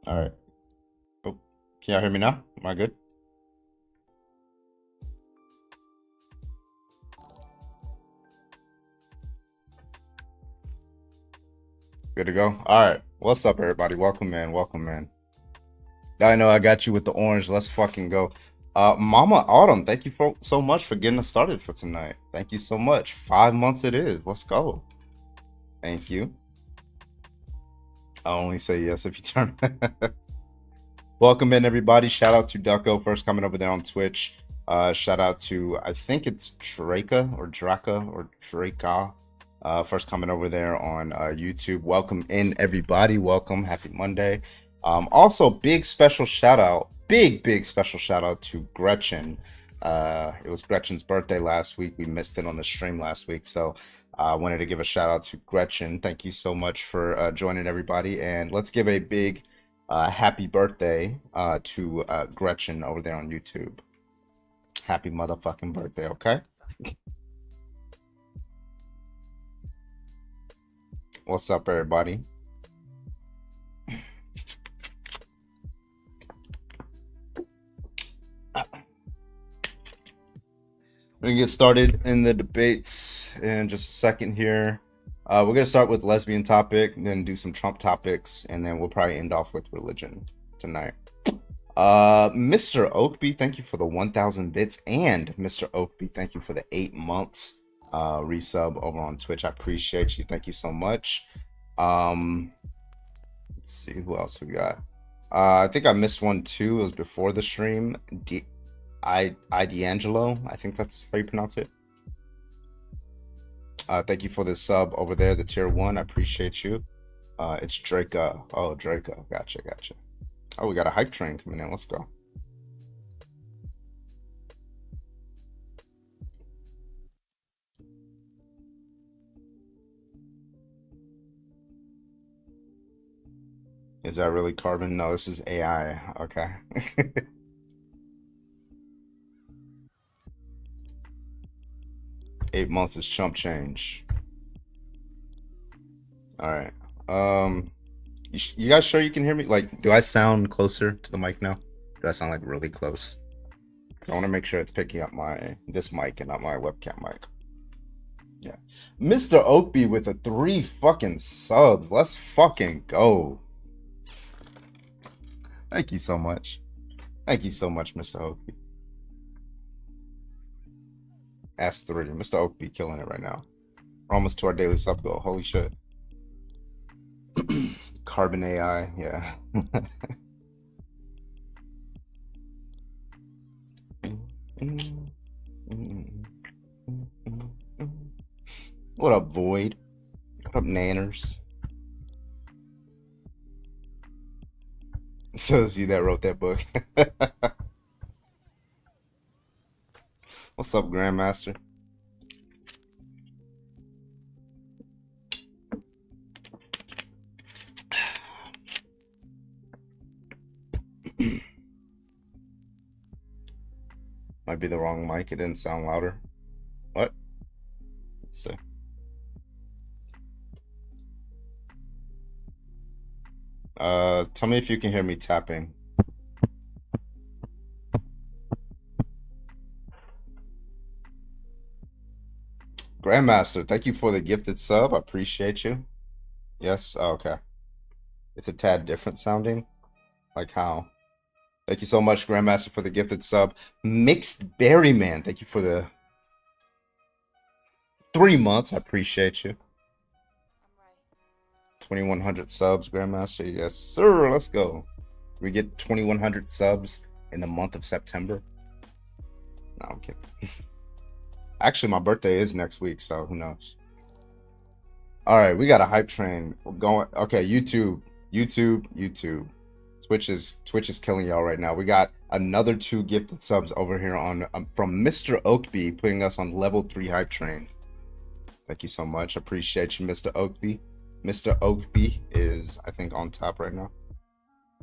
All right. Oh, can y'all hear me now? Am I good? Good to go. All right. What's up, everybody? Welcome in. Welcome in. I know I got you with the orange. Let's fucking go. Mama Autumn, thank you so much for getting us started for tonight. Thank you so much. 5 months it is. Let's go. Thank you. I'll only say yes if you turn. Welcome in, everybody. Shout out to Ducko, first coming over there on Twitch. Shout out to, I think it's Draka, first coming over there on YouTube. Welcome in, everybody. Welcome. Happy Monday. Also, big special shout out to Gretchen. It was Gretchen's birthday last week. We missed it on the stream last week, so I wanted to give a shout out to Gretchen. Thank you so much for joining, everybody, and let's give a big happy birthday to Gretchen over there on YouTube. Happy motherfucking birthday, okay? What's up, everybody? We're gonna get started in the debates in just a second here. We're gonna start with lesbian topic, then do some Trump topics, and then we'll probably end off with religion tonight. Mr. Oakby, thank you for the 1,000 bits, and Mr. Oakby, thank you for the 8 months resub over on Twitch. I appreciate you. Thank you so much. Let's see who else we got. I think I missed one too. It was before the stream. D'Angelo, I think that's how you pronounce it. Thank you for the sub over there, the tier 1. I appreciate you. It's Draca. Oh, Draca. Gotcha. Oh, we got a hype train coming in. Let's go. Is that really Carbon? No, this is AI. Okay. Eight months is chump change. All right. You guys sure you can hear me? Like, do I sound closer to the mic now? Do I sound like really close? I want to make sure it's picking up this mic and not my webcam mic. Yeah. Mr. Oakby with the 3 fucking subs. Let's fucking go. Thank you so much. Thank you so much, Mr. Oakby. S3. Mr. Oakby killing it right now. We're almost to our daily sub goal. Holy shit. Carbon AI, yeah. What up, Void? What up, Nanners? Says you that wrote that book. What's up, Grandmaster? Might be the wrong mic. It didn't sound louder. What? Let's see. Tell me if you can hear me tapping. Grandmaster, thank you for the gifted sub. I appreciate you. Yes? Oh, okay. It's a tad different sounding. Like how? Thank you so much, Grandmaster, for the gifted sub. Mixed Berry Man, thank you for the 3 months. I appreciate you. 2,100 subs, Grandmaster. Yes, sir. Let's go. We get 2,100 subs in the month of September. No, I'm kidding. Actually, my birthday is next week, so who knows? All right, we got a hype train. We're going. Okay, YouTube. Twitch is killing y'all right now. We got another 2 gifted subs over here on from Mr. Oakby, putting us on level 3 hype train. Thank you so much. Appreciate you, Mr. Oakby. Mr. Oakby is, I think, on top right now.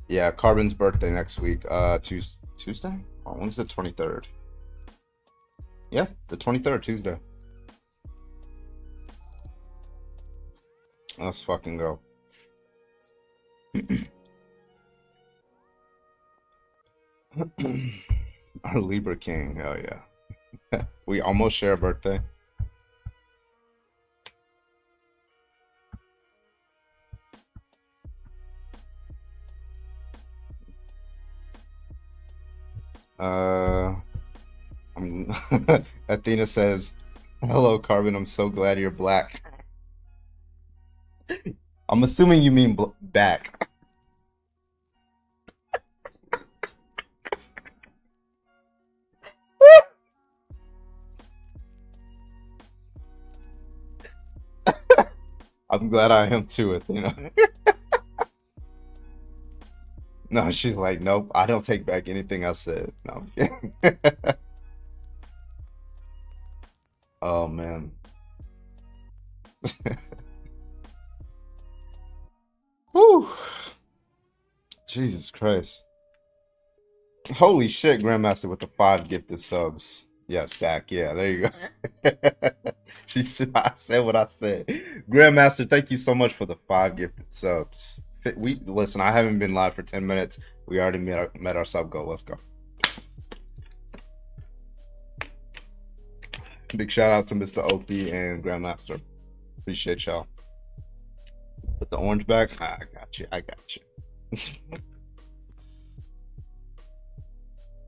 Yeah, Carbon's birthday next week. Tuesday? Oh, when's the 23rd? Yeah, the 23rd, Tuesday. Let's fucking go. Our Libra King. Oh yeah. We almost share a birthday. Uh, I'm Athena says, "Hello, Carbon. I'm so glad you're black." I'm assuming you mean back. I'm glad I am too, Athena. No, she's like, nope, I don't take back anything I said. No, I'm kidding. Oh man. Whew. Jesus Christ. Holy shit, Grandmaster with the 5 gifted subs. Yes, back. Yeah, there you go. She said I said what I said. Grandmaster, thank you so much for the 5 gifted subs. We listen, I haven't been live for 10 minutes. We already met our sub goal. Let's go. Big shout out to Mr. OP and Grandmaster. Appreciate y'all. Put the orange back. Ah, I got you. I got you.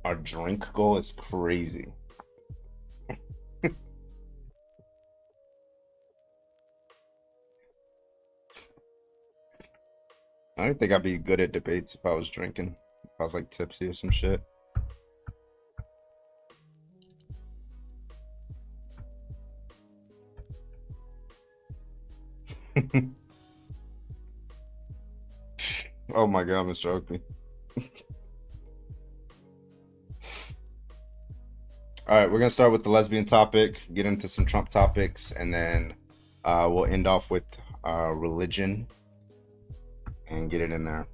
Our drink goal is crazy. I don't think I'd be good at debates if I was drinking. If I was like tipsy or some shit. Oh my god, Mr. Oakley. All right, we're gonna start with the lesbian topic, get into some Trump topics, and then we'll end off with religion and get it in there.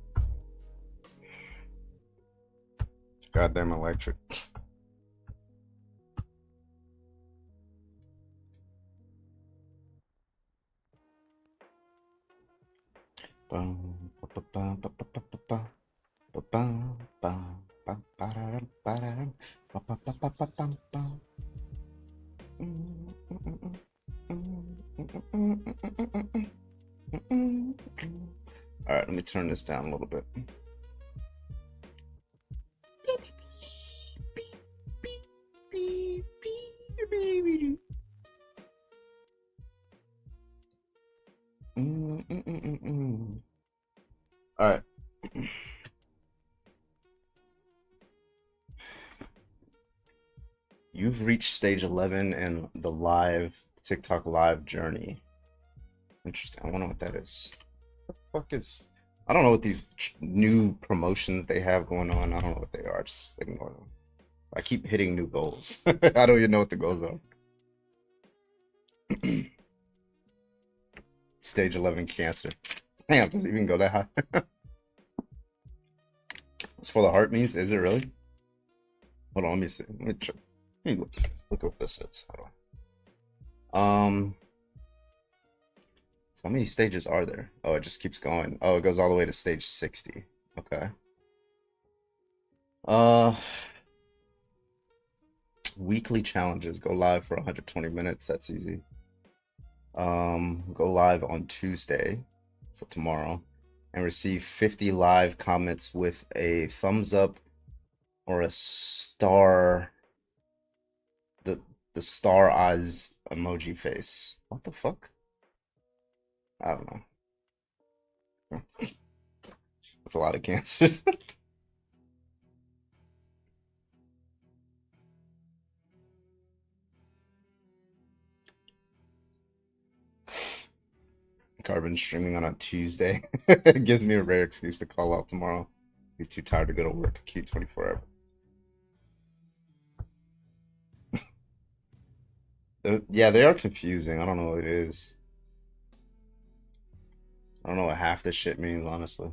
Goddamn electric. All right, let me turn this down a little bit. All right. You've reached stage 11 in the live TikTok live journey. Interesting. I wonder what that is. What the fuck is? I don't know what these new promotions they have going on. I don't know what they are. Just ignore them. I keep hitting new goals. I don't even know what the goals are. Stage 11 cancer. Damn, does it even go that high? It's for the heart means. Is it really? Hold on, let me see. Let me check. Let me look what this is. Hold on. So how many stages are there? Oh, it just keeps going. Oh, it goes all the way to stage 60. Okay. Uh, weekly challenges. Go live for 120 minutes. That's easy. Go live on Tuesday, so tomorrow, and receive 50 live comments with a thumbs up or a star, the star eyes emoji face. What the fuck? I don't know. That's a lot of cancer. Carbon streaming on a Tuesday. It gives me a rare excuse to call out tomorrow. He's too tired to go to work. Cute 24 hours. Yeah, they are confusing. I don't know what it is. I don't know what half this shit means, honestly.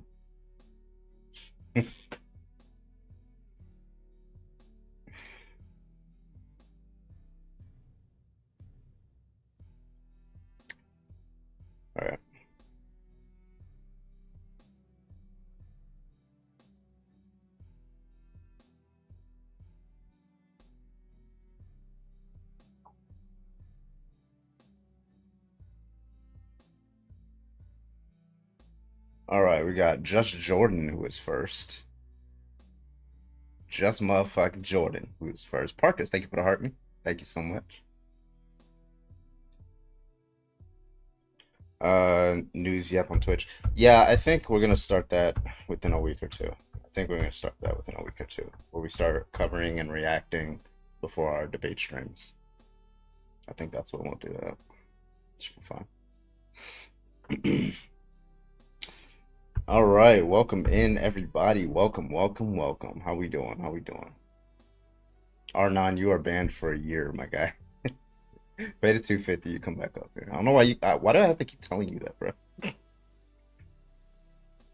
All right. All right, we got Just Jordan who is first. Just motherfucking Jordan who is first. Parkers, thank you for the heart me. Thank you so much. News yep on Twitch. Yeah, I think we're gonna start that within a week or two. I think we're gonna start that within a week or two, where we start covering and reacting before our debate streams. I think that's what we'll do. That should be fun. All right, welcome in everybody. Welcome, welcome, welcome. How we doing? How we doing? R9, you are banned for a year, my guy. Pay the 250, you come back up here. I don't know why why do I have to keep telling you that, bro?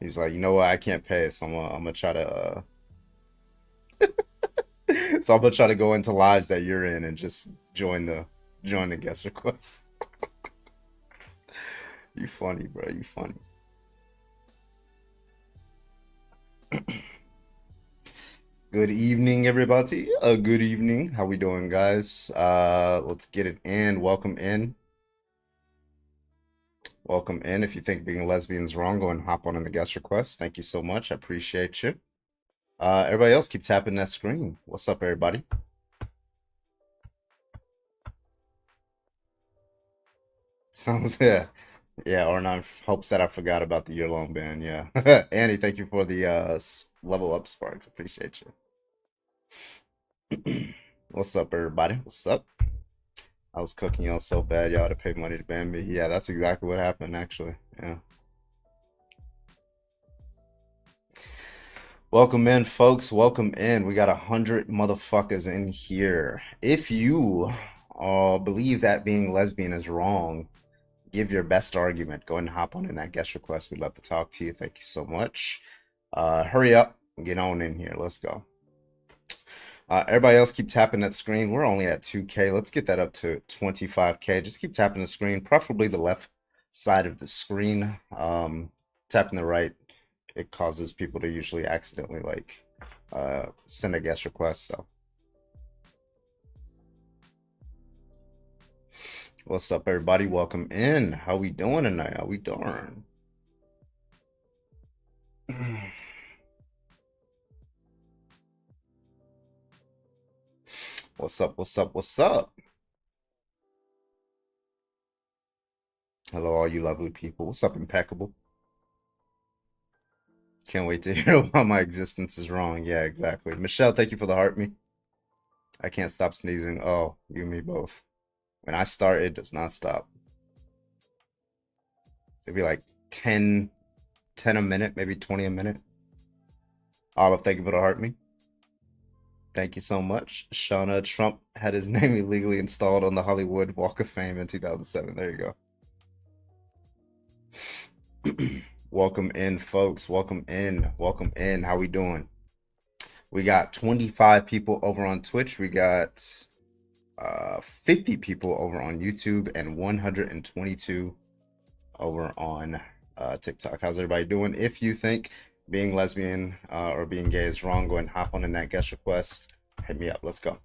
He's like, you know what? I can't pay it, so I'm gonna try to so I'm gonna try to go into lives that you're in and just join the guest request. You funny, bro. You funny. Good evening, everybody. Good evening. How we doing, guys? Let's get it in. Welcome in. Welcome in. If you think being a lesbian is wrong, go and hop on in the guest request. Thank you so much. I appreciate you. Everybody else, keep tapping that screen. What's up, everybody? Sounds yeah. Or9 hopes that I forgot about the year-long ban. Yeah. Annie, thank you for the level up sparks. Appreciate you. What's up, everybody? What's up? I was cooking y'all so bad, y'all to pay money to ban me. Yeah, that's exactly what happened, actually. Yeah. Welcome in, folks. Welcome in. We got 100 motherfuckers in here. If you believe that being lesbian is wrong, give your best argument. Go ahead and hop on in that guest request. We'd love to talk to you. Thank you so much. Hurry up and get on in here. Let's go. Everybody else keep tapping that screen. We're only at 2K. Let's get that up to 25K. Just keep tapping the screen, preferably the left side of the screen. Tapping the right, it causes people to usually accidentally like send a guest request. So what's up, everybody? Welcome in. How we doing tonight? How we doing? What's up? What's up? What's up? Hello, all you lovely people. What's up, Impeccable? Can't wait to hear why my existence is wrong. Yeah, exactly. Michelle, thank you for the heart me. I can't stop sneezing. Oh, you and me both. When I start, it does not stop. It'd be like 10 a minute, maybe 20 a minute. Olive, thank you for the heart me. Thank you so much. Shauna Trump had his name illegally installed on the Hollywood Walk of Fame in 2007. There you go. Welcome in, folks. Welcome in. Welcome in. How we doing? We got 25 people over on Twitch. We got 50 people over on YouTube and 122 over on TikTok. How's everybody doing? If you think being lesbian or being gay is wrong, go ahead and hop on in that guest request. Hit me up. Let's go.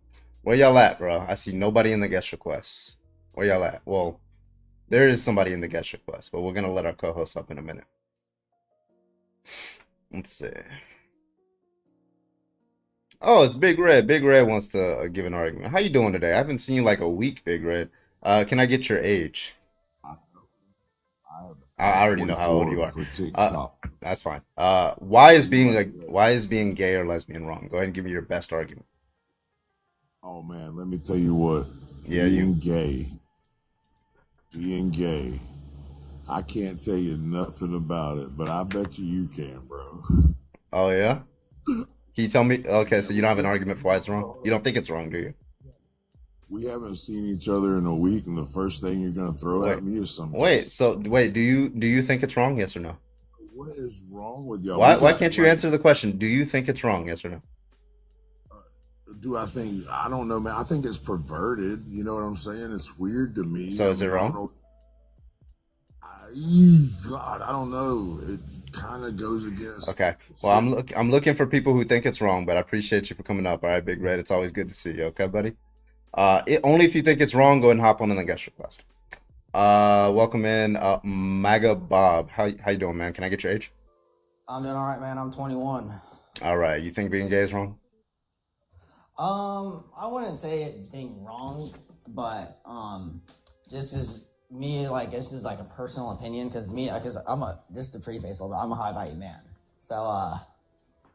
Where y'all at, bro? I see nobody in the guest requests. Where y'all at? Well, there is somebody in the guest request, but we're gonna let our co-host up in a minute. Let's see. Oh, it's Big Red. Big Red wants to give an argument. How you doing today? I haven't seen you like a week, Big Red. Can I get your age? I, I I'm already know how old you 44 are. for Uh, TikTok. that's fine. Right. Why is being gay or lesbian wrong? Go ahead and give me your best argument. Oh man, let me tell you what. Yeah, you. Being gay, being gay. I can't tell you nothing about it, but I bet you can, bro. Oh yeah. Can you tell me? Okay, Yeah, so you don't have an argument for why it's wrong. You don't think it's wrong, do you? we haven't seen each other in a week, and the first thing you're gonna throw Wait, at me is some gay. wait. So wait, do you think it's wrong? Yes or no? What is wrong with y'all? We Why got can't you like, answer the question? Do you think it's wrong? Yes or no? do I think? I don't know, man. I think it's perverted. You know what I'm saying? It's weird to me. So I is it mean, I don't wrong? know. God, I don't know. It kind of goes against Okay. Well, shit. I'm looking for people who think it's wrong, but I appreciate you for coming up. All right, Big Red. It's always good to see you. Okay, buddy. Only if you think it's wrong, go ahead and hop on in the guest request. Welcome in, MAGA Bob. How you doing, man? Can I get your age? I'm doing all right, man. I'm 21. All right. You think being gay is wrong? I wouldn't say it's being wrong, but just as me, like this is like a personal opinion, because I'm a just to preface a little bit, I'm a high value man. So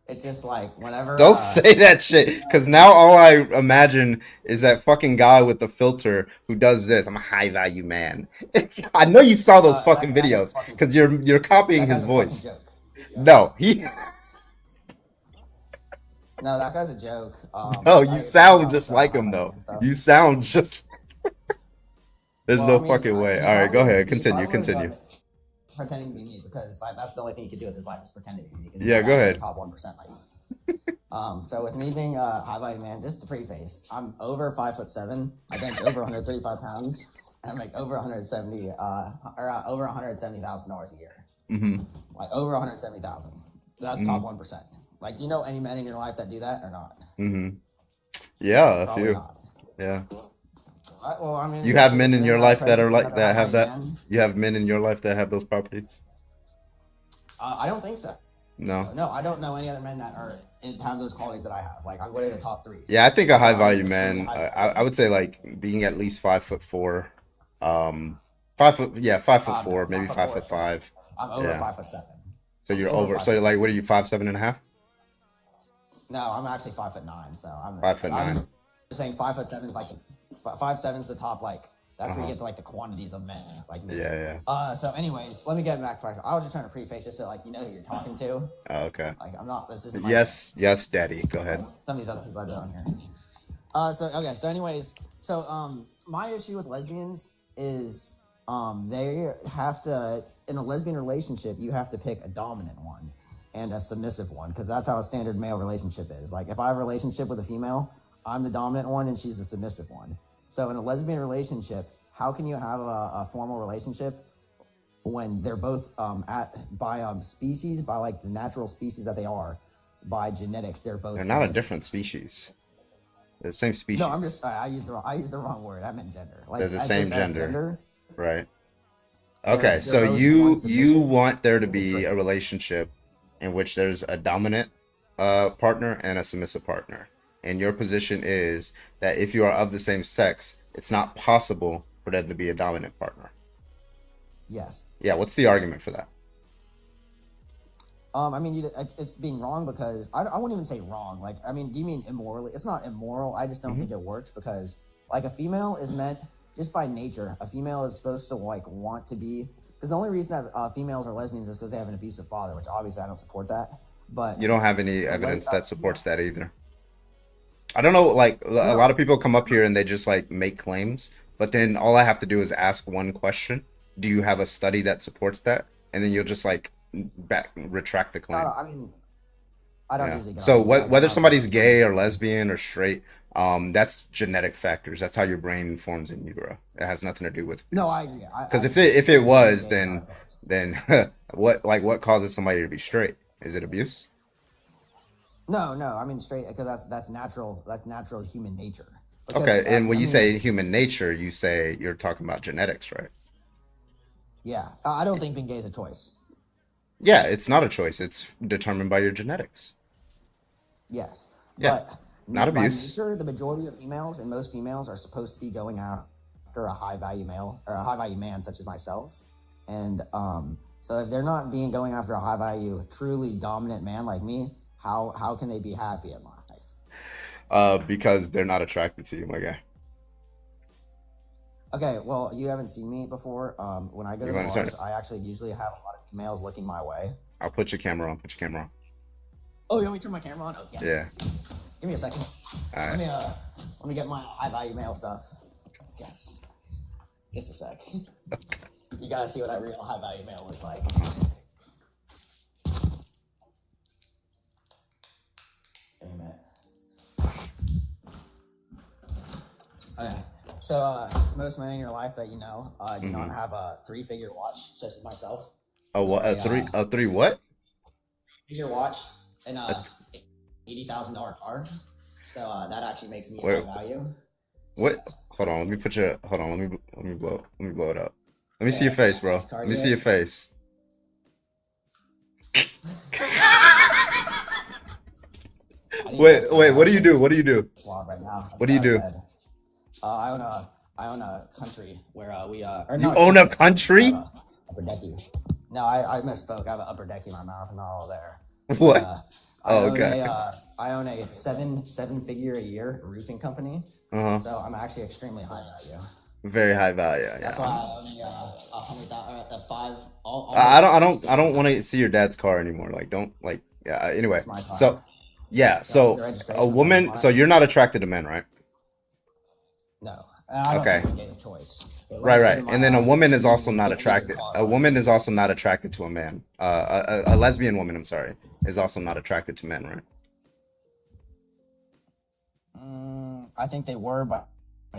it's just like whenever Don't say that shit, because now all I imagine is that fucking guy with the filter who does this. I'm a high value man. I know you saw those fucking that guy's a videos fucking because you're copying that his guy's a fucking voice. joke. No, he. No, that guy's a joke. No, you If you sound know, just so I'm a like high him value though. man. So You sound just. There's well, I no mean, fucking way. he All right, go probably ahead. he Continue. probably Continue. pretending to be me because like that's the only thing he could do with his life is pretending to be me because he's Yeah, like go I'm ahead. the top 1% like. So with me being a high value man, just to preface, I'm over 5'7". I bench over 135 pounds. And I make over 170 over $170,000 a year. Mm-hmm. Like over 170,000. So that's top Mm-hmm. 1%. Like, do you know any men in your life that do that or not? Mm-hmm. Yeah, a Probably few. not. Yeah. Well, I mean, You have shit, men if in you're your life that present are for like another high that have value that. man, You have men in your life that have those properties. I don't think so. No. No, I don't know any other men that have those qualities that I have. Like, I'm literally the top 3. Yeah, I think a high I'm value extremely man. high I value. would say like being at least 5'4". 5 foot. Yeah, 5'4", No, maybe 5'4" is too much. 5'5". I'm over Yeah. 5'7". So I'm you're over over. five So foot like, seven. what are you? 5'7.5"? No, I'm actually 5'9". So I'm 5'9". just saying 5'7" is like 5'7's the top. Like that's where you Uh-huh. get to like the quantities of men like me. Yeah. So anyways, let me get back to I was just trying to preface just so like you know who you're talking to. Oh, okay. Like I'm not. This isn't my Yes, daddy. Go ahead. some of these other people are doing here. So anyways, my issue with lesbians is they have to in a lesbian relationship you have to pick a dominant one and a submissive one because that's how a standard male relationship is. Like if I have a relationship with a female, I'm the dominant one and she's the submissive one. So in a lesbian relationship, how can you have a formal relationship when they're both species by like the natural species that they are by genetics they're both They're not a submissive. different species. They're the same species. No, I'm just I used the wrong word. I meant gender. Like They're the as same just as gender, right? they're Okay, so both one you submissive want there to is a be trait. a relationship in which there's a dominant partner and a submissive partner. And your position is that if you are of the same sex, it's not possible for there to be a dominant partner. Yes. Yeah, what's the argument for that? I mean, it's being wrong because I won't even say wrong. Like, I mean, do you mean immorally? It's not immoral. I just don't Mm-hmm. think it works because, like, a female is meant just by nature. A female is supposed to like want to be because the only reason that females are lesbians is because they have an abusive father, which obviously I don't support that. But You don't have any the evidence that supports that either. I don't know, like a lot of people come up here and they just like make claims, but then all I have to do is ask one question. Do you have a study that supports that? And then you'll just like retract the claim. I mean, I don't Yeah. usually get on So these. Like, I'm whether not somebody's a gay or lesbian or straight, that's genetic factors. That's how your brain forms in utero. It has nothing to do with No, race. I agree. Because I if it agree. Being was, gay is not then opposed. what causes somebody to be straight? Is it abuse? No. I mean straight because that's natural. That's natural human nature. Because Okay, and when I you mean, say human nature, you say you're talking about genetics, right? yeah, I don't think being gay is a choice. Yeah, it's not a choice. It's determined by your genetics. Yes, Yeah, but not by abuse. nature, the majority of females and most females are supposed to be going after a high value male or a high value man, such as myself. And so if they're not going after a high value, truly dominant man like me, how can they be happy in life? Because they're not attracted to you, my guy. Okay, well, you haven't seen me before. When I go to You the understand bars, it? I actually usually have a lot of females looking my way. I'll put your camera on. Put your camera on. Oh, you want me to turn my camera on? Oh, yes. Yeah. Give me a second. All Let right. me let me get my high value male stuff. Yes. Just a sec. You gotta see what a real high value male looks like. Give me a minute. Okay. So most men in your life that you know do not have a 3-figure watch, such as myself. Oh, what? A three what? Figure watch and $80,000 car. So that actually makes me Wait, high value. what? Hold on. Let me put your. Hold on. Let me blow it up. Let me see your Yeah, face, bro. nice car. Let me see your face. Wait, wait, what do you I'm do? What do you do? slot right now. I What just do you got out of do? bed. I own a country where or You not a own a country. I have country? a upper decky. No, I misspoke. I have an upper deck in my mouth. I'm not all there. But What? Oh, okay. I own a seven figure a year roofing company. Uh-huh. So I'm actually extremely high value. Very high value. That's Yeah. why I own a 100,000 five I almost don't I six don't I figure don't want home. to see your dad's car anymore. Like, don't like. Yeah. Anyway, It's my so car. yeah. You want to see the So a registration and everything woman. on So it? you're not attracted to men, right? No, and I don't Okay. think we get a choice. But Right, registered right. in my And then a woman is also community, not 6 figure attracted. car A when I woman is use. also not attracted to a man. A lesbian woman, I'm sorry, is also not attracted to men, right? I think they were by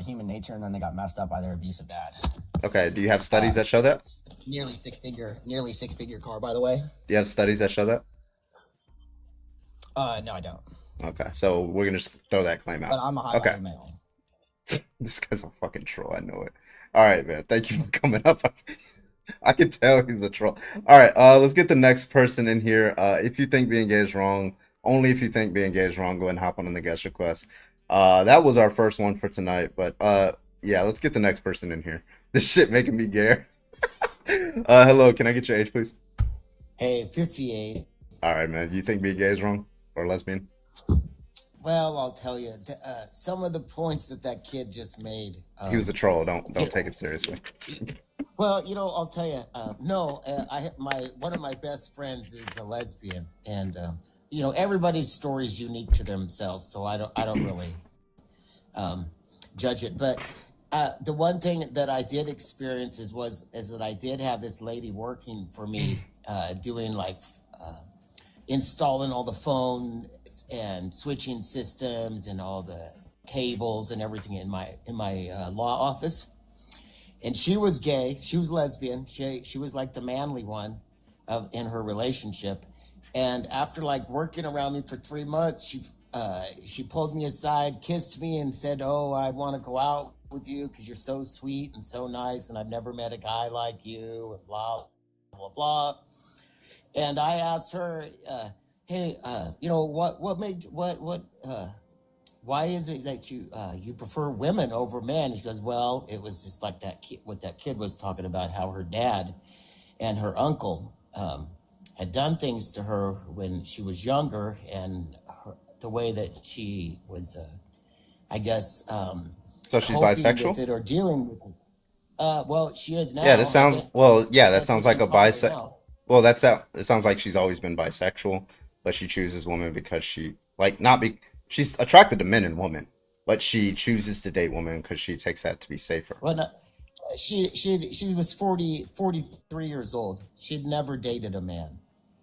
human nature, and then they got messed up by their abusive dad. Okay. Do you have studies Uh, that show that? it's nearly six figure car, by the way. Do you have studies that show that? No, I don't. Okay. So we're gonna just throw that claim But out. I'm a high Okay. value male. This guy's a fucking troll. I know it. All right, man. Thank you for coming up. I can tell he's a troll. All right, let's get the next person in here. If you think being gay is wrong, only if you think being gay is wrong, go ahead and hop on the guest request. That was our first one for tonight, but yeah, let's get the next person in here. This shit making me gay. Hello, can I get your age, please? Hey, 58. All right, man. You think being gay is wrong or lesbian? Well, I'll tell you, some of the points that kid just made. He was a troll. Don't take it seriously. Well, I'll tell you. No, one of my best friends is a lesbian, and everybody's story is unique to themselves, so I don't really judge it. But the one thing that I did experience is that I did have this lady working for me, doing like installing all the phones and switching systems and all the cables and everything in my law office. And she was gay. She was lesbian. She was like the manly one in her relationship. And after like working around me for 3 months, she pulled me aside, kissed me, and said, "Oh, I want to go out with you because you're so sweet and so nice, and I've never met a guy like you." And blah blah blah. And I asked her, "Hey, why is it that you prefer women over men?" And she goes, "Well, it was just like what that kid was talking about, how her dad and her uncle had done things to her when she was younger, and the way that she was, I guess, So she's coping with bisexual? it or dealing with it. Well, she is Yeah, this now. I sounds guess well, yeah, that that's sounds what like you a call her bisexual. now. Well, it sounds like she's always been bisexual, but she chooses women because she like not be she's attracted to men and women, but she chooses to date women because she takes that to be safer. Well, no, she was 43 years old. She'd never dated a man.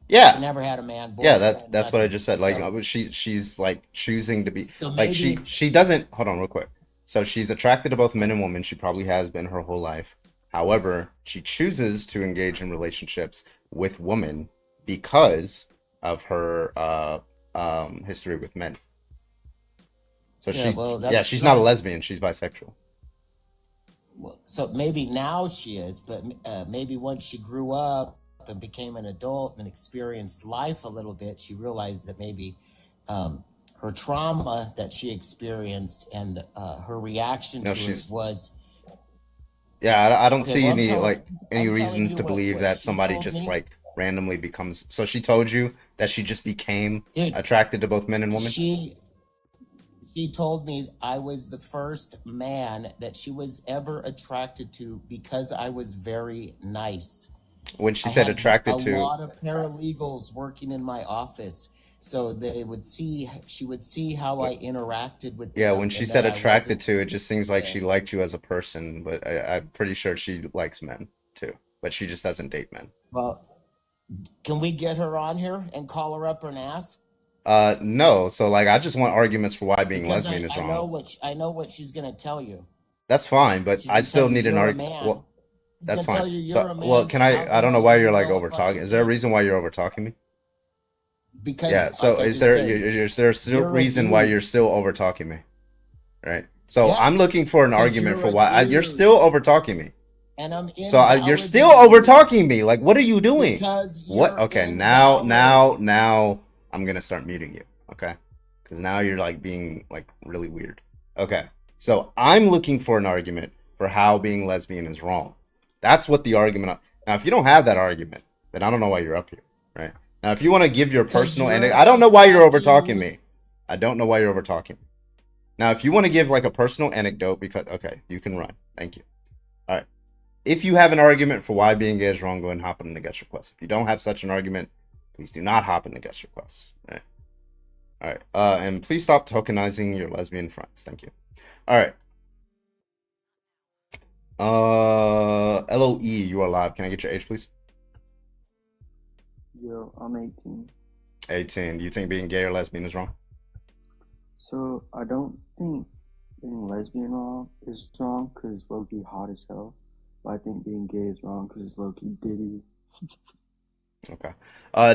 She Yeah. never had a man Yeah, that's boyfriend, that's what I nothing. just said. Like So she's like choosing to be so like maybe she doesn't hold on real quick. So she's attracted to both men and women. She probably has been her whole life. However, she chooses to engage in relationships with women because of her history with men. So yeah. Well, yeah, that's she's not a not. lesbian, she's bisexual. Well, so maybe now she is, but maybe once she grew up and became an adult and experienced life a little bit, she realized that maybe her trauma that she experienced and her reaction No, to it she's was yeah, I don't okay. see Well, any I'm telling reasons you to believe what that she somebody told just me, like randomly becomes. So she told you that she just became dude. attracted to both men and women? She told me I was the first man that she was ever attracted to because I was very nice. When she I said had a attracted to, lot of paralegals working in my office, so she would see how I interacted with yeah, when them she and said that I attracted wasn't. to, it just seems like Yeah. she liked you as a person, but I'm pretty sure she likes men too, but she just doesn't date men. Well, can we get her on here and call her up and ask? No, so like I just want arguments for why being Because lesbian is I know wrong. I know what she's gonna tell you. That's fine, but She's I gonna tell still you need an you're a arg. man. Well, She's that's gonna fine. tell you you're So, a well, man, can so how I can don't know you why you're even like know over if I talking. can Is there a date? reason why you're over talking me? Because, Yeah, so like I just said, is there still you're a reason why dude. you're still over talking me? Right? So Yeah, I'm looking for an because argument you're for a why you're dude, still over talking me. and I'm So you're still invalidating over you talking me. Like, what are you doing? because What? you're Okay, invalid. now I'm gonna start muting you. Okay, because now you're like being like really weird. Okay, so I'm looking for an argument for how being lesbian is wrong. That's what the argument. Now, if you don't have that argument, then I don't know why you're up here, right? Now, if you want to give your Because personal, and you're I don't know why you're over talking attacking. me. I don't know why you're over talking. Now, if you want to give like a personal anecdote, because okay, you can run. Thank you. All right. If you have an argument for why being gay is wrong, go ahead and hop in the guest request. If you don't have such an argument, please do not hop in the guest request. Right. All right. And please stop tokenizing your lesbian friends. Thank you. All right. LOE, you are live. Can I get your age, please? Yo, I'm 18. 18. Do you think being gay or lesbian is wrong? So I don't think being lesbian is wrong because it's low-key hot as hell. But I think being gay is wrong because it's low-key diddy. Okay.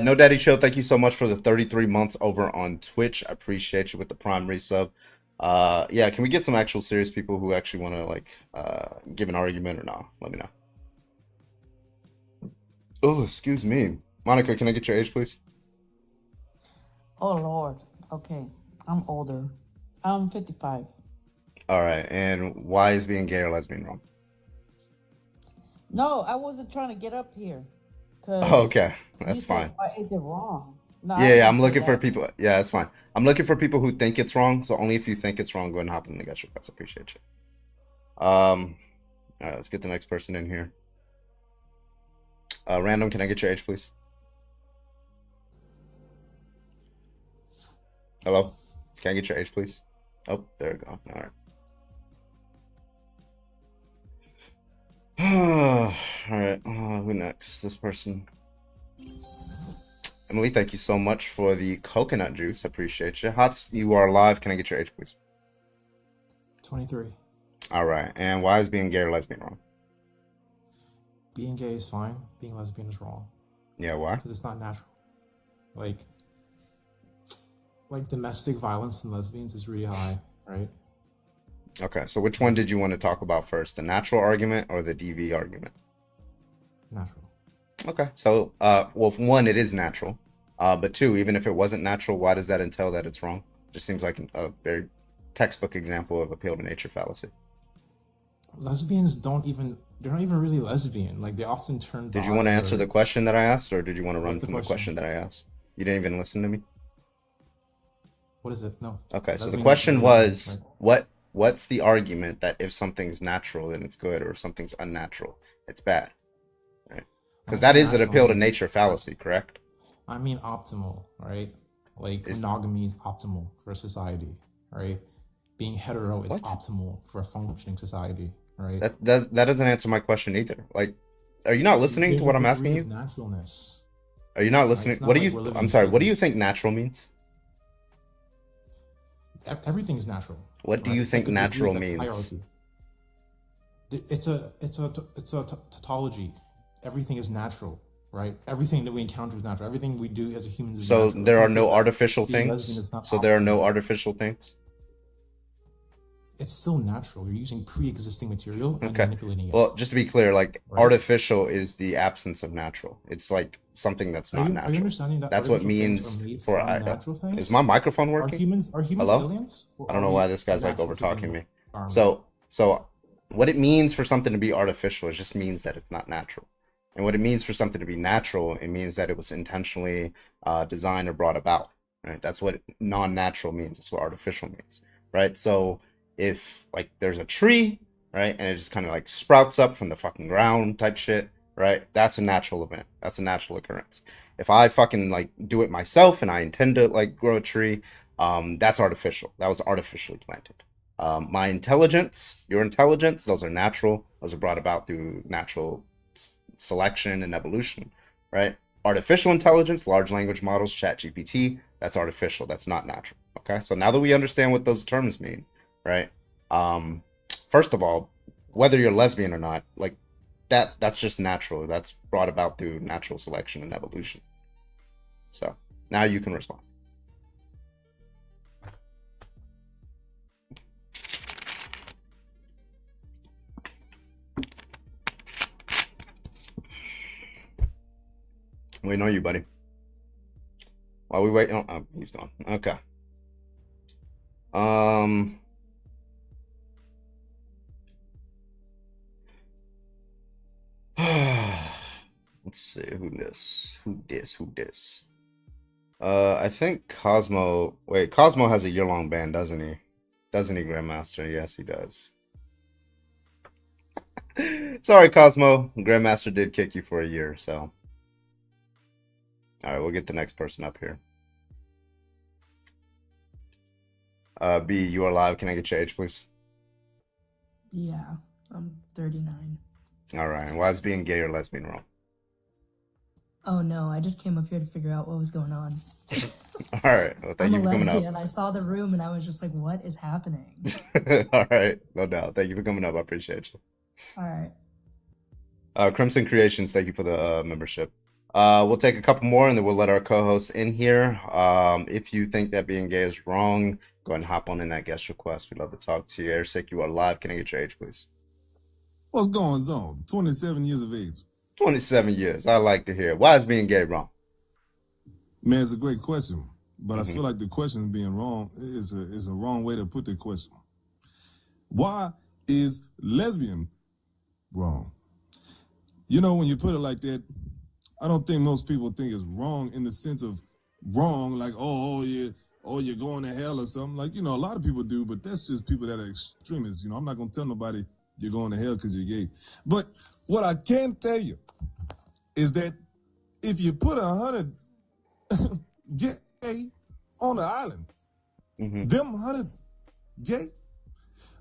No Daddy Show, thank you so much for the 33 months over on Twitch. I appreciate you with the Prime resub. Yeah, can we get some actual serious people who actually want to like give an argument or not? Let me know. Oh, excuse me. Monica, can I get your age, please? Oh Lord. Okay. I'm older. I'm 55. All right. And why is being gay or lesbian wrong? No, I wasn't trying to get up here. Oh, Cause okay. you That's said, fine. why is it wrong? No, I Yeah, didn't I'm say looking for that. people. Yeah, that's fine. I'm looking for people who think it's wrong. So only if you think it's wrong, go ahead and hop in the guest request. I appreciate you. All right, let's get the next person in here. Random, can I get your age, please? Hello? Can I get your age, please? Oh, there we go. All right. All right. Who next? This person. Emily, thank you so much for the coconut juice. I appreciate you. Hots, you are live. Can I get your age, please? 23. All right. And why is being gay or lesbian wrong? Being gay is fine. Being lesbian is wrong Yeah, why? because it's not natural. Like domestic violence in lesbians is really high, right? Okay, so which one did you want to talk about first? The natural argument or the DV argument? Natural. Okay, so well, for one, it is natural. But two, even if it wasn't natural, why does that entail that it's wrong? Just seems like a very textbook example of appeal to nature fallacy. Lesbians they're not even really lesbian. Like they often turn Did you want to answer the question that I asked, or did you want to run What's the from the question question? that I asked? You didn't even listen to me? What is it? No. Okay, so the Lesbian question doesn't was, mean, what's the argument that if something's natural, then it's good, or if something's unnatural, it's bad? Right? Because that is an appeal to nature fallacy, correct? I mean optimal, right? Like monogamy is optimal for a society, right? Being hetero is optimal for a functioning society, right? That doesn't answer my question either. Like, are you not listening to what I'm asking you? Naturalness. Are you not listening? What do you? I'm sorry. What do you think natural means? Everything is natural. What do you think natural means? Hierarchy. It's a tautology. Everything is natural, right? Everything that we encounter is natural. Everything we do as a human is natural. So there are no artificial things. So there are no artificial things. It's still natural. You're using pre-existing material and manipulating it. Well, just to be clear, like artificial is the absence of natural. It's like something that's not natural. Are you understanding that? That's what means for natural things? Is my microphone working? Are humans Hello? Aliens? I don't know why this guy's like over talking me. So what it means for something to be artificial, it just means that it's not natural. And what it means for something to be natural, it means that it was intentionally designed or brought about. Right? That's what non-natural means. That's what artificial means. Right? So if like there's a tree, right, and it just kind of like sprouts up from the fucking ground type shit, right? That's a natural event. That's a natural occurrence. If I fucking like do it myself and I intend to like grow a tree, that's artificial. That was artificially planted. My intelligence, your intelligence, those are natural. Those are brought about through natural selection and evolution, right? Artificial intelligence, large language models, ChatGPT, that's artificial. That's not natural. Okay, so now that we understand what those terms mean, right? First of all, whether you're lesbian or not, like that's just natural. That's brought about through natural selection and evolution. So now you can respond. Waiting on you, buddy. While we wait, oh, he's gone. Okay. Um, let's see who this. I think Cosmo. Wait, Cosmo has a year-long ban, doesn't he? Doesn't he, Grandmaster? Yes, he does. Sorry, Cosmo. Grandmaster did kick you for a year, so. All right, we'll get the next person up here. B, you are live. Can I get your age, please? Yeah, I'm 39. All right. Why is being gay or lesbian wrong? Oh no, I just came up here to figure out what was going on. All right. Well, thank I'm you a for coming lesbian. up. I saw the room and I was just like, what is happening? All right. No doubt. Thank you for coming up. I appreciate you. All right. Crimson Creations, thank you for the membership. We'll take a couple more and then we'll let our co-hosts in here. If you think that being gay is wrong, go ahead and hop on in that guest request. We'd love to talk to you. Airsick, you are live. Can I get your age, please? What's going on? 27 years of age. 27 years. I like to hear. Why is being gay wrong? Man, it's a great question, but Mhm. I feel like the question being wrong is a wrong way to put the question. Why is lesbian wrong? You know, when you put it like that, I don't think most people think it's wrong in the sense of wrong, like, oh, you're going to hell or something. Like, you know, a lot of people do, but that's just people that are extremists. You know, I'm not going to tell nobody you're going to hell because you're gay. But what I can tell you is that if you put 100 gay on the island, Mhm. them 100 gay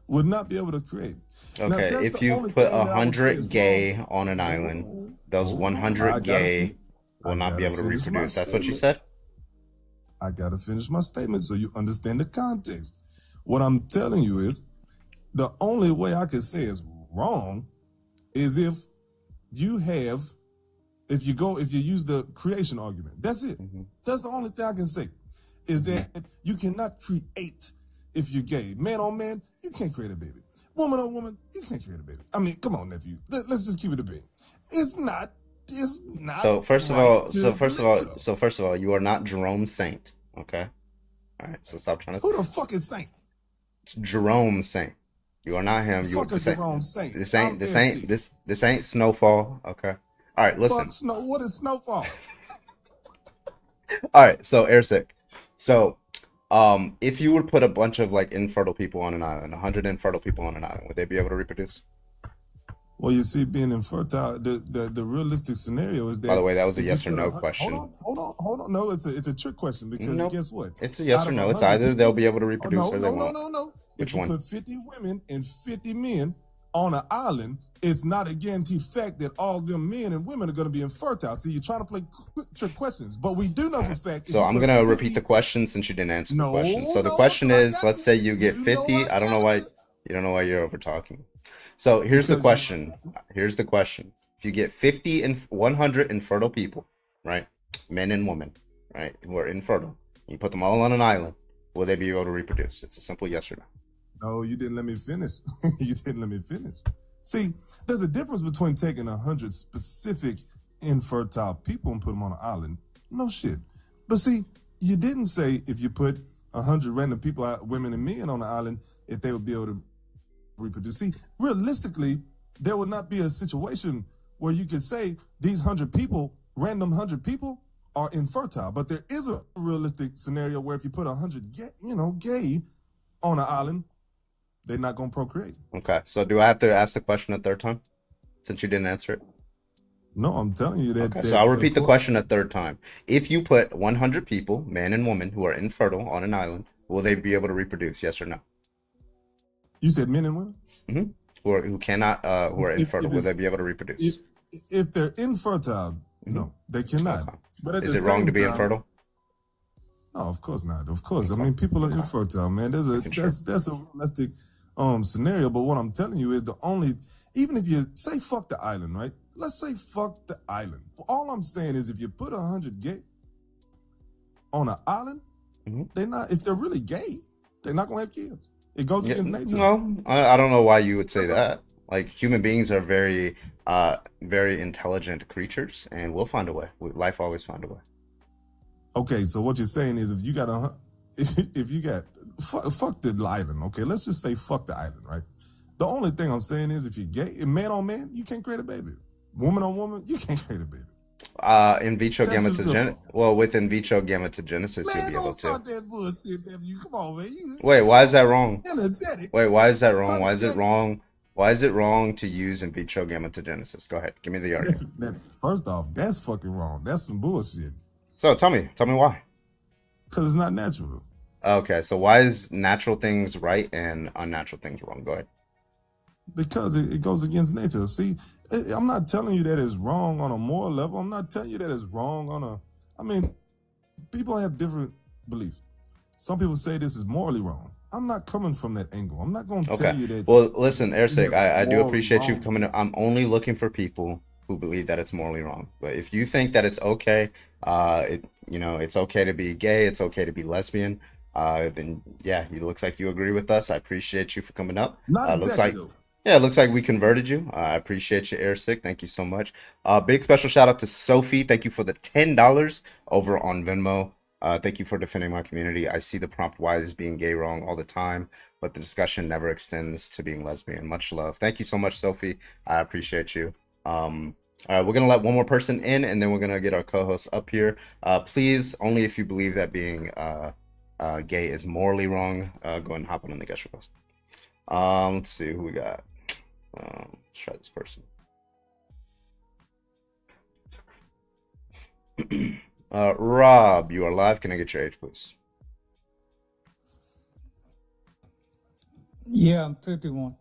would not be able to create. Now, Okay, that's if the you only put thing that I would say 100 is gay wrong. on an island, those I 100 gotta gay fin- will I not be gotta able to finish my reproduce. That's what you statement. said? I gotta finish my statement so you understand the context. What I'm telling you is the only way I could say it's wrong is if you use the creation argument. That's it. Mhm. That's the only thing I can say. Is that you cannot create if you're gay. Man on man, you can't create a baby. Woman on woman, you can't create a baby. I mean, come on, nephew. Let's just keep it a bit. It's not So first of right all, to live. first of all, you are not Jerome Saint, okay? All right, so stop trying to. Who the fuck is Saint? Jerome Saint. You are not him. You Fuck a this ain't Jerome Saint. this I'm ain't this SC. ain't this ain't Snowfall, okay? All right, listen. Fuck snow. What is snowfall? All right, so Airsick. So, if you would put a bunch of like infertile people on an island, 100 infertile people on an island, would they be able to reproduce? Well, you see, being infertile, the realistic scenario is that. By the way, that was a if you yes or put no 100 question. hold on. No, it's a trick question because Nope. guess what? It's a yes Out or of no. It's 100 either they'll people, be able to reproduce or they won't. no. Which If you one? put 50 women and 50 men on an island, it's not a guaranteed fact that all them men and women are going to be infertile. See, you're trying to play trick questions, but we do know for a fact. So if you I'm put gonna 50 repeat the question since you didn't answer the No, question. So the no, question I is, got let's you. say you get You know 50. I I don't know got why you. you don't know why you're over talking. So here's the Because question. Here's the question. If you get 50 and 100 infertile people, right? Men and women, right? Who are infertile. You put them all on an island. Will they be able to reproduce? It's a simple yes or no. No, you didn't let me finish. You didn't let me finish. See, there's a difference between taking 100 specific infertile people and put them on an island. No shit. But see, you didn't say if you put 100 random people, women and men on the island, if they would be able to reproduce. See, realistically, there would not be a situation where you could say these 100 people, random 100 people, are infertile. But there is a realistic scenario where if you put 100 gay on an island, they're not going to procreate. Okay. So do I have to ask the question a third time since you didn't answer it? No, I'm telling you that. Okay. So I'll repeat the question a third time. If you put 100 people, man and woman, who are infertile on an island, will they be able to reproduce? Yes or no? You said men and women? Mm-hmm. Who are infertile, will they be able to reproduce? If they're infertile, no, they cannot. Okay. But at Is the it wrong same to be time- infertile? No, of course not. Of course. Okay. I mean, people are infertile, man. Making sure. That's a realistic scenario. But what I'm telling you is even if you say fuck the island, right? Let's say fuck the island. All I'm saying is if you put 100 gay on an island, Mhm. if they're really gay, they're not gonna have kids. It goes against nature. No, I don't know why you would say that. Like human beings are very, very intelligent creatures, and we'll find a way. Life always find a way. Okay, so what you're saying is if you got fuck the island, okay? Let's just say fuck the island, right? The only thing I'm saying is if you're gay, man on man, you can't create a baby. Woman on woman, you can't create a baby. In vitro That's just real gametogenesis. talk. Well, with in vitro gametogenesis, you'll Man, be able don't to. start that bullshit, nephew. Come on, man. Wait, why is that wrong? Energetic. Wait, why is that wrong? Why is it Energetic. wrong? Why is it wrong to use in vitro gametogenesis? Go ahead, give me the argument. First off, that's fucking wrong. That's some bullshit. So tell me why. Because it's not natural. Okay, so why is natural things right and unnatural things wrong? Go ahead. Because it goes against nature. See, I'm not telling you that it's wrong on a moral level. I'm not telling you that it's wrong on a. I mean, people have different beliefs. Some people say this is morally wrong. I'm not coming from that angle. I'm not going to tell Okay. you that. Well, listen, Airsig, I do Morally appreciate you wrong. coming. I'm only looking for people who believe that it's morally wrong. But if you think that it's okay, it's okay to be gay, it's okay to be lesbian, then yeah, it looks like you agree with us. I appreciate you for coming up. Not Looks exactly, like though. Yeah, it looks like we converted you. I appreciate you, Airsick. Thank you so much. Big special shout out to Sophie. Thank you for the $10 over on Venmo. Thank you for defending my community. I see the prompt why is being gay wrong all the time, but the discussion never extends to being lesbian. Much love. Thank you so much, Sophie. I appreciate you. We're gonna let one more person in, and then we're gonna get our co-host up here. Please, only if you believe that being gay is morally wrong, go ahead and hop on the guest request. Let's see who we got. Let's try this person. Rob, you are live. Can I get your age, please? Yeah, I'm 51.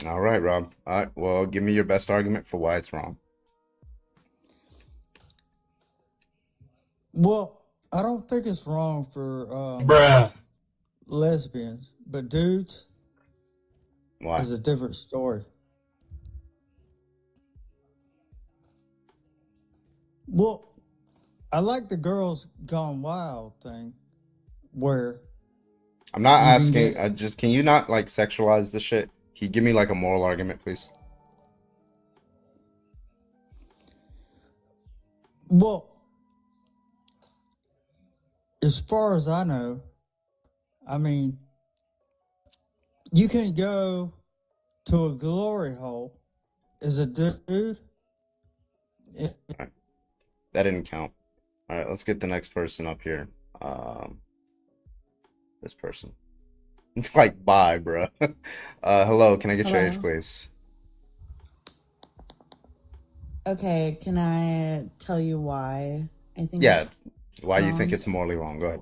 All right, Rob. All right. Well, give me your best argument for why it's wrong. Well, I don't think it's wrong for lesbians, but dudes Why? is a different story. Well, I like the girls gone wild thing where I'm not you can asking. get Can you not like sexualize the shit? Can you give me like a moral argument, please? well, as far as I know, I mean, you can go to a glory hole as a dude. All right. That didn't count. All right, let's get the next person up here. This person. It's like, bye, bro. Hello, can I get your age, Hello. please? Okay, can I tell you why I think Yeah, it's why you think wrong? it's morally wrong? Go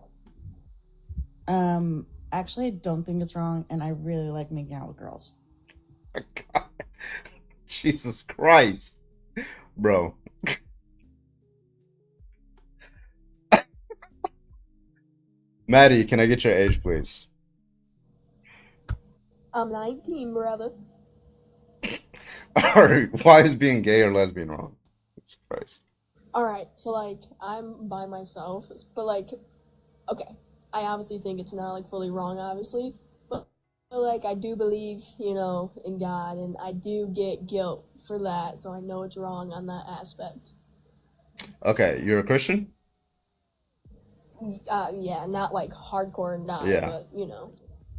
ahead. Actually, I don't think it's wrong, and I really like making out with girls. God. Jesus Christ, bro. Maddie, can I get your age, please? I'm 19, brother. All right, why is being gay or lesbian wrong? Jesus Christ. Alright, so like, I'm by myself, but like, okay, I obviously think it's not like fully wrong, obviously, but like, I do believe, in God, and I do get guilt for that, so I know it's wrong on that aspect. Okay, you're a Christian? Yeah, not like hardcore and die, Yeah. but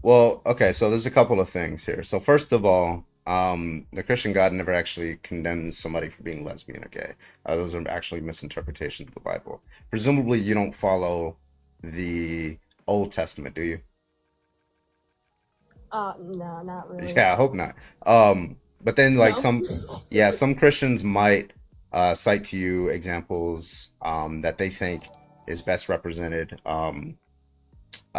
Well, okay, so there's a couple of things here. So first of all, the Christian God never actually condemns somebody for being lesbian or gay. Those are actually misinterpretations of the Bible. Presumably, you don't follow the Old Testament, do you? no, not really. Yeah, I hope not. But then like No? some Christians might cite to you examples that they think is best represented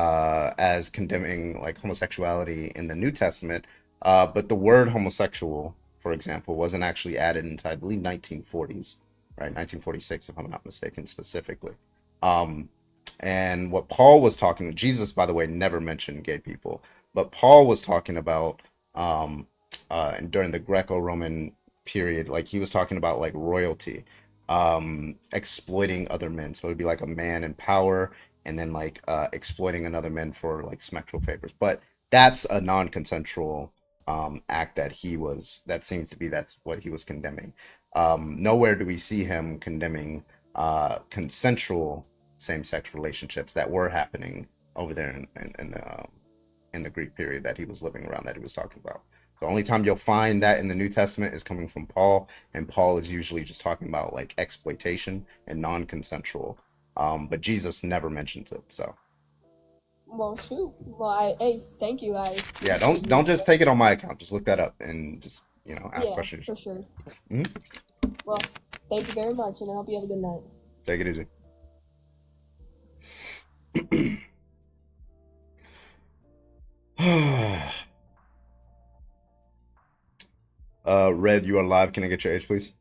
as condemning like homosexuality in the New Testament. But the word homosexual, for example, wasn't actually added until I believe 1940s, right? 1946, if I'm not mistaken, specifically. And what Paul was talking, Jesus, by the way, never mentioned gay people, but Paul was talking about during the Greco-Roman period, like he was talking about like royalty exploiting other men. So it'd be like a man in power and then like exploiting another man for like sexual favors. But that's a non-consensual act that seems to be that's what he was condemning. Nowhere do we see him condemning consensual same-sex relationships that were happening over there in in the Greek period that he was living around, that he was talking about. The only time you'll find that in the New Testament is coming from Paul, and Paul is usually just talking about like exploitation and non-consensual. But Jesus never mentions it. So Well, shoot. Well, hey, thank you. I yeah, appreciate don't you. just take it on my account. Just look that up and just ask Yeah, questions. for sure. Mhm. Well, thank you very much, and I hope you have a good night. Take it easy. Red, you are live. Can I get your age, please?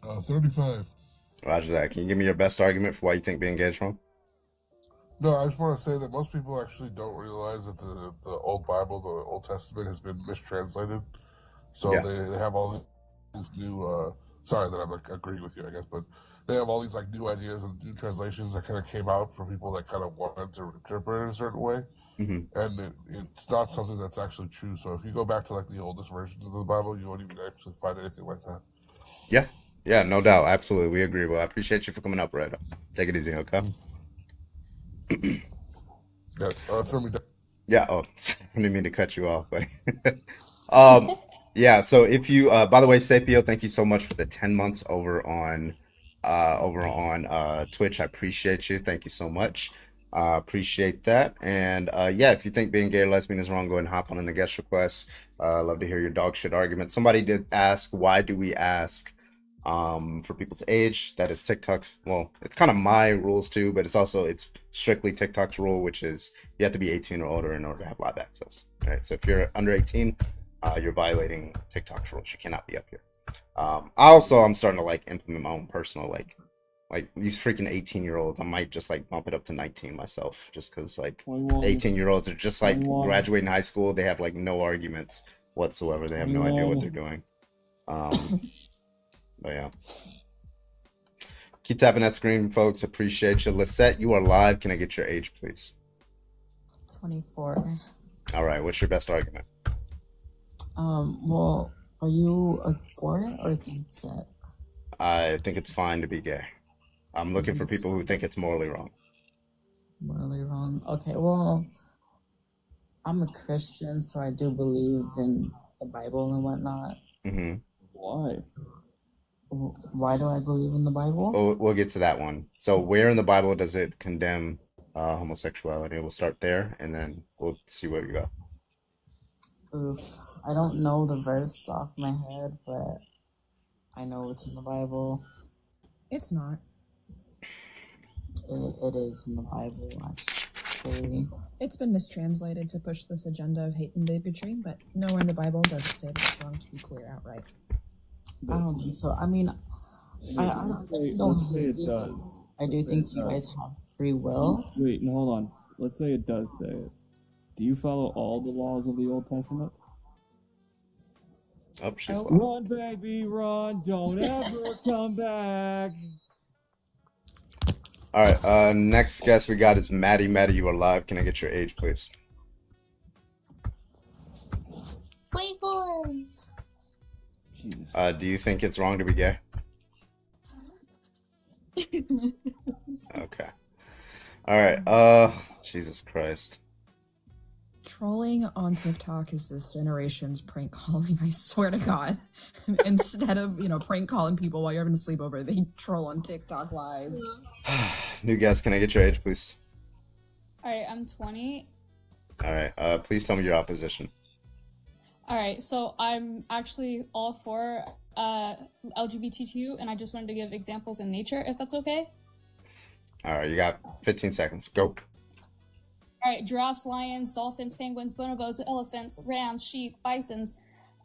35. Roger that. Can you give me your best argument for why you think being gay is wrong? No, I just want to say that most people actually don't realize that the old Bible, the Old Testament, has been mistranslated. So Yeah. they have all these new, sorry that I'm agreeing with you, I guess, but they have all these like new ideas and new translations that kind of came out from people that kind of wanted to interpret it in a certain way. hmm And it's not something that's actually true. So if you go back to like the oldest versions of the Bible, you won't even actually find anything like that. Yeah, no doubt. Absolutely. We agree. Well, I appreciate you for coming up, Red. Take it easy, okay? Yeah, throw me down. Yeah, oh, I didn't mean to cut you off, but yeah, so if you by the way, Sapio, thank you so much for the 10 months over on Twitch. I appreciate you. Thank you so much. Appreciate that. And yeah, if you think being gay or lesbian is wrong, go ahead and hop on in the guest request. Love to hear your dog shit argument. Somebody did ask, why do we ask for people's age? That is TikTok's, well, it's kind of my rules too, but it's strictly TikTok's rule, which is you have to be 18 or older in order to have live access. All right, so if you're under 18, you're violating TikTok's rules. You cannot be up here. I'm starting to like implement my own personal like these freaking 18-year-olds. I might just like bump it up to 19 myself, just because like 18-year-olds are just like 21. graduating high school. They have like no arguments whatsoever. They have no idea what they're doing. But yeah. Keep tapping that screen, folks. Appreciate you. Lisette, you are live. Can I get your age, please? 24. All right. What's your best argument? Well, are you for it or against it? I think it's fine to be gay. I'm looking for It's people who think it's morally wrong. morally wrong. Okay, well, I'm a Christian, so I do believe in the Bible and whatnot. hmm Why? Why do I believe in the Bible? We'll get to that one. So where in the Bible does it condemn homosexuality? We'll start there, and then we'll see where we go. Oof. I don't know the verse off my head, but I know it's in the Bible. It's not. It is in the Bible, actually. It's been mistranslated to push this agenda of hate and bigotry, but nowhere in the Bible does it say that it's wrong, to be clear outright. I don't think so. I mean, I Let's say it does. I do think you guys have free will. Wait, no, hold on. Let's say it does say it. Do you follow all the laws of the Old Testament? Oh, she's live. Run, baby, run! Don't ever come back. All right. Next guest we got is Maddie. Maddie, you are live. Can I get your age, please? 24. Do you think it's wrong to be gay? Okay. All right. Jesus Christ. Trolling on TikTok is this generation's prank calling, I swear to God. Instead of, prank calling people while you're having a sleepover, they troll on TikTok lives. New guest, can I get your age, please? Alright, I'm 20. All right. Please tell me your opposition. Alright, so I'm actually all for LGBTQ, and I just wanted to give examples in nature, if that's okay. All right. You got 15 seconds. Go. Alright, giraffes, lions, dolphins, penguins, bonobos, elephants, rams, sheep, bisons,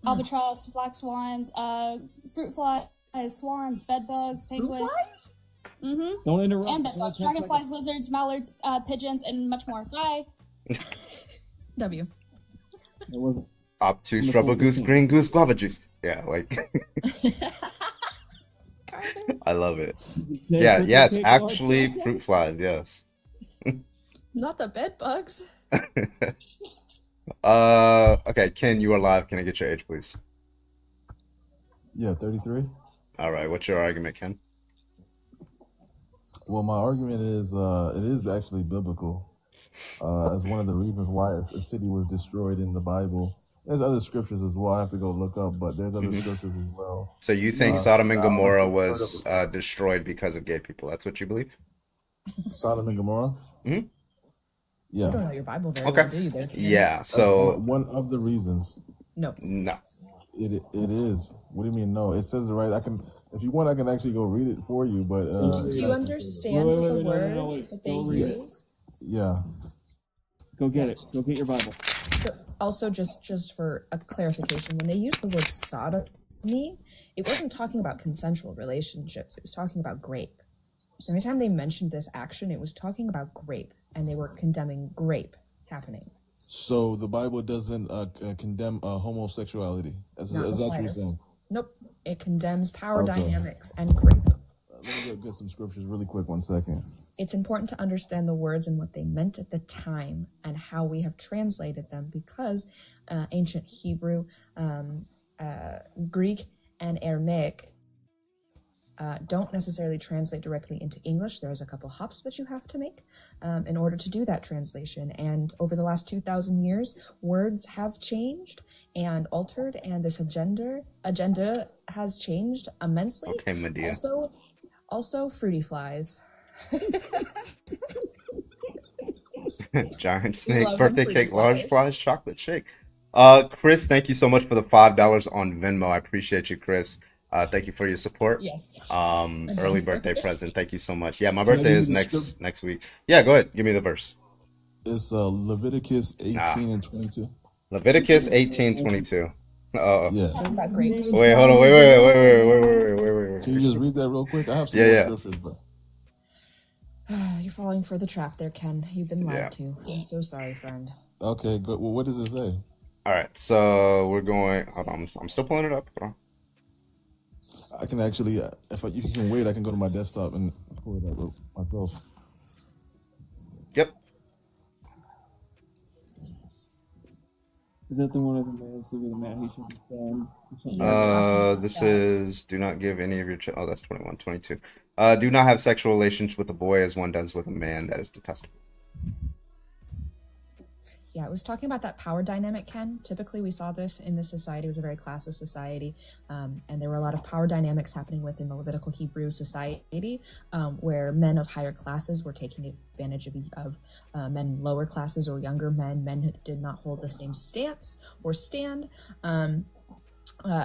albatross, black swans, fruit flies, swans, bedbugs, penguins. Fruit flies? Mm-hmm. Don't interrupt. And bedbugs, dragonflies, lizards, mallards, pigeons, and much more. Bye. W. It was Obtuse rubber goose, green goose, guava juice. Yeah, like. I love it. Yeah, yes, actually, fruit flies, yes. Not the bed bugs. Okay, Ken, you are live. Can I get your age, please? Yeah, 33. All right, what's your argument, Ken? Well, my argument is it is actually biblical. as one of the reasons why a city was destroyed in the Bible. There's other scriptures as well. I have to go look up, but there's other scriptures as well. So you think I Sodom and don't know if Gomorrah you've heard was of destroyed because of gay people? That's what you believe? Sodom and Gomorrah. Hmm? You Yeah, don't know your Bible very Okay. well, do you? There, Ken? Yeah. that's So one of the reasons. No. no. It is. What do you mean? No, it says it right. I can, if you want, I can actually go read it for you. But Do you understand Wait, the wait, word no, wait. that they Go read it. use? yeah, Go get it. Go get your Bible. So also, just for a clarification, when they use the word sodomy, it wasn't talking about consensual relationships. It was talking about grape. So anytime they mentioned this action, it was talking about grape, and they were condemning grape happening. so the Bible doesn't condemn homosexuality. Is Not the that what you're slightest. saying? Nope. It condemns power Okay. dynamics and grape. Let me get some scriptures really quick. 1 second. It's important to understand the words and what they meant at the time and how we have translated them, because ancient Hebrew, Greek, and Aramaic don't necessarily translate directly into English. There's a couple hops that you have to make in order to do that translation. And over the last 2,000 years, words have changed and altered, and this agenda has changed immensely. Okay, Medea. Also fruity flies. Giant We snake, love them birthday fruity cake, large flies. flies, chocolate shake. Chris, thank you so much for the $5 on Venmo. I appreciate you, Chris. Thank you for your support. Yes. Early birthday present. Thank you so much. Yeah, my Can I birthday give you is the next week. Yeah, go ahead. Give me the verse. It's Leviticus 18 Ah, and 22. Leviticus 18:22. Uh-oh. Yeah. Talking about grape. Wait, hold on. Wait. Can you just read that real quick? I have some Yeah, more yeah. scriptures, but You're falling for the trap there, Ken. You've been Yeah. lied to. I'm so sorry, friend. okay, good. Well, what does it say? All right. So we're going. Hold on. I'm still pulling it up. Hold on. I can actually, you can wait, I can go to my desktop and pull it up myself. Yep. Is that the one of the man sleep with a man he should be stoned? Or something You're like that? talking about This that. is do not give any of your oh, that's 21, 22. Do not have sexual relations with a boy as one does with a man. That is detestable. Yeah, it was talking about that power dynamic, Ken. Typically, we saw this in this society. It was a very classist society, and there were a lot of power dynamics happening within the Levitical Hebrew society, where men of higher classes were taking advantage of men in lower classes or younger men who did not hold the same stance or stand.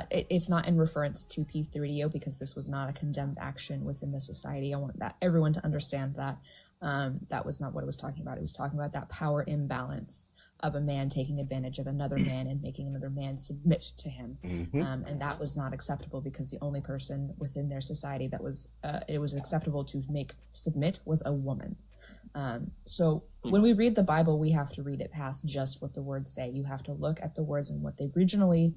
It's not in reference to P30O, because this was not a condemned action within the society. I want that everyone to understand that that was not what it was talking about. It was talking about that power imbalance of a man taking advantage of another man and making another man submit to him, and that was not acceptable, because the only person within their society that was it was acceptable to make submit was a woman. So when we read the Bible, we have to read it past just what the words say. You have to look at the words and what they originally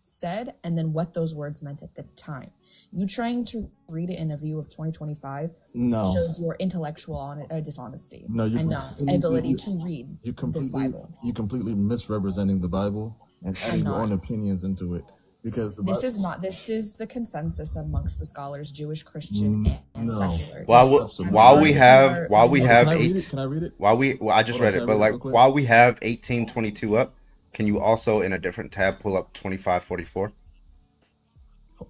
said, and then what those words meant at the time. You trying to read it in a view of 2025 No. shows your intellectual dishonesty No, and not ability to read you this Bible. you completely misrepresenting the Bible and adding your own opinions into it, because the This is the consensus amongst the scholars, Jewish, Christian, and no. secular. While we have Can I read it? Can I read it? I just read it, but like while we have 18:22 up, can you also in a different tab pull up 25:44?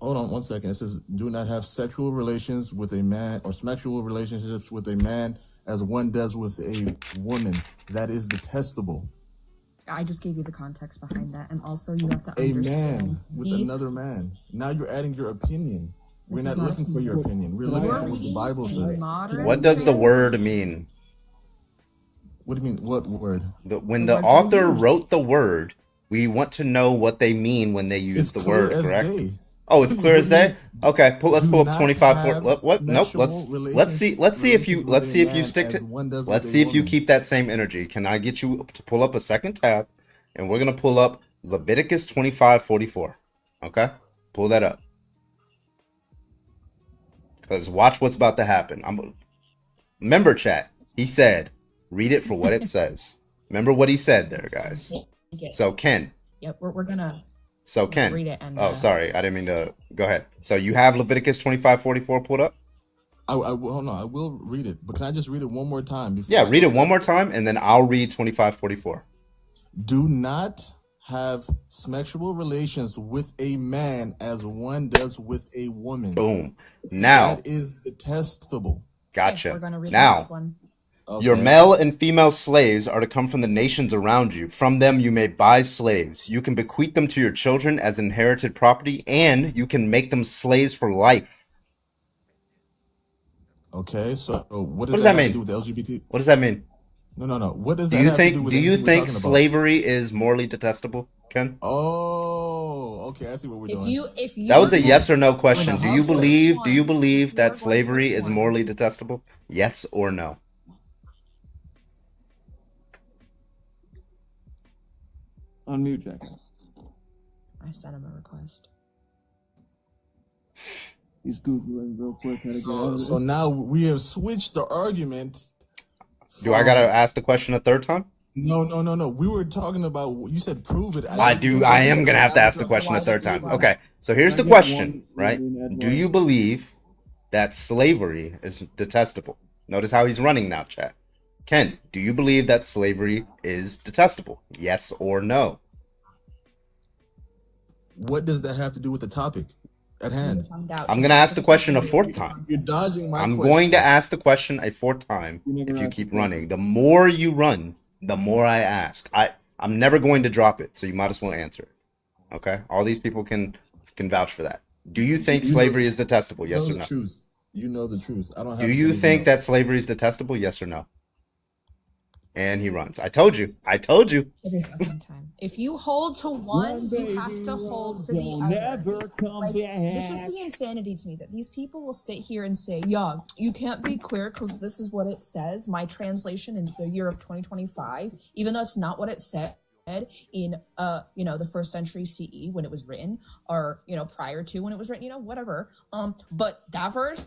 Hold on 1 second. It says, do not have sexual relations with a man, or sexual relationships with a man as one does with a woman. That is detestable. I just gave you the context behind that, and also you have to A understand man with another man. Now you're adding your opinion. We're This not is not looking for your opinion. We're looking for what the Bible says. What does the word mean? What do you mean? What word? When the author wrote the word, we want to know what they mean when they use the word, correct? Oh, it's clear as day. Okay, let's pull up 25. What? Nope. Let's see if you stick to. Let's see if you keep that same energy. Can I get you to pull up a second tab, and we're gonna pull up Leviticus 25:44. Okay, pull that up. Because watch what's about to happen. Remember, chat. He said, read it for what it says. Remember what he said there, guys. So Ken. Yep, we're gonna. So Ken. Read it and, sorry, I didn't mean to. Go ahead. So you have Leviticus 25:44 pulled up. Hold on, I will read it, but can I just read it one more time before Yeah, I read go it to one that? more time, and then I'll read 2544. Do not have sexual relations with a man as one does with a woman. Boom. Now, That is detestable. gotcha. Okay, we're gonna read the Now, next one. your Okay. male and female slaves are to come from the nations around you. From them you may buy slaves. You can bequeath them to your children as inherited property, and you can make them slaves for life. Okay, so what What does does that that have to do mean? with the LGBT? What does that mean? No. What does Do that you have to do think with do you anything we're think talking about? slavery is morally detestable, Ken? Oh, okay, I see what we're doing. If you That was are a going yes or no Wait, question. now Do how you so? believe if you that are going slavery push is one, morally detestable? Yes or no? Unmute, Jack. I sent him a request. He's Googling real quick how to get out of So this. now we have switched the argument Do I gotta from ask the question a third time? no. We were talking about you said prove it. I didn't I believe am it, gonna and have now to we're ask the talking question a about third time. slavery. Okay, so here's Can the I get question, one right? reading Do advice? you believe that slavery is detestable? Notice how he's running now, chat. Ken, do you believe that slavery is detestable? Yes or no? What does that have to do with the topic at hand? Find out. I'm Just gonna ask answer the the question a question. fourth time. You're dodging my I'm question. going to ask the question a fourth time You if never you asked the keep question. running. The more you run, the more I ask. I'm never going to drop it, so you might as well answer it. Okay? All these people can vouch for that. Do you think You know slavery is detestable? you know Yes or the no? truth. You know the truth. I don't Do have to say you anything think that else. slavery is detestable? Yes or no? And he runs. I told you. I told you. Every fucking time. If you hold to one, you have to hold to the You'll other. never come Like, back. this is the insanity to me that these people will sit here and say, yeah, you can't be queer because this is what it says. My translation in the year of 2025, even though it's not what it said in the first century CE when it was written, or prior to when it was written, whatever. But that verse,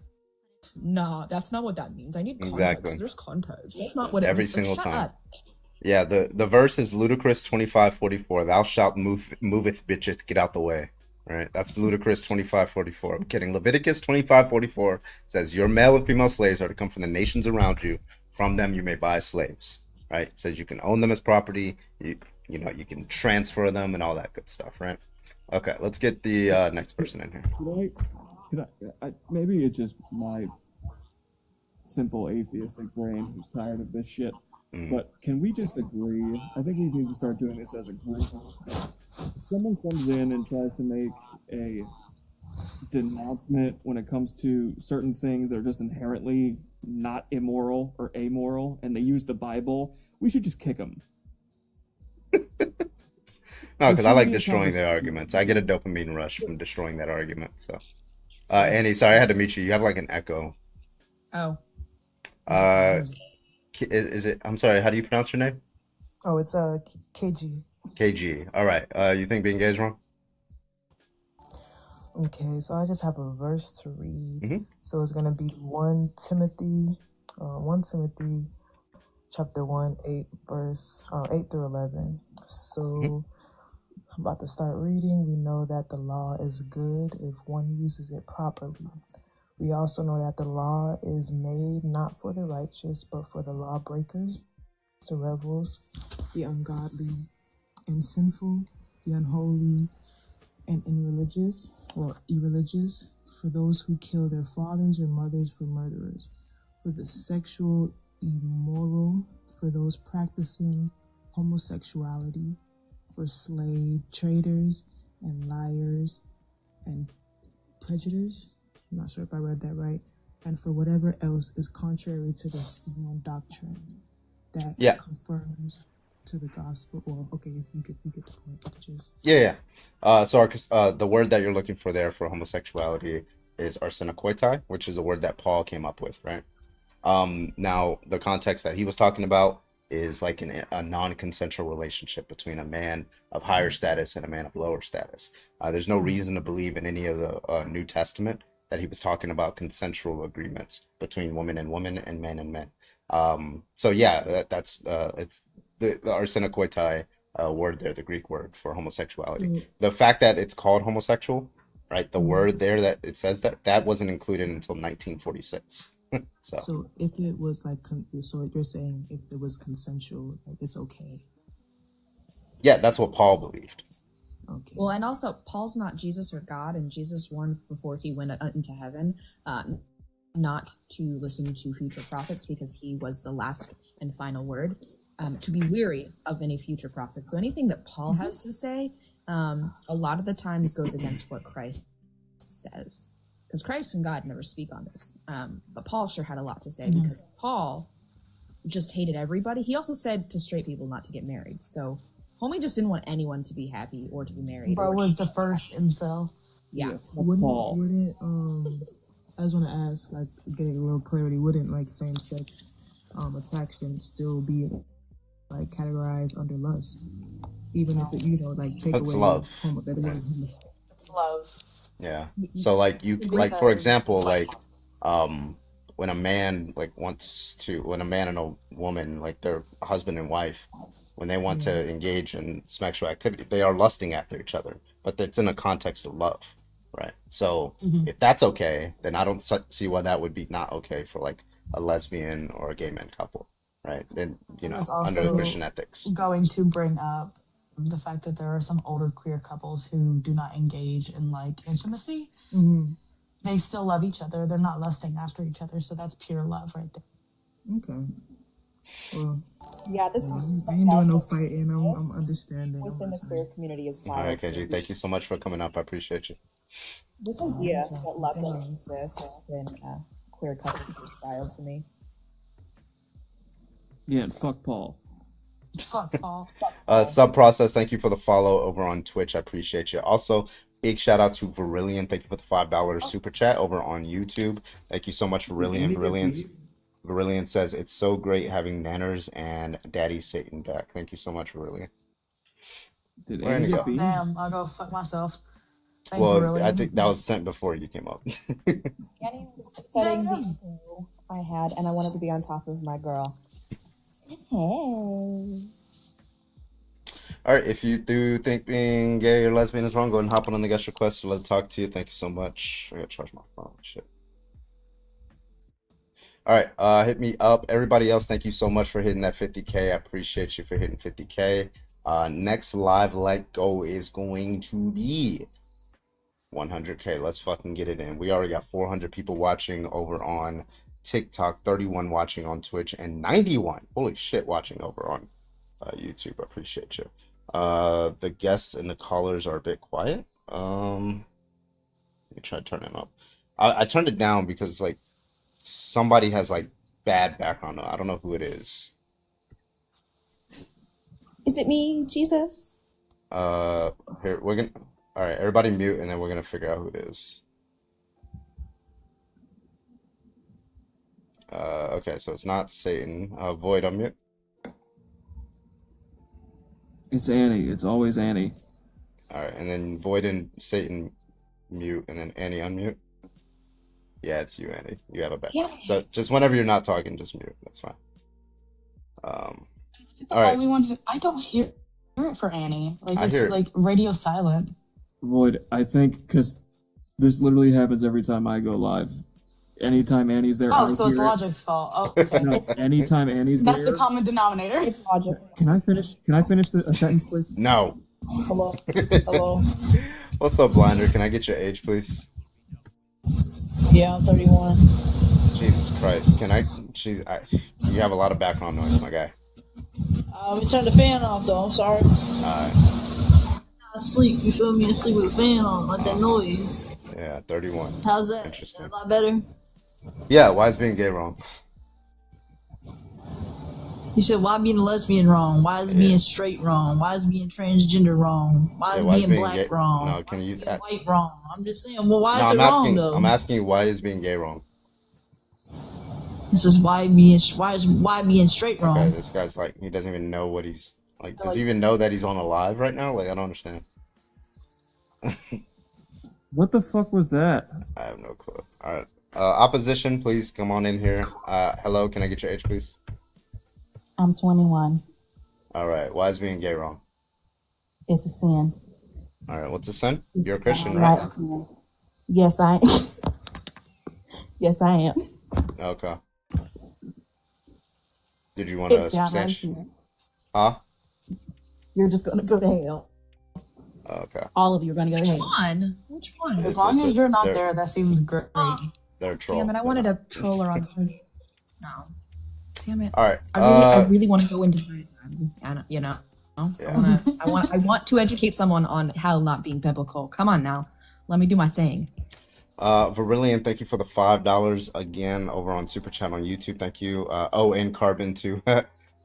nah, that's not what that means. I need context. Exactly. There's context. That's not what it Every means. Like, single shut time. up. Yeah, the verse is Ludicrous 25:44. Thou shalt moveth bitcheth, get out the way. Right? That's Ludicrous 25:44. I'm kidding. Leviticus 25:44 says, your male and female slaves are to come from the nations around you. From them you may buy slaves. Right? It says you can own them as property, you can transfer them and all that good stuff, right? Okay, let's get the next person in here. Could I maybe it's just my simple atheistic brain who's tired of this shit. But can we just agree? I think we need to start doing this as a group. If someone comes in and tries to make a denouncement when it comes to certain things that are just inherently not immoral or amoral, and they use the Bible, we should just kick them. No, because I like destroying their arguments. I get a dopamine rush from destroying that argument. So, Annie, sorry I had to mute you. You have like an echo. Oh. Is it? I'm sorry. How do you pronounce your name? Oh, it's KG. KG. All right. You think being gay is wrong? Okay, so I just have a verse to read. Mm-hmm. So it's gonna be 1 Timothy chapter 1, 8 verse 8 through 11. So I'm about to start reading. We know that the law is good if one uses it properly. We also know that the law is made not for the righteous, but for the lawbreakers, the rebels, the ungodly and sinful, the unholy and irreligious, for those who kill their fathers or mothers, for murderers, for the sexual immoral, for those practicing homosexuality, for slave traders and liars and prejudices. I'm not sure if I read that right. And for whatever else is contrary to the sound doctrine that confirms to the gospel. Well, okay, you get the point. Just The word that you're looking for there for homosexuality is arsenokoitai, which is a word that Paul came up with, right? Now the context that he was talking about is like a non-consensual relationship between a man of higher status and a man of lower status. There's no reason to believe in any of the New Testament that he was talking about consensual agreements between women and women and men. That's it's the arsenokoitai word there, the Greek word for homosexuality. The fact that it's called homosexual right? The word there that it says that wasn't included until 1946. So So if it was like, so you're saying if it was consensual, like it's okay. yeah, that's what Paul believed. Okay. Well, and also Paul's not Jesus or God, and Jesus warned before he went into heaven not to listen to future prophets because he was the last and final word. To be weary of any future prophets. So anything that Paul has to say, a lot of the times goes against what Christ says, because Christ and God never speak on this. But Paul sure had a lot to say because Paul just hated everybody. He also said to straight people not to get married. So homie just didn't want anyone to be happy or to be married. Bro was the first incel. Yeah. Wouldn't I just want to ask, like, getting a little clarity, wouldn't like same-sex attraction still be like categorized under lust, even if it, like take That's away love. It's love. Yeah. So like like for example, like when a man when a man and a woman, like they're husband and wife, when they want to engage in sexual activity, they are lusting after each other, but it's in a context of love, right? So if that's okay, then I don't see why that would be not okay for like a lesbian or a gay man couple, right? Then It's under the also Christian ethics. going to bring up the fact that there are some older queer couples who do not engage in like intimacy. They still love each other. They're not lusting after each other. So that's pure love right there. Okay. Well, Yeah, this I ain't doing no fighting. I'm understanding. within the queer community is All wild. right, KG, thank you so much for coming up. I appreciate you. This idea that love doesn't exist in queer couples is wild to me. Yeah, and fuck Paul. Fuck Paul. Subprocess, thank you for the follow over on Twitch. I appreciate you. Also, big shout out to Verillion. Thank you for the $5 super chat over on YouTube. Thank you so much, Verillion. Verillion says it's so great having Nanners and Daddy Satan back. Thank you so much, Verillion. Where did it go? Damn, I'll go fuck myself. Thanks, Well, Aurelian. I think that was sent before you came up. Getting setting the ego I had, and I wanted to be on top of my girl. Hey. All right, if you do think being gay or lesbian is wrong, go ahead and hop on the guest request to let me talk to you. Thank you so much. I gotta charge my phone. Shit. All right, hit me up. Everybody else, thank you so much for hitting that 50K. I appreciate you for hitting 50K. Next live let go is going to be 100K. Let's fucking get it in. We already got 400 people watching over on TikTok, 31 watching on Twitch, and 91, holy shit, watching over on YouTube. I appreciate you. The guests and the callers are a bit quiet. Let me try to turn it up. I turned it down because like somebody has like bad background. I don't know who it is. Is it me, Jesus? Here we're gonna. All right, everybody mute, and then we're gonna figure out who it is. Okay, so it's not Satan. Void, unmute. It's Annie. It's always Annie. All right, and then Void and Satan mute, and then Annie unmute. Yeah, it's you, Annie. You have a back. Yeah. So just whenever you're not talking, just mute. That's fine. The All right. only one who I don't hear it for Annie. Like I it's hear it. like radio silent. Void, I think, because this literally happens every time I go live. Anytime Annie's there, Oh, I so it's hear it. Logic's fault. Oh, okay. No, anytime Annie's That's there. the common denominator. It's Logic. Can I finish? Can I finish a sentence, please? No. Hello. Hello. What's up, Blinder? Can I get your age, please? Yeah, I'm 31. Jesus Christ. Can I? You have a lot of background noise, my guy. We turned the fan off though. I'm sorry. Asleep. You feel me? Asleep with the fan on, like that noise. Yeah, 31. How's that? Interesting. A lot better. Yeah, why is being gay wrong? You said, why being lesbian wrong? Why is being straight wrong? Why is being transgender wrong? Why is being black gay wrong? No, can you? White wrong? I'm just saying. Well, why No, is I'm it wrong asking. though? I'm asking you, why is being gay wrong? This is why being straight wrong. Okay, this guy's like, he doesn't even know what he's like. Does he even know that he's on a live right now? Like, I don't understand. What the fuck was that? I have no clue. All right, opposition, please come on in here. Hello, can I get your age, please? I'm 21. All right, why is being gay wrong? It's a sin. All right, what's the sin? You're a Christian, right? Yes, I. Yes, I am. Okay. Did you want to It's downright substantiate? sin. Huh? You're just gonna go to hell. Okay. All of you are gonna go to Which hell. one? Which one? As long as you're not they're there, that seems great. they're a troll. Damn it! I They're wanted not. a troller on. No. Damn it! All right. I really want to go into, you know. Yeah. I want to educate someone on how not being biblical. Come on now, let me do my thing. Verillion, thank you for the $5 again over on Super Chat on YouTube. Thank you. And Carbon too.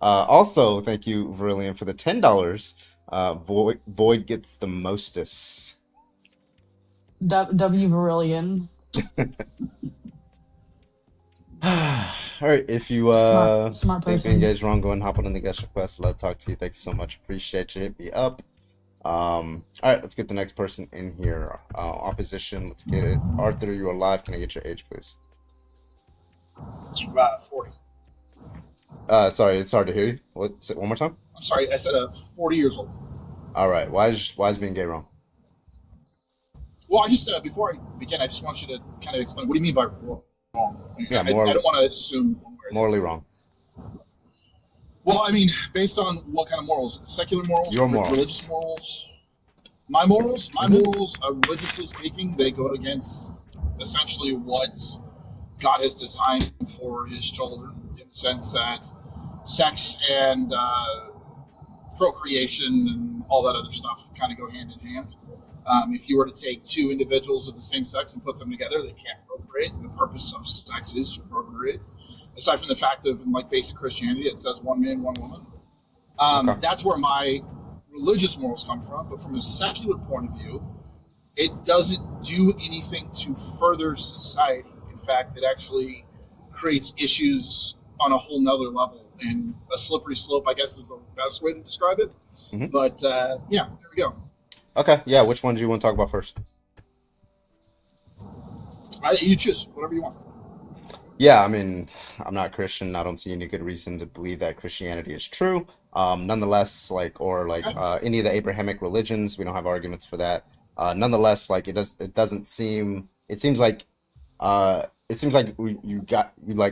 Also, thank you, Verillion, for the $10. Void gets the mostest. W Verillion. All right, if you smart think person. being gay is wrong, go and hop on the guest request. Let's talk to you. Thank you so much. Appreciate you. Hit me up. All right, let's get the next person in here. Opposition, let's get it. Arthur, you are live. Can I get your age, please? 40. Sorry, it's hard to hear you. What? Say it one more time. I'm sorry, I said 40 years old. All right, why is being gay wrong? Well, I just before I begin, I just want you to kind of explain what do you mean by wrong? Yeah, I don't want to assume. Morally wrong. Well, I mean, based on what kind of morals? Secular morals? Your morals. Religious morals? My morals? My morals, religiously speaking, they go against essentially what God has designed for his children, in the sense that sex and procreation and all that other stuff kind of go hand in hand. If you were to take two individuals of the same sex and put them together, they can't procreate. The purpose of sex is to procreate. Aside from the fact of, in like basic Christianity, it says one man, one woman. Okay. That's where my religious morals come from. But from a secular point of view, it doesn't do anything to further society. In fact, it actually creates issues on a whole nother level. And a slippery slope, I guess, is the best way to describe it. Mm-hmm. But yeah, there we go. Okay, yeah, which one do you want to talk about first? You choose, whatever you want. Yeah, I mean, I'm not Christian. I don't see any good reason to believe that Christianity is true. Nonetheless, any of the Abrahamic religions, we don't have arguments for that. Nonetheless, it seems like you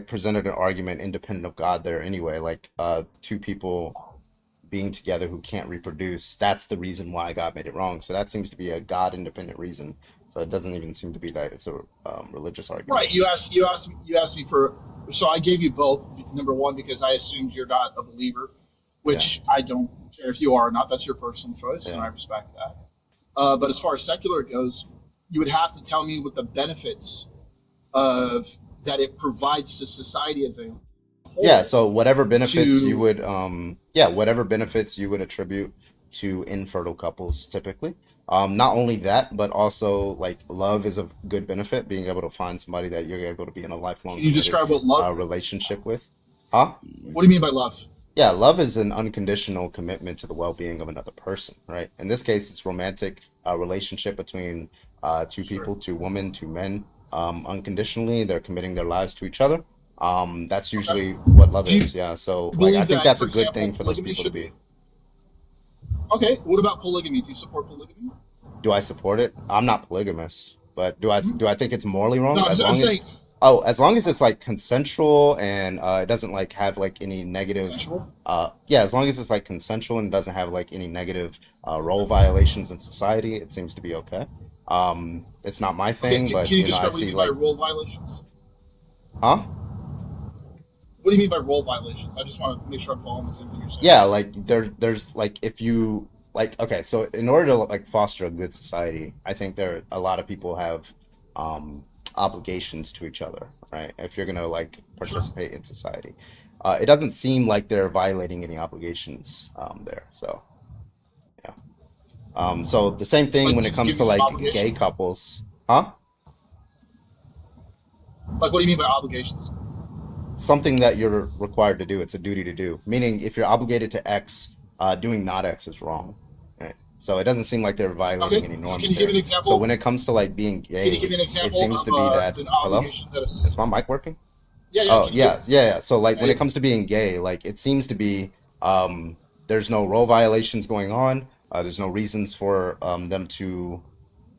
presented an argument independent of God there anyway, two people being together who can't reproduce. That's the reason why God made it wrong. So that seems to be a God independent reason. So it doesn't even seem to be that it's a religious argument. Right. You asked me for. So I gave you both. Number one, because I assumed you're not a believer, which I don't care if you are or not. That's your personal choice, and I respect that. But as far as secular goes, you would have to tell me what the benefits of that it provides to society as a whole. Yeah. So whatever benefits you would attribute to infertile couples typically. Not only that, but also love is a good benefit. Being able to find somebody that you're able to be in a lifelong Can you describe what love relationship with. Huh? What do you mean by love? Yeah, love is an unconditional commitment to the well-being of another person, right? In this case, it's romantic relationship between two people, two women, two men. Unconditionally, they're committing their lives to each other. That's usually what love is. Yeah. So I think that's a good thing for those people to be. Okay, what about polygamy? Do you support polygamy? Do I support it? I'm not polygamous, but do I think it's morally wrong? No, as long as it's consensual and it doesn't have any negative. Yeah, as long as it's consensual and doesn't have any negative role violations in society, it seems to be okay. It's not my thing, but can you I describe what you see mean by role violations? Huh? What do you mean by role violations? I just want to make sure I'm following the same thing you're saying. Yeah, there's if you okay, so in order to foster a good society, I think a lot of people have obligations to each other, right? If you're gonna participate in society, it doesn't seem like they're violating any obligations there. So yeah, so the same thing when it comes to gay couples, huh? What do you mean by obligations? Something that you're required to do. It's a duty to do. Meaning, if you're obligated to X, doing not X is wrong. Right? So it doesn't seem like they're violating any norms. Can you give an example? So when it comes to being gay, it seems to be that. Hello, is my mic working? Yeah. Oh yeah. So when it comes to being gay, it seems to be there's no role violations going on. There's no reasons for them to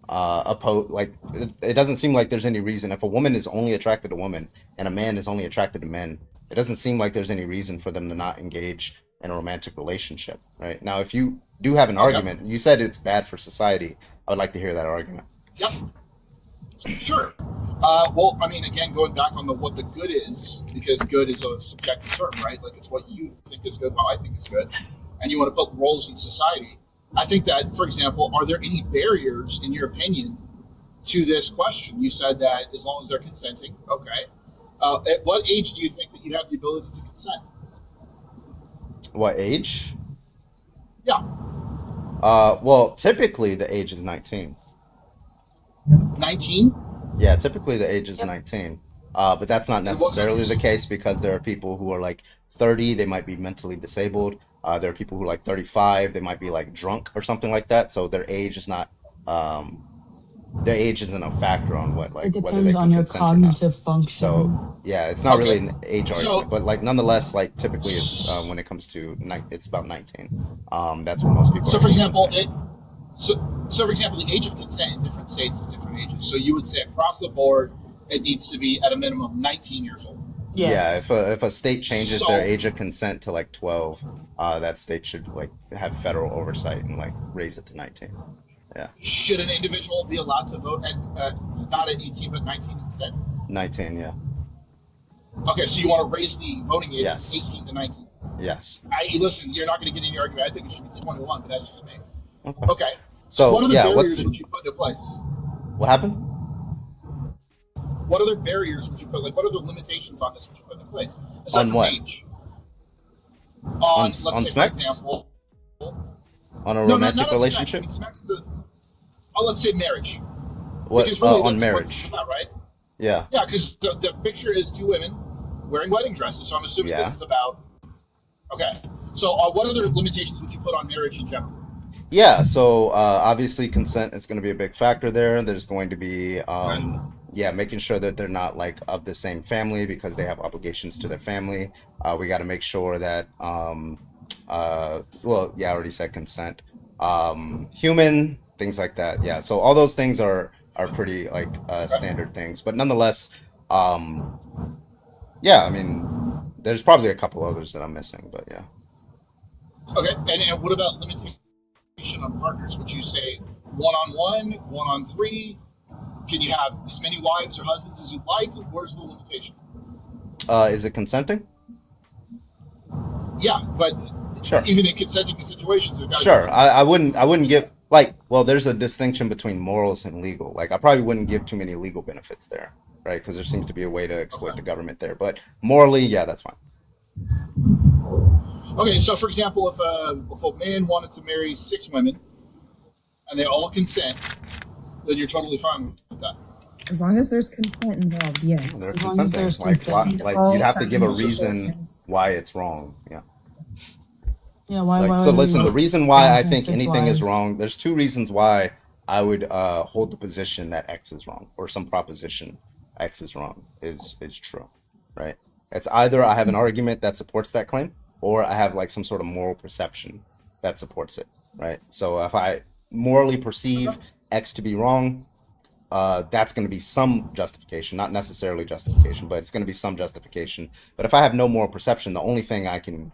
oppose. Like it doesn't seem like there's any reason if a woman is only attracted to women and a man is only attracted to men. It doesn't seem like there's any reason for them to not engage in a romantic relationship, right? Now, if you do have an argument, you said it's bad for society. I would like to hear that argument. Yep. Sure. Well, I mean, again, going back on what the good is, because good is a subjective term, right? Like it's what you think is good, what I think is good, and you want to put roles in society. I think that, for example, are there any barriers, in your opinion, to this question? You said that as long as they're consenting, okay. At what age do you think that you have the ability to consent? What age? Yeah. Well, typically the age is 19. 19? Yeah, typically the age is 19. But that's not necessarily the case because there are people who are like 30, they might be mentally disabled. There are people who are like 35, they might be like drunk or something like that. So their age is not, their age isn't a factor on what, like, It whether they depends can on your consent or not. cognitive function. So yeah, it's not really an age So- argument, but like nonetheless, like typically it's when it comes to it's about 19. That's when most people. So, are for able to example, consent. so for example, the age of consent in different states is different ages. So you would say across the board, it needs to be at a minimum 19 years old. Yeah, if a state changes their So- age of consent to like 12, that state should like have federal oversight and like raise it to 19. Yeah, Should an individual be allowed to vote at not at 18 but 19 instead? 19. Yeah. Okay, so you want to raise the voting age Yes. from 18 to 19. Yes. Listen, you're not going to get any argument. I think it should be 21, but that's just me. Okay. Okay. So what other yeah, barriers would you put into place? what happened? What other barriers would you put? Like, what other limitations on this would you put in place? Aside On from what? age. On Let's say, for Smex? example, On a no, romantic not on relationship? Smex. I mean, Smex is let's say marriage. What Because really, on that's what marriage? it's about, right? Yeah. Yeah, because the picture is two women wearing wedding dresses, so I'm assuming Yeah. this is about. Okay, so what other limitations would you put on marriage in general? Yeah, so obviously consent is going to be a big factor there. There's going to be yeah, making sure that they're not like of the same family because they have obligations to their family. We got to make sure that well, yeah, I already said consent. Human, things like that. Yeah, so all those things are pretty like standard things, but nonetheless, yeah, I mean, there's probably a couple others that I'm missing, but yeah. Okay, and what about limitation on partners? Would you say one-on-one, one-on-three? Can you have as many wives or husbands as you'd like? Where's the limitation? Is it consenting? Yeah, but Sure. even in consenting situations, there's got to Sure. I wouldn't give like, well, there's a distinction between morals and legal. Like I probably wouldn't give too many legal benefits there, right? Because there seems to be a way to exploit the government there. But morally, yeah, that's fine. Okay, so for example, if a man wanted to marry 6 women and they all consent, then you're totally fine with that. As long as there's consent involved, yes. They're As long as consenting. there's Like, consent. like you'd have to give a Both reason sides. why it's wrong. Yeah. Yeah, why? Like, why so would listen, we the reason why I have think 6 anything is wives? wrong, there's 2 reasons why I would hold the position that X is wrong, or some proposition X is wrong is true, right? It's either I have an argument that supports that claim, or I have like some sort of moral perception that supports it, right? So if I morally perceive X to be wrong, that's going to be some justification, not necessarily justification, but it's going to be some justification. But if I have no moral perception, the only thing I can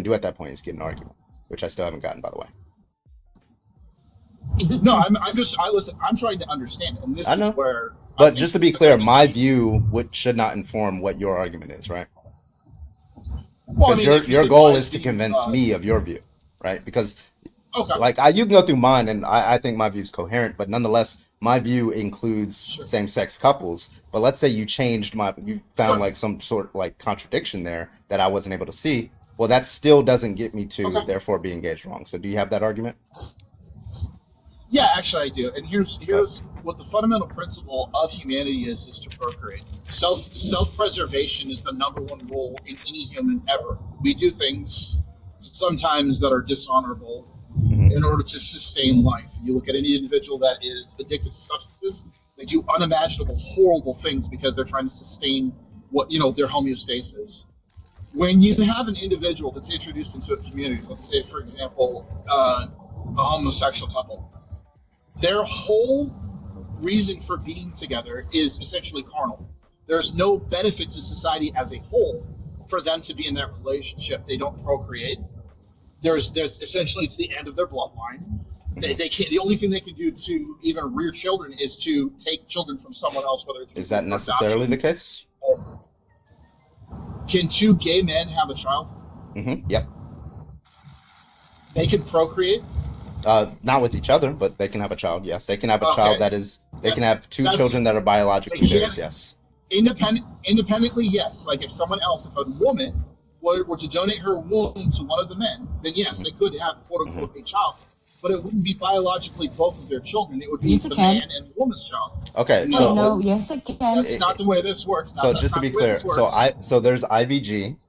do at that point is get an argument, which I still haven't gotten, by the way. No, I'm listen. I'm trying to understand, and this I know. is where. I But think just to this be is clear, the my discussion. view should not inform what your argument is, right? Well, I Because mean, if you your said goal my is to view, convince me of your view, right? Because okay, like you can go through mine, and I think my view is coherent, but nonetheless, my view includes same-sex couples. But let's say you you found like some sort of like contradiction there that I wasn't able to see. Well, that still doesn't get me to therefore be engaged wrong. So do you have that argument? yeah, actually, I do. And here's what the fundamental principle of humanity is to procreate. Self-preservation is the #1 rule in any human ever. We do things sometimes that are dishonorable in order to sustain life. You look at any individual that is addicted to substances; they do unimaginable, horrible things because they're trying to sustain their homeostasis. When you have an individual that's introduced into a community, let's say, for example, a homosexual couple. Their whole reason for being together is essentially carnal. There's no benefit to society as a whole for them to be in that relationship. They don't procreate. There's essentially, it's the end of their bloodline. They can't. The only thing they can do to even rear children is to take children from someone else, whether it's Is that necessarily the case? Can two gay men have a child? Yep. They can procreate. Not with each other, but they can have a child. Yes, they can have a child that is. They can have two children that are biologically theirs. Yes. Independently, yes. Like if someone else, if a woman were to donate her womb to one of the men, then yes, they could have quote unquote a child, but it wouldn't be biologically both of their children. It would be the man and the woman's child. Okay, No, yes, it can. That's not the way this works. So just to be clear, so there's IVG,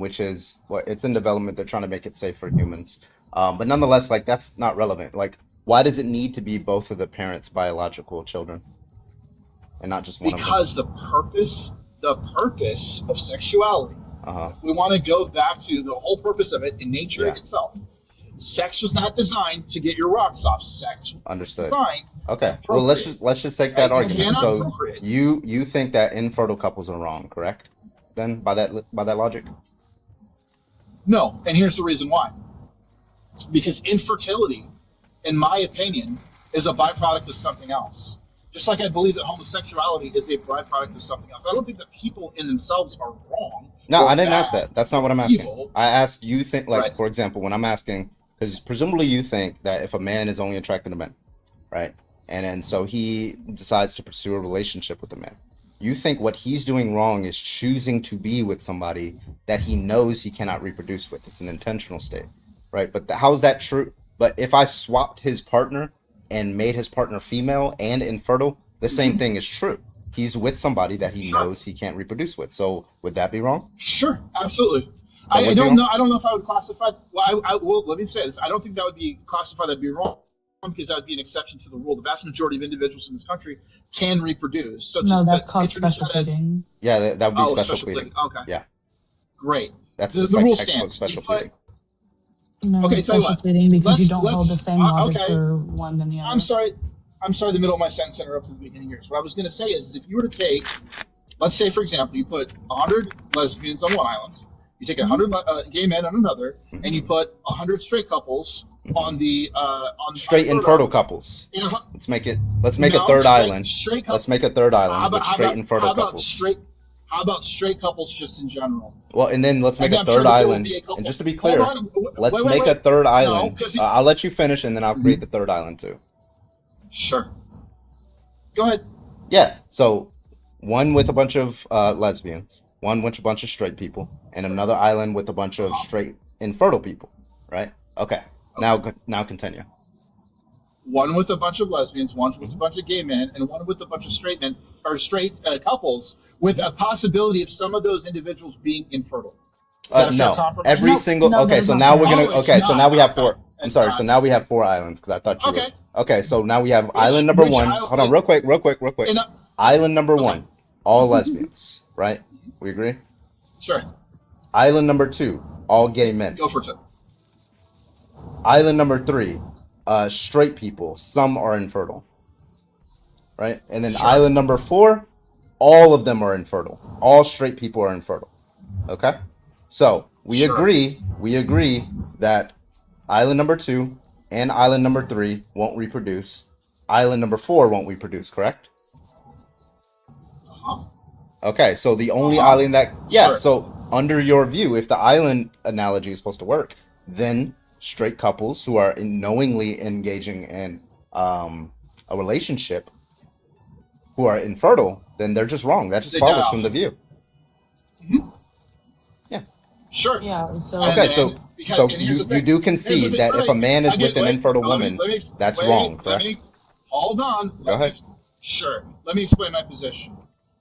which is it's in development. They're trying to make it safe for humans, but nonetheless, like that's not relevant. Like, why does it need to be both of the parents' biological children, and not just one of them? Because the purpose of sexuality. If we want to go back to the whole purpose of it in nature itself. Sex was not designed to get your rocks off. Sex was designed. Okay. Well, let's just take that argument. So you think that infertile couples are wrong, correct? Then by that logic? No, and here's the reason why. Because infertility, in my opinion, is a byproduct of something else. Just like I believe that homosexuality is a byproduct of something else. I don't think that people in themselves are wrong. No, I didn't ask that. That's not what I'm asking. I asked you think, like, for example, when I'm asking, because presumably you think that if a man is only attracted to men, right? And then so he decides to pursue a relationship with a man. You think what he's doing wrong is choosing to be with somebody that he knows he cannot reproduce with. It's an intentional state, right? But how is that true? But if I swapped his partner and made his partner female and infertile, the same thing is true. He's with somebody that he knows he can't reproduce with. So would that be wrong? Sure, absolutely. I don't know if I would classify. Well, let me say this. I don't think that would be classified. That'd be wrong because that would be an exception to the rule. The vast majority of individuals in this country can reproduce. So that's called special pleading. Yeah, that would be special pleading. Okay. Yeah. Great. That's the like rule textbook stands. special pleading. No, Okay, it's tell you special what. pleading because you don't Let's- hold the same logic okay. for one than the other. I'm sorry, the middle of my sentence interrupted the beginning here. So what I was going to say is if you were to take, let's say, for example, you put 100 lesbians on one island, you take 100 gay men on another, and you put 100 straight couples on the Straight infertile couples. Let's make a third island. Let's make a third island with straight infertile couples. How about straight couples just in general? Well, and then let's make And a I'm sure third that there will island. be a couple- And just to be clear, Hold on. let's Wait, make a third island. 'cause I'll let you finish, and then I'll create the third island too. Sure. Go ahead. Yeah. So one with a bunch of lesbians, one with a bunch of straight people, and another island with a bunch of straight infertile people. Right? Okay. Now continue. One with a bunch of lesbians, one with a bunch of gay men, and one with a bunch of straight men or straight couples, with a possibility of some of those individuals being infertile. Is that a fair No. compromise? Every single. Okay. So now we're gonna. it's Okay. So not. now we have four. I'm It's sorry. not. So now we have 4 islands because I thought you. Okay. Okay. So now we have island number which 1. island- Hold on, real quick. And, Island number 1, all lesbians. Right? We agree. Sure. Island number 2, all gay men. Go for it. Island number 3, straight people. Some are infertile. Right? And then Sure. island number 4, all of them are infertile. All straight people are infertile. Okay? So we Sure. agree that island number 2 and island number 3 won't reproduce. Island number 4 won't reproduce, correct? Okay, so the only island that Sure. so under your view, if the island analogy is supposed to work, then straight couples who are knowingly engaging in a relationship who are infertile, then they're just wrong. That just They follows die from the view. Sure. Yeah. So Okay, so and here's the you thing. do Here's the concede thing. that if a man is Again, with an wait, infertile let me- woman, let me- that's wait, wrong, let correct? me- Hold on. Go ahead. Sure. Let me explain my position.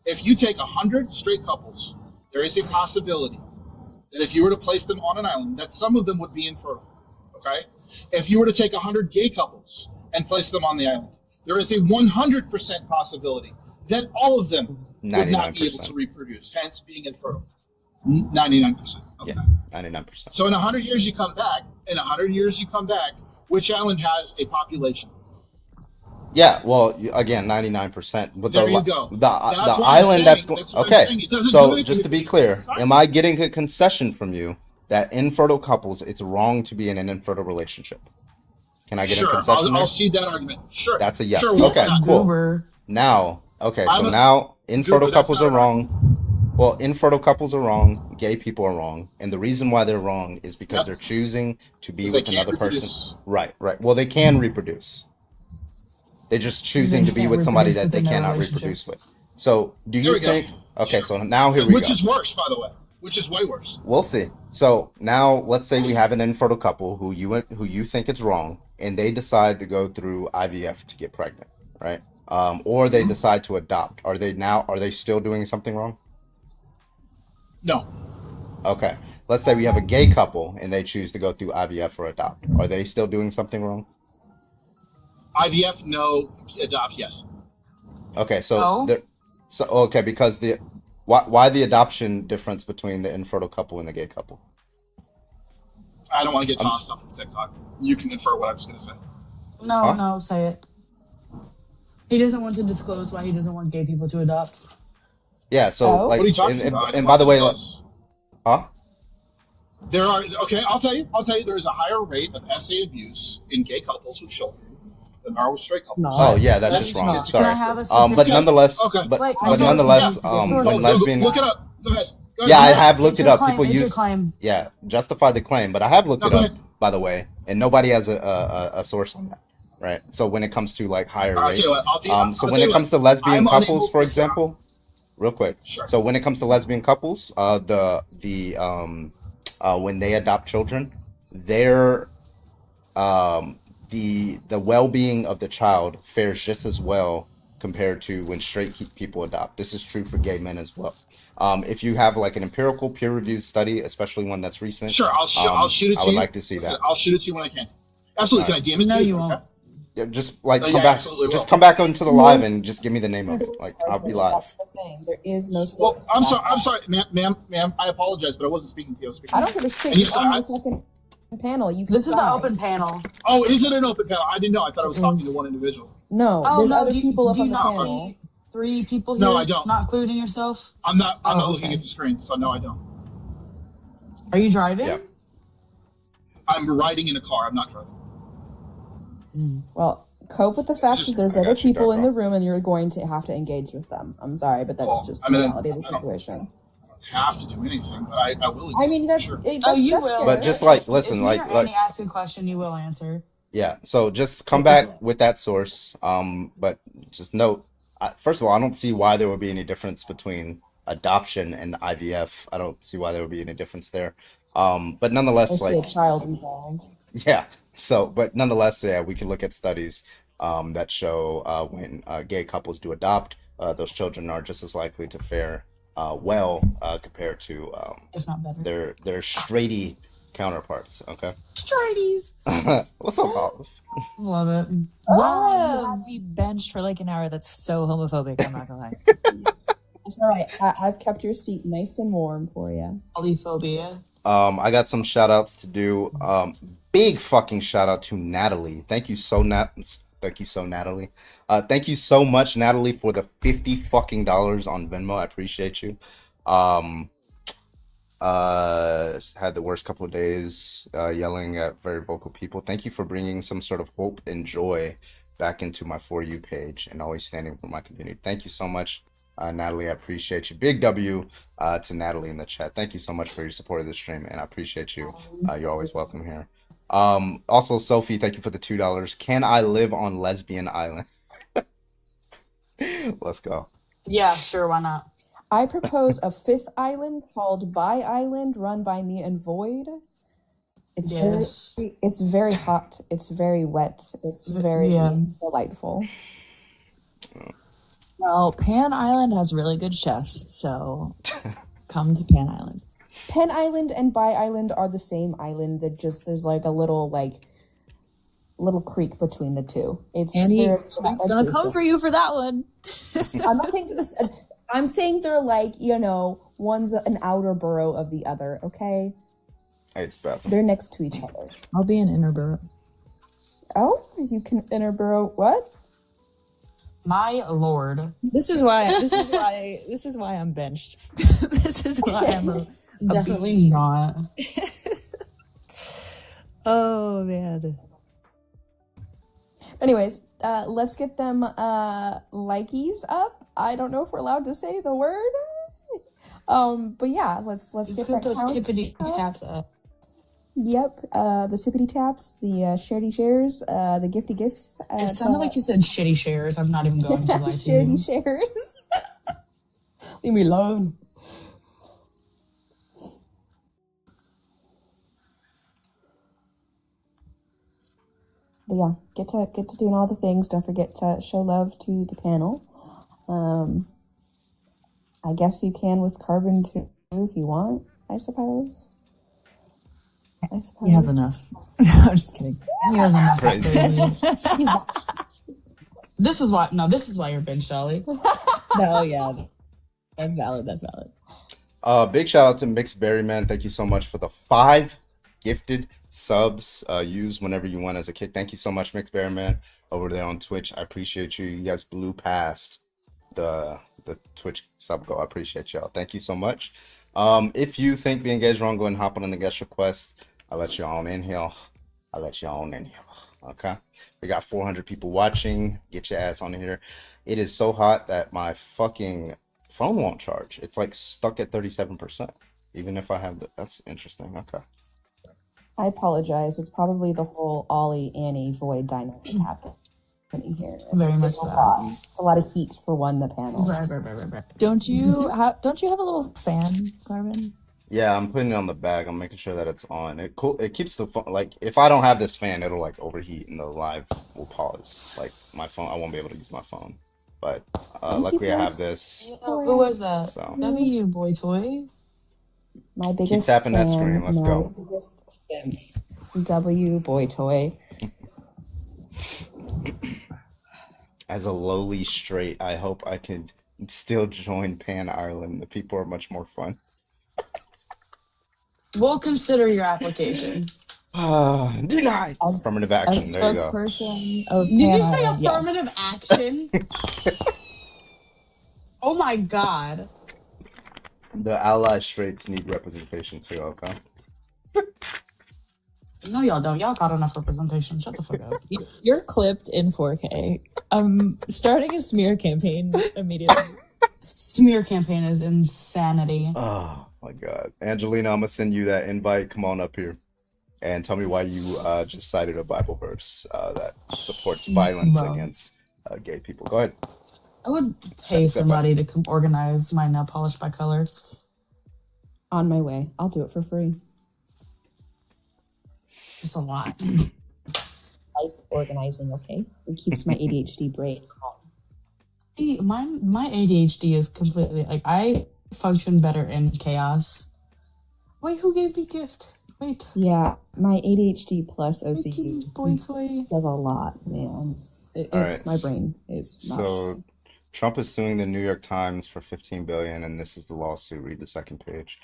If you take 100 straight couples, there is a possibility that if you were to place them on an island, that some of them would be infertile. Okay? If you were to take 100 gay couples and place them on the island, there is a 100% possibility that all of them would not be able 99%. to reproduce, hence being infertile. 99%. Okay. Yeah, 99%. So in 100 years you come back, Which island has a population? Yeah, well, again, 99%. But There you go. the That's what I'm island saying. that's That's what I'm okay. saying. It doesn't do So anything just if to be it's clear, society. am I getting a concession from you that infertile couples, it's wrong to be in an infertile relationship? Can I get a Sure, concession there? I'll see that argument. Sure. That's a yes. Sure, we'll Okay, do that. cool. Now, okay, so now infertile Goober, that's couples not are an wrong. Well, infertile couples are wrong. Gay people are wrong, and the reason why they're wrong is because Yep. they're choosing to be 'Cause they with can't another person. reproduce. Right, right. Well, they can reproduce. They're just They choosing to be can't with somebody reproduce that they within their cannot relationship. reproduce with. So, do There you we go. think? Okay, so now here we Which go. is worse, by the way. Which is way worse. We'll see. So now, let's say we have an infertile couple who you think it's wrong, and they decide to go through IVF to get pregnant, right? Or they decide to adopt. Are they still doing something wrong? No. Okay. Let's say we have a gay couple and they choose to go through IVF or adopt. Are they still doing something wrong? IVF, no. Adopt, yes. Okay, so No. okay, because why the adoption difference between the infertile couple and the gay couple? I don't want to get tossed off of TikTok. You can infer what I was going to say. No, Huh? no, say it. He doesn't want to disclose why he doesn't want gay people to adopt. Yeah, so What like are you talking and about? by the way, huh? There are, okay, I'll tell you, there's a higher rate of SA abuse in gay couples with children than there are with straight couples. Oh yeah, that's That's just wrong. not. Sorry. Can I have a But statistic? nonetheless, Okay. but Wait, but so- nonetheless, yeah, when lesbian, Look it up. Go ahead. yeah, I Look it up. have looked It's it your up. claim, People it's your use, claim. yeah, justify the claim, but I have looked No, it go up, ahead. by the way, and nobody has a source on that, right? So when it comes to like higher I'll tell you rates, what, I'll tell you- so I'll when tell it you comes what, to lesbian I'm couples, unable for to stop. example, real quick. Sure. So when it comes to lesbian couples, when they adopt children, their the well-being of the child fares just as well compared to when straight people adopt. This is true for gay men as well. If you have like an empirical peer-reviewed study, especially one that's recent, Sure, I'll shoot it to I would you. like to see that. I'll shoot it to you when I can. Absolutely. All Can I DM it to No, you? you Okay. won't. Yeah, just like Oh, come yeah, back, absolutely just will. come back onto the live and just give me the name of it. Like I'll be live. That's the thing. There is no Well, source. I'm sorry, ma'am. I apologize, but I wasn't speaking to you. I was speaking I to don't give a shit. And you You're said on I- the fucking panel. You can This is an decide. open panel. Oh, is it an open panel? I didn't know. I thought I was talking is. to one individual. No, Oh there's no, other do people up you on the not panel. see 3 people here? No, I don't. Not including yourself? I'm not Oh, looking okay. at the screen, so no, I don't. Are you driving? Yeah. I'm riding in a car. I'm not driving. Well, cope with the fact Just- that there's I other got you, people in the Darko. room and you're going to have to engage with them. I'm sorry, but that's Well, just I the mean, reality of the I don't- situation. Have to do anything, but I will. I mean, that's, Sure. that's You that's will. fair. But just like If listen, me like or Annie asks you a question, you will answer. yeah. So just come back with that source. But just note, first of all, I don't see why there would be any difference between adoption and IVF. I don't see why there would be any difference there. But nonetheless, Mostly like a child involved. yeah. So, but nonetheless, yeah, we can look at studies that show when gay couples do adopt, those children are just as likely to fare well compared to If not better. their straighty counterparts. Okay. Straighties. What's up, Olive? Love it. Wow, you had me benched for like an hour. That's so homophobic. I'm not gonna lie. It's all right. I've kept your seat nice and warm for you. Polyphobia. I got some shout outs to do. Big fucking shout out to Natalie. Thank you so Natalie. Thank you so much, Natalie, for the $50 fucking on Venmo. I appreciate you. Had the worst couple of days yelling at very vocal people. Thank you for bringing some sort of hope and joy back into my For You page and always standing for my community. Thank you so much, Natalie. I appreciate you. Big W to Natalie in the chat. Thank you so much for your support of the stream, and I appreciate you. You're always welcome here. Also, Sophie, thank you for the $2. Can I live on Lesbian Island? Let's go. Yeah, sure, why not? I propose a 5th island called Bi Island, run by me and Void. It's Yes. it's very hot. It's very wet. It's very delightful. Well, Pan Island has really good chefs, so come to Pan Island. Penn Island and Bi Island are the same island. That just there's like a little creek between the two. Annie, they're it's gonna come for you for that one. I'm not saying this. I'm saying they're like, one's an outer borough of the other. Okay, Hey, it's bathroom. they're next to each other. I'll be an inner borough. Oh, you can enter borough what? My lord. This is why I'm benched. This is why I'm a Definitely beast. not. Oh man. Anyways, let's get them likies up. I don't know if we're allowed to say the word. But yeah, let's get that those count tippity up. taps up. Yep, the sippity taps, the sharedy shares, the gifty gifts. It sounded like you said shitty shares. I'm not even going to lie to you. Sharedy shares. Leave me alone. But yeah, get to doing all the things. Don't forget to show love to the panel. I guess you can with Carbon too if you want, I suppose. He has enough. I'm just kidding. He has enough. He's not. This is why you're benched, Ollie. No, yeah. That's valid. Big shout out to Mixed Berry Man. Thank you so much for the 5 gifted subs. Use whenever you want as a kick. Thank you so much, Mixed Berry Man, over there on Twitch. I appreciate you. You guys blew past the Twitch sub goal. I appreciate y'all. Thank you so much. If you think being gay is wrong, go and hop on the guest request. I'll let you on in here. Okay. We got 400 people watching. Get your ass on here. It is so hot that my fucking phone won't charge. It's like stuck at 37%. Even if I have that's interesting. Okay. I apologize. It's probably the whole Ollie Annie void dynamic happening here. Very much It's a lot of heat for the panel. Right. Don't you have a little fan, Carbon? Yeah, I'm putting it on the bag. I'm making sure that it's on. It keeps the phone, like, if I don't have this fan, it'll like overheat and the live will pause. Like my phone, I won't be able to use my phone. But luckily I have this. Who was that? So That'd be you, Boy Toy. My biggest keep tapping that fan, screen. Let's my go. biggest fan. W Boy Toy. As a lowly straight, I hope I can still join Pan Ireland. The people are much more fun. We'll consider your application. Denied. Affirmative action. There you go. Spokesperson of Did you Pan say Island, yes. affirmative action? Oh my god. The ally straights need representation too, okay? No, y'all don't. Y'all got enough representation. Shut the fuck up. You're clipped in 4K. Starting a smear campaign immediately. Smear campaign is insanity. Oh my god. Angelina, I'm gonna send you that invite. Come on up here. And tell me why you just cited a Bible verse that supports violence against gay people. Go ahead. I would pay somebody to come organize my nail polish by color. On my way. I'll do it for free. It's a lot. Like organizing, okay? It keeps my ADHD brain calm. See, my ADHD is completely like I function better in chaos. Wait, who gave me gift? Wait. Yeah, my ADHD plus OCD Boy Toy does a lot, man. It's my brain is not. So Trump is suing the New York Times for $15 billion, and this is the lawsuit. Read the second page.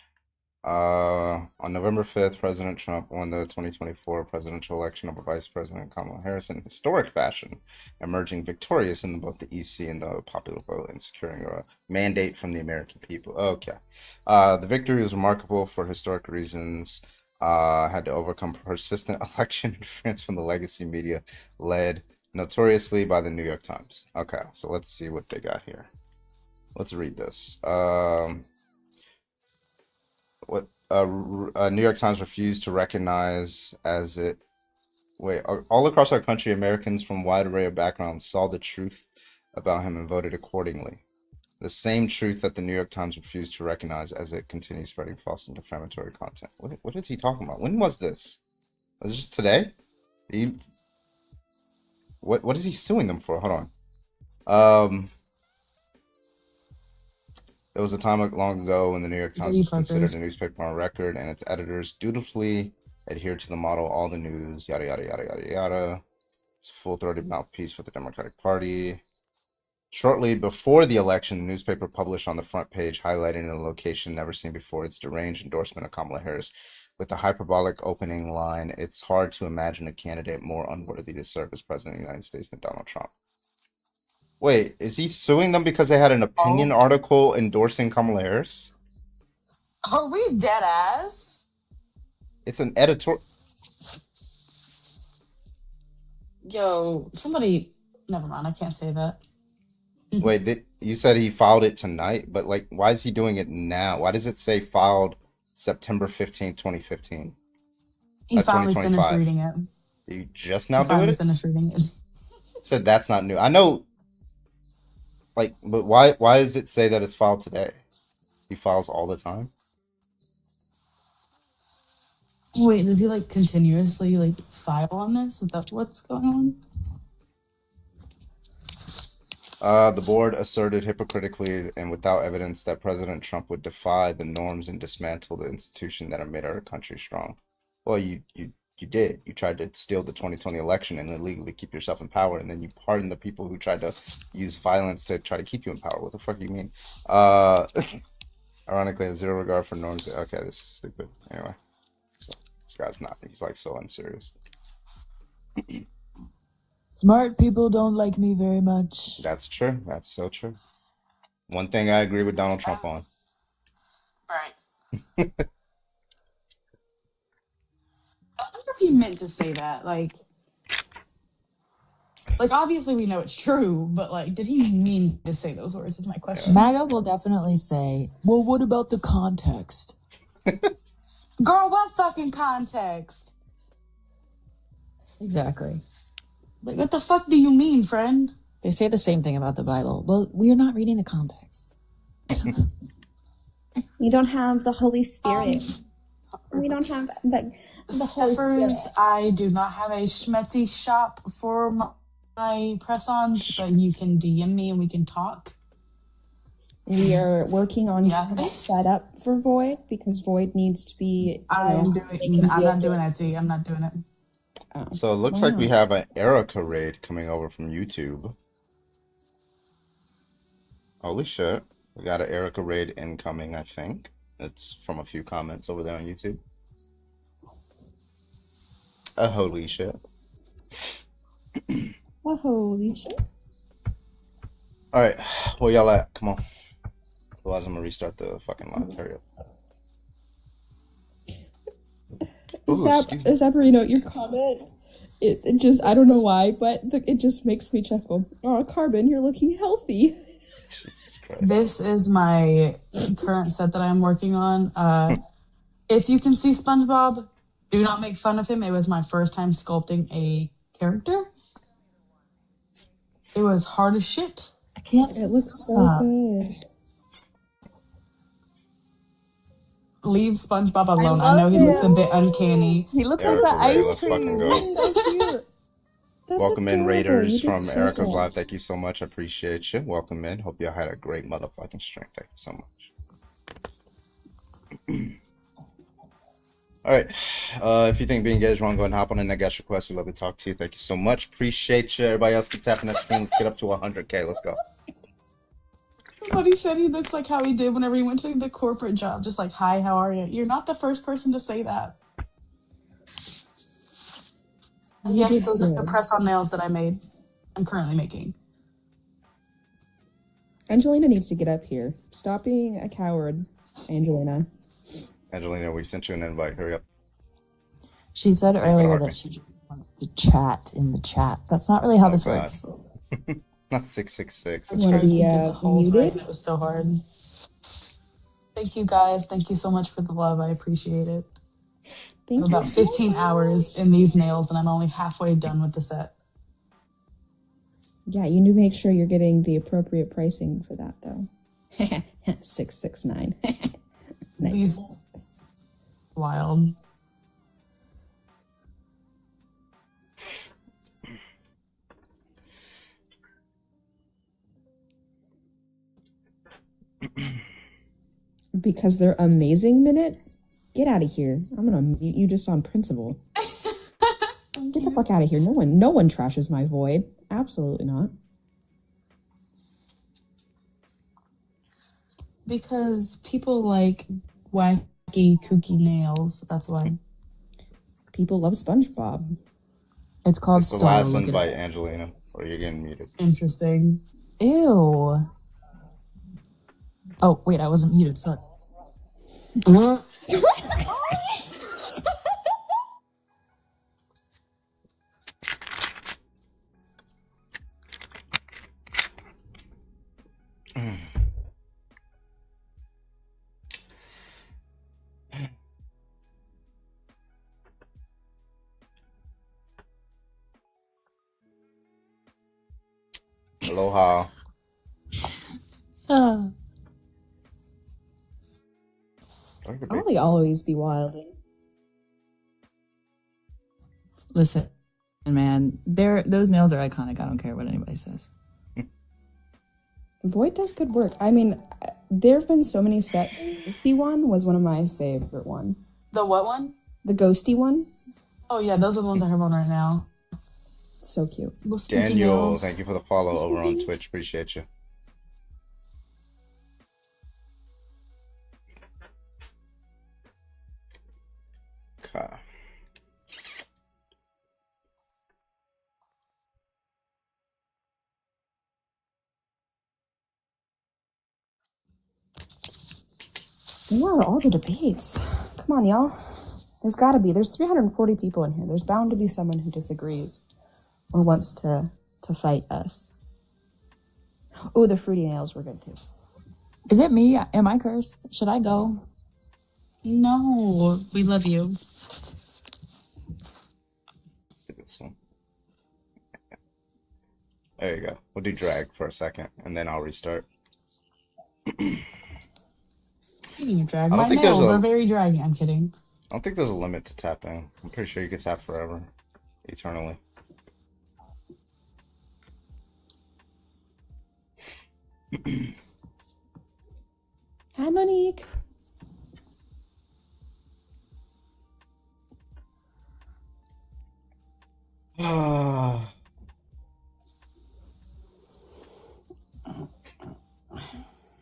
On November 5th, President Trump won the 2024 presidential election over Vice President Kamala Harris in historic fashion, emerging victorious in both the EC and the popular vote and securing a mandate from the American people. Okay. The victory was remarkable for historic reasons. Had to overcome persistent election interference from the legacy media led notoriously by the New York Times. Okay, so let's see what they got here. Let's read this. New York Times refused to recognize as it. Wait, all across our country, Americans from a wide array of backgrounds saw the truth about him and voted accordingly. The same truth that the New York Times refused to recognize as it continues spreading false and defamatory content. What is he talking about? When was this? Was it just today? What is he suing them for? Hold on. There was a time long ago when the New York Times was considered a newspaper on record, and its editors dutifully adhered to the motto, all the news, yada, yada, yada, yada, yada. It's a full-throated mouthpiece for the Democratic Party. Shortly before the election, the newspaper published on the front page, highlighting a location never seen before, its deranged endorsement of Kamala Harris. With the hyperbolic opening line, it's hard to imagine a candidate more unworthy to serve as president of the United States than Donald Trump. Wait, is he suing them because they had an opinion article endorsing Kamala Harris? Are we dead ass? It's an editorial. Yo, somebody. Never mind. I can't say that. Wait, you said he filed it tonight, but like, why is he doing it now? Why does it say filed September 15th, 2015? He finally finished reading it. You just now He doing finally it? finished reading it. Said that's not new. I know, like, but why does it say that it's filed today? He files all the time. Wait, does he like continuously like file on this? Is that what's going on? The board asserted hypocritically and without evidence that President Trump would defy the norms and dismantle the institution that have made our country strong. Well, you did. You tried to steal the 2020 election and illegally keep yourself in power, and then you pardoned the people who tried to use violence to try to keep you in power. What the fuck do you mean? Ironically, has zero regard for norms. Okay, this is stupid. Anyway, so this guy's not. He's like so unserious. Smart people don't like me very much. That's true. That's so true. One thing I agree with Donald Trump on. Right. I wonder if he meant to say that. Like obviously we know it's true, but like, did he mean to say those words? Is my question. MAGA will definitely say, well, what about the context? Girl, what fucking context? Exactly. Like, what the fuck do you mean, friend? They say the same thing about the Bible. Well, we're not reading the context. You don't have the Holy Spirit. We don't have the Holy Spirit. I do not have a schmetzy shop for my press-ons, but you can DM me and we can talk. We are working on set up for Void because Void needs to be. I'm not doing Etsy. I'm not doing it. So it looks like we have an Erica raid coming over from YouTube. Holy shit. We got an Erica raid incoming, I think. It's from a few comments over there on YouTube. Holy shit. Holy shit. Alright, where y'all at? Come on. Otherwise I'm gonna restart the fucking live. Hurry up. Zapparino, your comment, it just, I don't know why, but it just makes me chuckle. Oh, Carbon, you're looking healthy. Jesus Christ. This is my current set that I'm working on. If you can see SpongeBob, do not make fun of him. It was my first time sculpting a character. It was hard as shit. I can't. It looks so good. Leave SpongeBob alone. I know he looks a bit uncanny. He looks Erica like the Ray, ice let's cream. fucking go. He's so cute. That's Welcome in, adorable. Raiders You did from so Erica's good. Live. Thank you so much. I appreciate you. Welcome in. Hope y'all had a great motherfucking stream. Thank you so much. All right. If you think being gay is wrong, go ahead and hop on in that guest request. We'd love to talk to you. Thank you so much. Appreciate you. Everybody else keep tapping that screen. Let's get up to 100K. Let's go. Somebody said he looks like how he did whenever he went to the corporate job. Just like, hi, how are you? You're not the first person to say that. Yes, those are the press-on nails that I made. I'm currently making. Angelina needs to get up here. Stop being a coward, Angelina. Angelina, we sent you an invite. Hurry up. She said Make it earlier hard, that man. she just wants to chat in the chat. That's not really how this God. works. Not 666. I That's wanna right. be, Get the holes right, muted? and it was so hard. Thank you guys. Thank you so much for the love. I appreciate it. Thank About you so 15 hours in these nails, and I'm only halfway done with the set. Yeah, you need to make sure you're getting the appropriate pricing for that, though. 669. Nice. These wild. Because they're amazing, Minute? Get out of here. I'm gonna mute you just on principle. Get the fuck out of here. No one trashes my void. Absolutely not. Because people like wacky kooky nails. That's why. People love SpongeBob. It's called It's the style. last Look at invite, it. Angelina, or you're getting muted. Interesting. Ew. Oh, wait, I wasn't muted. Fuck. Aloha. I'll they always be wilding. Listen, man, those nails are iconic. I don't care what anybody says. Void does good work. I mean, there have been so many sets. The ghosty one was one of my favorite one. The what one? The ghosty one. Oh yeah, those are the ones I have on right now. So cute. Daniel, thank you for the follow over on Twitch. Appreciate you. Okay. Where are all the debates? Come on, y'all. There's got to be. There's 340 people in here. There's bound to be someone who disagrees or wants to fight us. Oh, the fruity nails were good too. Is it me? Am I cursed? Should I go? No, we love you. This one. There you go. We'll do drag for a second, and then I'll restart. You drag I my don't think there's nails a- are very draggy. I'm kidding. I don't think there's a limit to tapping. I'm pretty sure you can tap forever, eternally. Hi, Monique.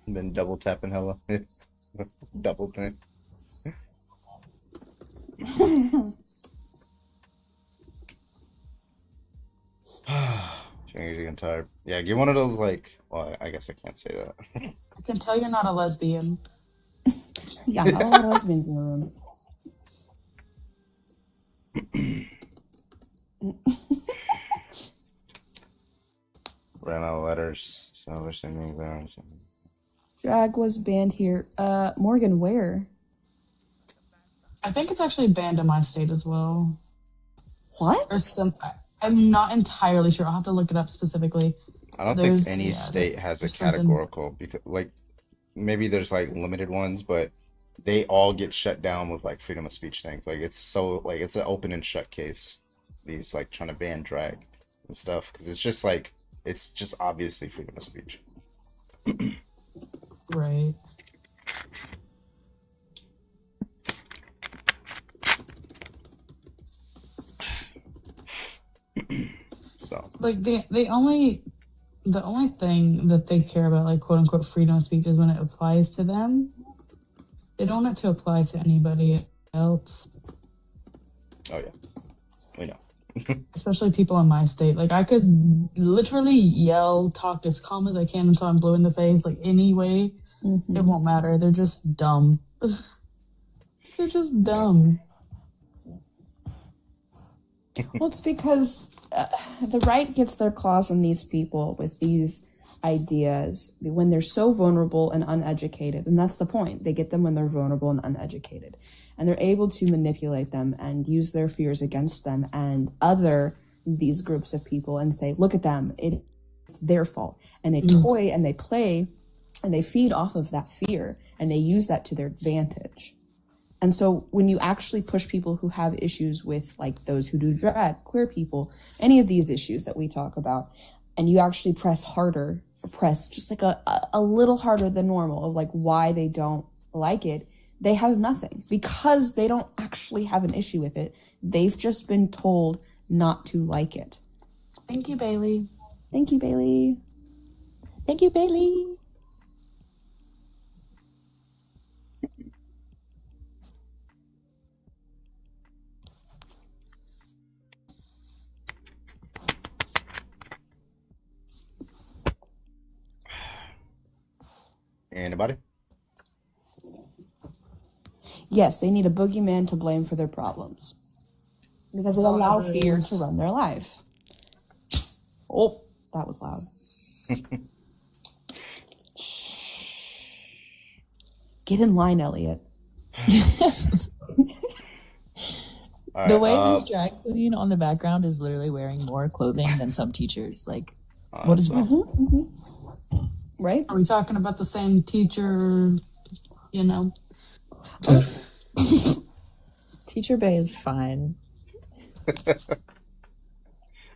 Been double tapping hella. Double thing. Fingers getting tired. Yeah, get one of those, like, well, I guess I can't say that. I can tell you're not a lesbian. Yeah, not a lot of lesbians in the room. Ran out of letters, so there's something there. Drag was banned here. Morgan, where? I think it's actually banned in my state as well. What? Or some. I'm not entirely sure. I'll have to look it up specifically. I don't think any state has a there's something- categorical, because, like, maybe there's like limited ones, but they all get shut down with like freedom of speech things. Like, it's so, like, it's an open and shut case. These, like, trying to ban drag and stuff, because it's just like, it's just obviously freedom of speech. Right. So, Like the only thing that they care about, like, quote unquote freedom of speech, is when it applies to them. They don't want it to apply to anybody else. oh yeah, we know. Especially people in my state. Like, I could literally yell, talk as calm as I can until I'm blue in the face. Like, anyway, it won't matter. They're just dumb. They're just dumb. Well, it's because the right gets their claws on these people with these ideas when they're so vulnerable and uneducated. And that's the point. They get them when they're vulnerable and uneducated. And they're able to manipulate them and use their fears against them and other these groups of people and say, look at them, it's their fault. And they toy and they play and they feed off of that fear and they use that to their advantage. And so when you actually push people who have issues with, like, those who do drag, queer people, any of these issues that we talk about, and you actually press harder, press just like a little harder than normal of like why they don't like it, they have nothing because they don't actually have an issue with it. They've just been told not to like it. Thank you, Bailey. Thank you, Bailey. Thank you, Bailey. Anybody? Yes, they need a boogeyman to blame for their problems because they allow fear to run their life. Oh, that was loud. Get in line, Elliot. The way this drag queen on the background is literally wearing more clothing than some teachers. Like, what is wrong? Right? Are we talking about the same teacher, you know? Teacher Bay is fine.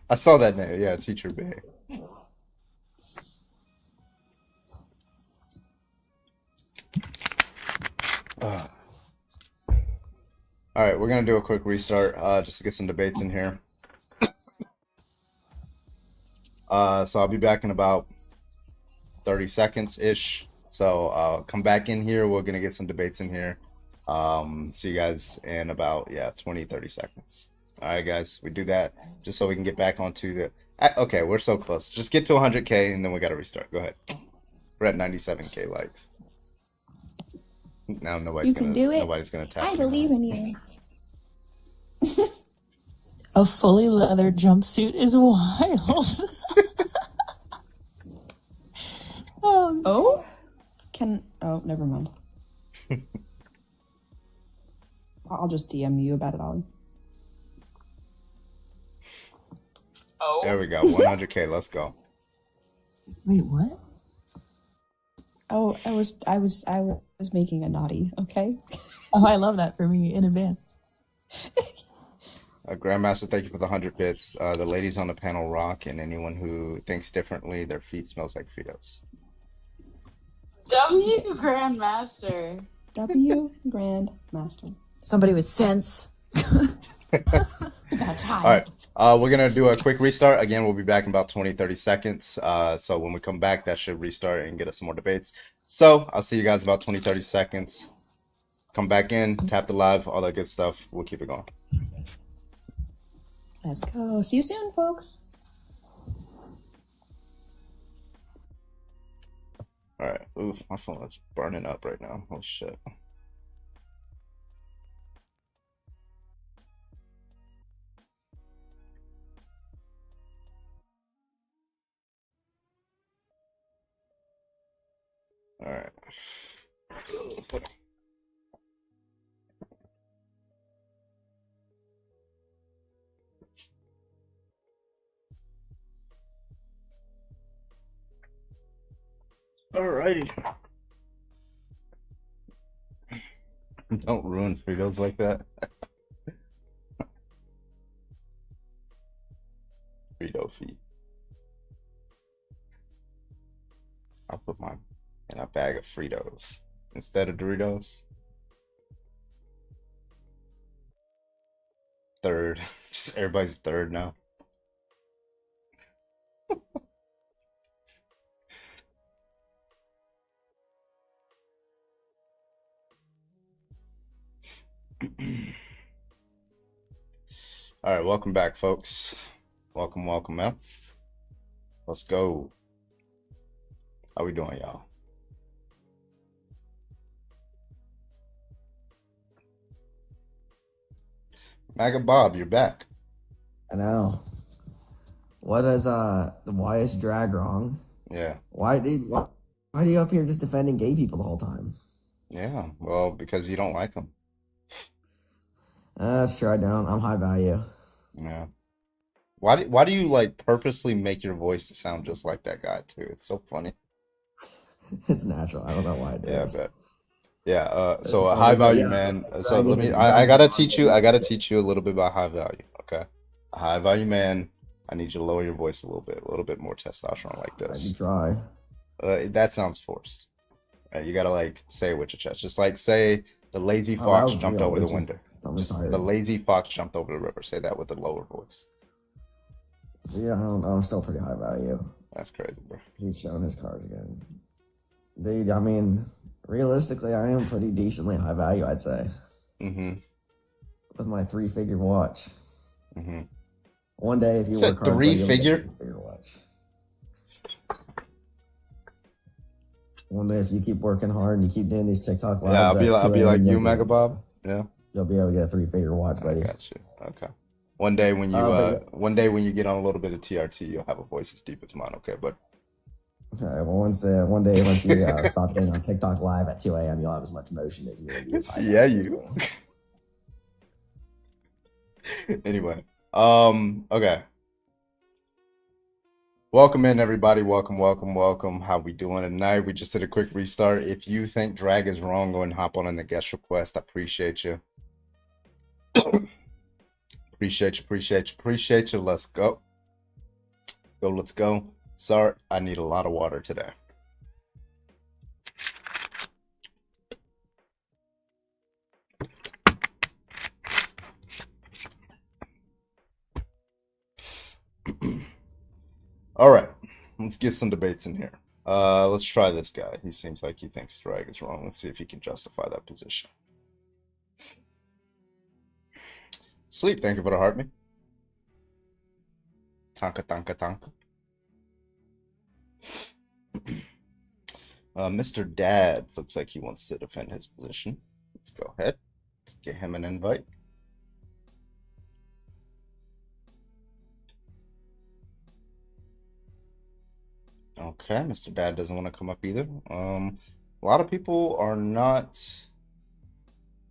I saw that name. Yeah, Teacher Bay. All right, we're gonna do a quick restart just to get some debates in here. So I'll be back in about 30 seconds ish. So come back in here. We're gonna get some debates in here. See you guys in about 20-30 seconds. All right, guys, we do that just so we can get back onto the. Okay, we're so close. Just get to 100K and then we gotta restart. Go ahead. We're at 97K likes. Now You can do it. Nobody's gonna tap. I believe in you. A fully leather jumpsuit is wild. Oh, never mind. I'll just DM you about it, Ollie. There we go. 100K. Let's go. Wait, what? Oh, I was making a naughty. Okay. Oh, I love that for me in advance. Grandmaster, thank you for the 100 bits. The ladies on the panel rock, and anyone who thinks differently, their feet smells like Fritos. W Grandmaster. W Grandmaster. Somebody with sense. About time. All right. We're going to do a quick restart. Again, we'll be back in about 20-30 seconds. So when we come back, that should restart and get us some more debates. So I'll see you guys in about 20-30 seconds. Come back in, tap the live, all that good stuff. We'll keep it going. Let's go. See you soon, folks. All right. Ooh, my phone is burning up right now. Oh, shit. All right. Alrighty. Don't ruin Fritos like that. Frito feet. I'll put mine in a bag of Fritos instead of Doritos. Third. Just everybody's third now. All right, welcome back, folks. Welcome, man. Let's go. How we doing, y'all? Maga Bob, you're back. I know. Why is drag wrong? Yeah. Why are you up here just defending gay people the whole time? Yeah, well, because you don't like them. That's true. I don't. I'm high value. Yeah. Why do you like purposely make your voice to sound just like that guy too? It's so funny. It's natural. I don't know why it is. Yeah, but yeah. It's So a funny, high but value yeah, man. So dragging let me. him I down gotta is teach you. I gotta teach you a little bit about high value. Okay. A high value man. I need you to lower your voice a little bit more testosterone like this. You try. That sounds forced. Right? You gotta like say it with your chest. Just like say the lazy Oh, that fox was jumped real. over the It's window. I'm Just tired. the lazy fox jumped over the river. Say that with a lower voice. Yeah, I'm still pretty high value. That's crazy, bro. He's showing his cards again. Dude, I mean, realistically, I am pretty decently high value, I'd say. Mm-hmm. With my 3-figure watch. Mm-hmm. One day, if you Said work hard, for it, you'll get a 3-figure? 3-figure watch. One day, if you keep working hard and you keep doing these TikTok lives, Yeah, I'll be like you, you'll Mega Bob. Yeah, you'll be able to get a 3-figure watch, buddy. I got you. Okay. One day when you one day when you get on a little bit of TRT, you'll have a voice as deep as mine. Okay, but Okay, well, one day once you stop getting on TikTok live at 2 a.m., you'll have as much motion as me. Yeah, you. Anyway, okay. Welcome in, everybody. Welcome. How we doing tonight? We just did a quick restart. If you think drag is wrong, go and hop on in the guest request. I appreciate you. Appreciate you. Let's go. Let's go. Sorry, I need a lot of water today. All right, let's get some debates in here. Let's try this guy. He seems like he thinks drag is wrong. Let's see if he can justify that position. Sleep, thank you for the heart me. Tanka. Mr. Dads looks like he wants to defend his position. Let's go ahead. Let's get him an invite. Okay, Mr. Dad doesn't want to come up either. A lot of people are not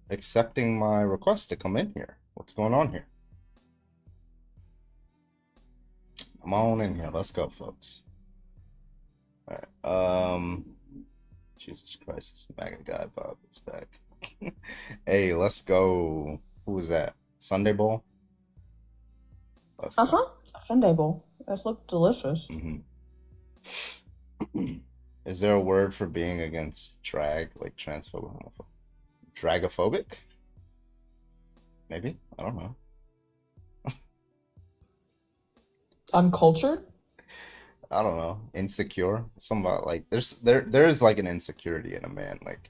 accepting my request to come in here. What's going on here? Come on in here. Let's go, folks. All right. Jesus Christ, this MAGA guy Bob is back. Hey, let's go. Who was that? Sunday Bowl? Sunday bowl. Those look delicious. Is there a word for being against drag, like transphobic, homophobic? Dragophobic? Maybe? I don't know. Uncultured? I don't know. Insecure? Something about like there is like an insecurity in a man, like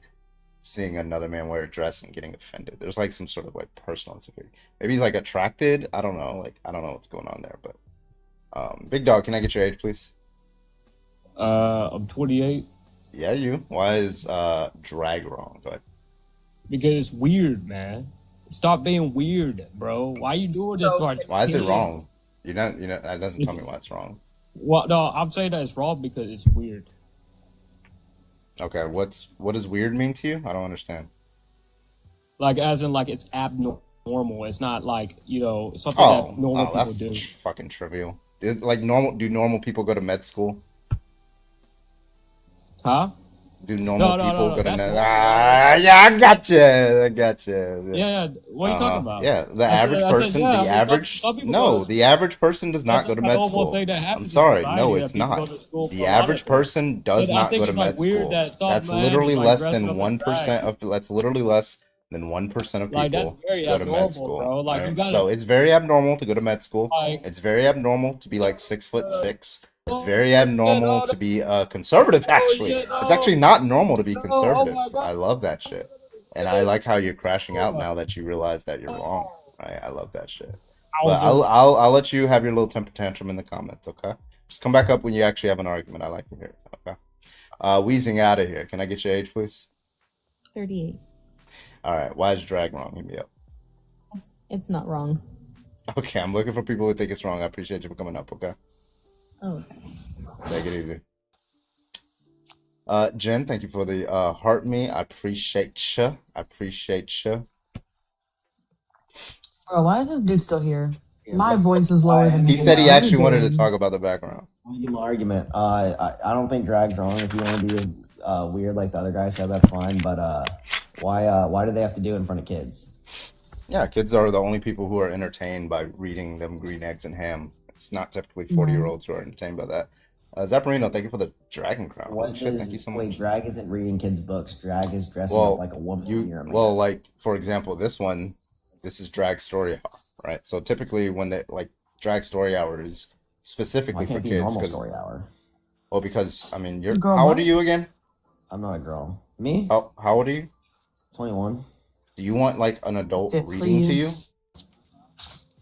seeing another man wear a dress and getting offended. There's like some sort of like personal insecurity. Maybe he's like attracted. I don't know. Like I don't know what's going on there, but Big Dog, can I get your age, please? I'm 28. Yeah, you. Why is drag wrong? Go ahead. Because it's weird, man. Stop being weird, bro. Why you doing this? Why is it wrong? You know, that doesn't tell me why it's wrong. Well, no, I'm saying that it's wrong because it's weird. Okay, what does weird mean to you? I don't understand. Like, as in, like, it's abnormal. It's not like, something that normal people that's do. Fucking trivial. Like do normal people go to med school? Huh? Do normal people go to med? Yeah, I gotcha. Yeah. What are you talking about? Yeah, the average person does not go to med school. I'm sorry, no, it's not. The average person does not go to med school. That's literally less than 1% of. That's literally less than 1% of people go to med school. Right? So it's very abnormal to go to med school. It's very abnormal to be like 6'6". It's very abnormal to be conservative, actually. It's actually not normal to be conservative. I love that shit. And I like how you're crashing out now that you realize that you're wrong. Right? I love that shit. But I'll let you have your little temper tantrum in the comments, okay? Just come back up when you actually have an argument. I like to hear it, okay? Wheezing out of here. Can I get your age, please? 38. All right. Why is drag wrong? Hit me up. It's not wrong. Okay, I'm looking for people who think it's wrong. I appreciate you for coming up, okay? Oh. Take it easy. Jen, thank you for the heart me. I appreciate you. Bro, why is this dude still here? My voice is lower than He said he actually wanted to talk about the background. Argument. I don't think drag's wrong. If you want to be weird like the other guy said, that's fine. But why do they have to do it in front of kids? Yeah, kids are the only people who are entertained by reading them Green Eggs and Ham. It's not typically 40-year-olds who are entertained by that. Zapparino, thank you for the dragon crown. Thank you so much. Wait, drag isn't reading kids' books. Drag is dressing up like a woman. Well, like, for example, this is drag story hour, right? So typically when they, like, drag story hour is specifically for kids. Normal story hour. Well, because, I mean, how old are you again? I'm not a girl. Me? How old are you? 21. Do you want, like, an adult reading to you?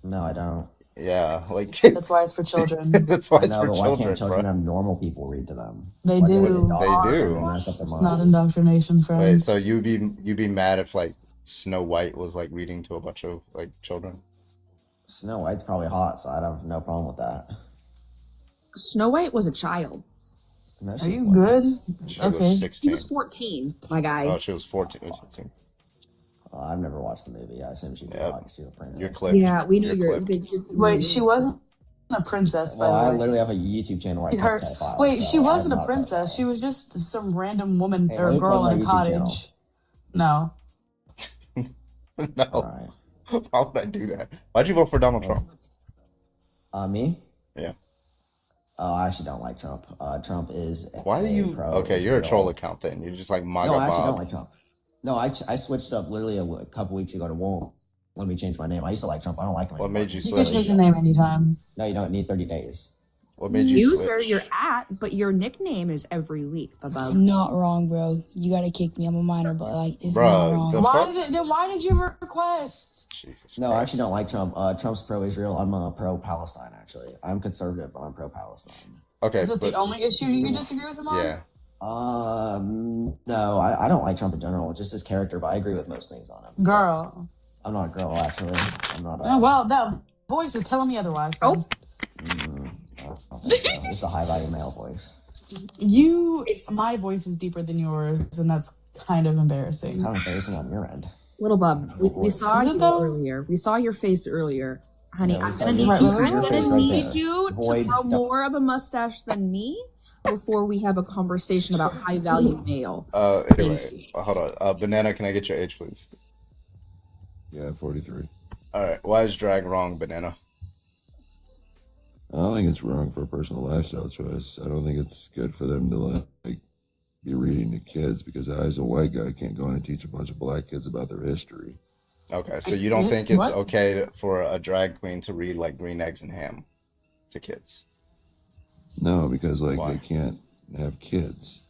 No, I don't. Yeah, like That's why it's for children. that's why I it's know, for but why children, can't children bro. have normal people read to them? They Why can't do. They and do. mess up their It's not minds? indoctrination, friend. Wait, so you'd be mad if like Snow White was like reading to a bunch of like children? Snow White's probably hot, so I'd have no problem with that. Snow White was a child. No, Are she you wasn't. good? She Okay. was She 16. was 14, my guy. Oh, she was 14. 16. I've never watched the movie. I assume she'd be hot because she's a princess. You're clipped. Yeah, we know You're you're. clipped. Wait, she wasn't a princess, by Well, I the way. literally have a YouTube channel where I Her, cut pedophiles. wait, so she I'm wasn't a not princess. She was just some random woman Hey, or let me girl plug in a my YouTube channel. cottage. No. No. Alright. Why would I do that? Why'd you vote for Donald Trump? Me? Yeah. Oh, I actually don't like Trump. Trump is Why do you? Okay, you're a pro-Israel. troll account then. You're just like MAGA No, I actually Bob. don't like Trump. No, I switched up literally a couple weeks ago to won't let me change my name. I used to like Trump. I don't like him What anymore. made you You can switch? change your name anytime. No, you don't need 30 days. What made you User, switch? you're at, but your nickname is every week. It's not wrong, bro. You gotta kick me. I'm a minor, but like, it's Bruh, not wrong. the Why did you request? Jesus No, I Christ. actually don't like Trump. Trump's pro-Israel. I'm pro-Palestine, actually. I'm conservative, but I'm pro-Palestine. Okay, Is it but the only issue you disagree with him on? yeah. No, I don't like Trump in general, just his character, but I agree with most things on him. Girl. I'm not a girl, actually. I'm not Oh, well, that voice is telling me otherwise. Oh. I don't think so. It's a high-value male voice. My voice is deeper than yours, and that's kind of embarrassing. It's kind of embarrassing on your end. Little Bub, we saw Is it you though? earlier. We saw your face earlier. Honey, Yeah, we I'm saw gonna your need face you, and your face right there. to Void grow dot- more of a mustache than me before we have a conversation about high value male. Anyway, hold on. Banana, can I get your age, please? Yeah, 43. All right. Why is drag wrong, Banana? I don't think it's wrong for a personal lifestyle choice. I don't think it's good for them to like be reading to kids because I, as a white guy, can't go in and teach a bunch of black kids about their history. Okay, so you don't think it's What? okay for a drag queen to read like Green Eggs and Ham to kids? No, because like Why? they can't have kids.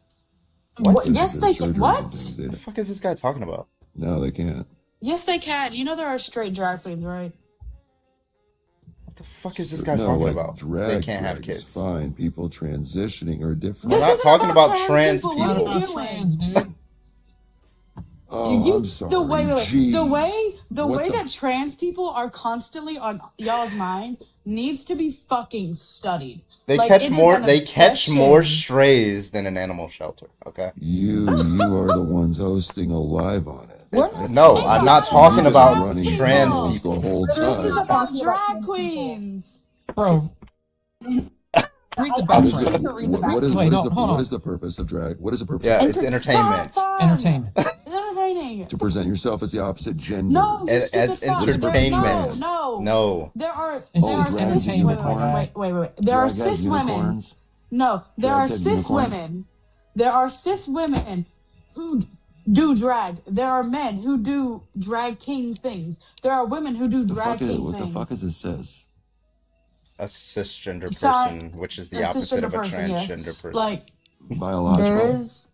What? Because Yes, of their they can. surgeries What? and things. What the fuck is this guy talking about? No, they can't. Yes, they can. You know there are straight drag queens, right? What the fuck is this guy No, talking like about? drag, They can't have drag is kids. fine. People transitioning are different. We're not talking about trans people. What are people. you doing? Dude. Oh, I'm sorry. Wait. Jeez. The What way the that trans people are constantly on y'all's mind needs to be fucking studied. They Like, catch it is more. an They catch more obsession. strays than an animal shelter. Okay. You are the ones hosting a live on it. No, I'm not talking You're about running your trans mouth people. the whole This is time. about drag queens. Bro. Read the What is background. what is the purpose of drag? What is the purpose? Yeah, of it's drag? entertainment. Entertainment. It's entertaining. To present yourself as the opposite gender. No, you As stupid fuck. entertainment. No. No. There are It's there just are entertainment, wait, my guy. wait. There are Drag has cis women. unicorns. No, there Drag are has cis unicorns. women. There are cis women who do drag. There are men who do drag king things. There are women who do drag king What the things. fuck is this cis? A cisgender Sorry, person, which is a the opposite cisgender of a person, yes. transgender person. Like Biological. there's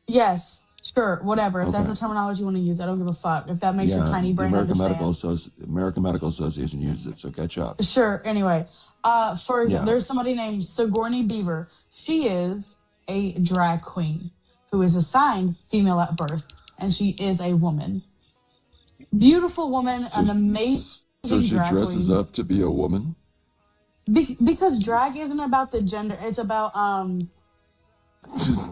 yes, sure, whatever. If that's Okay. the terminology you want to use, I don't give a fuck. If that makes your tiny the brain understand. American Medical Association uses it, so catch up. Sure. Anyway, for example, Yeah. there's somebody named Sigourney Beaver. She is a drag queen who is assigned female at birth, and she is a woman. Beautiful woman, an amazing So she drag dresses queen. up to be a woman? Because drag isn't about the gender; it's about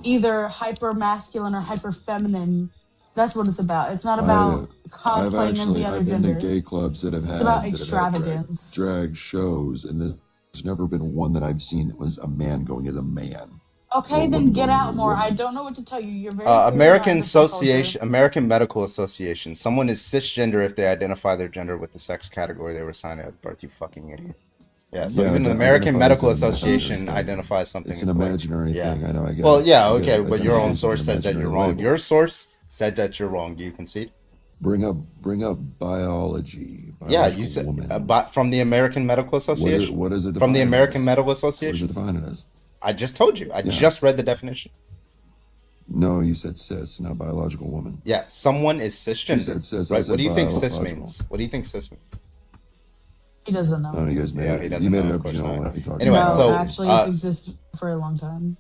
either hyper masculine or hyper feminine. That's what it's about. It's not about cosplaying as the other I've been gender. to gay clubs that have had, It's about that have had extravagance. drag shows, and there's never been one that I've seen that was a man going as a man. Okay, Or then woman get going as out a more. woman. I don't know what to tell you. You're very clearly not American in the pop culture. Association, American Medical Association. Someone is cisgender if they identify their gender with the sex category they were assigned at birth. You fucking idiot. Yeah, so Yeah, even the it American identifies Medical as an Association thing. identifies something. It's an incorrect. imaginary Yeah. thing. I know. I get Well, it. yeah, I get okay, it. but your own Identifies as source an says that you're imaginary wrong. label. Your source said that you're wrong. Do you concede? Bring up biology. Yeah, you biological said woman. but from the American Medical Association. What is it From the defined American as? Medical What does Association. it define it as? I just told you. I Yeah. just read the definition. No, you said cis, not biological woman. Yeah, someone is You cisgender. said cis. I Right. said What do you think cis biological. means? What do you think cis means? He doesn't know. Oh, you guys made Yeah, it. he doesn't You made know, it of up. You course know not. what you're talking Anyway, about. so Actually, it's existed for a long time.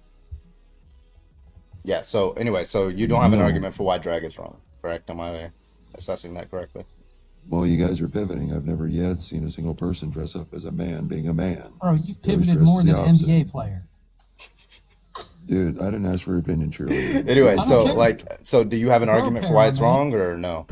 yeah. So anyway, so you don't have an No. argument for why drag is wrong, correct? Am I assessing that correctly? Well, you guys are pivoting. I've never yet seen a single person dress up as a man being a man. Bro, you've They always pivoted dress more as the than an opposite. NBA player. Dude, I didn't ask for your opinion, cheerleader. Anyway, I so don't care. so do you have an Throw a argument for pair why on, it's man. wrong or no?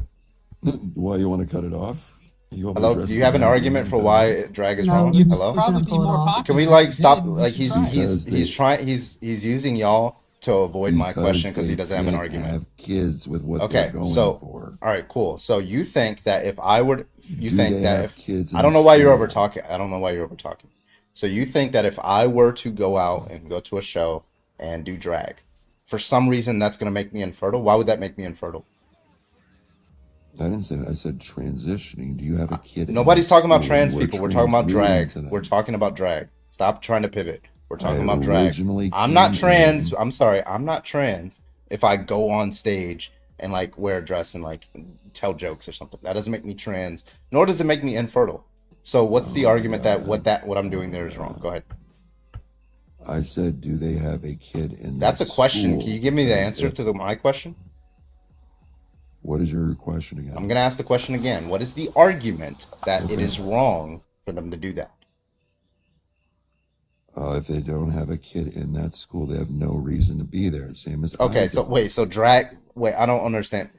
Why you want to cut it off? You want me to Hello, dress do as you a have an man being argument for cut it why off? drag is No, wrong? you'd Hello? Probably be pull it more off. popular. Can we if like you stop? did. You Like should he's try it. he's Because he's they trying he's using y'all to avoid my question because he they doesn't have an can't argument. have kids with what they're Okay, going so for. all right, cool. So you think that if I were, you Do think they that have if kids I in don't know why you're over school? talking. I don't know why you're over talking. So you think that if I were to go out and go to a show and do drag, for some reason that's gonna make me infertile? Why would that make me infertile? I didn't say. I said transitioning. Do you have a kid in Nobody's that talking about school trans and we're people. We're talking about transmuting drag. to We're them? talking about drag. Stop trying to pivot. We're I talking about drag. originally I'm not came trans. in. I'm sorry. I'm not trans if I go on stage and like wear a dress and like tell jokes or something. That doesn't make me trans, nor does it make me infertile. So what's the Oh my argument that God. what I'm doing Oh there my is wrong? God. Go ahead. I said, do they have a kid in That's that a question. Can you school? give me the Because answer if to my question? what is your question I'm again? gonna ask the question again. What is the argument that it Okay. is wrong for them to do that? If they don't have a kid in that school, they have no reason to be there. Same as I Okay, so don't. wait, so drag. Wait, I don't understand.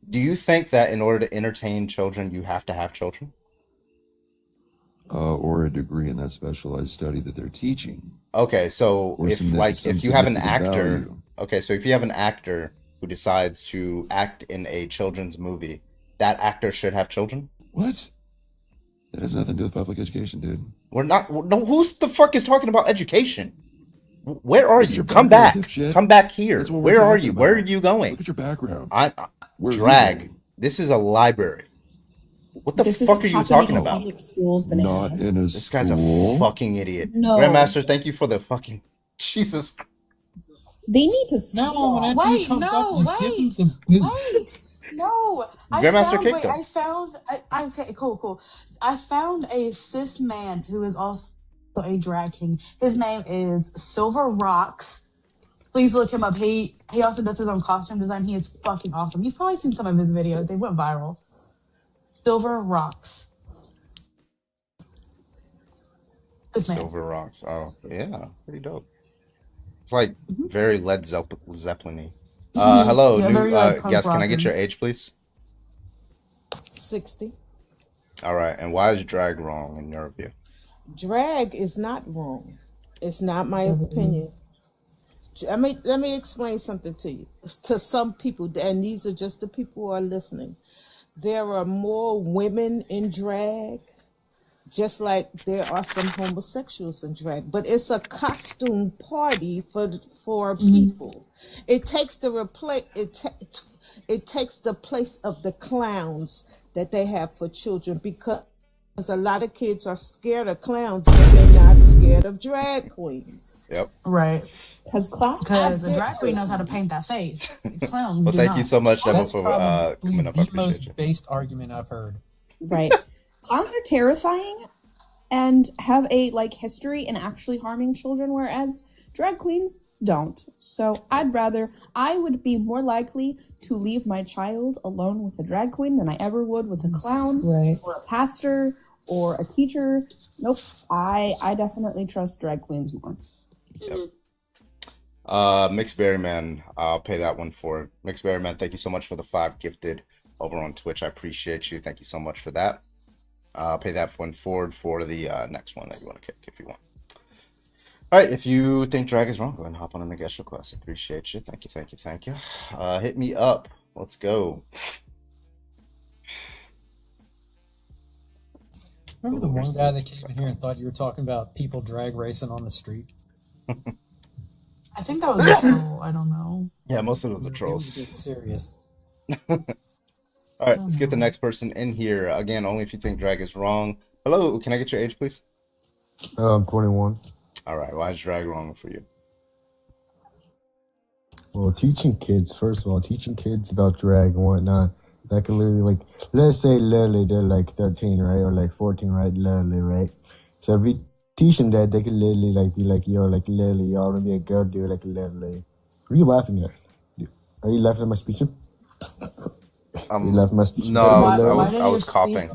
Do you think that in order to entertain children, you have to have children? Or a degree in that specialized study that they're teaching, Okay, so or if some like if you have an significant actor, value. okay, so if you have an actor who decides to act in a children's movie, that actor should have children? What? That has nothing to do with public education, dude. We're not. No, who's the fuck is talking about education? Where are Look at you? your Come background, back. dipshit. Come back here. That's what we're Where are talking you? Where are about. you going? Look at your background. I Where are you drag. going? This is a library. What the This fuck isn't are you happening talking in about? public schools, Not banana. in a This guy's a school. fucking idiot. No. Grandmaster, thank you for the fucking Jesus. They need to Now when stop. that dude Wait, comes up, no, just give him wait, the boot. wait. No, Grandmaster kicked him. okay, cool. I found a cis man who is also a drag king. His name is Silver Rocks. Please look him up. He also does his own costume design. He is fucking awesome. You've probably seen some of his videos. They went viral. Silver Rocks. This man. Silver Rocks. Oh, yeah. Pretty dope. It's like very Led Zeppelin-y. Hello, Yeah, new very like punk guest. Can I rock get your and age, please? 60. All right. And why is drag wrong in your view? Drag is not wrong. It's not my opinion. Let me explain something to you. To some people, and these are just the people who are listening. There are more women in drag, just like there are some homosexuals in drag. But it's a costume party for people. It takes it takes the place of the clowns that they have for children, because a lot of kids are scared of clowns, but they're not scared of drag queens. Yep. right. Because a drag queen knows how to paint that face. Clowns Well, do thank not. you so much, Emma, That's for probably coming up. I the appreciate most you. based argument I've heard. Right. Clowns are terrifying and have a history in actually harming children, whereas drag queens don't. So I would be more likely to leave my child alone with a drag queen than I ever would with a clown or a pastor or a teacher. Nope. I definitely trust drag queens more. Yep. Mixed Berry Man, I'll pay that one for Mixed Berry Man. Thank you so much for the 5 gifted over on Twitch. I appreciate you. Thank you so much for that. I'll pay that one forward for the next one that you want to kick if you want. All right, if you think drag is wrong, go ahead and hop on in the guest request. Appreciate you. Thank you. Hit me up. Let's go. Remember the one guy that came in here and thought you were talking about people drag racing on the street? I think that was a troll. I don't know. Yeah, most of those are It was trolls. a bit serious. All right, let's get the next person in here. Again, only if you think drag is wrong. Hello, can I get your age, please? I'm 21. All right, why is drag wrong for you? Well, teaching kids about drag and whatnot that can literally, like, let's say literally they're like 13, right? Or like 14, right? Literally, right? So if we teach them that, they can literally like be like, yo, like literally, y'all wanna be a girl, dude, like literally. What are you laughing at? Are you laughing at my speech? You laughing at my speech? No, I was coughing.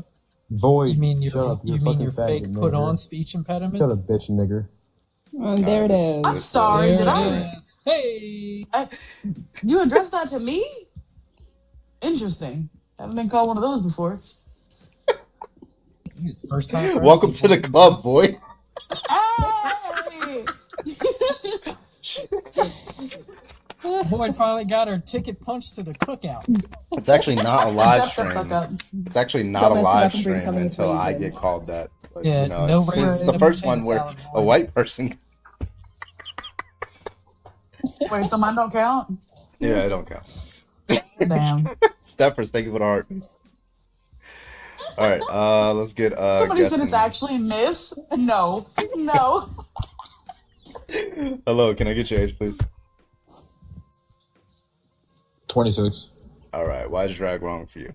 Void. You mean your Shut up, you mean your fake put on speech impediment? Shut up, bitch, nigger. There it is. I'm sorry. There Did it I? is. Hey. You addressed that to me? Interesting. Haven't been called one of those before. It's first time. For Welcome to the club, boy. Void finally got her ticket punched to the cookout. It's actually not a live Shut the stream. fuck up. It's actually not Don't a mess it live up and bring stream something until I get raisins. called that. But, Yeah, you know, no it's raisins the in a first potato one where salad, a white person. Wait, so mine don't count? Yeah, I don't count. Damn. Steppers, thank you for the heart. All right, let's get Somebody said guessing. it's actually Miss. No. No. Hello, can I get your age, please? 26. All right, why is drag wrong for you?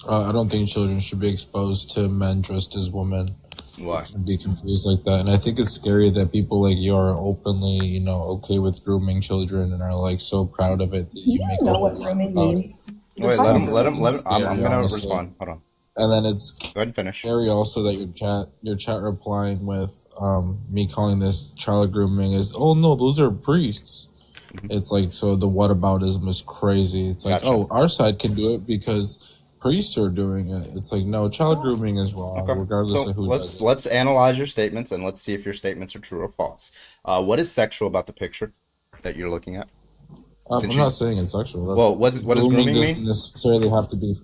I don't think children should be exposed to men dressed as women. Why? And be confused like that. And I think it's scary that people like you are openly, you know, okay with grooming children and are like so proud of it. That You make know a what whole grooming lot about it. means. Wait, let him. I'm gonna honestly. respond. Hold on. And then it's Go ahead and finish. scary also that your chat replying with me calling this child grooming is, oh no, those are priests. It's like, so the whataboutism is crazy. It's like, Gotcha. oh, our side can do it because priests are doing it. It's like, no, child grooming is wrong, Okay. regardless So of who does it. let's analyze your statements and let's see if your statements are true or false. What is sexual about the picture that you're looking at? I'm not saying it's sexual. Well, what does grooming doesn't mean? necessarily have to be.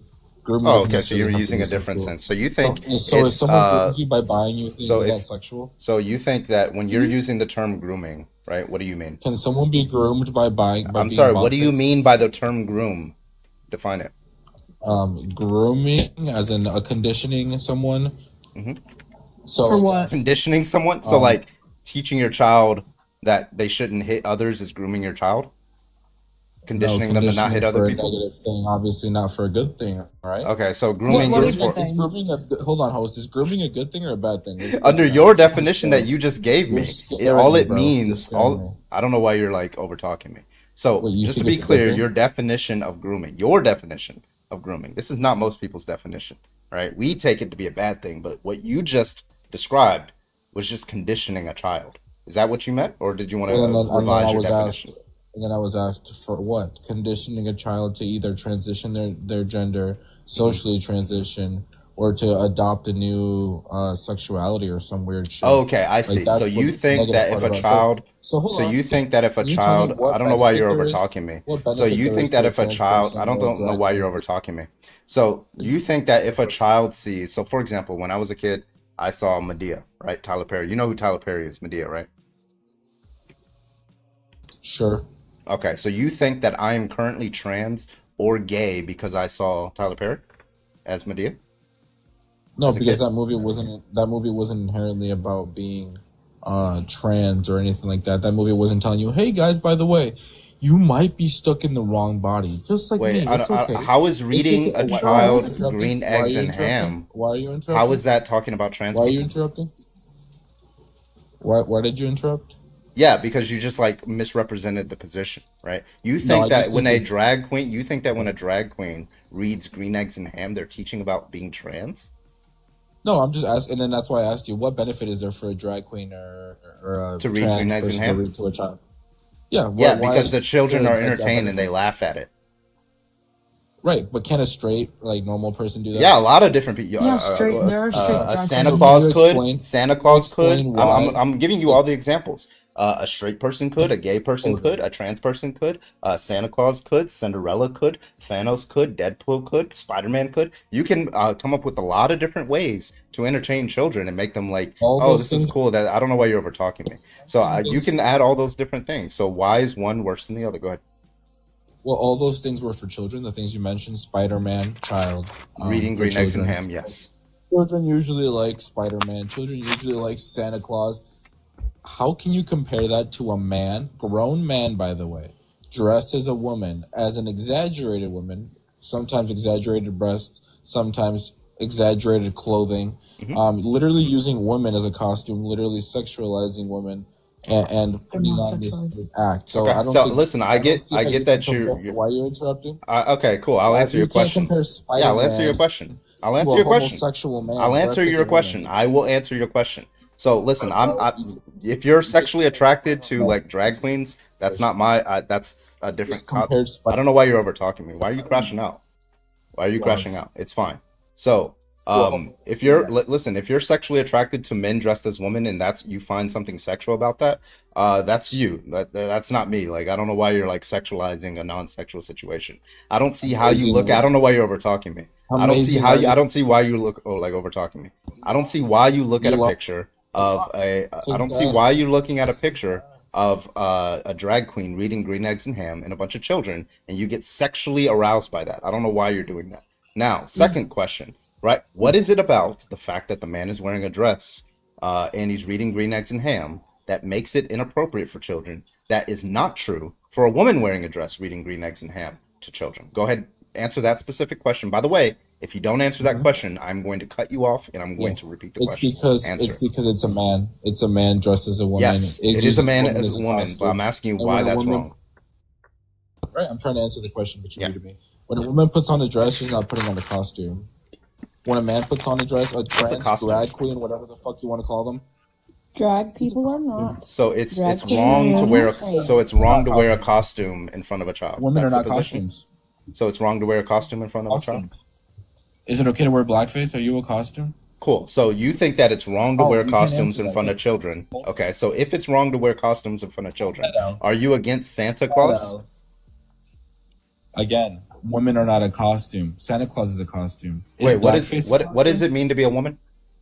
Grooming Oh, doesn't okay. So necessarily you're have to using be a different sexual. sense. So you think So if it's someone grooms you by buying you, so is that if sexual? so you think that when you're using the term grooming, right? What do you mean? Can someone be groomed by buying? By I'm being sorry. bought What do you things? mean by the term groom? Define it. Grooming, as in conditioning someone. So For what? Conditioning someone. So like teaching your child that they shouldn't hit others is grooming your child. Conditioning them to not hit other for people. a negative thing, obviously not for a good thing, right? Okay, so grooming What is is the for thing? Hold on, host. Is grooming a good thing or a bad thing? under your definition that you just gave me. You're scaring All me, it bro. You're means, scaring me. I don't know why you're like over talking me. So Wait, you just to think be it's a good clear, thing? your definition of grooming, this is not most people's definition, right? We take it to be a bad thing, but what you just described was just conditioning a child. Is that what you meant, or did you want to revise your definition? And then I was asked for what? Conditioning a child to either transition their gender, socially transition, or to adopt a new sexuality or some weird shit. Okay, I see. that's So what you the think negative that part if a about it. child, So hold so on. you think that if a Can you tell me child, what I don't know why benefit you're there over is- talking me. what So benefit you there think is that to a if a trans child, person I don't or a know drag why queen? you're over talking me. So you think that if a child sees, so for example, when I was a kid, I saw Medea, right? Tyler Perry. You know who Tyler Perry is, Medea, right? Sure. Okay, so you think that I am currently trans or gay because I saw Tyler Perry as Medea? No, As a because kid? that movie wasn't inherently about being trans or anything like that. That movie wasn't telling you, hey guys, by the way, you might be stuck in the wrong body. Just like Wait, me, it's okay. how is reading a Why are you child interrupting? green Why are eggs you and interrupting? ham? Why are you interrupting? How is that talking about trans Why are you people? interrupting? Why did you interrupt? Yeah, because you just like misrepresented the position, right? You No, think I that just when think a it's drag queen, you think that when a drag queen reads green eggs and ham, they're teaching about being trans? no. I'm just asking, and then that's why I asked you, what benefit is there for a drag queen or a To read green trans eggs and person to ham? read to a child? Yeah, Yeah, why because the children is are it a entertained and they benefit? laugh at it. Right, but can a straight, like, normal person do that? Yeah, a lot of different people. Yeah, straight. There are straight A drag Santa So queens. Claus can you could. explain? Santa Can you Claus could. explain why? I'm giving you all the examples. A straight person could. A gay person Okay. could. A trans person could. Santa Claus could. Cinderella could. Thanos could. Deadpool could. Spider-Man could. You can come up with a lot of different ways to entertain children and make them like, All oh, those this is things. cool. That I don't know why you're over talking me. So All you those can add all those different things. So why is one worse than the other? Go ahead. Well, all those things were for children. The things you mentioned, Spider-Man, child, Reading for green eggs and children. ham. Yes. Children usually like Spider-Man. Children usually like Santa Claus. How can you compare that to a man, grown man, by the way, dressed as a woman, as an exaggerated woman, sometimes exaggerated breasts, sometimes exaggerated clothing, literally using women as a costume, literally sexualizing women, and putting on this act. So Okay, I don't so think. listen, I get that Why are you interrupting? okay, cool. I'll answer your question. Yeah, I'll answer your question. I'll answer your question. Homosexual man. I'll answer your question. I will answer your question. So listen, if you're sexually attracted to like drag queens, that's not my. That's a different. I don't know why you're over talking me. Why are you crashing out? Why are you crashing out? It's fine. So, if you're listen, if you're sexually attracted to men dressed as women and that's you find something sexual about that, that's you. That's not me. Like I don't know why you're like sexualizing a non-sexual situation. I don't see how you look. I don't know why you're over talking me. I don't see how you. I don't see why you look. Oh, like over talking me. I don't see why you look at a picture of a. I don't see why you're looking at a picture of a drag queen reading Green Eggs and Ham and a bunch of children, and you get sexually aroused by that. I don't know why you're doing that. Now, second question, right? What is it about the fact that the man is wearing a dress and he's reading Green Eggs and Ham that makes it inappropriate for children that is not true for a woman wearing a dress reading Green Eggs and Ham to children? Go ahead, answer that specific question. By the way, if you don't answer that question, I'm going to cut you off and I'm going to repeat the question. It's because it's a man. It's a man dressed as a woman. Yes, it is a man as a woman, but I'm asking you why that's wrong. Right, I'm trying to answer the question, but you muted me. When a woman puts on a dress, she's not putting on a costume. When a man puts on a dress, a trans drag queen, whatever the fuck you want to call them, drag people are not. So it's wrong to wear. So it's wrong to wear a costume in front of a child. Women are That's not the position? costumes. So it's wrong to wear a costume in front of a child. Is it okay to wear blackface? Are you a costume? Cool. So you think that it's wrong to wear you can't costumes answer in that, front right? of children? Okay. So if it's wrong to wear costumes in front of children, are you against Santa Claus? Again, women are not a costume. Santa Claus is a costume. Wait, what does it mean to be a woman?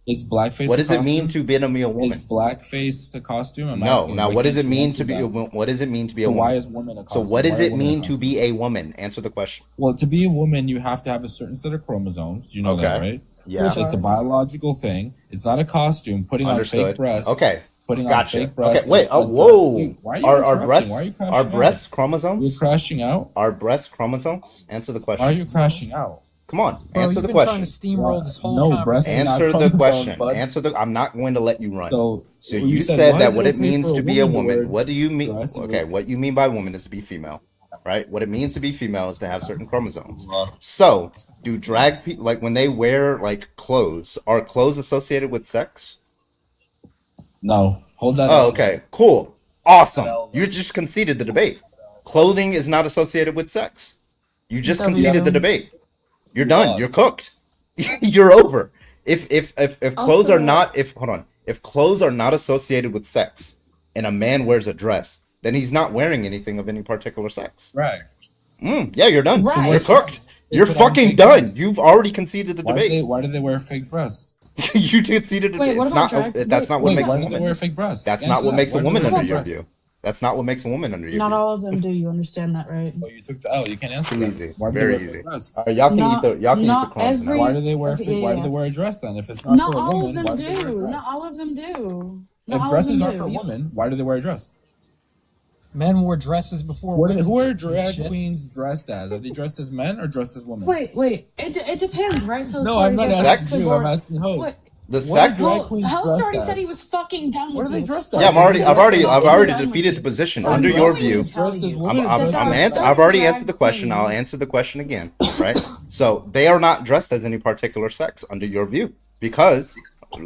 Is blackface? What does it mean to be a woman? Is blackface a costume? No. Now, what does it mean to be? What does it mean to be a woman? Why is woman a costume? So, what does Why are it women a mean to be a woman? Answer the question. Well, to be a woman, you have to have a certain set of chromosomes. You know that, right? Yeah. It's a biological thing. It's not a costume. Putting on fake breasts. Okay. Putting Gotcha. on fake breasts. Okay. Wait. Whoa. Why are you Are breasts? Why are you crashing are out? breast chromosomes? You're crashing out. Are breast chromosomes? Answer the question. Why are you crashing out? Come on. Bro, Answer you've the been question. trying to steamroll this whole No, conversation. breast is not Answer the chromosome, question. bud. Answer the. I'm not going to let you run. So you said, said why that is what it it okay means for to a be a woman to wear woman. What do you mean? dress and Okay, wear- what you mean by woman is to be female, right? What it means to be female is to have certain chromosomes. So, do drag people like when they wear like clothes? Are clothes associated with sex? No. Hold that. Oh, okay, cool, awesome. You just conceded the debate. Clothing is not associated with sex. You just conceded the debate. You're done. You're cooked. You're over. If clothes are not if clothes are not associated with sex and a man wears a dress, then he's not wearing anything of any particular sex. Right. Yeah, you're done. Right. You're cooked. They You're put on fucking fake done. breasts. You've already conceded the debate. Why do they wear fake breasts? You conceded the Wait, debate. what It's about not. drag- That's not what wait, makes a why do they woman. wear fake breasts? That's Answer not what that. makes a Why do woman they wear under your breasts? view. That's not what makes a woman under your Not view. all of them do. You understand that, right? Well, you took the L. You can't answer Too that. easy. Why do they Very wear easy. fake breasts? All right, y'all can Not- eat the not crumbs now. every- Why do they wear Okay, fake? Why yeah, do they yeah. wear a dress then? If it's not Not for a all woman, of them why do they wear a do. dress? Not all of them do. Not If all dresses of them are do. for women, why do they wear a dress? Men wore dresses before What are, women. who are did drag shit. queens dressed as? Are they dressed as men or dressed as women? Wait. It depends, right? So No, as I'm far not as asking you. Sex? I'm asking Hope. What? The What sex. are drag queens Host dressed already as? said he was fucking done with What are they you. dressed as? Yeah, I've already done with defeated you. the position. So Under I'm your going view, to tell dressed as you women or that dressed there as are men? certain I've already drag answered the question. I'll queens- answer the question again, right? So they are not dressed as any particular sex under your view because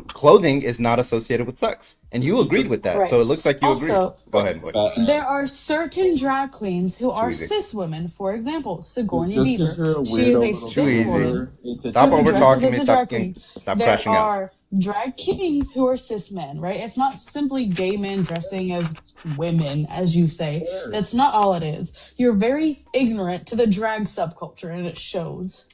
clothing is not associated with sex, and you agreed with that. Right. So it looks like you Also, agreed. Go ahead. Boy. There are certain drag queens who are easy. cis women. For example, Sigourney Just 'cause you're a Weaver. She weirdo is a little cis Too easy. woman. Stop who over dresses talking as me. a Stop drag queen. stop There crashing out. are drag kings who are cis men, right? It's not simply gay men dressing as women, as you say. That's not all it is. You're very ignorant to the drag subculture, and it shows.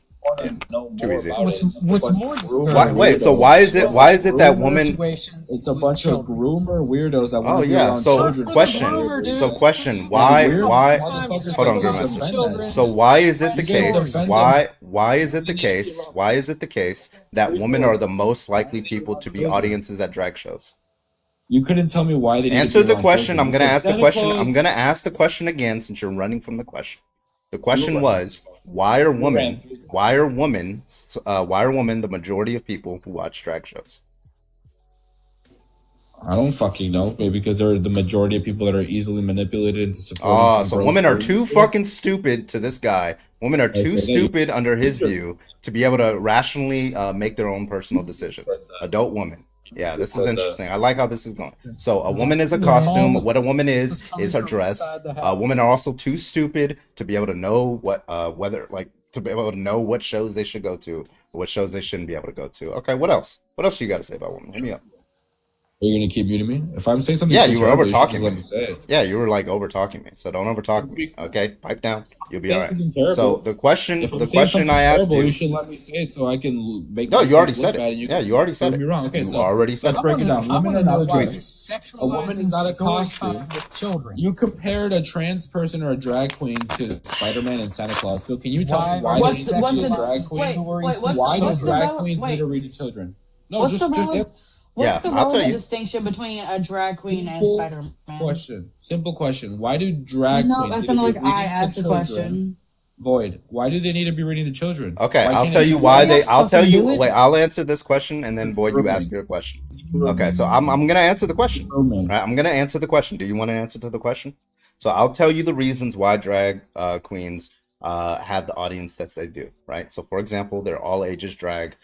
Too easy. What's more disturbing? Wait. So why is it that woman? Situations It's a with bunch children. of groomer weirdos that Oh want to be yeah. around So children. question. Why? Hold on, Grandmaster. So why is it the case? Why is it the case? Why is it the case that women are the most likely people to be audiences at drag shows? You couldn't tell me why they need Answer to be the around question. children. I'm gonna You said ask the Santa question. Claus. I'm gonna ask the question again since you're running from the question. The question You're right. was, why are You women, ran. why are women the majority of people who watch drag shows? I don't fucking know. Maybe because they're the majority of people that are easily manipulated into supporting Oh, some so girl's women are story. too fucking stupid to this guy. Women are I too said that. stupid under his view to be able to rationally make their own personal decisions. Adult women. Yeah, this is interesting. I like how this is going. So a woman is a costume. What a woman is her dress. Women are also too stupid to be able to know to be able to know what shows they should go to, or what shows they shouldn't be able to go to. Okay, what else? What else you got to say about women? Hit me up. Are you gonna keep muting me? If I'm saying something Yeah, so you were terrible, over you should just talking let me. me say it. Yeah, you were like over talking me. So don't over talk me. Okay, pipe down. You'll be all right. Something terrible. So the question If I'm saying something I asked terrible, you. you should let me say it so I can make No, myself you already look said bad. it. And you Yeah, can you already said prove it. me wrong. Okay, You so already said let's it. break it down. Women are not Tweezy. dressed. A woman is not a costume. Children. You compared a trans person or a drag queen to Spider-Man and Santa Claus. So can you tell me why What's they the- need to what's the- drag queen? what's Why do the drag rele- queens wait. need to read to children? No, What's just the relevant? Yeah, What's the I'll tell relevant you. distinction between a drag queen and Simple Spider-Man? question. Simple question. Why do drag No, queens that need to sounded be like reading I to asked the children? question. Void. Why do they need to be reading to children? Okay, Why I'll can't tell it you be why something they. else? I'll tell you. do it. Wait, I'll answer this question, and then Boyd, you ask your question. Okay, so I'm gonna answer the question. Right, I'm gonna answer the question. Do you want an answer to the question? So I'll tell you the reasons why drag queens have the audience that they do. Right. So for example, they're all ages drag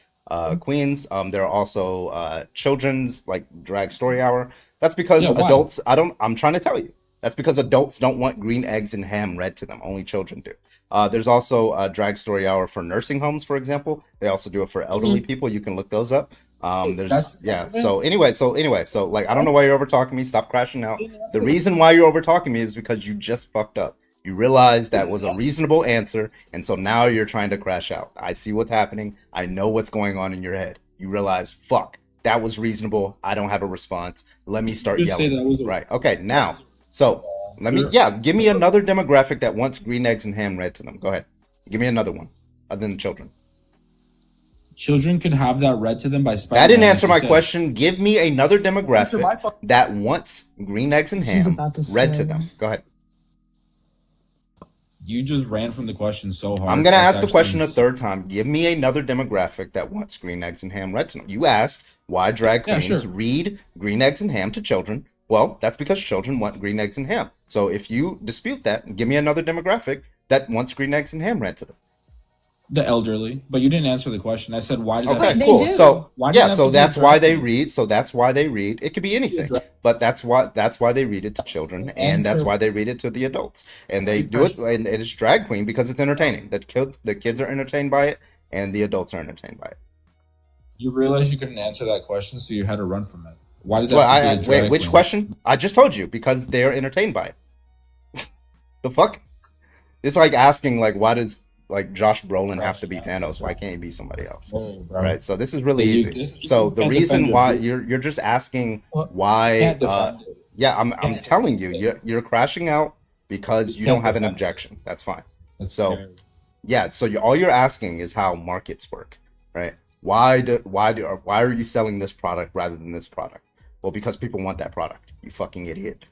queens. There are also children's like drag story hour. That's because Yeah, why? adults. I'm trying to tell you. That's because adults don't want green eggs and ham read to them. Only children do. There's also a drag story hour for nursing homes, for example. They also do it for elderly people. You can look those up. That's So anyway, so like I don't know why you're over talking me. Stop crashing out. The reason why you're over talking me is because you just fucked up. You realized that was a reasonable answer, and so now you're trying to crash out. I see what's happening. I know what's going on in your head. You realize, fuck, that was reasonable. I don't have a response. Let me start Just say yelling. that was a- Right. Okay. Now, so give me another demographic that wants green eggs and ham read to them. Go ahead. Give me another one other than children. Children can have that read to them by Spider-Man. That didn't like answer you my said. question. Give me another Answer my demographic fucking- that wants green eggs and He's ham about to read to say. them. Go ahead. You just ran from the question so hard. I'm gonna That's ask the actually question a third time. Give me another demographic that wants green eggs and ham read to them. You asked why drag Yeah, queens sure. read green eggs and ham to children. Well, that's because children want green eggs and ham. So if you dispute that, give me another demographic that wants green eggs and ham read to them. The elderly, but you didn't answer the question. I said, why does that? Okay, have to cool. be- So Why does yeah, that so have to be a that's drag why they queen? read. So that's why they read. It could be anything, but that's why they read it to children, and that's Answer. why they read it to the adults. And they do it, and it is drag queen because it's entertaining. The kids are entertained by it, and the adults are entertained by it. You realize you couldn't answer that question, so you had to run from it. Why does that Well, have to be a drag wait, which queen? question? I just told you because they're entertained by it. The fuck? It's like asking like, why does like Josh Brolin have to be Thanos? Why can't he be somebody else? Oh, bro. Right. So this is really Yeah, easy. So the can't reason defend why this. you're just asking You why can't defend it. yeah, I'm telling you, you're crashing out because you can't don't have an defend it. objection. That's fine. That's So scary. yeah, so all you're asking is how markets work, right? Why are you selling this product rather than this product? Well, because people want that product. You fucking idiot.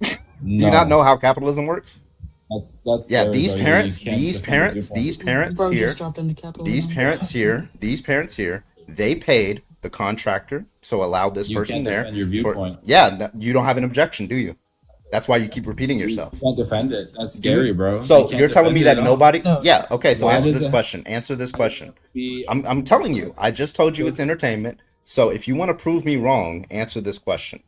Do you not know how capitalism works? That's Yeah, scary, these bro. You parents, can't these defend parents, your point. these parents Bro here, just dropped into capitalism. these parents here, they paid the contractor to allow this You person can't there. defend your viewpoint. You don't have an objection, do you? That's why you keep repeating yourself. You can't defend it. That's Do you- scary, bro. So You can't you're telling me defend it that at all. nobody? No. Yeah. Okay. So Why answer does this it- question. Answer this question. Be- I'm telling you. I just told you it's entertainment. So if you want to prove me wrong, answer this question.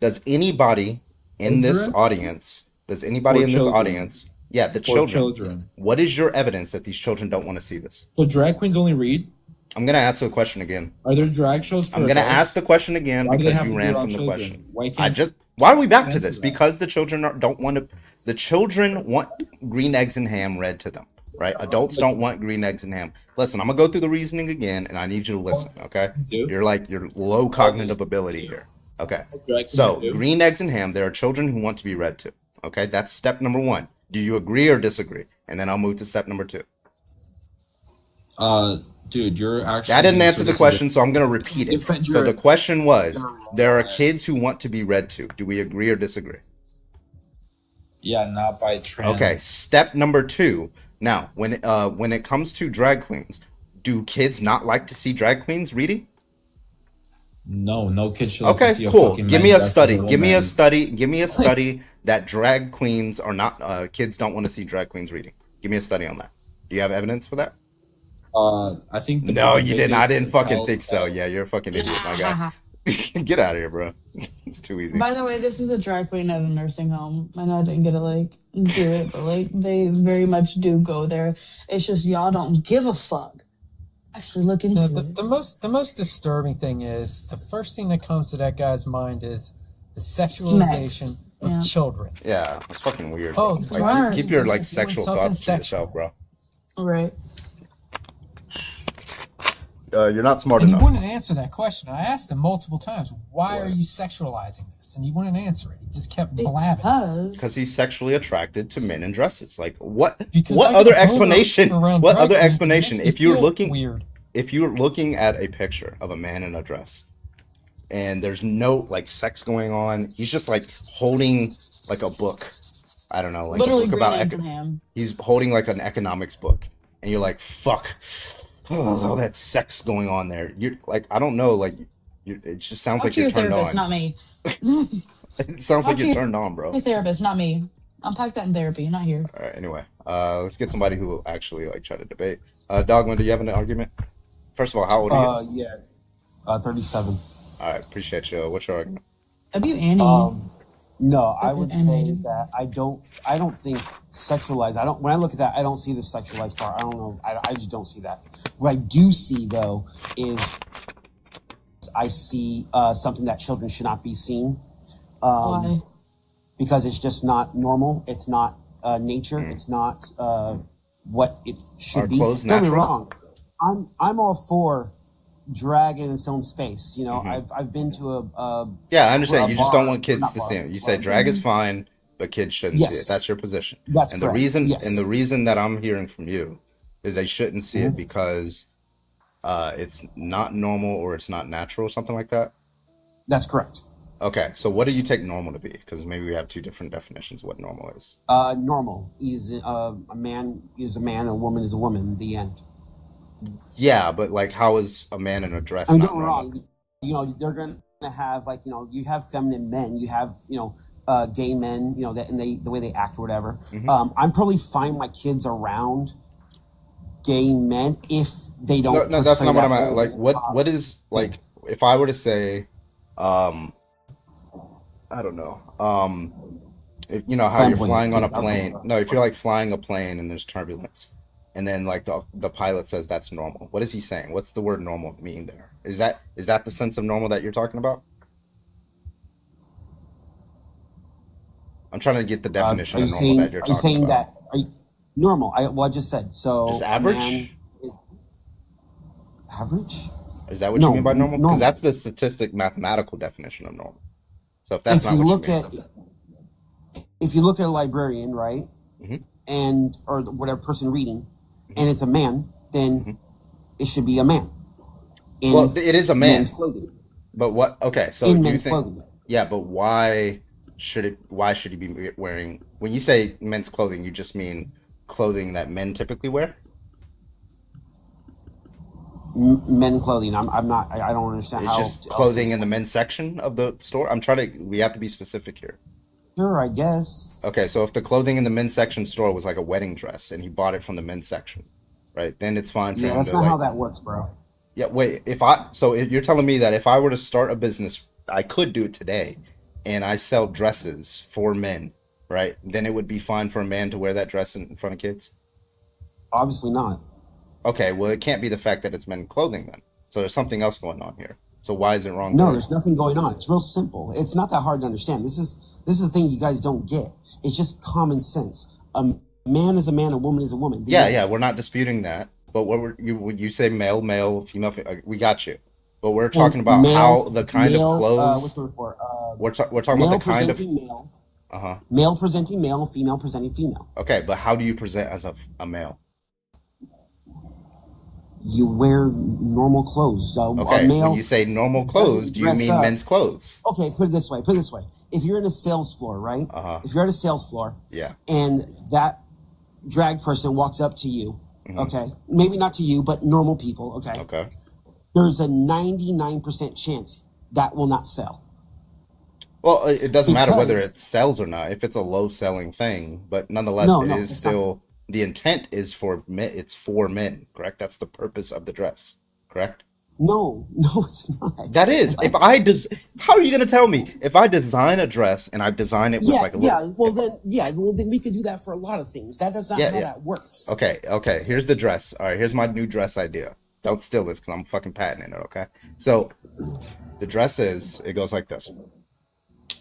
Does anybody in this Children? audience? Does anybody For in this children. audience? Yeah, the For children. children. What is your evidence that these children don't want to see this? So drag queens only read? I'm gonna answer the question again. Are there drag shows for I'm gonna adults? ask the question again Why do they because have you to be ran around from the children? question. Why can't Why are we back to answer this? that? Because the children don't want to. The children want green eggs and ham read to them, right? Adults don't want green eggs and ham. Listen, I'm gonna go through the reasoning again, and I need you to listen. Okay? Do? You're low cognitive ability here. Okay. Drag So queens do. green eggs and ham. There are children who want to be read to. Okay, that's step number one. Do you agree or disagree? And then I'll move to step number two. Dude, you're actually. That didn't answer the question, so I'm going to repeat it. So the question was, there are kids who want to be read to. Do we agree or disagree? Yeah, not by trans. Okay, step number 2. Now, when it comes to drag queens, do kids not like to see drag queens reading? No kid should like to Okay, see a cool. fucking Give man me a dressed as study. woman. Give me a study that drag queens are not kids don't want to see drag queens reading. Give me a study on that. Do you have evidence for that? I think No, you didn't. I biggest didn't fucking tell- think so. Yeah, you're a fucking idiot, my guy. Get out of here, bro. It's too easy. By the way, this is a drag queen at a nursing home. I know I didn't get to like do it, but like they very much do go there. It's just y'all don't give a fuck. Actually, look into it. The most disturbing thing is the first thing that comes to that guy's mind is the sexualization of children. Yeah, it's fucking weird. Oh, like, right. keep your like Doing sexual something thoughts to yourself, bro. Right. You're not smart And enough. he wouldn't answer that question. I asked him multiple times, why are you sexualizing this? And he wouldn't answer it. He just kept blabbing. Because he's sexually attracted to men in dresses. Like what? Because What I other get explanation? around What drag other queens, explanation? it makes me feel If you're looking at a picture of a man in a dress, and there's no like sex going on, he's just like holding like a book. I don't know, like Literally a book green about eggs and ham. he's holding like an economics book, and you're like, fuck, all that sex going on there. You're like, I don't know, like, it just sounds Talk like to you're your turned therapist, on. not me. It sounds like Talk to you're turned on, bro. Your therapist, not me. Unpack that in therapy, not here. All right, anyway, let's get somebody who will actually like try to debate. Dogman, do you have an argument? First of all, how old are you? 37. All right, appreciate you. What's your argument? W Annie. No, I would say that I don't think sexualized. When I look at that, I don't see the sexualized part. I don't know. I just don't see that. What I do see though is I see something that children should not be seeing. Why? Because it's just not normal. It's not nature. It's not what it should Are be. clothes Don't get me natural? wrong. I'm all for drag in its own space. You know, I've been to a Yeah, I understand. a You just bar- don't want kids not to bar, see it. You say bar. drag is fine, but kids shouldn't see it. Yes. That's your position. That's and the correct. reason Yes. and the reason that I'm hearing from you is they shouldn't see it because it's not normal or it's not natural or something like that. That's correct. Okay, so what do you take normal to be? Because maybe we have two different definitions of what normal is. Normal is a man is a man, a woman is a woman. The end. Yeah, but like, how is a man in a dress I'm not not normal? wrong. You know, they're gonna have like you have feminine men, you have gay men, that and the way they act or whatever. I'm probably fine my kids around gay men if they don't. No, that's portray not what that I'm at. role. Like, what is like? If I were to say, I don't know. If, you know how you're Trembling. flying on a Okay. plane. No, if you're like flying a plane and there's turbulence, and then like the pilot says that's normal. What is he saying? What's the word normal mean there? Is that the sense of normal that you're talking about? I'm trying to get the definition Are of you normal saying, that you're are you talking saying about. that? Are you, normal. I just said so. Just a average? man is- average. Is that what No, you mean by normal? normal. Because that's the statistic mathematical definition of normal. So if that's If not you what look you mean, at if you look at a librarian, right, and or whatever person reading, and it's a man, then it should be a man. In well, it is a man. men's clothing. But what? Okay, so In you men's think? clothing. Yeah, but why should it? Why should he be wearing? When you say men's clothing, you just mean clothing that men typically wear? Men clothing. I'm not. I don't understand It's how. just clothing in the men's section of the store. I'm trying to. We have to be specific here. Sure, I guess. Okay, so if the clothing in the men's section store was like a wedding dress and he bought it from the men's section, right? Then it's fine for Yeah, him that's to not like. how that works, bro. Yeah, wait. If you're telling me that if I were to start a business, I could do it today, and I sell dresses for men, right? Then it would be fine for a man to wear that dress in front of kids. Obviously not. Okay, well, it can't be the fact that it's men's clothing then. So there's something else going on here. So why is it wrong? No, there? there's nothing going on. It's real simple. It's not that hard to understand. This is the thing you guys don't get. It's just common sense. A man is a man, a woman is a woman. Yeah, we're not disputing that. But would you say male, female? We got you. But we're talking about Male- how the kind male, of clothes. what's the word for? We're talking about Male the kind of. presenting male. Uh-huh. Male presenting male, female presenting female. Okay, but how do you present as a male? You wear normal clothes. Okay, A male, when you say normal clothes, do you dress mean up. men's clothes? Okay, put it this way. If you're in a sales floor, right? If you're at a sales floor, Yeah. and that drag person walks up to you, okay, maybe not to you, but normal people, okay. Okay. There's a 99% chance that will not sell. Well, it doesn't matter whether Because- it sells or not. If it's a low selling thing, but nonetheless, No, it no, is it's not. still the intent is for men. It's for men, correct? That's the purpose of the dress, correct? No, it's not. That is. If I how are you gonna tell me if I design a dress and I design it with Yeah, like a little? well then we could do that for a lot of things. That does not how that works. Okay. Here's the dress. All right, here's my new dress idea. Don't steal this because I'm fucking patenting it. Okay. So the dress it goes like this.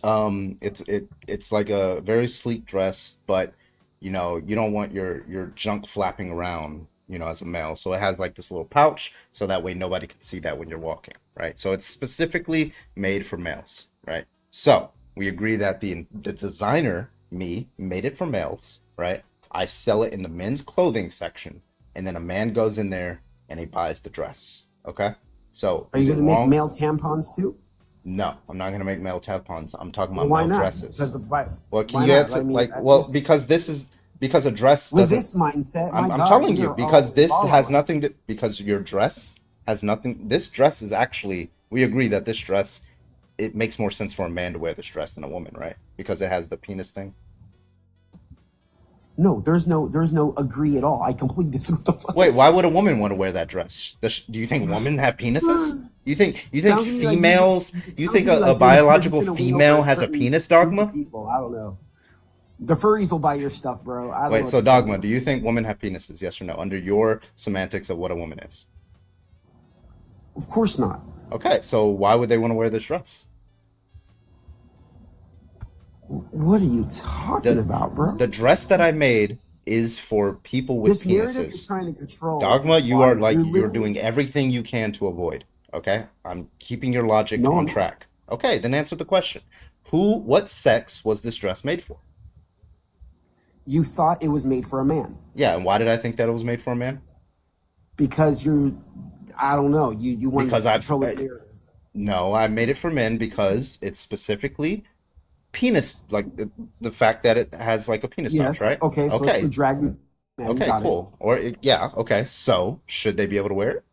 It's like a very sleek dress, but you don't want your junk flapping around, as a male. So it has like this little pouch, so that way nobody can see that when you're walking, right? So it's specifically made for males, right? So we agree that the designer, me, made it for males, right? I sell it in the men's clothing section, and then a man goes in there and he buys the dress. Okay? So Are is you it going to make wrong? male tampons too? No, I'm not gonna make male tampons. I'm talking Well, about why male not? dresses. Well, can why you not? answer I mean, because a dress with doesn't. this mindset, I'm my God, telling we you are because all this has followers. nothing to because your dress has nothing. This dress is actually we agree that this dress it makes more sense for a man to wear this dress than a woman, right? Because it has the penis thing. No, there's no agree at all. I completely disagree with the fuck. Wait, why would a woman want to wear that dress? Do you think women have penises? You think Sounds to me like females? You think sounds to me a like you're biological just gonna win female over a has a certain penis, group of Dogma? people. I don't know. The furries will buy your stuff, bro. I don't know Wait, what so to tell Dogma, you. do you think women have penises? Yes or no? Under your semantics of what a woman is. Of course not. Okay, so why would they want to wear this dress? What are you talking about, bro? The dress that I made is for people with This narrative penises. is trying to control. Dogma, you are like You're you're literally- doing everything you can to avoid. Okay, I'm keeping your logic No, on I'm not. track. Okay, then answer the question. What sex was this dress made for? You thought it was made for a man Yeah, and why did I think that it was made for a man? because I don't know. You want Because to I control the narrative. no, I made it for men because it's specifically penis, like the fact that it has like a penis pouch, Yes. right? Okay. So it's for drag men. Okay, Got it. cool. Yeah, okay. So, should they be able to wear it?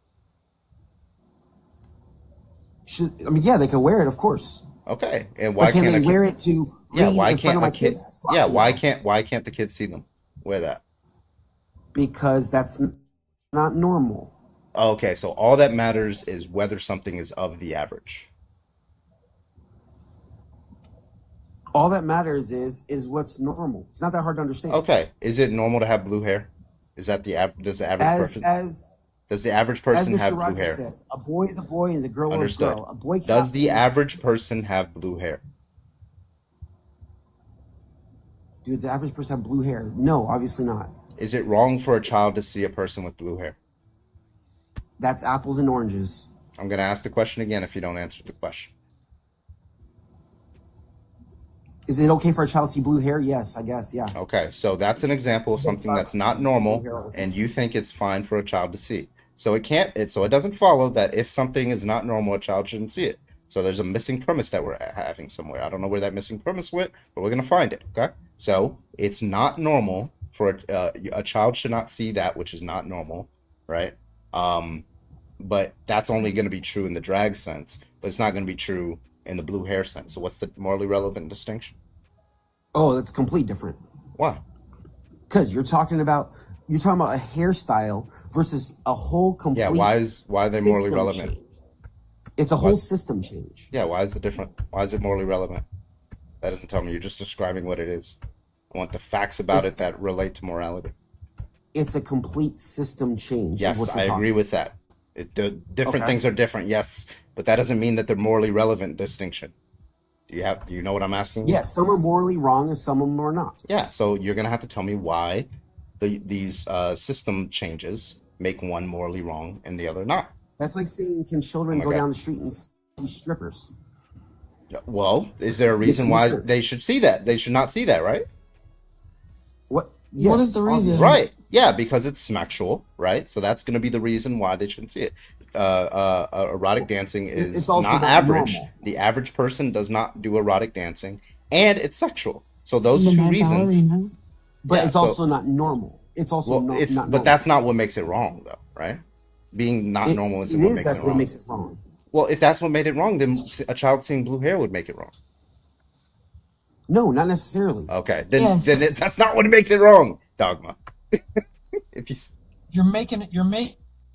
Yeah, they can wear it, of course. Okay. And why But can can't they a kid, wear it to yeah, read why in front can't of a my kid, kids? yeah, Fuck no. why can't the kids see them wear that? Because that's not normal. Okay, so all that matters is whether something is of the average. All that matters is what's normal. It's not that hard to understand. Okay. Is it normal to have blue hair? Is that does the average As person Mr. have blue Rogers hair? said, a boy is a boy and a girl is a Understood. girl. A boy Does cannot the be- average person have blue hair? Dude, the average person have blue hair? No, obviously not. Is it wrong for a child to see a person with blue hair? That's apples and oranges. I'm going to ask the question again if you don't answer the question. Is it okay for a child to see blue hair? Yes, I guess. Yeah. Okay, so that's an example of something that's not normal, and you think it's fine for a child to see. So it doesn't follow that if something is not normal, a child shouldn't see it. So there's a missing premise that we're having somewhere. I don't know where that missing premise went, but we're gonna find it. Okay, so it's not normal for a child should not see that which is not normal, right? But that's only going to be true in the drag sense, but it's not going to be true in the blue hair sense. So what's the morally relevant distinction? Oh, that's complete different. Why? Because you're talking about a hairstyle versus a whole complete. Yeah, why are they morally system relevant? change. It's a whole system change. Yeah, why is it different? Why is it morally relevant? That doesn't tell me. You're just describing what it is. I want the facts about it that relate to morality. It's a complete system change. is Yes, what you're I agree talking. with that. The different Okay. things are different, yes, but that doesn't mean that they're morally relevant distinction. Do you know what I'm asking? Yeah, some are morally wrong and some of them are not. Yeah, so you're gonna have to tell me why these system changes make one morally wrong and the other not. That's like saying, can children Oh my go God. down the street and see strippers? Well, is there a reason Yes, why yes. they should see that? They should not see that, right? What? What is the reason? Right. Yeah, because it's sexual, right? So that's going to be the reason why they shouldn't see it. Erotic dancing is It's also not not average. normal. The average person does not do erotic dancing, and it's sexual. So those The two Mad reasons. Ballerina. But Yeah, it's so also not normal. It's also well, not but normal. that's not what makes it wrong, though, right? Being not normal isn't what makes it That's what wrong. makes it wrong. Well, if that's what made it wrong, then a child seeing blue hair would make it wrong. No, not necessarily. Okay, then Yes. that's not what makes it wrong, Dogma. If you You're making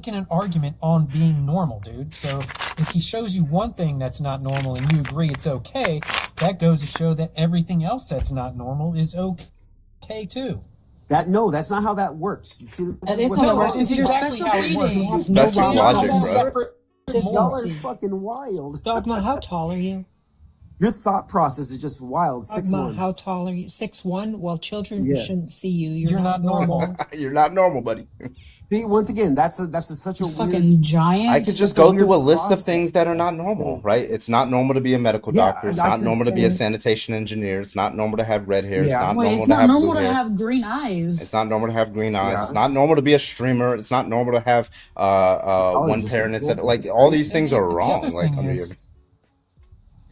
an argument on being normal, dude. So if he shows you one thing that's not normal and you agree it's okay, that goes to show that everything else that's not normal is okay too. That's not how that works. See, That is how it works. It's your exactly special how it works. reading. That's just logic, bro. Separate Y'all are morals. fucking wild. Dogma, how tall are you? Your thought process is just wild. 6'1". Dogma, how tall are you? 6'1"? Well, children Yeah. shouldn't see you. You're not normal. You're not normal, buddy. See, once again, that's such a Fucking weird. giant. I could just go through a list of things that are not normal, right? It's not normal to be a medical Yeah, doctor. It's and I not could normal to be a say- sanitation engineer. It's not normal to have red hair. It's Yeah. not Wait, normal it's to not have normal blue to hair. have green eyes. It's not normal to have green eyes. Yeah. It's not normal to be a streamer. It's not normal to have one just parent a instead. cool- Like it's all crazy. these things And are the wrong. other Like thing under is- your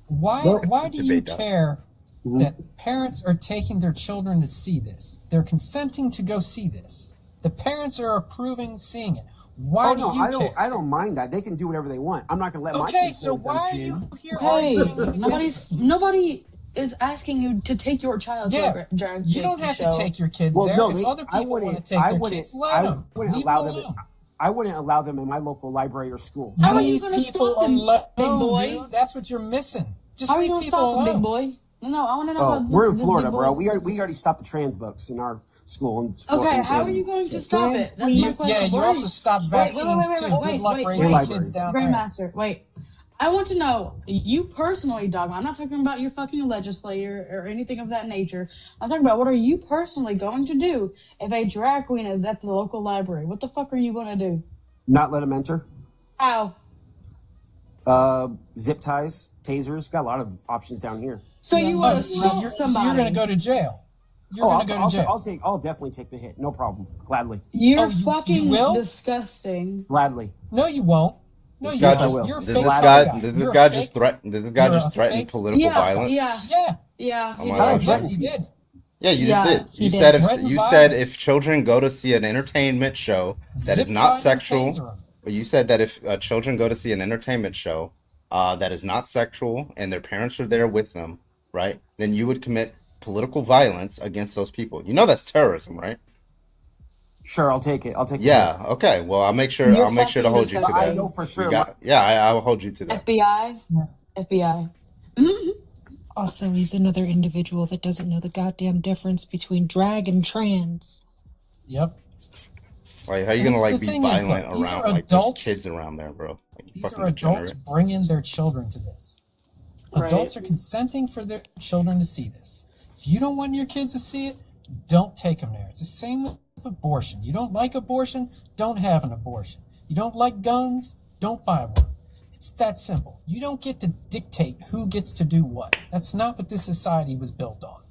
Why do you debate that. care that parents are taking their children to see this? They're consenting to go see this. The parents are approving seeing it. Why do you care? I don't mind that. They can do whatever they want. I'm not gonna let my Okay, kids so go why are to you here Hey, arguing? nobody is asking you to take your child to Yeah, a drag you don't have show. to take your kids Well, there. no, If other I people want to wouldn't. take I their wouldn't. kids, let them. wouldn't Leave allow them them. alone. I wouldn't allow them in my local library or school. How are you Leave gonna people stop them, alone, big boy? dude. That's what you're missing. Just How are you leave gonna people stop them, alone. big boy? No, I want to know how. We're in this Florida, big boy- bro. We already stopped the trans books in our school. And Okay, how are you going to stop it? That's my question. Yeah, you What are also stop vaccines too. Good luck raising kids down there. Grandmaster, wait. I want to know, you personally, Dogma, I'm not talking about your fucking legislator or anything of that nature. I'm talking about what are you personally going to do if a drag queen is at the local library? What the fuck are you going to do? Not let them enter? How? Zip ties, tasers. Got a lot of options down here. So you would assault So somebody. you're going to go to jail. You're going to go to jail. I'll definitely take the hit. No problem. Gladly. You're Oh, you fucking will? disgusting. Gladly. No, you won't. No, you Yes, I won't. will. You're a Did fake this guy. guy? Did this You're a guy fake- just threaten? Did this guy you're just a threaten fake- political Yeah, violence? yeah. Yeah. Oh my Oh, God. yes, he did. Yeah, you Yeah, just did. he You did. said if Threatened you said violence. if children go to see an entertainment show that is Zip not tie and sexual, taser 'em. but you said that if children go to see an entertainment show that is not sexual and their parents are there with them, right? Then you would commit political violence against those people. You know that's terrorism, right? Sure, I'll take it. I'll take it. Yeah. Okay. Well, I'll make sure. You're I'll make sure to fucking hold you to disgusting. that. I know for sure. I will hold you to that. FBI? FBI. Also, he's another individual that doesn't know the goddamn difference between drag and trans. Yep. Like, how you And gonna like the be thing is, violent look, these around are like there's adults. kids around there, bro? Like, you These fucking are adults degenerate. bringing their children to this. Right. Adults are consenting for their children to see this. If you don't want your kids to see it, don't take them there. It's the same with abortion. You don't like abortion, don't have an abortion. You don't like guns, don't buy one. It's that simple. You don't get to dictate who gets to do what. That's not what this society was built on.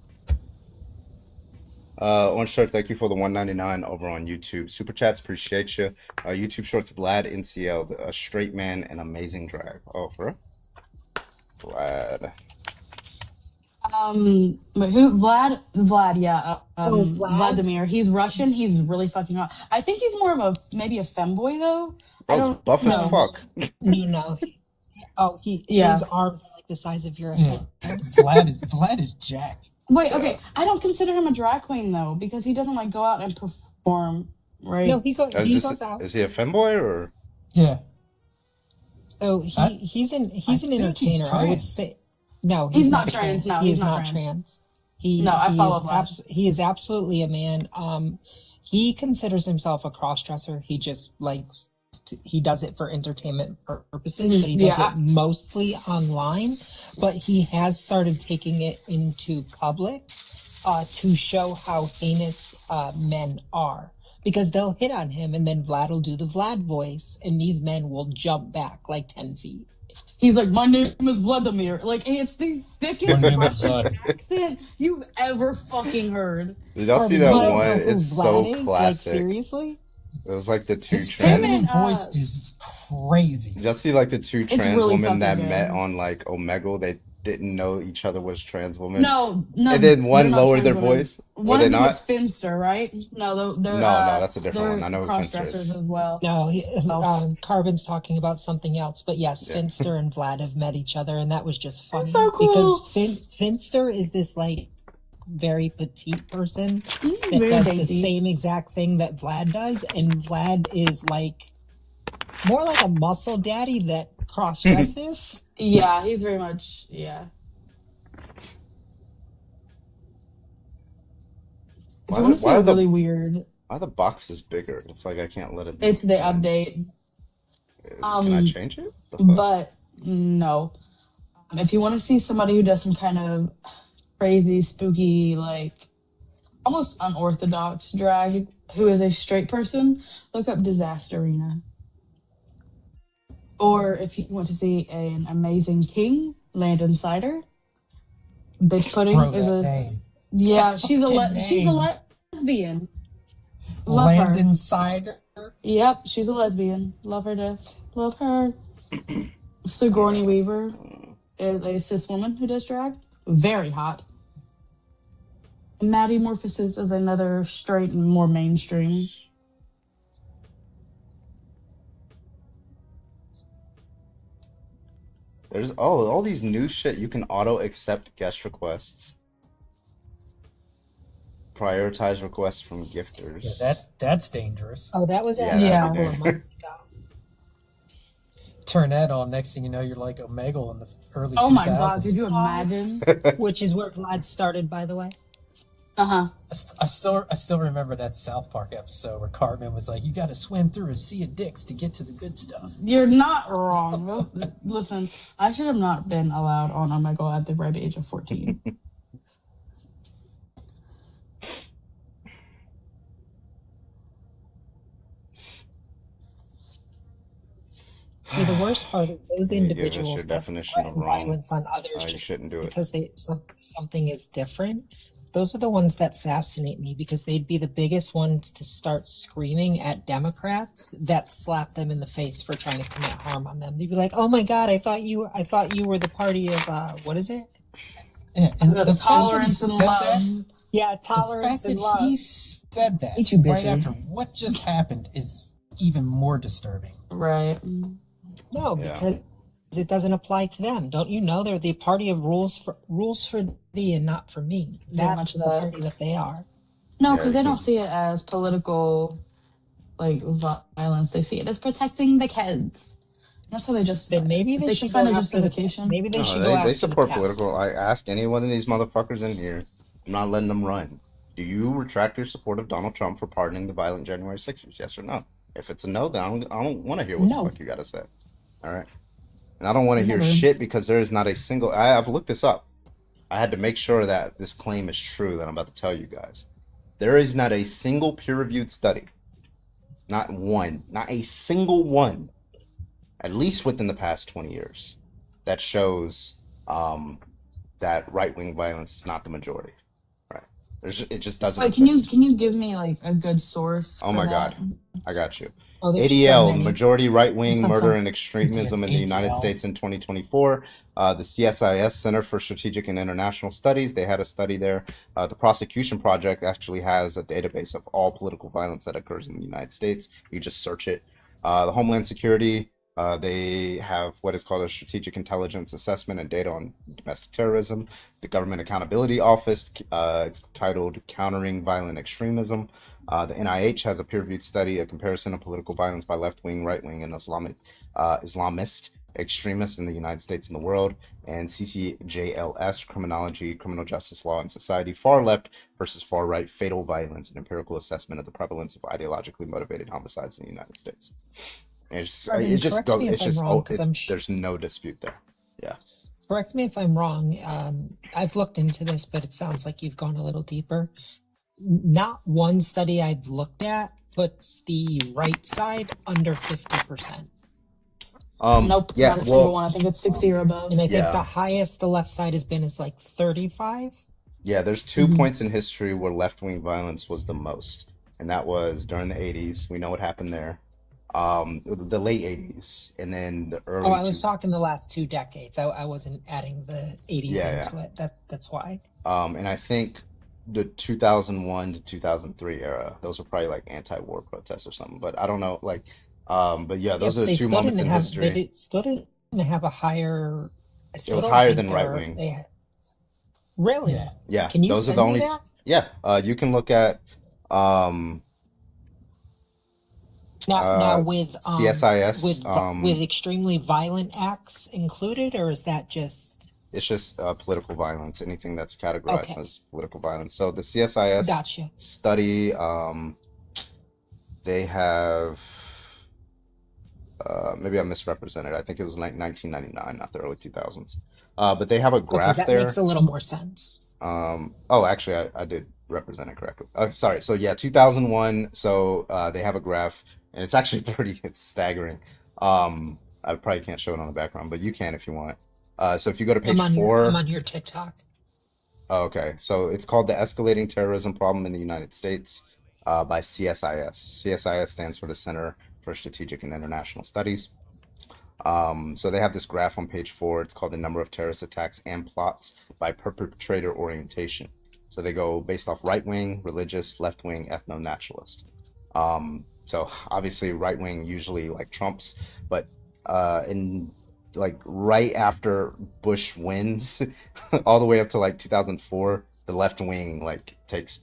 Orange Shirt, thank you for the $1.99 over on YouTube. Super chats, appreciate you. YouTube Shorts, Vlad NCL, a straight man and amazing drag. Oh, for real? Vlad. But who? Vlad, yeah. Oh, Vlad? Vladimir. He's Russian. He's really fucking hot. I think he's more of maybe a femboy though. I Bro's don't buff as know. fuck. No. Yeah. His arms are like the size of your Yeah. head. Vlad is jacked. Wait, okay. I don't consider him a drag queen though because he doesn't like go out and perform, right? No, he goes Is out. he a femboy or? Yeah. So he's an think he's entertainer. I would trans. say no, He's not trans. No, he he's is not not trans. trans. No, I follow Vlad. He is absolutely a man. He considers himself a cross-dresser. He just likes he does it for entertainment purposes, but he does Yeah. it mostly online. But he has started taking it into public to show how heinous men are. Because they'll hit on him and then Vlad will do the Vlad voice and these men will jump back like 10 feet He's like, my name is Vladimir. Like, it's the thickest My name is Russian accent you've ever fucking heard. Did y'all Or see that Vlad- one? who It's so Vlad is? Like, classic. seriously? It was like the two His trans. feminine voice is crazy. Did y'all see like the two It's trans really women that fucking met good. on like Omegle? They didn't know each other was trans women. No, And then they're one not lowered trans their women. voice. Were One they of them not? was Finster, right? No, they're No, that's a different they're one. I know who Finster cross-dressers is. as well. No, So- Carbon's talking about something else. But yes, Yeah. Finster and Vlad have met each other, and that was just funny. so cool. Because Finster is this like very petite person that very does the dainty. same exact thing that Vlad does, and Vlad is like more like a muscle daddy that cross dresses. Yeah, he's very much If you want to see Why a are the really weird, why are the boxes bigger? It's like I can't let it. it's the update. Can I change it? The fuck? But no. If you want to see somebody who does some kind of crazy, spooky, like almost unorthodox drag, who is a straight person, look up Disaster Arena. Or if you want to see an amazing king, Landon Cider. Bitch Pudding Bro, is that a name. yeah. She's a Fucking she's a name. lesbian. Love her. Landon Cider. Yep, she's a lesbian. Love her death. Love her. Sigourney Weaver is a cis woman who does drag. Very hot. Maddie Morphosis is another straight and more mainstream. There's all these new shit. You can auto accept guest requests. Prioritize requests from gifters. Yeah, that's dangerous. Oh, that was Yeah, a that'd couple be of dangerous. months ago. Turn that on. Next thing you know, you're like Omegle in the early 2000s. Oh my god, could you imagine? Which is where Vlad started, by the way. Uh-huh. I still remember that South Park episode where Cartman was like, "You got to swim through a sea of dicks to get to the good stuff." You're not wrong. Listen, I should have not been allowed on Omegle at the ripe age of 14. See, the worst part is those Yeah, give us individuals your that definition of threaten wrong. violence on others You just shouldn't do it. because something is different. Those are the ones that fascinate me because they'd be the biggest ones to start screaming at Democrats that slap them in the face for trying to commit harm on them. They'd be like, "Oh my God, I thought you were the party of what is it? Yeah, and The the fact that he tolerance and said love. that, Yeah, the tolerance fact and that love." he said that Hate you, right bitches. after what just happened is even more disturbing. Right. No, Yeah. because it doesn't apply to them. Don't you know they're the party of rules for thee and not for me? Very much That's the that. party that they are. No, Yeah, because they don't see it as political, like, violence. They see it as protecting the kids. That's how they just. Then maybe they they should can find go a after the justification. maybe they No, should go they after support the political. I pastors. ask any one of these motherfuckers in here. I'm not letting them run. Do you retract your support of Donald Trump for pardoning the violent January 6ers? Yes or no? If it's a no, then I don't want to hear what No. the fuck you got to say. All right. And I don't want to hear Never. shit because there is not a single. I've looked this up. I had to make sure that this claim is true that I'm about to tell you guys. There is not a single peer-reviewed study, not one, not a single one, at least within the past 20 years, that shows that right-wing violence is not the majority. Right? It just doesn't. Wait, exist. can you give me like a good source? Oh for my that? God, I got you. Oh, there's so ADL, many. majority right-wing Some- murder some- and extremism in the United ADL. States in 2024. The CSIS, Center for Strategic and International Studies, they had a study there. The Prosecution Project actually has a database of all political violence that occurs in the United States. You just search it. The Homeland Security, they have what is called a Strategic Intelligence Assessment and Data on Domestic Terrorism. The Government Accountability Office, it's titled Countering Violent Extremism. The NIH has a peer-reviewed study, a comparison of political violence by left-wing, right-wing, and Islamist extremists in the United States and the world. And CCJLS, Criminology, Criminal Justice Law and Society, far left versus far right, fatal violence, an empirical assessment of the prevalence of ideologically motivated homicides in the United States. And Arvin, correct me if I'm wrong, 'cause there's no dispute there. Yeah. Correct me if I'm wrong. I've looked into this, but it sounds like you've gone a little deeper. Not one study I've looked at puts the right side under 50%. Nope, Yeah, not a single well, one. I think it's 60 or above. And I think Yeah. the highest the left side has been is like 35. yeah, there's 2 Mhm. points in history where left-wing violence was the most, and that was during the 80s. We know what happened there. The late 80s, and then the Oh, early I was two. talking the last 2 decades. I wasn't adding the 80s Yeah, into it. That's why. And I think the 2001 to 2003 era, those were probably like anti-war protests or something. But I don't know, like, but yeah, Yeah, those are but the they two still moments didn't in have history. still didn't have a higher. I It still was don't higher think than they right were. wing. Really? Yeah. Yeah, Can you those are send the me only. that? Yeah, you can look at um Now with CSIS. with extremely violent acts included, or is that just It's just political violence, anything that's categorized okay? as political violence. So the CSIS Gotcha. study, they have maybe I misrepresented. I think it was like 1999, not the early 2000s. But they have a Okay, graph that makes there. a little more sense. Oh, actually, I did represent it correctly. Sorry. So yeah, 2001. So they have a graph, and it's actually it's staggering. I probably can't show it on the background, but you can if you want. So if you go to page I'm 4. on your TikTok. Oh, okay. So it's called The Escalating Terrorism Problem in the United States by CSIS. CSIS stands for the Center for Strategic and International Studies. So they have this graph on page 4. It's called the number of terrorist attacks and plots by perpetrator orientation. So they go based off right wing, religious, left wing, ethno naturalist. So obviously right wing usually like trumps, but in like right after Bush wins, all the way up to like 2004, the left wing like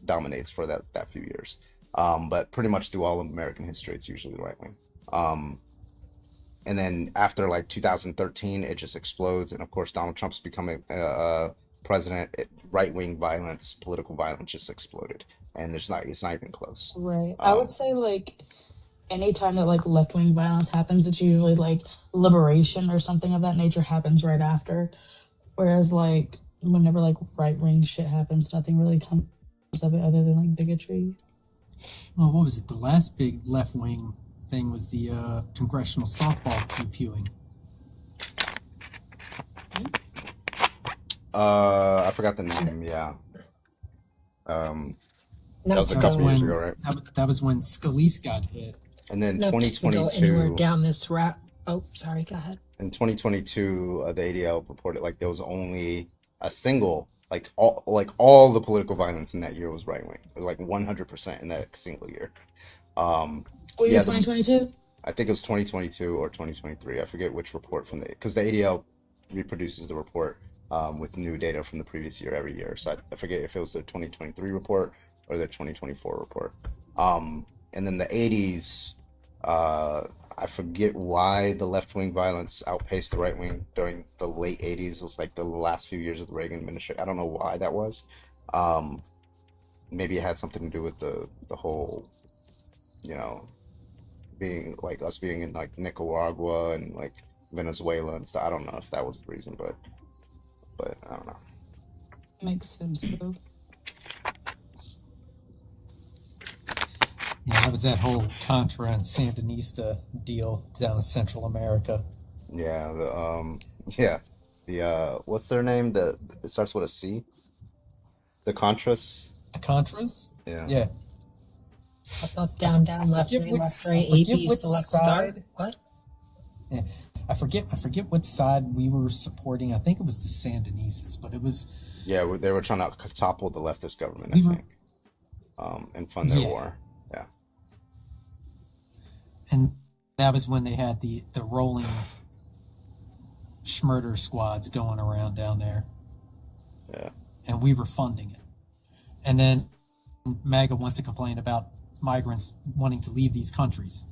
dominates for that few years. But pretty much through all of American history, it's usually the right wing. And then after like 2013, it just explodes. And of course, Donald Trump's becoming president. Right wing violence, political violence just exploded, and it's not even close. Right. I would say like anytime that like left wing violence happens, it's usually like liberation or something of that nature happens right after. Whereas like whenever like right wing shit happens, nothing really comes of it other than like bigotry. Well, what was it? The last big left wing thing was the congressional softball pew-pewing. I forgot the name. Yeah. That was a couple years ago, right? That was when Scalise got hit. And then Not to go 2022. anywhere down this route. Oh, sorry. Go ahead. In 2022, the ADL reported like there was only a single all the political violence in that year was right wing, like 100% in that single year. What year? 2022. I think it was 2022 or 2023. I forget which report from because the ADL reproduces the report with new data from the previous year every year. So I forget if it was the 2023 report or the 2024 report. And then the 80s, I forget why the left-wing violence outpaced the right-wing during the late 80s. It was like the last few years of the Reagan administration. I don't know why that was. Maybe it had something to do with the whole, being like us being in like Nicaragua and like Venezuela and stuff. I don't know if that was the reason, but I don't know. Makes sense though. Yeah, that was that whole Contra and Sandinista deal down in Central America. Yeah, the what's their name? It starts with a C. The Contras. The Contras? Yeah. Yeah. Up, down, left, right, left, right, A, B, select, start. What? Yeah. I forget what side we were supporting. I think it was the Sandinistas, but it was. Yeah, they were trying to topple the leftist government, I think, and fund their war. Yeah. And that was when they had the rolling Schmurder squads going around down there. Yeah. And we were funding it. And then MAGA wants to complain about migrants wanting to leave these countries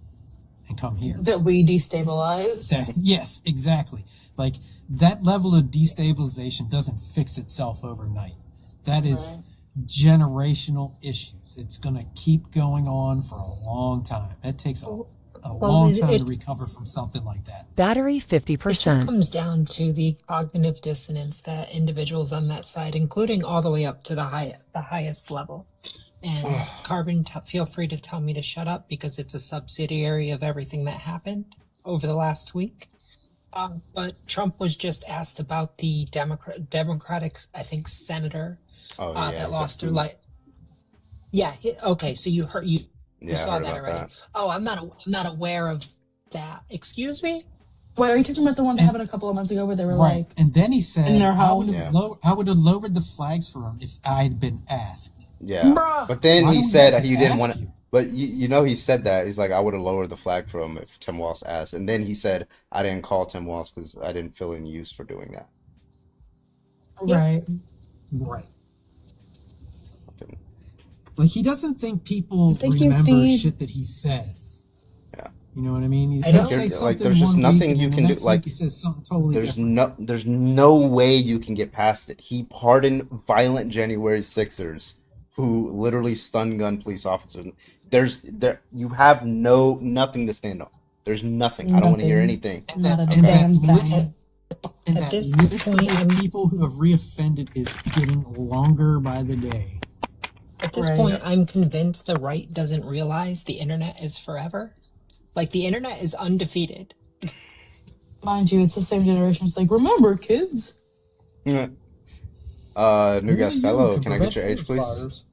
and come here. That we destabilized. Yes, exactly. Like that level of destabilization doesn't fix itself overnight. That is generational issues. It's going to keep going on for a long time. It takes a long time to recover from something like that. Battery 50%. It just comes down to the cognitive dissonance that individuals on that side, including all the way up to the highest level. And Carbon, feel free to tell me to shut up because it's a subsidiary of everything that happened over the last week. But Trump was just asked about the Democratic, I think, senator Oh yeah, that lost her life. Yeah. Okay. So you saw heard that about already. that. Oh, I'm not aware of that. Excuse me. Wait, are you talking about the one that happened a couple of months ago where they were Right. like, And then he said, in their I home? would have lowered the flags for him if I had been asked. Yeah, Bruh. but then Why he do we said have to he didn't ask want to. you? But he said that he's like, I would have lowered the flag for him if Tim Walz asked, and then he said I didn't call Tim Walz because I didn't feel any use for doing that. Right. Right. Like, he doesn't think people think he's remember being- shit that he says. Yeah. You know what I mean? I He'll don't- say like, something there's just one nothing week, and you then can the do, next like, week he says something totally different. There's no way you can get past it. He pardoned violent January 6ers who literally stun gun police officers. You have nothing to stand on. There's nothing. I don't want to hear anything. And Not that, a and that damn list, thing. and At that this list point, of people who have reoffended is getting longer by the day. At this point, I'm convinced the right doesn't realize the internet is forever. Like, the internet is undefeated. Mind you, it's the same generation. It's like, remember, kids? Yeah. New guest, hello. Can I get your age, please?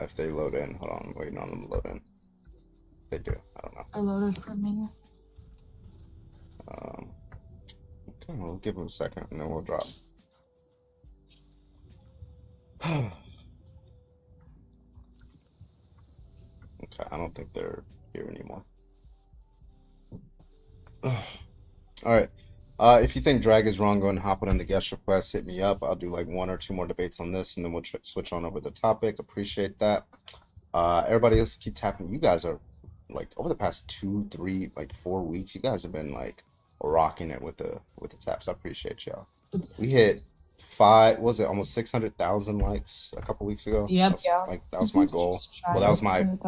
If they load in. Hold on, I'm waiting on them to load in. They do. I don't know. I loaded for me. Okay, we'll give them a second and then we'll drop. Okay, I don't think they're here anymore. Alright. If you think drag is wrong, go and hop on the guest request. Hit me up. I'll do like 1 or 2 more debates on this and then we'll switch on over the topic. Appreciate that. Everybody else keep tapping. You guys are like over the past 2, 3, like 4 weeks, you guys have been like rocking it with the taps. I appreciate y'all. We hit almost 600,000 likes a couple weeks ago. Yep. That was my goal. Well, that was my And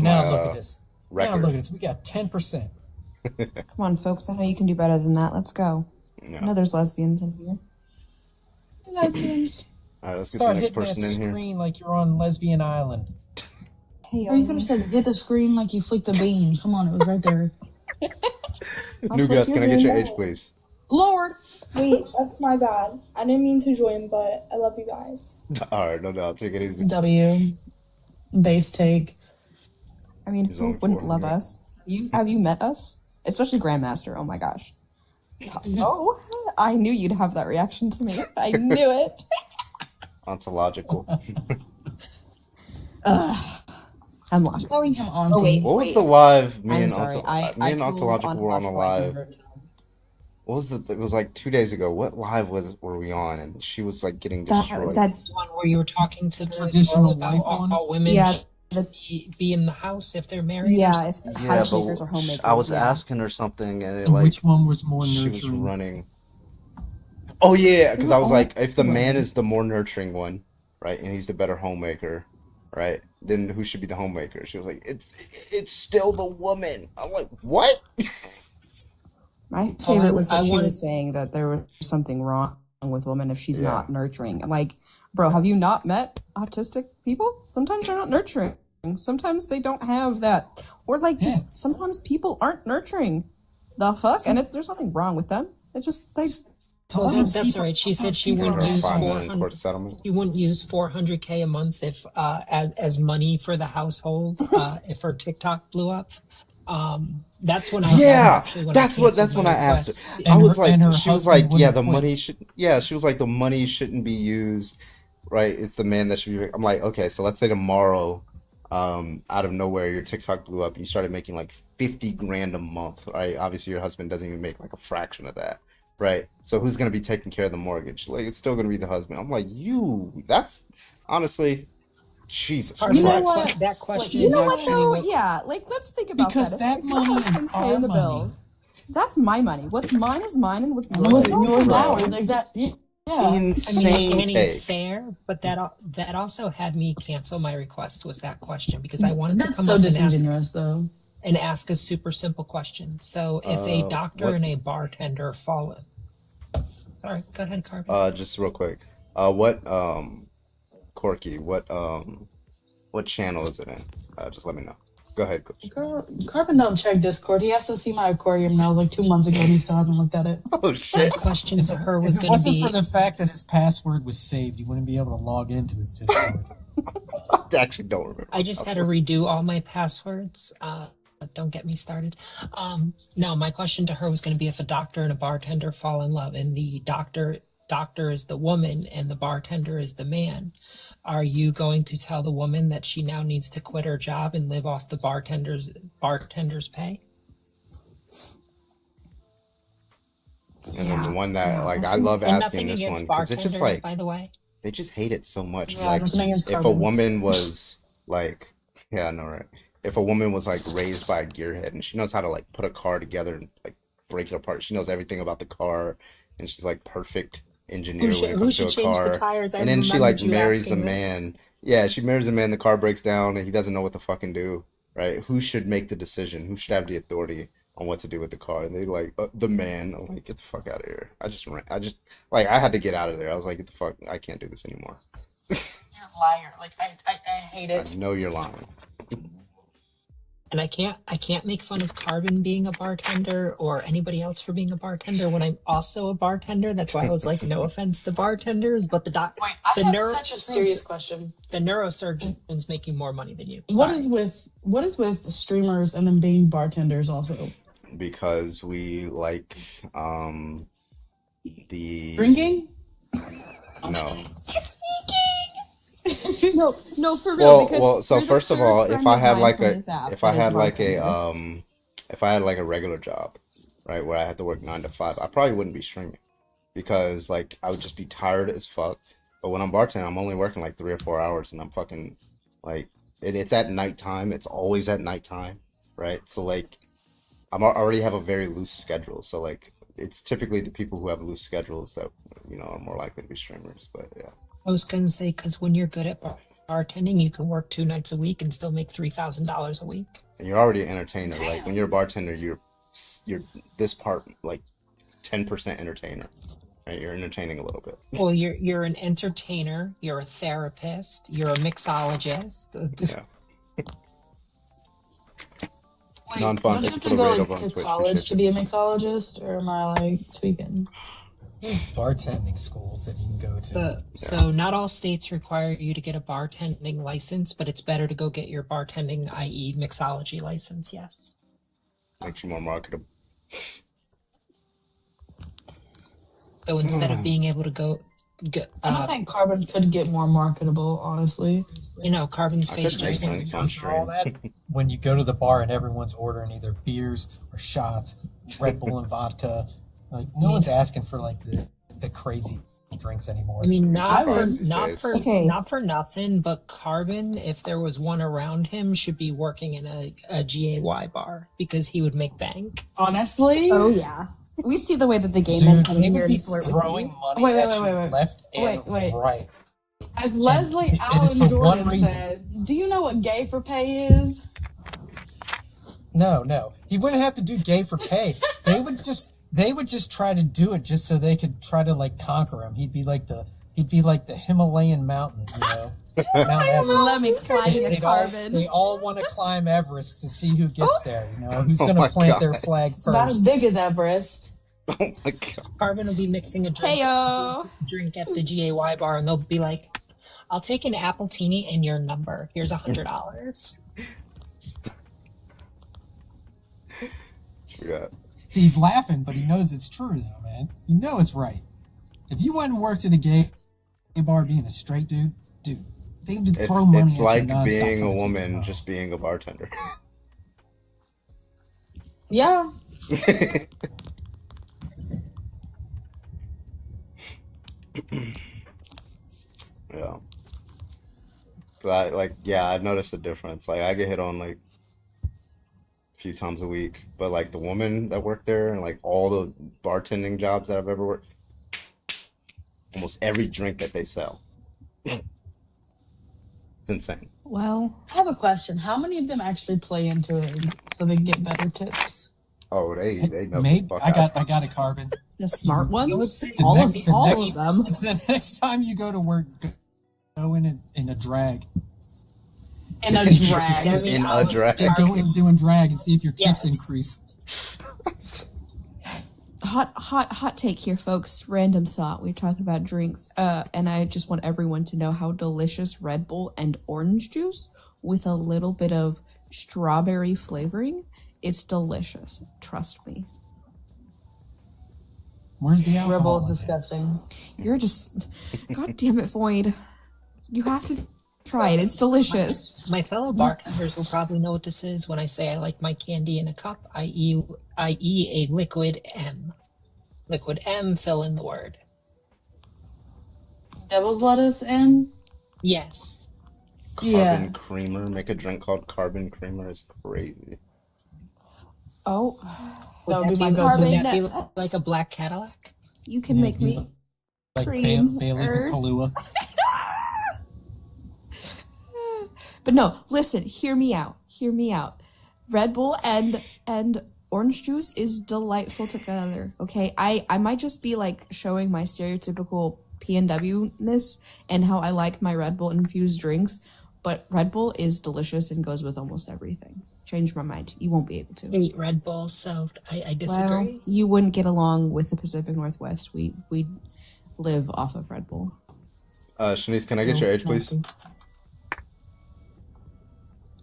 now look at this. Now record. look at this. We got 10%. Come on, folks. I know you can do better than that. Let's go. Yeah. I know there's lesbians in here. Lesbians. All right, let's get Start the next hitting that person in here. screen like you're on Lesbian Island. Hey, Oh, you could have said hit the screen like you flicked the bean. Come on, it was right there. New guest, can I get your age, please? Lord. Wait, that's my bad. I didn't mean to join, but I love you guys. All right, no doubt. Take it easy. W. Base take. I mean, He's who only wouldn't 400. love us? Have you met us? Especially Grandmaster. Oh my gosh. Oh, I knew you'd have that reaction to me. I knew it. Ontological. I'm laughing. Calling him on. Oh, wait. What was the live? Me I'm and sorry. Ontological were on a live. It What was it was like 2 days ago. What live were we on? And she was like getting destroyed. that One where you were talking to the Traditional girl about life all, one? all women Yeah, should be in the house if they're married. or yeah, something. if Yeah, housemakers or homemakers. I was yeah. asking her something, and it And like which one was more she was nurturing? running. Oh yeah, because I was all like, if the man running. is the more nurturing one, right, and he's the better homemaker, right, then who should be the homemaker? She was like, it's still the woman. I'm like, what? My Oh, favorite was I that she wanted- was saying that there was something wrong with women if she's Yeah. not nurturing. I'm like, bro, have you not met autistic people? Sometimes they're not nurturing. Sometimes they don't have that. Or like just sometimes people aren't nurturing. The fuck? And there's nothing wrong with them. It's just like Oh, that's all right. She said she wouldn't Her use $5 million 400. court settlement. She wouldn't use $400K a month if as money for the household if her TikTok blew up. That's when I Yeah, actually when that's I what canceled I my asked request. her. I was and her like, she was husband like, yeah, wouldn't the quit. money should, yeah, she was like, the money shouldn't be used, right? It's the man that should be. I'm like, okay, so let's say tomorrow, out of nowhere, your TikTok blew up and you started making like 50 grand a month, right? Obviously, your husband doesn't even make like a fraction of that, right? So who's gonna be taking care of the mortgage? Like, it's still gonna be the husband. I'm like, that's honestly, Jesus Part of You know that, what? that question you is know what actually though? what Yeah, like let's think about Because that. that If your money is husband's our paying the money. bills, that's my money. What's mine is mine, and what's yours What's is yours now? Bro. Like that. Yeah. I mean, Insane Annie, take. fair, but that also had me cancel my request. Was that question because I wanted to That's come so up disingenuous, though. and ask a super simple question. So if a doctor what? and a bartender fall, sorry, go ahead, Carmen. Just real quick, Corky, what channel is it in? Just let me know. Go ahead. Carbon don't check Discord. He has to see my aquarium, and that was like 2 months ago, and he still hasn't looked at it. Oh shit! My question to her was If it going to wasn't be for the fact that his password was saved, you wouldn't be able to log into his Discord. I actually don't remember. I just had to redo all my passwords. Don't get me started. No, my question to her was going to be if a doctor and a bartender fall in love, and the doctor is the woman and the bartender is the man. Are you going to tell the woman that she now needs to quit her job and live off the bartender's pay? And then the one that I love And asking nothing this one against because it's just bartenders, by the way. they just hate it so much. Yeah, Like nothing against if a Carbon. woman was like, yeah, I know, right? If a woman was like raised by a gearhead and she knows how to like put a car together and like break it apart, she knows everything about the car, and she's like perfect engineer when it Who comes to should a change the car. tires? I And then she remembered like you marries a asking this. man. Yeah, she marries a man. The car breaks down and he doesn't know what to fucking do. Right? Who should make the decision? Who should have the authority on what to do with the car? And they like the man. I'm like, get the fuck out of here. I just like I had to get out of there. I was like, get the fuck. I can't do this anymore. You're a liar. Like, I hate I it. know you're lying. And I can't make fun of Carbon being a bartender or anybody else for being a bartender when I'm also a bartender. That's why I was like, no offense to bartenders, but I have such a serious question. the neurosurgeon's making more money than you. What Sorry. is with streamers and then being bartenders also? Because we like the Drinking? No. No, for real. because So you're the first of third all, friend if I of had mine like from a this app if I that is had a like a bartender. if I had like a regular job, right, where I had to work 9 to 5, I probably wouldn't be streaming because like I would just be tired as fuck. But when I'm bartending, I'm only working like 3 or 4 hours, and I'm fucking like it's at nighttime. It's always at nighttime, right? So like already have a very loose schedule. So like it's typically the people who have loose schedules that are more likely to be streamers. But yeah. I was gonna say because when you're good at bartending, you can work 2 nights a week and still make $3,000 a week. And you're already an entertainer. Like when you're a bartender, you're this part like 10% entertainer, right? You're entertaining a little bit. Well, you're an entertainer, you're a therapist, you're a mixologist. Yeah. Wait, Non-fun. don't you Thank you have for to the go raid like over on to Twitch. college Appreciate to you. be a mixologist, or am I like tweaking? There's bartending schools that you can go to. So not all states require you to get a bartending license, but it's better to go get your bartending, i.e. mixology license, yes. Makes you more marketable. So instead of being able to go I don't think Carbon could get more marketable, honestly. Carbon's I face could make just drinks on stream. When you go to the bar and everyone's ordering either beers or shots, Red Bull and vodka, like no one's asking for like the crazy drinks anymore. I mean, not Okay. for nothing, but Carbon, if there was one around him, should be working in a GAY bar because he would make bank. Honestly? Oh yeah. We see the way that the gay Dude, men come they in would here and be flirt with throwing you. money at you left and Wait. right. As Leslie it is Allen for one Jordan reason. said, do you know what gay for pay is? No. He wouldn't have to do gay for pay. They would just try to do it just so they could try to like conquer him. He'd be like the Himalayan mountain, Mount Everest. Let me climb your Carbon. They all want to climb Everest to see who gets there, who's Oh going my to plant their God. flag It's about as first. big as Everest. Oh my god. Carbon will be mixing a drink at the GAY bar, and they'll be like, "I'll take an appletini and your number. Here's $100." Yeah. See, he's laughing, but he knows it's true, though, man. You know it's right. If you went and worked at a gay bar being a straight dude, they would throw money It's at like you nonstop being trying a to take woman you just being a bartender. Yeah. Yeah. But I noticed a difference. Like I get hit on like a few times a week, but like the women that work there and like all the bartending jobs that I've ever worked, almost every drink that they sell. It's insane. Well, I have a question. How many of them actually play into it so they get better tips? Oh, they know. Maybe I got a Carbon. The smart ones? The All of next- them. The next time you go to work, go in a drag. In a drag. In a drag. Yeah, go and doing drag and see if your tips increase. Hot take here, folks. Random thought. We're talking about drinks, and I just want everyone to know how delicious Red Bull and orange juice with a little bit of strawberry flavoring. It's delicious. Trust me. Where's the alcohol? Red Bull is disgusting. You're just, God damn it, Void. You have to try it. It's delicious. My fellow bartenders will probably know what this is when I say I like my candy in a cup, i.e. a liquid M. Liquid M, fill in the word. Devil's lettuce and? Yes. Carbon creamer. Make a drink called carbon creamer is crazy. Oh. That would be my go-to. Would carbon. that be like a black Cadillac? You can make me like cream. Bailey's and Kahlua. But no, listen, hear me out. Hear me out. Red Bull and orange juice is delightful together. Okay, I might just be like showing my stereotypical PNW-ness and how I like my Red Bull infused drinks, but Red Bull is delicious and goes with almost everything. Change my mind. You won't be able to. I eat Red Bull, so I disagree. Well, you wouldn't get along with the Pacific Northwest. We live off of Red Bull. Shanice, can I get your age, please?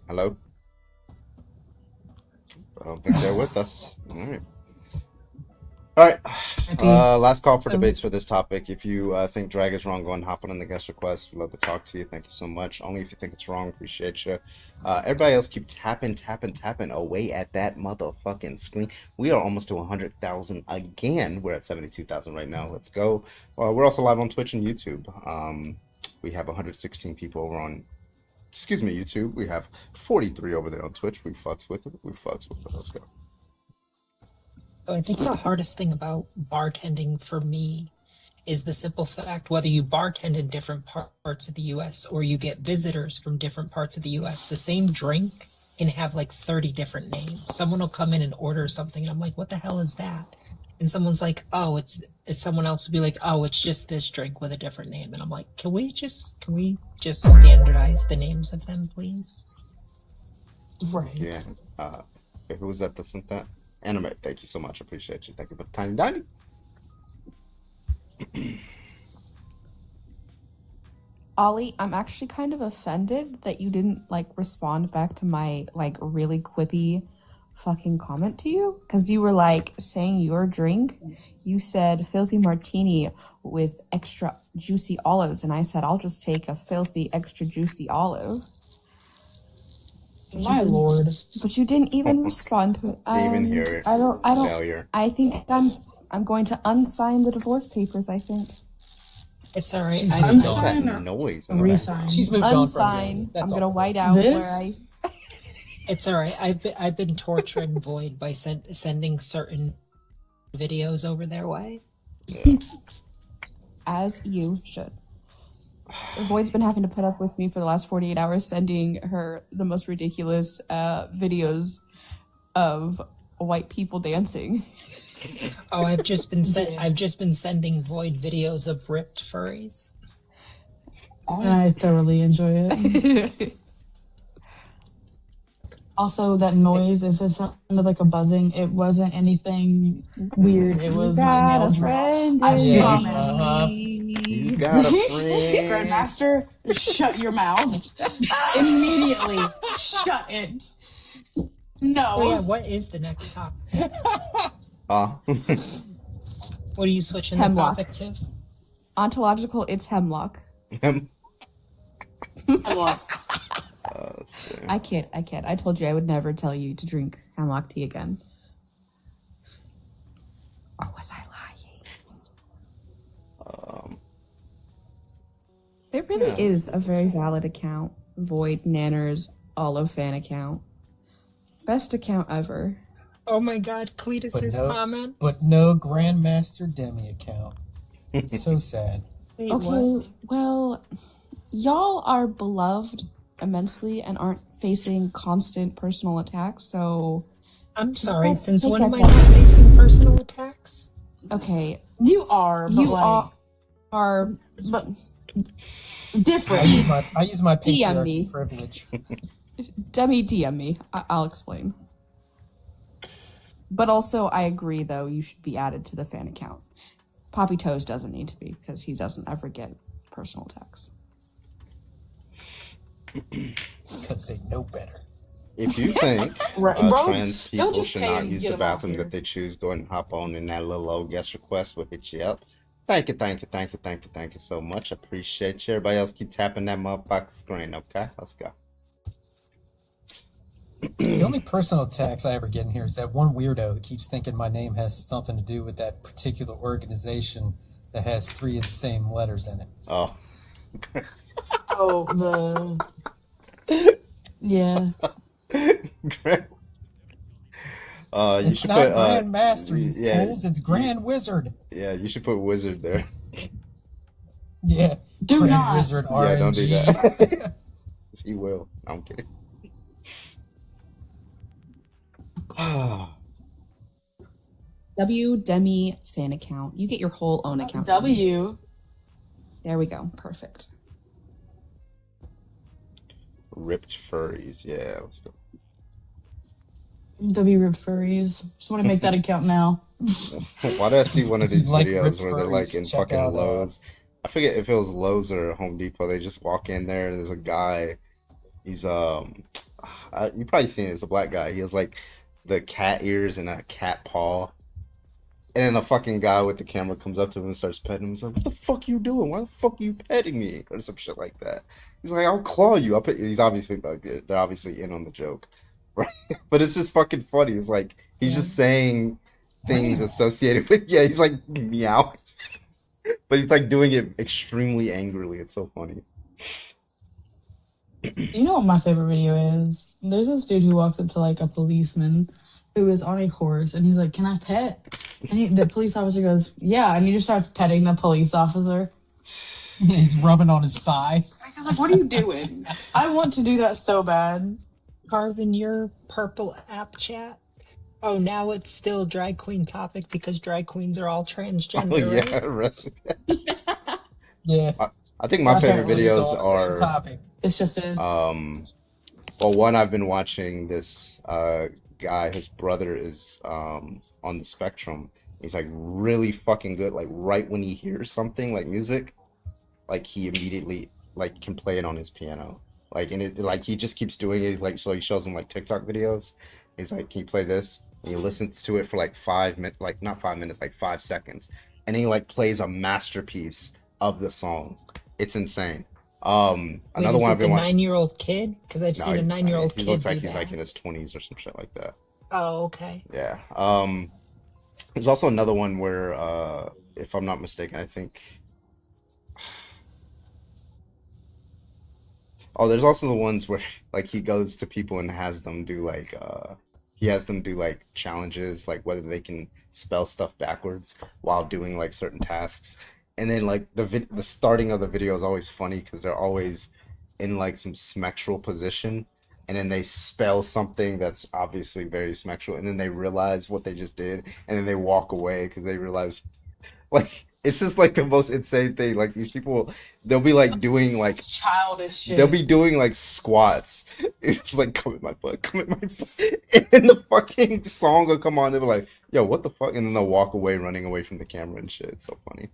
Hello? I don't think they're with us. All right. Last call for debates for this topic. If you think drag is wrong, go and hop on the guest request. We'd love to talk to you. Thank you so much. Only if you think it's wrong. Appreciate you. Everybody else keep tapping away at that motherfucking screen. We are almost to 100,000 again. We're at 72,000 right now. Let's go. We're also live on Twitch and YouTube. We have 116 people over on YouTube. We have 43 over there on Twitch. We fucks with it. Let's go. So I think the hardest thing about bartending for me is the simple fact whether you bartend in different parts of the U.S. or you get visitors from different parts of the U.S., the same drink can have like 30 different names. Someone will come in and order something, and I'm like, what the hell is that? And someone's like, oh, it's someone else will be like, oh, it's just this drink with a different name. And I'm like, can we just standardize the names of them, please? Right. Yeah. Who was that sent that? Anime, thank you so much. Appreciate you. Thank you for Tiny Diny. Ollie, I'm actually kind of offended that you didn't like respond back to my like really quippy fucking comment to you, because you were like saying your drink, you said filthy martini with extra juicy olives, and I said I'll just take a filthy extra juicy olive. My lord. But you didn't even respond to it. Didn't even hear it. I don't Failure. I think I'm going to unsign the divorce papers, I think. It's all right. She's moved on. That noise. Resign. She's moved on from Unsign. you. I'm gonna white out This? where I It's all right. I've been torturing Void by sending certain videos over their way. Yeah. as you should. Void's been having to put up with me for the last 48 hours, sending her the most ridiculous videos of white people dancing. Oh, I've just been sending Void videos of ripped furries. I thoroughly enjoy it. Also, that noise, if it sounded like a buzzing, it wasn't anything weird. It was my nails. I promise. You got a friend. Grandmaster, shut your mouth. Immediately. Shut it. No. Oh, yeah, what is the next topic? What are you switching Hemlock. the topic to? Ontological, it's hemlock. Hemlock. I can't. I told you I would never tell you to drink hemlock tea again. Or was I lying? There really is a very valid account. Void Nanners Olive fan account. Best account ever. Oh my god, Cletus's comment. But no Grandmaster Demi account. It's so sad. Wait, Okay, well, y'all are beloved immensely and aren't facing constant personal attacks, so... I'm sorry, since take when that am I back. not facing personal attacks? Okay. You are, but You like... are, but... Different. I use my DM me. patriarchy privilege. Demi, DM me. I'll explain. But also, I agree, though, you should be added to the fan account. Poppy Toes doesn't need to be, because he doesn't ever get personal texts. Because they know better. If you think Right, bro, trans they'll people just should pay not and use get the them off bathroom here. that they choose, go ahead and hop on in that little old guest request. We'll hit you up. Thank you so much. Appreciate you. Everybody else keep tapping that motherfucking screen, okay? Let's go. The only personal text I ever get in here is that one weirdo who keeps thinking my name has something to do with that particular organization that has 3 of the same letters in it. Oh. Oh, yeah. You It's should not put Grand Master, you yeah, fools. It's Grand Wizard. yeah, you should put wizard there. Yeah. Do Grand not. Wizard Yeah, don't do RNG. that. He will. I'm kidding. W Demi fan account. You get your whole own account. W. There we go. Perfect. Ripped furries. Yeah, let's go. W ripped furries. Someone make that account now. Why did I see one of these Like videos ripped where they're like furries, in check fucking out, Lowe's? I forget if it was Lowe's or Home Depot. They just walk in there and there's a guy. He's you probably seen it. It's a black guy. He has like the cat ears and a cat paw. And then a fucking guy with the camera comes up to him and starts petting him. He's like, "What the fuck you doing? Why the fuck you petting me?" Or some shit like that. He's like, "I'll claw you." He's obviously like, they're obviously in on the joke, right? But it's just fucking funny. It's like he's just saying things associated with he's like meow, but he's like doing it extremely angrily. It's so funny. You know what my favorite video is? There's this dude who walks up to like a policeman who is on a horse and he's like, "Can I pet?" And the police officer goes, "Yeah," and he just starts petting the police officer. He's rubbing on his thigh. I was like, "What are you doing?" I want to do that so bad. Carvin, your purple app chat. Oh, now it's still drag queen topic because drag queens are all transgender. Oh yeah, right? rest. Yeah. I think my favorite We're still videos on the same are topic. It's just a well, one I've been watching this guy. His brother is on the spectrum. He's like really fucking good. Like right when he hears something like music, like he immediately like can play it on his piano. Like and it like he just keeps doing it. Like so he shows him like TikTok videos. He's like, "Can you play this?" And he listens to it for like 5 minutes, like not 5 minutes, like 5 seconds, and he like plays a masterpiece of the song. It's insane. Wait, Another is one it I've been the watching. 9-year-old kid? Because I've No, seen a 9-year-old he kid looks like do he's that. like in his 20s or some shit like that. Oh, okay. Yeah. There's also another one where, if I'm not mistaken, I think. Oh, there's also the ones where like he goes to people and has them do like he has them do like challenges, like whether they can spell stuff backwards while doing like certain tasks. And then like the starting of the video is always funny because they're always in like some smexual position, and then they spell something that's obviously very smexual, and then they realize what they just did, and then they walk away because they realize like it's just like the most insane thing. Like these people, they'll be like doing like childish shit. they'll be doing like squats. It's like come at my butt, come at my butt, and the fucking song will come on. They'll be like, "Yo, what the fuck?" And then they'll walk away, running away from the camera and shit. It's so funny.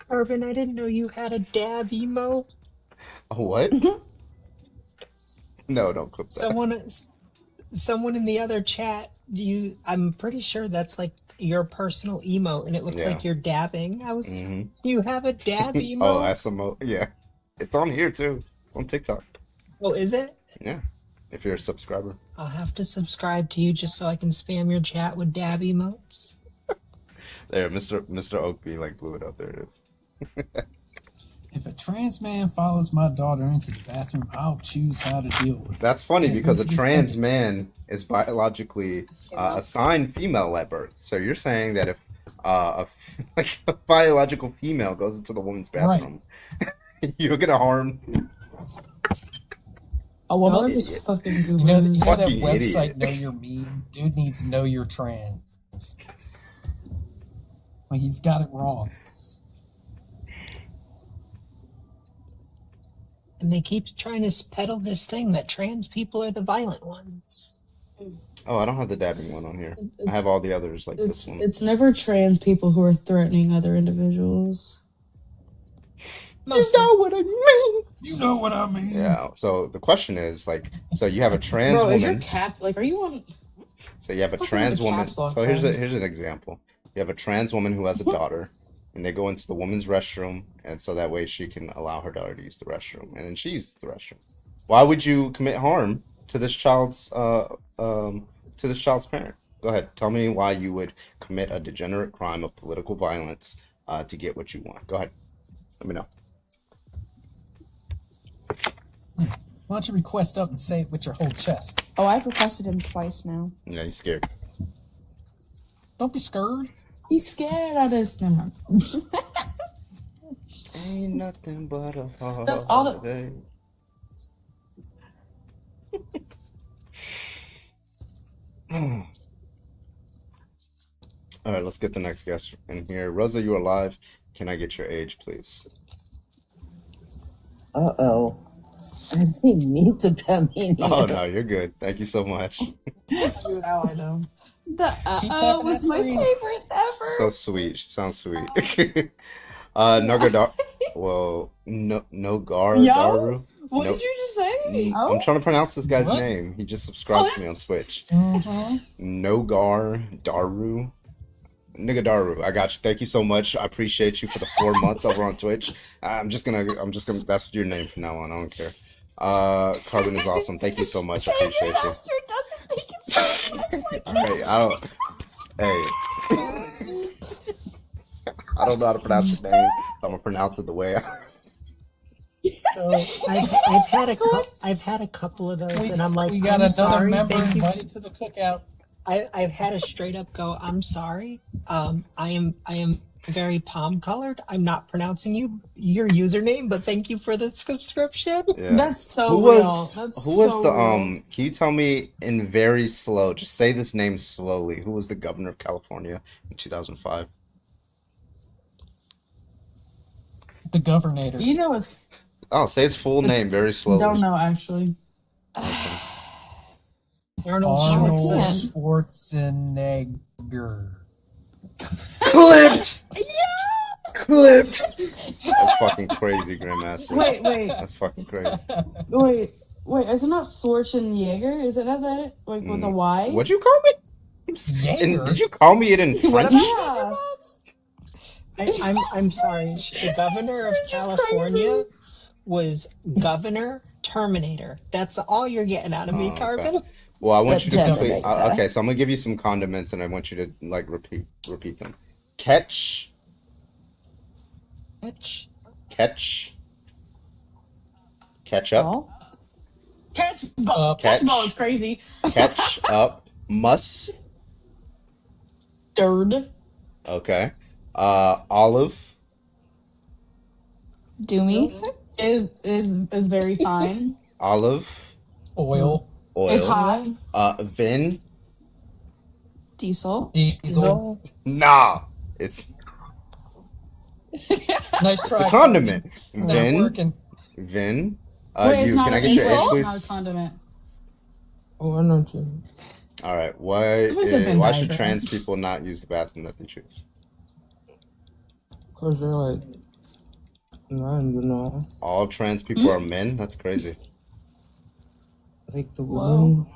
Carvin, I didn't know you had a dab emo. A what? No, don't clip that. Someone in the other chat, I'm pretty sure that's like your personal emote, and it looks Yeah. like you're dabbing. You have a dab emote? Oh, that's yeah. It's on here too. It's on TikTok. Oh, is it? Yeah. If you're a subscriber. I'll have to subscribe to you just so I can spam your chat with dab emotes. There, Mr. Oakby like blew it up. There it is. If a trans man follows my daughter into the bathroom, I'll choose how to deal with it. That's funny Yeah, because a just trans take it. man is biologically assigned female at birth. So you're saying that if like a biological female goes into the woman's bathroom, you're gonna harm. Oh, well, I'm Idiot. just fucking You Googling. know, that Fucking website, idiot. Know Your Me? Dude needs Know Your Trans. Like, he's got it wrong. And they keep trying to peddle this thing that trans people are the violent ones. Oh, I don't have the dabbing one on here. I have all the others like this one. It's never trans people who are threatening other individuals. You know what I mean. You know what I mean. Yeah. So the question is like, so you have a trans Bro, is your woman. cap like? Are you on? So you have a What is trans the woman. caps lock So here's sign? an example. You have a trans woman who has a daughter, and they go into the woman's restroom, and so that way she can allow her daughter to use the restroom, and then she uses the restroom. Why would you commit harm to this child's parent? Go ahead, tell me why you would commit a degenerate crime of political violence to get what you want. Go ahead, let me know. Why don't you request up and say it with your whole chest? Oh, I've requested him twice now. Yeah, he's scared. Don't be scared. He's scared of this. Never mind. Ain't nothing but a hard That's all the- day. All right, let's get the next guest in here. Rosa, you are live. Can I get your age, please? Uh-oh. I didn't need to come in here. Oh, no, you're good. Thank you so much. Dude, now I know. The tapping was that my screen. favorite ever. So sweet. She sounds sweet. Nogadar. Well, no Gar Yo? Daru. What No- did you just say? I'm trying to pronounce this guy's What? name. He just subscribed to me on Twitch. Mm-hmm. Nogar Daru. Nigadaru, I got you. Thank you so much. I appreciate you for the 4 months over on Twitch. I'm just gonna. That's your name from now on. I don't care. Carbon is awesome. Thank you so much. I appreciate you. Bastard doesn't think it's so just like Hey, I don't. Hey, I don't know how to pronounce your name. I'm gonna pronounce it the way I. So I've had a couple of those, and I'm like, We got I'm another sorry, member thank you. invited to the cookout. I've had a straight up go, I'm sorry. I am very palm colored. I'm not pronouncing your username, but thank you for the subscription. Yeah. That's so Who real. was That's who was so the real. Can you tell me in very slow? Just say this name slowly. Who was the governor of California in 2005? The governor. You know what's Oh, say his full name very slowly. don't know actually. Arnold Arnold Schwarzenegger. Schwarzenegger. Clipped. Clipped. That's fucking crazy, Grandmaster. Wait. That's fucking crazy. Wait, is it not Schwarzenegger? Is it not that? Like with a Y? What'd you call me? Did you call me it in French? Yeah. I'm sorry. The governor of California was Governor Terminator. That's all you're getting out of me, Oh, Carbon. okay. Well, I want you to complete. Terminator. Okay, so I'm gonna give you some condiments, and I want you to like repeat them. Ketchup. Catchball is crazy. Ketchup. Mustard. Okay. Olive. Doomy is very fine. Olive. Oil. It's hot. Vin. Diesel. Diesel. Nah. It's Nice try. a condiment. It's not Vin. working. Vin. Wait, it's You not can I a get your age, diesel? Not a please? condiment. Oh, I know too. All right. Why was a Venn why should diagram. trans people not use the bathroom that they choose? Because they're like, man, you know. All trans people are men? That's crazy. Like the women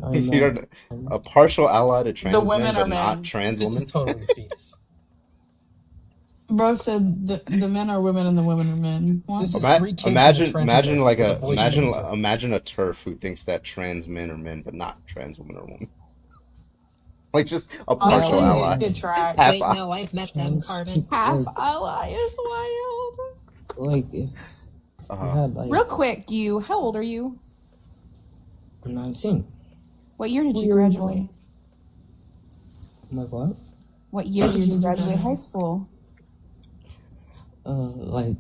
are You men. don't, a partial ally to trans women men, are but not men. trans This women? is totally fetus. Bro said the men are women and the women are men. What? This is Ima- 3 kids in the imagine trenches like with a voice changer. imagine a turf who thinks that trans men are men but not trans women are women. Like just a partial Honestly, ally. good try. Half Wait, ally. no, I've met them, Trans Carbon. people, half like, ally is wild. like if you had like Real quick, how old are you? I'm 19. What year did you graduate? My what? What year did you graduate high school? Like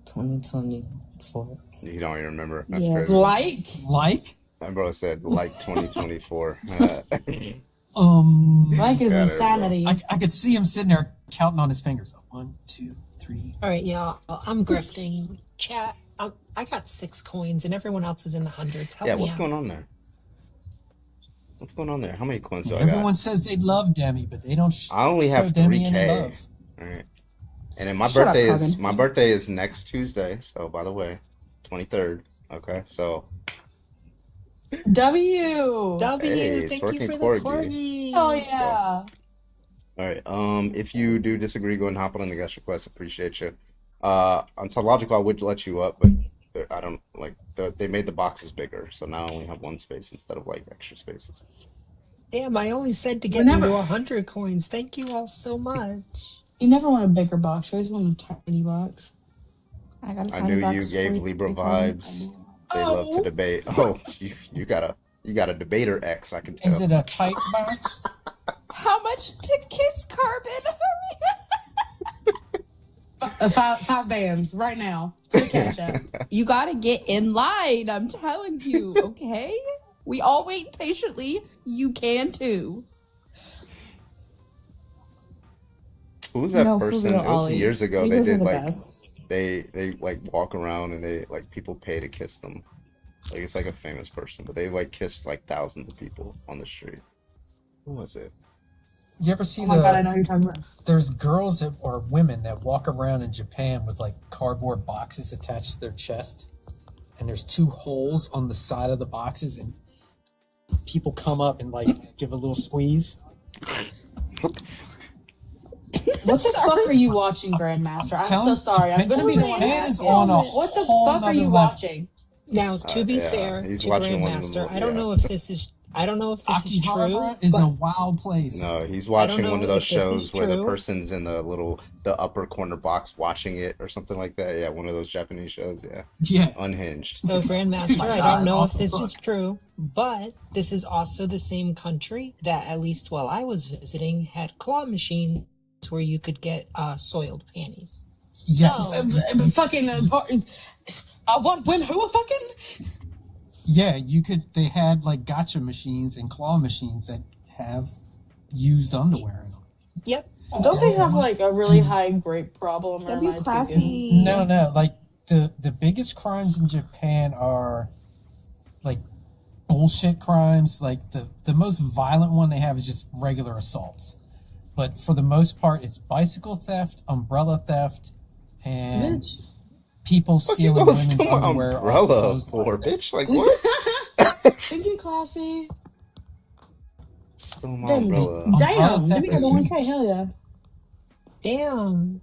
2024. You don't even remember. That's Yeah. crazy. Like? My brother said like 2024. Like is Got it, insanity. I could see him sitting there counting on his fingers. 1, 2, 3. All right, y'all. I'm grifting. Chat. I got 6 coins and everyone else is in the hundreds. Help Yeah, me what's out. going on there? What's going on there? How many coins do I Everyone got? says they love Demi, but they don't I only have show Demi any 3K. love. All right. And then my Shut up, birthday is next Tuesday. So by the way, 23rd. Okay, so W. hey, it's Thank you working for the corgi. corgi. Oh Let's go. yeah. All right. If you do disagree, go and hop on the guest request. Appreciate you. Ontological, I would let you up, but I don't like they made the boxes bigger, so now I only have one space instead of like extra spaces. Damn, I only said to get Whenever- into 100 coins. Thank you all so much. You never want a bigger box. You always want a tiny box. I got a I tiny knew you box gave for Libra you. vibes. They love to debate. Oh, you got a debater X, I can tell. Is it a tight box? How much to kiss Carbon? 5 bands right now. To the Cash App. You gotta get in line. I'm telling you. Okay, we all wait patiently. You can too. Who was that No, for person? real, It was Ollie. years ago. You They guys are did the like best. they like walk around and they like people pay to kiss them. Like it's like a famous person, but they like kissed like thousands of people on the street. Who was it? You ever see Oh my god, I know who you're talking about. There's girls or women that walk around in Japan with like cardboard boxes attached to their chest, and there's 2 holes on the side of the boxes, and people come up and like give a little squeeze. What the fuck are you watching, Grandmaster? I'm so sorry. I'm gonna be the one Japan is asking. on a What the whole fuck are nother you level. watching? Now, to be Yeah, fair he's to watching one of them, Grandmaster, I don't yeah. know if this is true. Akihabara is but a wild place. No, he's I don't watching know one of those if this is shows where the true. person's in the upper corner box watching it or something like that. Yeah, one of those Japanese shows. Yeah, Yeah. Unhinged. So, Grandmaster, Dude, I God, don't know if awful this book. is true, but this is also the same country that, at least while I was visiting, had claw machines where you could get soiled panties. Yes. So, Fucking. When who a fucking? Yeah, you could. They had like gotcha machines and claw machines that have used underwear in them. yep. Don't they have like a really high grape problem? or That'd be am I classy. No, like the biggest crimes in Japan are like bullshit crimes. Like the most violent one they have is just regular assaults. But for the most part, it's bicycle theft, umbrella theft, and Bitch. people Fuck, you stealing gonna women's steal my underwear. off umbrella clothesline. for, bitch? Like what? Thank you, classy. Steal my Damn, umbrella. damn. theft Did we got is the huge. 1K? Hell yeah. Damn.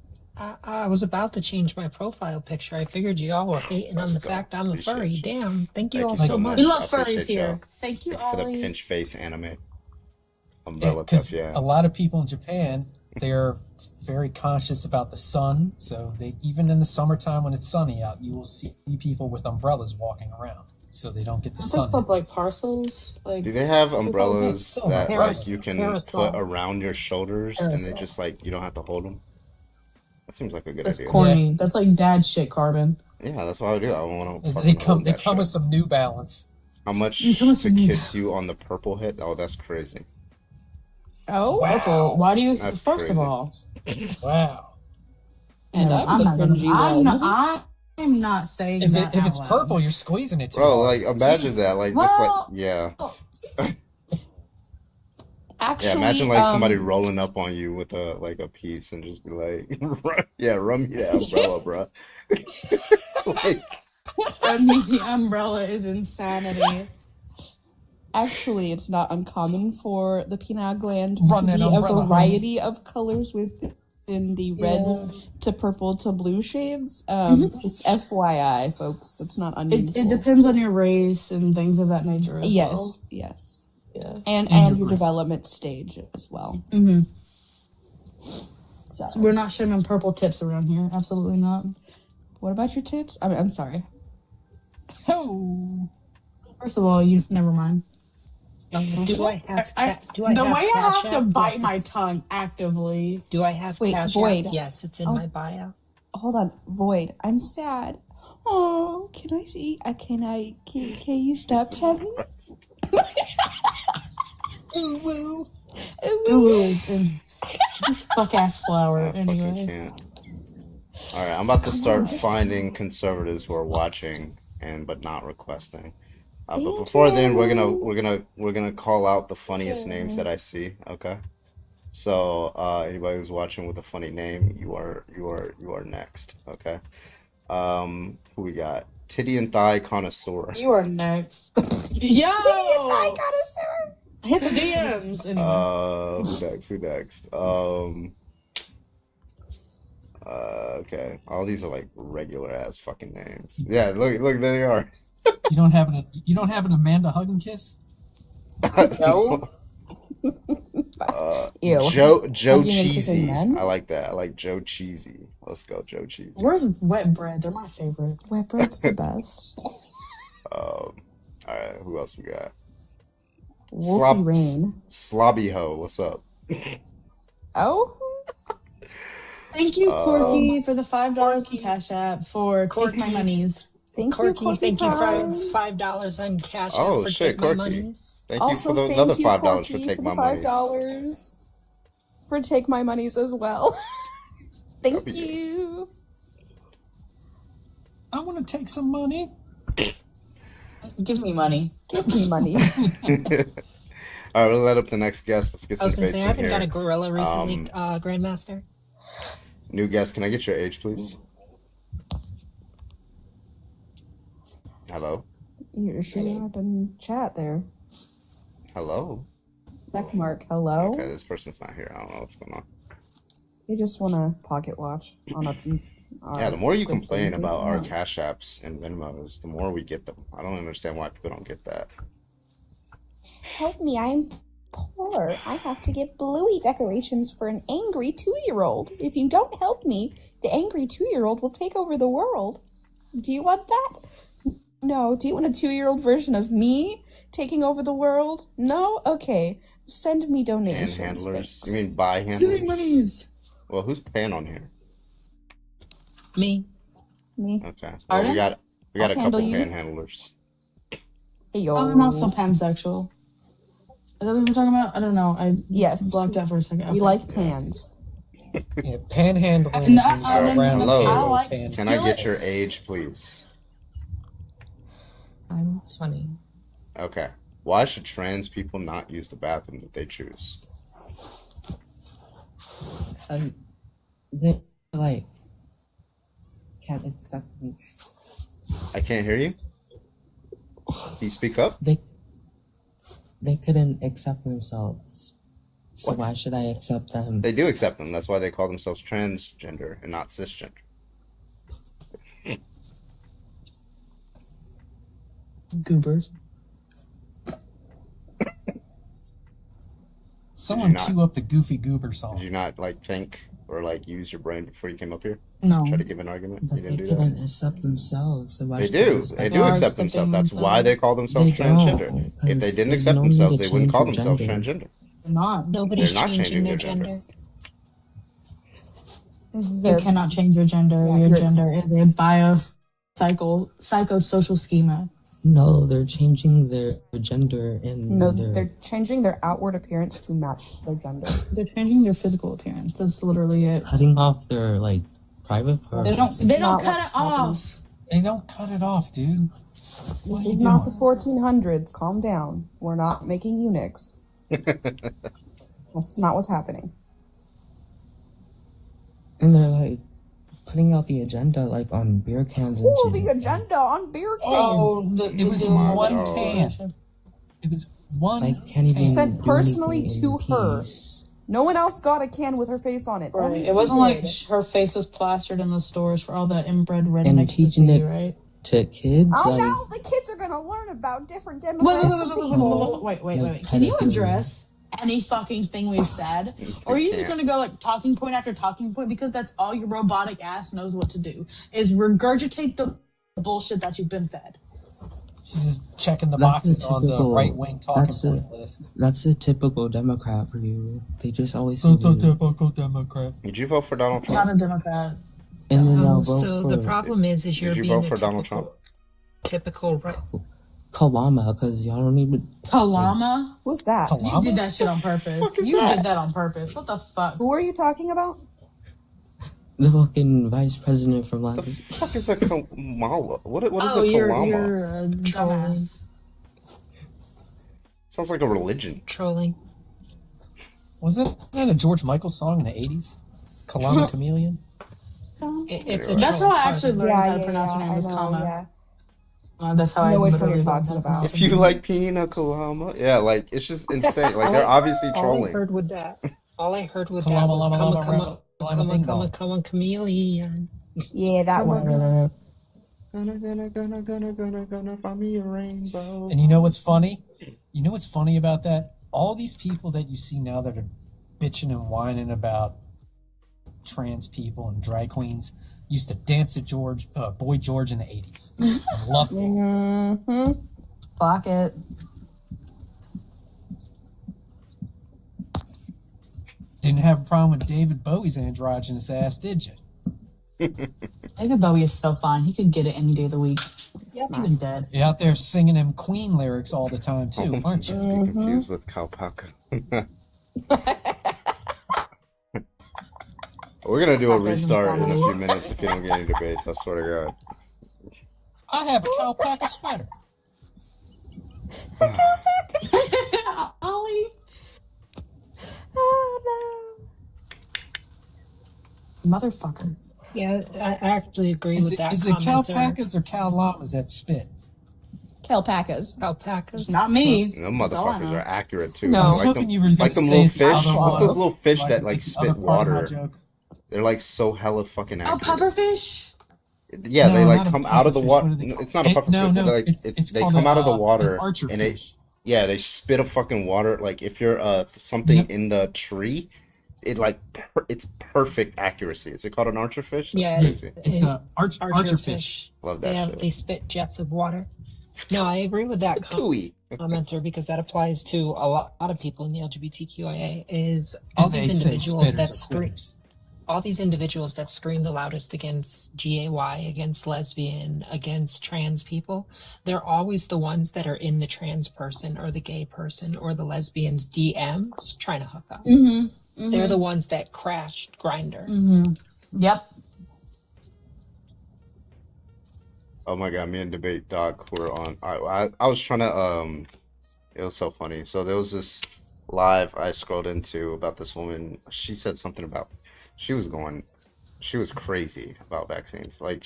I was about to change my profile picture. I figured y'all were hating on Let's the go. fact I'm a Appreciate furry. you. Damn. Thank you Thank all you so so much. much. We love I furries appreciate here. y'all. Thank you, Thank you for the Ollie. pinch face anime. Umbrella Because cuff, yeah. a lot of people in Japan, they're very conscious about the sun. So they even in the summertime when it's sunny out, you will see people with umbrellas walking around, so they don't get the Aren't those sun. called like parcels? Like Do they have umbrellas Parasol. that like Parasol. you can Parasol. put around your shoulders and they Parasol. just like you don't have to hold them? That seems like a good that's idea. corny. That's like dad shit, Carbon. Yeah, that's what I would do. I want to They fucking come. hold They that come shit. with some New Balance. How much You come with to some new- kiss you on the purple hit? Oh, that's crazy. Oh, Purple. Why do you? That's First of crazy. all, Wow. and no, I'm the not gonna- cringy I'm one. not. I'm not saying If that. if out it's loud. purple, you're squeezing it too Bro, hard. like imagine Jesus. that. Like just like Well- yeah. Actually, Yeah, imagine like somebody rolling up on you with a piece and just be like, yeah, run me that umbrella, bro. Like, I mean, the umbrella is insanity. Actually, it's not uncommon for the pineal gland Run to that be a umbrella, homie. variety of colors within the red to purple to blue shades. Just FYI, folks, it's not unusual. It depends on your race and things of that nature as Yes, well. yes. Yeah. And your development stage as well. Mm-hmm. So, We're not shaming purple tips around here. Absolutely not. what about your tits? I'm sorry. Oh. First of all, you never mind. Do I have do I the have way I Cash have to App? bite Yes, my it's- tongue actively. Do I have Wait, Cash Void. App? Yes, it's in Oh. my bio. Hold on, Void. I'm sad. Oh, can I see? Can you stop telling me? Ooh, woo. Ooh, is this fuck ass flower. I fucking Anyway, can't. All right, I'm about to start finding conservatives who are watching but not requesting. But before then, we're gonna call out the funniest names that I see. Okay. So anybody who's watching with a funny name, you are next. Okay. Who we got? Titty and thigh connoisseur. You are next. Yo! Hit the DMs. Anyway. Who next? Okay. All these are like regular ass fucking names. Yeah, look, there they are. You don't have an Amanda hug and kiss? No. Joe Hugging and Cheesy. kissing men? I like that. I like Joe Cheesy. Let's go, Joe Cheesy. Where's wet bread? They're my favorite. Wet bread's the best. All right, who else we got? Wolfie Rain. Slobby Ho, what's up? Oh. Thank you, Corky, for the $5 in Cash App for Take My Monies. Thank Corky, you, thank you for Pie. $5 on Cash App Oh for shit, Take My Corky. Monies. Thank you Also, for another thank you, $5 for Corky, Take for My the Monies. $5 for Take My Monies as well. Thank W. you. I want to take some money. Give me money. Give me money. All right, we'll let up the next guest. Let's get I was some going to debates say, I in haven't here. got a gorilla recently, Grandmaster. New guest, can I get your age, please? Hello? You're shooting out in chat there. Hello? Check mark. Hello? Okay, this person's not here. I don't know what's going on. They just want to pocket watch on a. Yeah, the more you Group complain thing. about our Yeah. Cash Apps and Venmos, the more we get them. I don't understand why people don't get that. Help me, I'm poor. I have to get bluey decorations for an angry 2-year-old. If you don't help me, the angry 2-year-old will take over the world. Do you want that? No. Do you want a 2-year-old version of me taking over the world? No? Okay. Send me donations. Panhandlers? Thanks. You mean buy handlers? Giving monies. Well, who's pan on here? Me. Me. Okay. Well, Pardon? we got a I'll couple handle you. panhandlers. Hey, yo. I'm also pansexual. Is that what we're talking about? I don't know. I Yes. blocked out for a second. We Okay. like pans. Yeah, panhandling is No, when you go no, around no, and Hello. I like panhandle. Can I get your skillets. age, please? I'm 20. Okay. Why should trans people not use the bathroom that they choose? They like can't accept things. I can't hear you. Can you speak up? They couldn't accept themselves. So What? why should I accept them? They do accept them. That's why they call themselves transgender and not cisgender. Goobers. Someone not- cue up the Goofy Goober song. Did you not like think or like use your brain before you came up here? No. Try to give an argument. But You they didn't do that. couldn't accept themselves. So why They should I do. respect They They do are accept themselves. accepting That's why they call themselves They transgender. don't, If they 'cause didn't there's accept no need to themselves, they wouldn't change call your themselves gender. transgender. They're not. Nobody's They're not changing their gender. gender. You cannot change your gender. Yeah, Your you're gender is a psychosocial schema. No, they're changing their gender and No, their they're changing their outward appearance to match their gender. They're changing their physical appearance. That's literally it. cutting off their like private parts. They don't not cut what's it off. They don't cut it off, dude. What This are is you not doing? the 1400s. Calm down. We're not making eunuchs. That's not what's happening. And they're like putting out the agenda like on beer cans and Ooh, shit. the agenda on beer cans. Oh, It was the one God. can. It was one Like can't even can. Sent do personally anything to in her. peace. No one else got a can with her face on it. Right. Only It she wasn't like did. her face was plastered in the stores for all the inbred And rednecks to teaching see, it right? to kids Oh like no, the kids are gonna learn about different Wait, demographics of people. wait. Like Can you pedophilia. address any fucking thing we've said? Or are you just can't. gonna go like talking point after talking point because that's all your robotic ass knows what to do is regurgitate the bullshit that you've been fed. She's just checking the That's a boxes on the typical- right wing talking that's a- point list. That's a typical Democrat for you. They just always So seem to- typical Democrat. Did you vote for Donald Not Trump? a Democrat. and then they'll vote So for the problem is you're Did you being vote a for Donald Trump? typical right. Kalama because y'all don't even. Kalama? Who's that? You did that shit on purpose. fuck is You that? did that on purpose. What the fuck? Who are you talking about? The fucking vice president from The last. fuck is a Kamala? What is Oh, a you're Kalama? a dumbass. Sounds like a religion. Trolling. Wasn't that a George Michael song in the 80s? Kalama Chameleon? It's a That's troll how I actually learned how to Yeah, pronounce her yeah, name I is know, Kama. yeah. That's how I I know which one literally you're learned talking how to about. pronounce If her you name. like Pina Kalama, yeah, like it's just insane. Like they're obviously All I trolling. heard with that Kalama, was lama, come lama, rama, lama, ding dong. chameleon. Yeah, that one. Gonna find me a rainbow. And you know what's funny? You know what's funny about that? All these people that you see now that are bitching and whining about trans people and drag queens used to dance to Boy George in the 80s. And loved it. Mm-hmm. Block it. Didn't have a problem with David Bowie's androgynous ass, did you? David Bowie is so fine. He could get it any day of the week. Yep. Even dead. You're out there singing them Queen lyrics all the time too, aren't you? Be confused with Kalpaka. We're gonna do a restart in a few minutes if you don't get any debates. I swear to God. I have a Kalpaka sweater. Ollie. Oh no. Motherfucker. Yeah, I actually agree with that. Is it Kalpakas or Cal-Llamas that spit? Kalpakas. Alpacas. Not me. Them motherfuckers are accurate too. No. I was Like hoping them, you were going like to them say little it the fish. other What's way. those little fish Like that like the other spit part of my water? joke. They're like so hella fucking Oh, accurate. pufferfish? Yeah, No, they like not a come out of the pufferfish. water. What are they No, called? it's not a pufferfish. No, But like it's they called come out of the an water archer and fish. they spit a fucking water. Like if you're something in the tree, it like it's perfect accuracy. Is it called an archer fish? That's Yeah, crazy. It's a archer fish. Love that shit. They spit jets of water. No, I agree with that commenter because that applies to a lot of people in the LGBTQIA. Is all And they these say individuals that spitters or scream, quitters. all these individuals that scream the loudest against GAY, against lesbian, against trans people, they're always the ones that are in the trans person or the gay person or the lesbian's DMs trying to hook up. Mm-hmm. They're the ones that crashed Grindr. Mm-hmm. Yep. Oh my God, me and Debate Doc were on. I was trying to it was so funny. So there was this live I scrolled into about this woman. She said something about she was crazy about vaccines. Like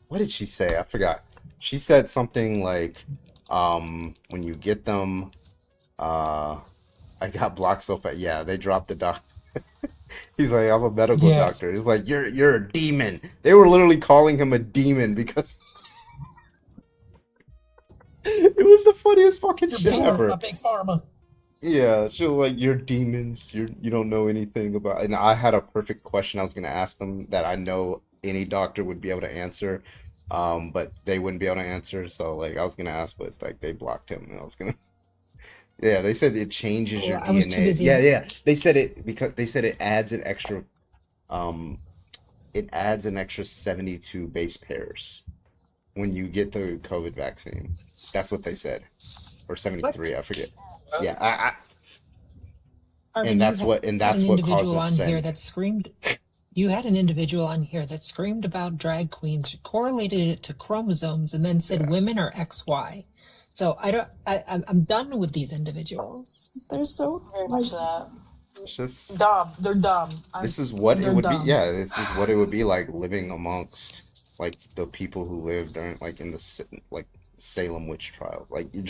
what did she say? I forgot. She said something like when you get them I got blocked so fast. Yeah, they dropped the doc. He's like, I'm a medical doctor. He's like, you're a demon. They were literally calling him a demon because it was the funniest fucking shit ever. A big pharma. Yeah, she was like, you're demons. You don't know anything about. And I had a perfect question I was gonna ask them that I know any doctor would be able to answer, but they wouldn't be able to answer. So like, I was gonna ask, but like they blocked him, and I was gonna. Yeah, they said it changes your I was too DNA. busy. Yeah. They said it adds an extra, it adds an extra 72 base pairs when you get the COVID vaccine. That's what they said, or 73, I forget. Yeah, Arvin, and that's you what had an causes individual on here sin. that screamed. You had an individual on here that screamed about drag queens, correlated it to chromosomes, and then said women are XY. So I'm done with these individuals. They're so Very much that. It's just Dumb. They're dumb. this is what it They're would be. dumb. Yeah, this is what it would be like living amongst like the people who lived during like in the like Salem witch trials. Like You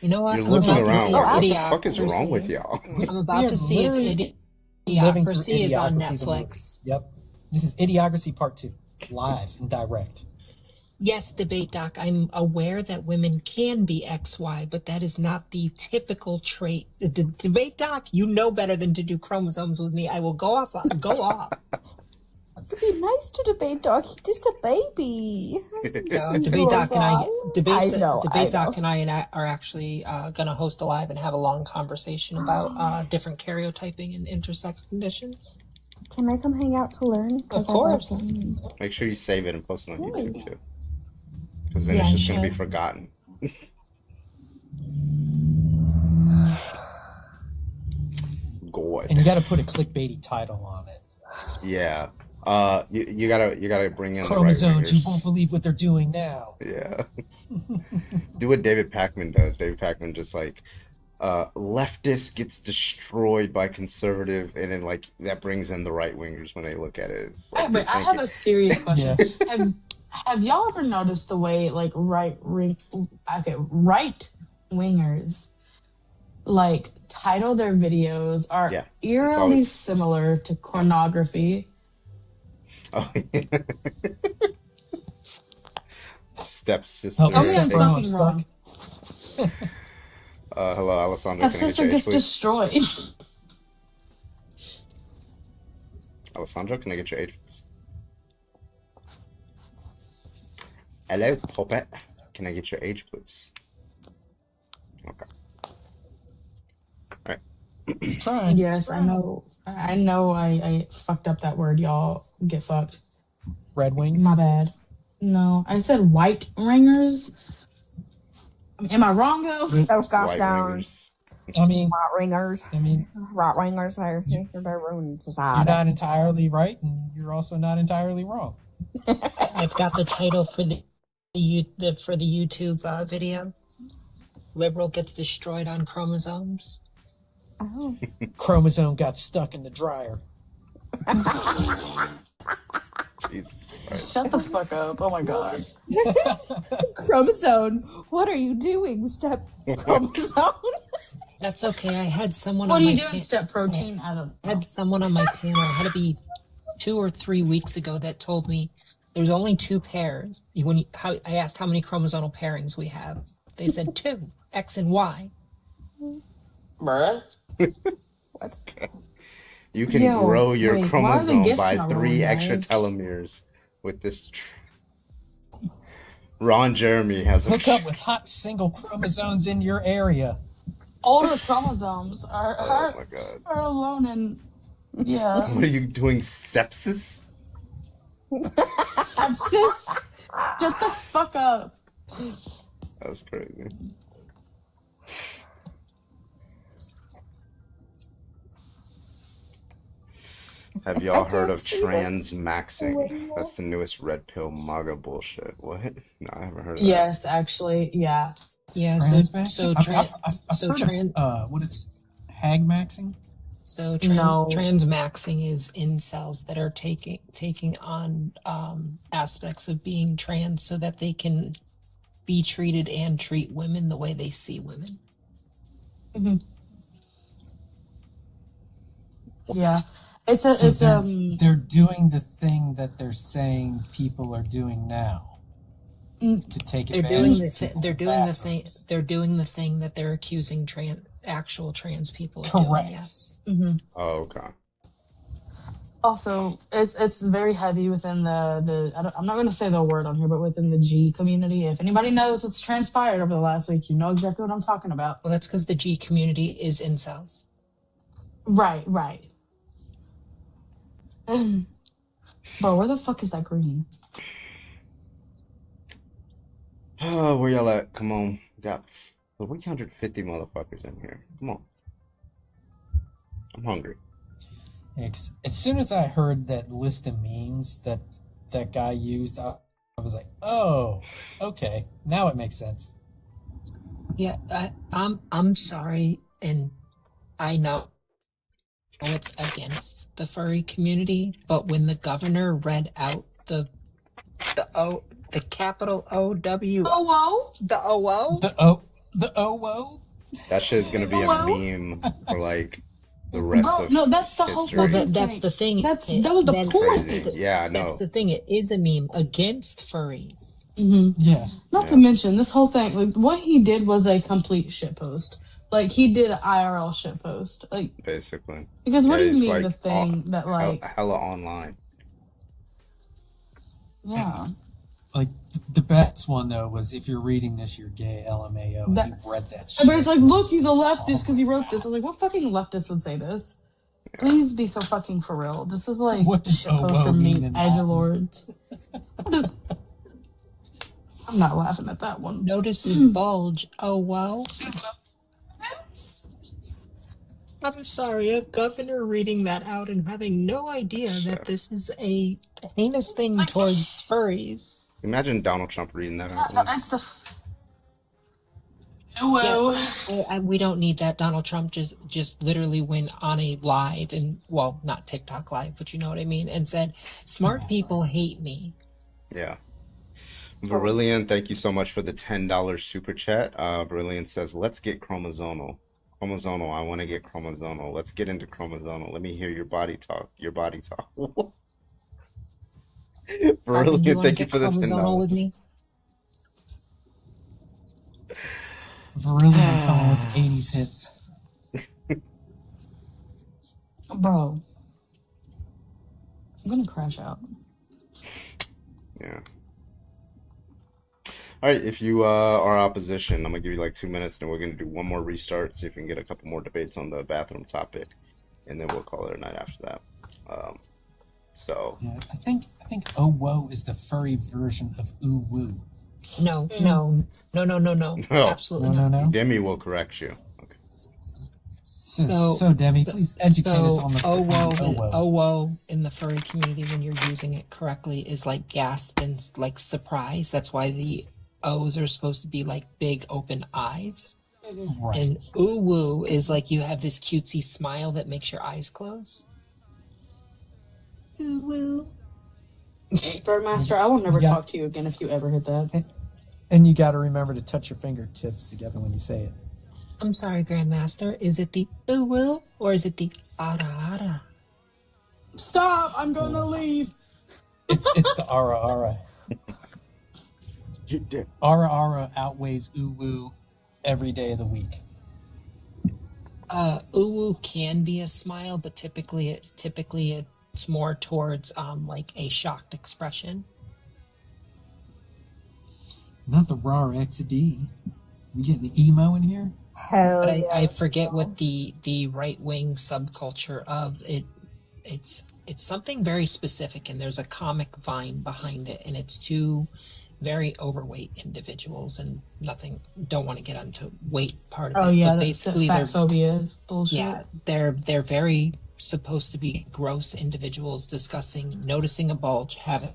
know what? you're I'm looking about to around see like, its what the fuck is wrong with idiocracy. y'all? I'm about to see its living through idiocracy is on Idiocracy, the movie. Netflix. Yep. This is Idiocracy Part 2, live and direct. Yes, Debate Doc, I'm aware that women can be XY, but that is not the typical trait. The Debate Doc, you know better than to do chromosomes with me. I will go off. Go off. Be nice to Debate Doc. He's just a baby. Debate Doc and I, Debate know. Doc and I are actually going to host a live and have a long conversation about different karyotyping and intersex conditions. Can I come hang out to learn? Of course. Make sure you save it and post it on YouTube too, because then Yeah, it's I just gonna be should. forgotten. God. And you got to put a clickbaity title on it. Yeah. You gotta bring in Chromosomes. the right You wingers. won't believe what they're doing now. Yeah. Do what David Pakman does. David Pakman just like leftist gets destroyed by conservative, and then like that brings in the right wingers when they look at it. It's like But I have a serious question. Have y'all ever noticed the way like right wingers like title their videos are eerily always... similar to pornography? Oh, yeah. Stepsister. Tell me I'm fucking wrong. Hello, Alessandra. Stepsister gets destroyed. Alessandra, can I get your age, please? Hello, Puppet. Can I get your age, please? Okay. All right. He's trying. Yes, I know. I fucked up that word. Y'all get fucked. Red Wings? My bad. No, I said white ringers. Am I wrong though? Those gosh darn. I mean, right ringers. Right wingers. They're ruining society. You're not entirely right, and you're also not entirely wrong. I've got the title for the YouTube video. Liberal gets destroyed on chromosomes. Oh. Chromosome got stuck in the dryer. Jesus Christ. Shut the fuck up. Oh my god. Chromosome. What are you doing, Step Chromosome? That's okay. I had someone What on are my you doing, Step Protein? I don't know. had someone on my panel. It had to be 2 or 3 weeks ago that told me there's only 2 pairs. I asked how many chromosomal pairings we have. They said 2, X and Y. Bruh. What? You can grow your chromosome by 3 extra telomeres with this. Ron Jeremy has Hook up with hot single chromosomes in your area. Older chromosomes are Oh my god. are alone in What are you doing? Sepsis? sepsis. Shut the fuck up. That's crazy. Have y'all heard of transmaxing? That's the newest red pill MAGA bullshit. What? No, I haven't heard of that. Yes, actually, yeah. Yeah, I've heard of, what is hag maxing? So transmaxing is incels that are taking on aspects of being trans so that they can be treated and treat women the way they see women. Mm-hmm. Yeah. They're doing the thing that they're saying people are doing now to take advantage. They're doing the thing that they're accusing actual trans people of Correct. doing. Yes. Mm-hmm. Oh, okay. Also, it's very heavy within I'm not going to say the word on here, but within the G community. If anybody knows what's transpired over the last week, you know exactly what I'm talking about. Well, that's because the G community is incels. Right. Bro, where the fuck is that green? Oh, where y'all at? Come on. We got 350 motherfuckers in here. Come on. I'm hungry. Yeah, 'cause as soon as I heard that list of memes that guy used, I was like, oh, okay. Now it makes sense. Yeah, I'm sorry, and I know it's against the furry community, but when the governor read out the capital O-W... O-O? The O-O? The O-O? That shit is gonna be a meme for like the rest of that's the history. whole Well, that's the thing. That was the point. Crazy. Yeah, I know. That's the thing. It is a meme against furries. Mm-hmm. Yeah. Not to mention, this whole thing, like, what he did was a complete shitpost. Like, he did an IRL shitpost. Like, basically. Because what do you it's mean like the thing that, like... Hella online. Yeah. Like, the best one, though, was if you're reading this, you're gay, LMAO, and you've read that shit. Everybody's like, look, he's a leftist because he wrote this. I was like, what fucking leftist would say this? Please be so fucking for real. This is like what does shitpost to mean meet in edgelords. I'm not laughing at that one. Notice his bulge. Oh, wow. I'm sorry, a governor reading that out and having no idea that this is a heinous thing towards furries. Imagine Donald Trump reading that out. Yeah. That's the. Whoa. We don't need that. Donald Trump just literally went on a live and, well, not TikTok live, but you know what I mean, and said, "Smart people hate me." Yeah. Brilliant, thank you so much for the $10 super chat. Brilliant says, let's get chromosomal. Chromosomal, I want to get chromosomal. Let's get into chromosomal. Let me hear your body talk. Your body talk. Brilliant, thank you for the $10. With me? Brilliant coming with 80s hits. Bro. I'm gonna crash out. Yeah. All right, if you are opposition, I'm gonna give you like 2 minutes, then we're gonna do one more restart, see if we can get a couple more debates on the bathroom topic, and then we'll call it a night after that. So yeah, I think oh whoa is the furry version of ooh woo. No. Absolutely no. Demi will correct you. Okay. So Demi, please educate us on the oh whoa in the furry community when you're using it correctly is like gasp and like surprise. That's why the O's are supposed to be like big open eyes. Right. And ooh woo is like you have this cutesy smile that makes your eyes close. Ooh woo. Birdmaster, I will never talk to you again if you ever hit that. And you got to remember to touch your fingertips together when you say it. I'm sorry, Grandmaster. Is it the ooh woo or is it the ara ara? Stop! I'm gonna leave. It's the ara ara. Ara ara outweighs ooh woo every day of the week. Ooh woo can be a smile, but typically it's more towards like a shocked expression. Not the raw XD. We getting the emo in here? Hell But yeah. I forget what the right wing subculture of it. It's something very specific, and there's a comic vine behind it, and it's two very overweight individuals, and don't want to get into weight part of it. Oh yeah, but basically the fat phobia bullshit. Yeah, they're very supposed to be gross individuals noticing a bulge, having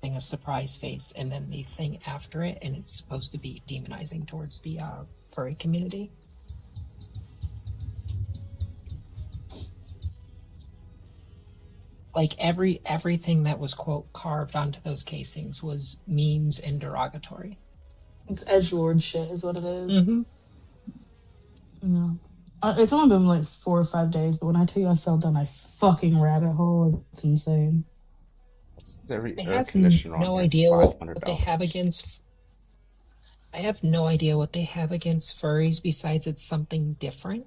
a surprise face, and then the thing after it, and it's supposed to be demonizing towards the furry community. Like everything that was quote carved onto those casings was memes and derogatory. It's edgelord shit is what it is. Mm-hmm. Yeah. It's only been like 4 or 5 days, but when I tell you I fell down a fucking rabbit hole, it's insane. Every I air have conditioner no on idea what $500. they have against. I have no idea what they have against furries besides it's something different.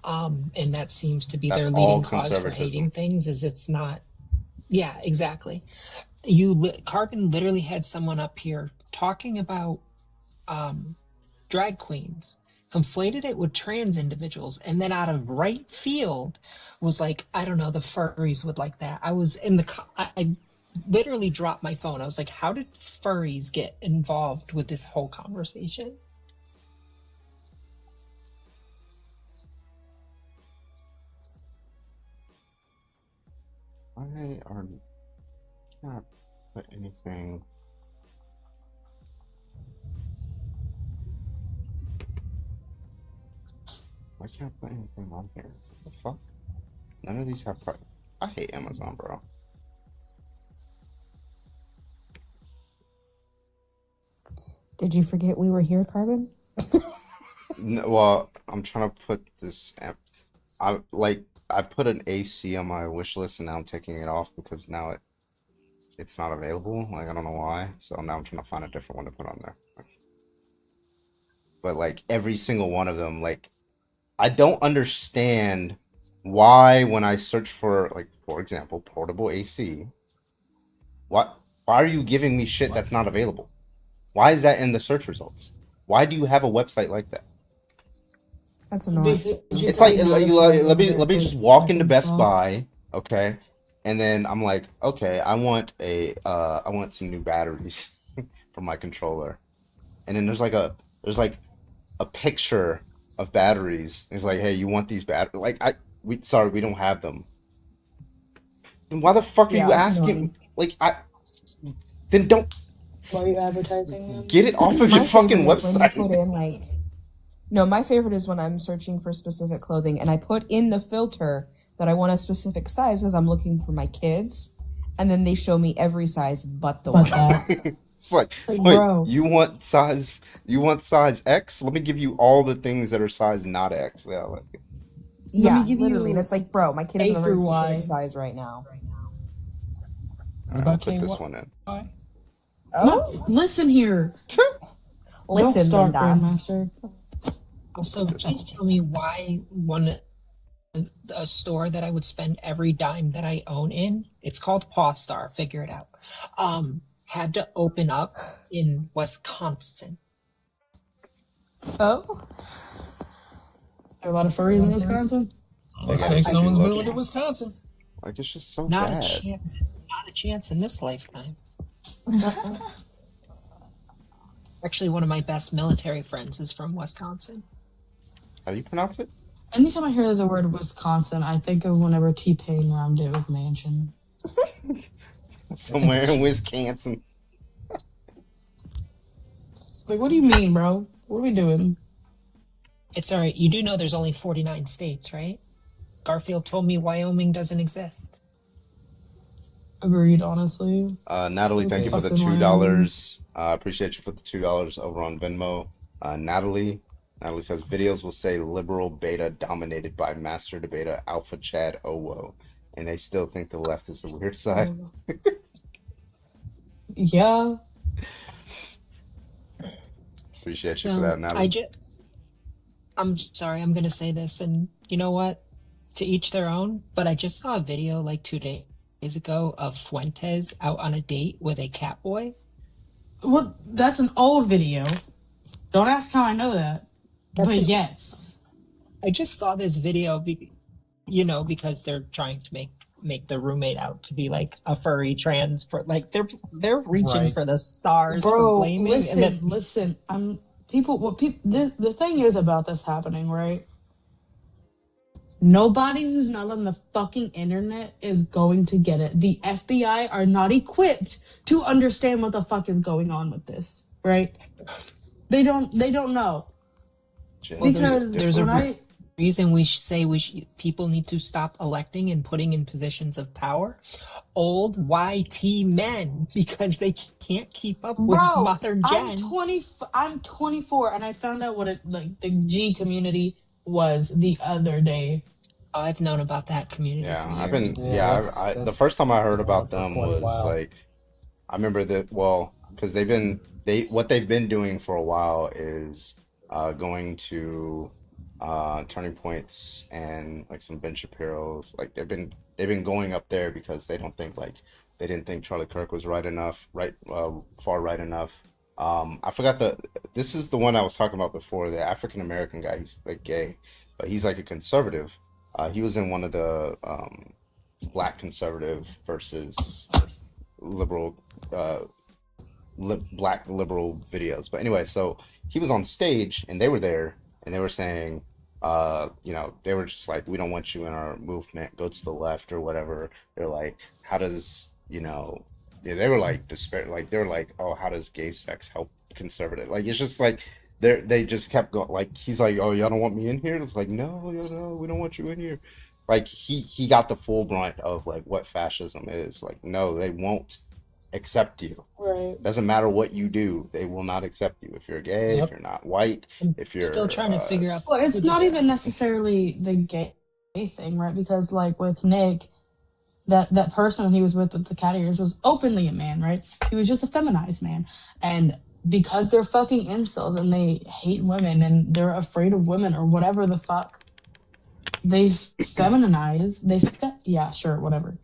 And that seems to be That's their all leading cause for conservatism. hating things. Is it's not. Yeah, exactly. Carbon literally had someone up here talking about drag queens, conflated it with trans individuals, and then out of right field was like, I don't know, the furries would like that. I was in I literally dropped my phone. I was like, how did furries get involved with this whole conversation? Why are not put anything? Why can't I put anything on here? What the fuck? None of these have price. I hate Amazon, bro. Did you forget we were here, Carbon? No, well, I'm trying to put this. I put an AC on my wish list, and now I'm taking it off because now it's not available. Like I don't know why. So now I'm trying to find a different one to put on there. But like every single one of them, like I don't understand why when I search for, like, for example, portable AC, why are you giving me shit that's not available? Why is that in the search results? Why do you have a website like that? That's annoying. It's like let me just walk into Best Buy, okay, and then I'm like, okay, I want some new batteries for my controller, and then there's like a picture of batteries. It's like, hey, you want these batteries? Like, sorry, we don't have them. Then why the fuck are Yeah, you it's asking? annoying. Like, then don't Why are you advertising them? get it off of your My fucking favorite is when you website. put in like, no, my favorite is when I'm searching for specific clothing and I put in the filter that I want a specific size because I'm looking for my kids, and then they show me every size but the one. It's like, Like, wait, bro. you want size X? Let me give you all the things that are size not X. Yeah, like, Yeah, give literally. you And it's like, bro, my kid is A in a very through specific Y. size right now. all right, I'll put this one in. No, listen here. Listen, Don't start, Linda. Grandmaster. Also, please tell me why a store that I would spend every dime that I own in, it's called Paw Star, figure it out, had to open up in Wisconsin. Oh? There are a lot of furries in Wisconsin. Looks like someone's moving to Wisconsin. Like, it's just so Not bad. a chance in this lifetime. Actually, one of my best military friends is from Wisconsin. How do you pronounce it? Anytime I hear the word Wisconsin, I think of whenever T-Pain rhymed it with mansion. Somewhere in Wisconsin. Like, what do you mean, bro? What are we doing? It's all right. You do know there's only 49 states, right? Garfield told me Wyoming doesn't exist. Agreed, honestly. Natalie, thank you for the Fucking $2. Appreciate you for the $2 over on Venmo. Natalie says videos will say liberal beta dominated by master debater Alpha Chad Owo, and they still think the left is the weird side. Yeah. Appreciate you for that, Natalie. I'm sorry, I'm gonna say this, and you know what? To each their own, but I just saw a video like 2 days ago of Fuentes out on a date with a cat boy. Well, that's an old video. Don't ask how I know that. But yes. I just saw this video, because they're trying to make the roommate out to be like a furry trans, like they're reaching Right. for the stars for Bro, blaming. listen. The thing is about this happening, right? Nobody who's not on the fucking internet is going to get it. The FBI are not equipped to understand what the fuck is going on with this, right? They don't know. Well, Because there's when a reason we say people need to stop electing and putting in positions of power old YT men because they can't keep up with Bro, modern gen. I'm 24 and I found out what the G community was the other day. I've known about that community for Yeah, years. I've been. Yeah, the first time I heard about them was like, I remember that. Well, because what they've been doing for a while is going to Turning Points and like some Ben Shapiro's. Like they've been going up there because they didn't think Charlie Kirk was far right enough. I forgot this is the one I was talking about before, the African American guy. He's like gay, but he's like a conservative. He was in one of the black conservative versus liberal, black liberal videos. But anyway, so he was on stage and they were there and they were saying, they were just like, we don't want you in our movement, go to the left or whatever. They're like, how does, they were like despair, like they were like, oh, how does gay sex help conservative? Like it's just like they just kept going. Like he's like, oh, y'all don't want me in here. It's like, no, we don't want you in here. Like he got the full brunt of like what fascism is. Like no, they won't accept you. Right. Doesn't matter what you do, they will not accept you if you're gay, if you're not white, if you're still trying to figure out. Well, it's not even necessarily the gay thing, right? Because like with Nick, that person he was with the cat ears was openly a man, right? He was just a feminized man, and because they're fucking incels and they hate women and they're afraid of women or whatever the fuck, they feminize. Yeah, sure, whatever.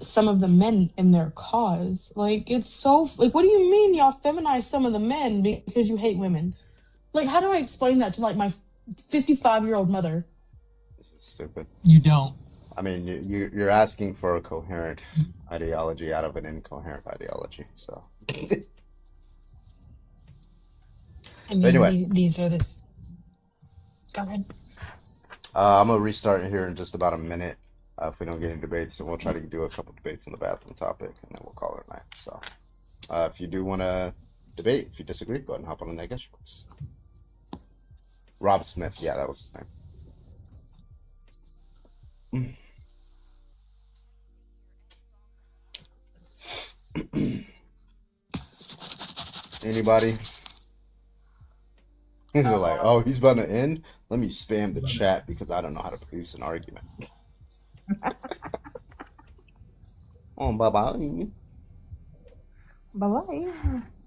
Some of the men in their cause, like it's so like, what do you mean y'all feminize some of the men because you hate women? Like, how do I explain that to like my 55-year-old mother? This is stupid. You don't. I mean, you're asking for a coherent ideology out of an incoherent ideology. So, I mean, anyway, these are this. Go ahead. I'm gonna restart here in just about a minute. If we don't get any debates, then we'll try to do a couple debates on the bathroom topic, and then we'll call it a night. So, if you do want to debate, if you disagree, go ahead and hop on the guest box. Rob Smith, yeah, that was his name. Anybody? They're like, oh, he's about to end? Let me spam the chat because I don't know how to produce an argument. Oh, bye-bye. Bye-bye.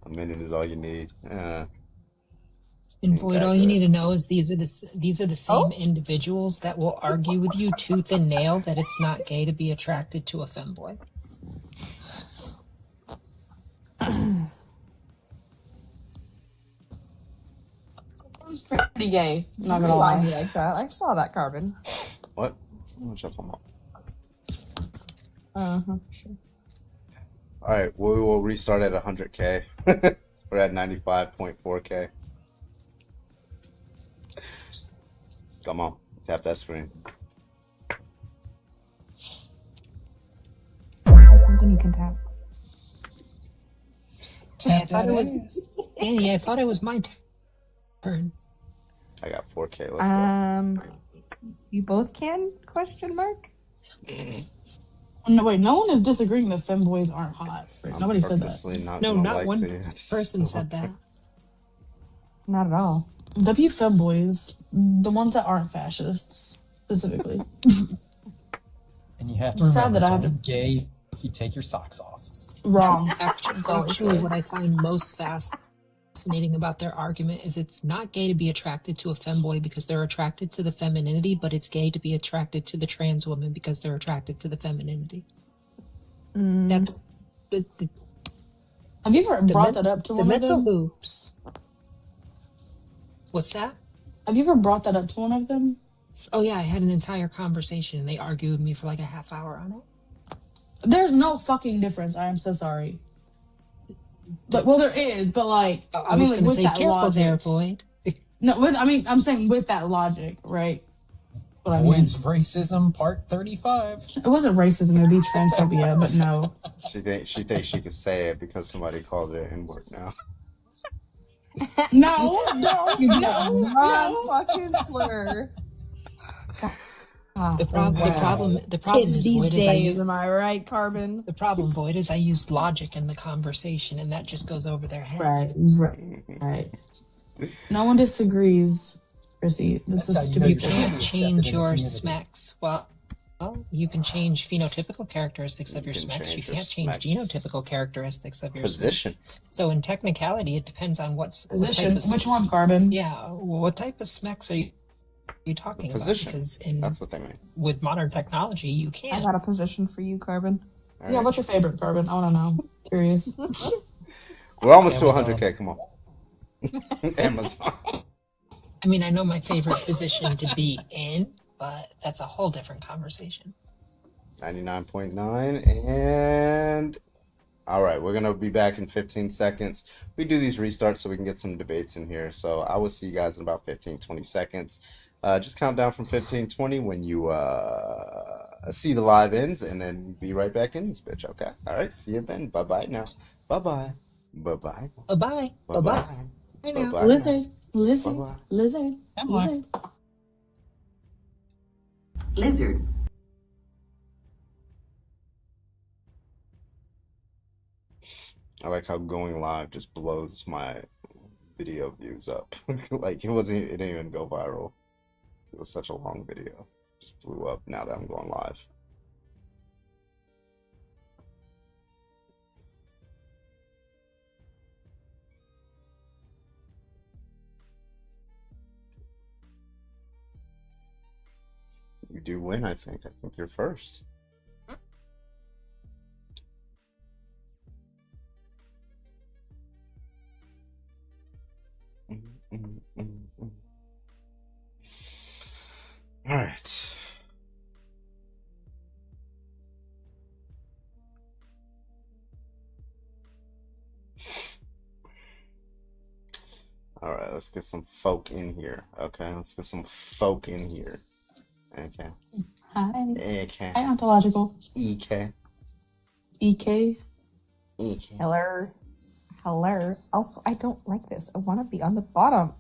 A minute is all you need. And Ain't Void, that all you good. need to know is these are the same individuals that will argue with you tooth and nail that it's not gay to be attracted to a femboy. It was pretty gay. Not gonna Lie lie. me like that. I saw that, Carbon. What? Shut up. Sure. All right, we will restart at 100K. We're at 95.4K. Come on, tap that screen. That's something you can tap. Yeah, I thought I thought it was my turn. I got 4K. Let's go. You both can? Question mark. No, wait. No one is disagreeing that femboys aren't hot. Right? I'm Nobody said that. purposely not No, gonna not like one to- person said that. Not at all. W femboys, the ones that aren't fascists, specifically. And you have to It's sad remember, that I it's have only gay if you take your socks off. Wrong. Actually, what I find most fascinating about their argument is it's not gay to be attracted to a femboy because they're attracted to the femininity, but it's gay to be attracted to the trans woman because they're attracted to the femininity. That's Have you ever brought that up to one of mental them? hoops. What's that? Have you ever brought that up to one of them? Oh yeah, I had an entire conversation and they argued with me for like a half hour on it. There's no fucking difference. I am so sorry. But well, there is, but like I was like, gonna with say that careful logic. there, Void. No, I'm saying with that logic, right? What I mean. Void's racism, part 35. It wasn't racism; it'd be transphobia. But no, She thinks she could say it because somebody called it an N-word now. no, Wrong fucking slur. The problem Kids is these Void days, am I right, Carbon? The problem, Void, is I used logic in the conversation, and that just goes over their head. Right. No one disagrees, Chrissy. That's a stupid. You can't change your smacks. Well, you can change phenotypical characteristics of your smacks. You can't change genotypical characteristics of your Position. smacks. So in technicality, it depends on what Position. type of, Which one, Carbon? Yeah, what type of smacks are you talking Position. about? Because That's what they mean. with modern technology, you I can't. got a position for you, Carbon. Yeah, what's your favorite, Carbon? I want to know. Curious. We're almost Amazon. to 100K. Come on. Amazon. I mean, I know my favorite position to be in, but that's a whole different conversation. 99.9 and all right, we're gonna be back in 15 seconds. We do these restarts so we can get some debates in here. So I will see you guys in about 15-20 seconds. Just count down from 15-20 when you see the live ends, and then be right back in this bitch. Okay. All right. See you then. Bye bye now. Bye bye. Bye bye. Bye bye. Bye bye. Lizard. Lizard. Bye-bye. Lizard. Lizard. Lizard. I like how going live just blows my video views up. Like it didn't even go viral. It was such a long video. Just blew up now that I'm going live. You do win, I think. I think you're first. All right. All right, let's get some folk in here. Okay, let's get some folk in here. Okay. Hi. Okay. Hi, ontological. EK. EK. EK. Hello. Hello. Also, I don't like this. I want to be on the bottom.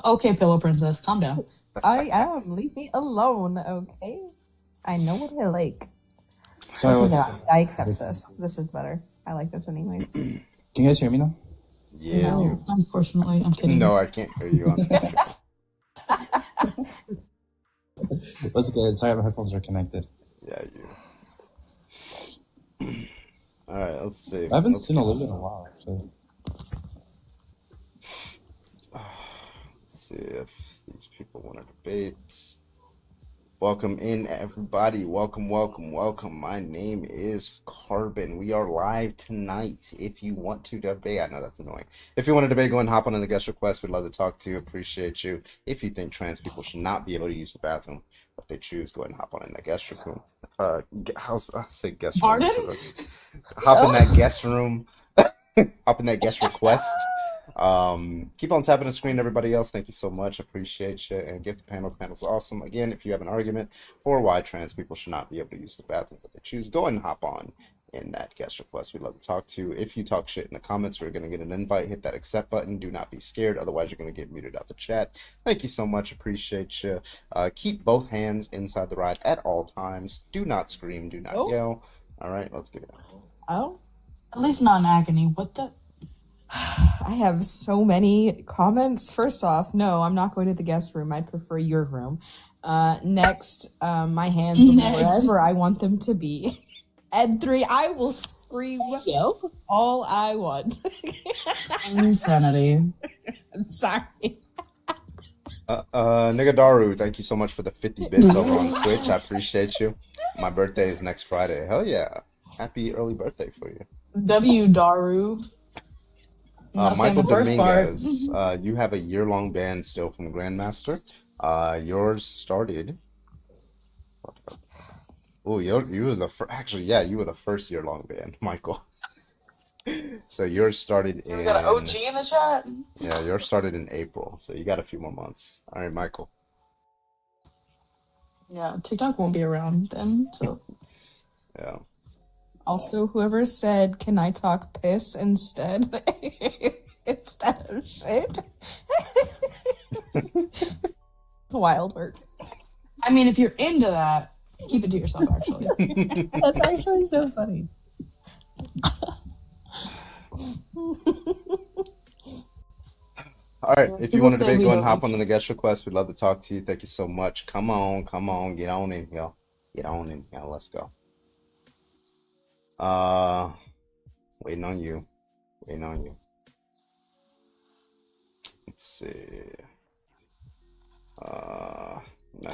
Okay, Pillow Princess, calm down. I am. Leave me alone, okay? I know what I like. Sorry, Okay, what's... no, I accept this. This is better. I like this anyways. Can you guys hear me now? Yeah. No, unfortunately, I'm kidding. No, I can't hear you. That's good. Sorry, my headphones are connected. Yeah, you. All right, let's see. I haven't seen Olivia in a while, actually. Let's see if these people want to debate. Welcome in, everybody. Welcome, welcome, welcome. My name is Carbon. We are live tonight. If you want to debate, I know that's annoying. If you want to debate, go and hop on in the guest request. We'd love to talk to you. Appreciate you. If you think trans people should not be able to use the bathroom, if they choose, go ahead and hop on in the guest room. I say guest room. Pardon? Hop in that guest room. Hop in that guest request. Keep on tapping the screen, everybody else. Thank you so much. Appreciate you. And give the panel. The panel's awesome. Again, if you have an argument for why trans people should not be able to use the bathroom that they choose, go ahead and hop on in that guest request. We'd love to talk to you. If you talk shit in the comments, we're going to get an invite. Hit that accept button. Do not be scared. Otherwise, you're going to get muted out the chat. Thank you so much. Appreciate you. Keep both hands inside the ride at all times. Do not scream. Do not yell. All right, let's get it. Oh? At least not in agony. What the? I have so many comments. First off, no, I'm not going to the guest room. I prefer your room. Next, my hands will be wherever I want them to be. And 3, I will scream all I want. Insanity. I'm sorry. Nigadaru, thank you so much for the 50 bits over on Twitch. I appreciate you. My birthday is next Friday. Hell yeah. Happy early birthday for you. W. Daru. Michael Dominguez, you have a year-long ban still from Grandmaster. Yours started. Oh, you were the first. Actually, yeah, you were the first year-long ban, Michael. So yours started in. We got an OG in the chat. Yeah, yours started in April, so you got a few more months. All right, Michael. Yeah, TikTok won't be around then, so. Yeah. Also, whoever said, "Can I talk piss instead?" instead of shit. Wild work. I mean, if you're into that, keep it to yourself, actually. That's actually so funny. All right, if you want to debate, go and hop don't. on the guest request. We'd love to talk to you. Thank you so much. Come on, get on in here. Get on in here. Let's go. Waiting on you. Let's see. I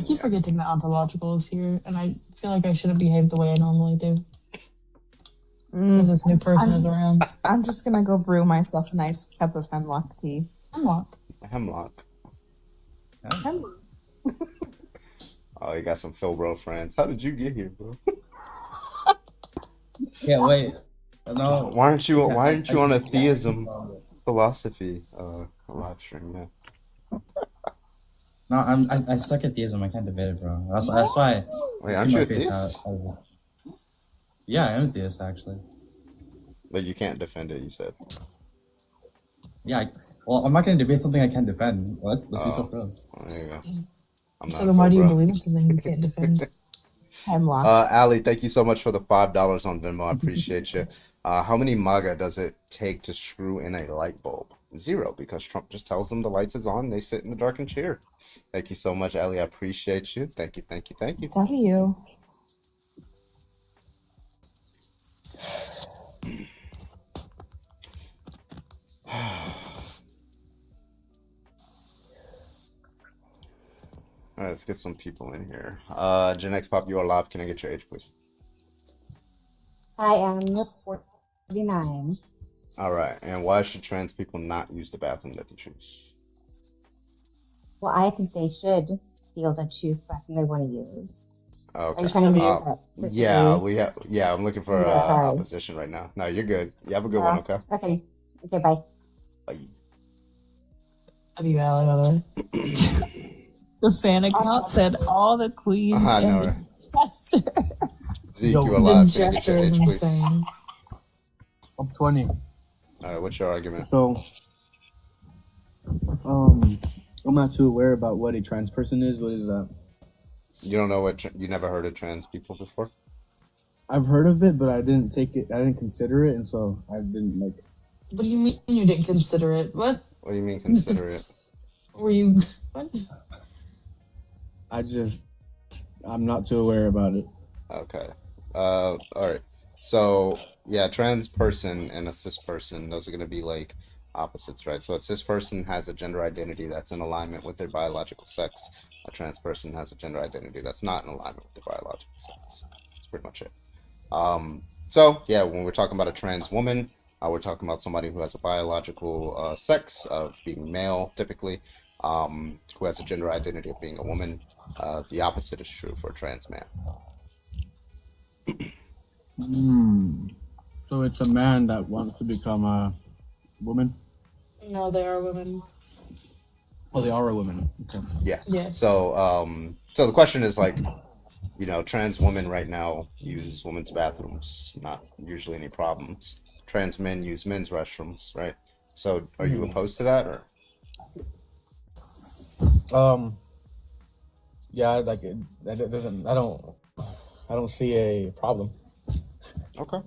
keep forgetting that ontological is here, and I feel like I shouldn't behave the way I normally do. Because this new person is around. I'm just gonna go brew myself a nice cup of hemlock tea. Hemlock. Oh, you got some Phil Bro friends. How did you get here, bro? Yeah, wait. No. Why aren't you on a theism philosophy live stream? Yeah. No, I suck at theism. I can't debate it, bro. That's why. Wait, aren't you a theist? Yeah, I am a theist, actually. But you can't defend it, you said. Yeah, well, I'm not going to debate something I can't defend. What? Let's be so proud. Well, there you go. So then why do you believe in something you can't defend? Hemlock. Ali, thank you so much for the $5 on Venmo. I appreciate you. How many MAGA does it take to screw in a light bulb? 0, because Trump just tells them the lights is on. They sit in the darkened chair. Thank you so much, Ali. I appreciate you. Thank you. W. All right, let's get some people in here. Gen X Pop, you are live. Can I get your age, please? I am 49. All right, and why should trans people not use the bathroom that they choose? Well, I think they should be able to choose the bathroom they want to use. Okay. Are you trying to Yeah, I'm looking for opposition right now. No, you're good. You have a good one, okay? Okay, bye. Bye. W Alley, by the way. The fan account said all the queens I know, and right? Professor. Zeke, you The alive? gesture is insane. I'm 20. All right, what's your argument? So, I'm not too aware about what a trans person is. What is that? You don't know what you never heard of trans people before? I've heard of it, but I didn't take it. I didn't consider it, and so I didn't like. What do you mean you didn't consider it? What? What do you mean consider it? Were you? What? I'm not too aware about it. Okay. All right. So yeah, trans person and a cis person, those are going to be like opposites, right? So a cis person has a gender identity that's in alignment with their biological sex. A trans person has a gender identity that's not in alignment with their biological sex. That's pretty much it. So yeah, when we're talking about a trans woman, we're talking about somebody who has a biological sex of being male, typically, who has a gender identity of being a woman. The opposite is true for a trans man. So it's a man that wants to become a woman? No, they are women. Oh, they are a woman. Okay. Yeah. Yes. So, so the question is like, you know, trans women right now use women's bathrooms, not usually any problems. Trans men use men's restrooms, right? So, are you opposed to that, or? Yeah, like that doesn't. I don't see a problem. Okay. All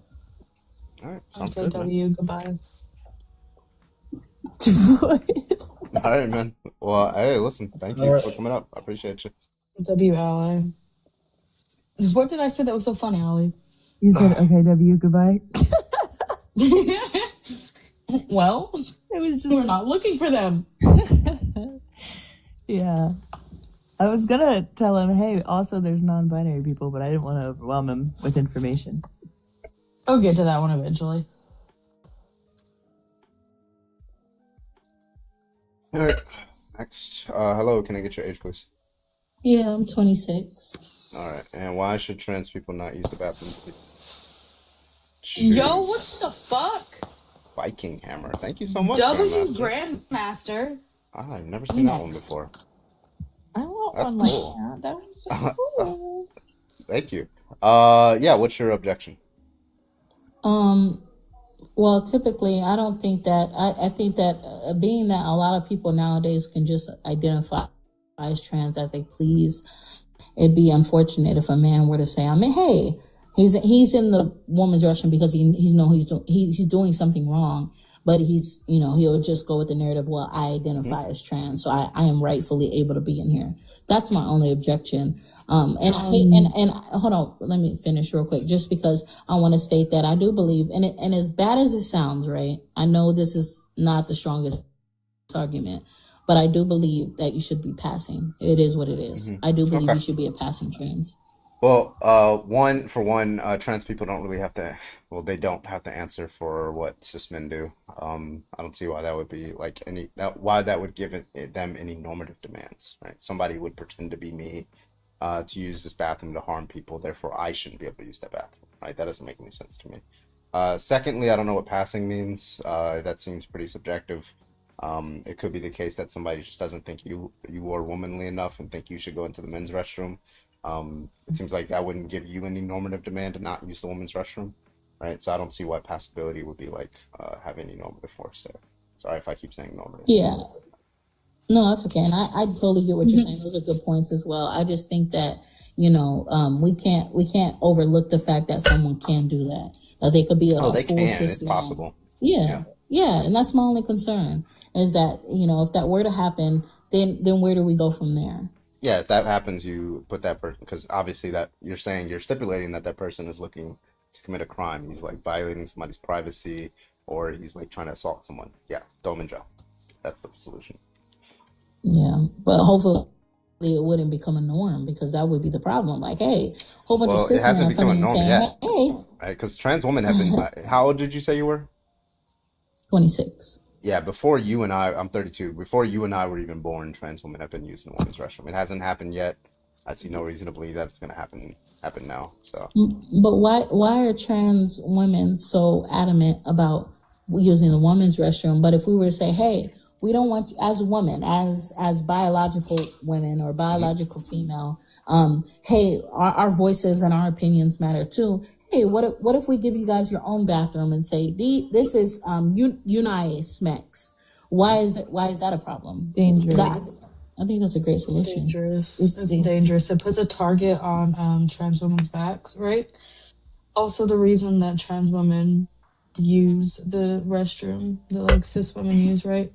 right. Sounds Okay, good, man. W, goodbye. All right, man. Well, hey, listen, thank you for coming up. I appreciate you. W Ally. What did I say that was so funny, Ollie? You said, okay, W, goodbye. Well, It was just, we're not looking for them. yeah. I was gonna tell him, hey, also there's non-binary people, but I didn't want to overwhelm him with information. I'll get to that one eventually. All right. Next, hello. Can I get your age, please? Yeah, I'm 26. All right. And why should trans people not use the bathroom? Yo, what the fuck? Viking Hammer. Thank you so much, W Grandmaster. Grandmaster. I've never seen that one before. I want That's one cool. like that. That was so cool. Thank you. Yeah. What's your objection? Well, typically, I don't think that. I think that being that a lot of people nowadays can just identify as trans as they please, it'd be unfortunate if a man were to say, I mean, hey, he's in the woman's restroom because he's doing something wrong, but he'll just go with the narrative. Well, I identify as trans, so I am rightfully able to be in here. That's my only objection. And I hate, and hold on, let me finish real quick, just because I want to state that I do believe, and as bad as it sounds, right? I know this is not the strongest argument, but I do believe that you should be passing. It is what it is. I do believe you should be a passing trans. Well, trans people don't really have to. Well, they don't have to answer for what cis men do. I don't see why that would be like why that would give them any normative demands, right? Somebody would pretend to be me, to use this bathroom to harm people. Therefore, I shouldn't be able to use that bathroom, right? That doesn't make any sense to me. Secondly, I don't know what passing means. That seems pretty subjective. It could be the case that somebody just doesn't think you are womanly enough and think you should go into the men's restroom. It seems like that wouldn't give you any normative demand to not use the women's restroom, right? So I don't see why passability would be like having any normative force there. Sorry if I keep saying normative. Yeah. No, that's okay. And I totally get what you're saying. Those are good points as well. I just think that, we can't overlook the fact that someone can do that. They could be they full can. cis It's man. possible. Yeah. And that's my only concern is that, if that were to happen, then where do we go from there? Yeah, if that happens, you put that person, because obviously that you're stipulating that person is looking to commit a crime. He's like violating somebody's privacy, or he's like trying to assault someone. Yeah, throw him in jail. That's the solution. Yeah, but hopefully it wouldn't become a norm, because that would be the problem. Like, hey, whole bunch of Well, it cis men hasn't are become a coming and norm saying, yet, hey, right? Because trans women have been. How old did you say you were? 26. Yeah, before you and I'm 32. Before you and I were even born, trans women have been using the women's restroom. It hasn't happened yet. I see no reason to believe that it's going to happen now. So, But why are trans women so adamant about using the women's restroom? But if we were to say, hey, we don't want, as women, as biological women or biological female, hey, our voices and our opinions matter too. Hey, what if we give you guys your own bathroom and say, this is Unai Smex? Why is that a problem? Dangerous. I think that's a great solution. It's dangerous. It puts a target on trans women's backs, right? Also, the reason that trans women use the restroom that like cis women use, right?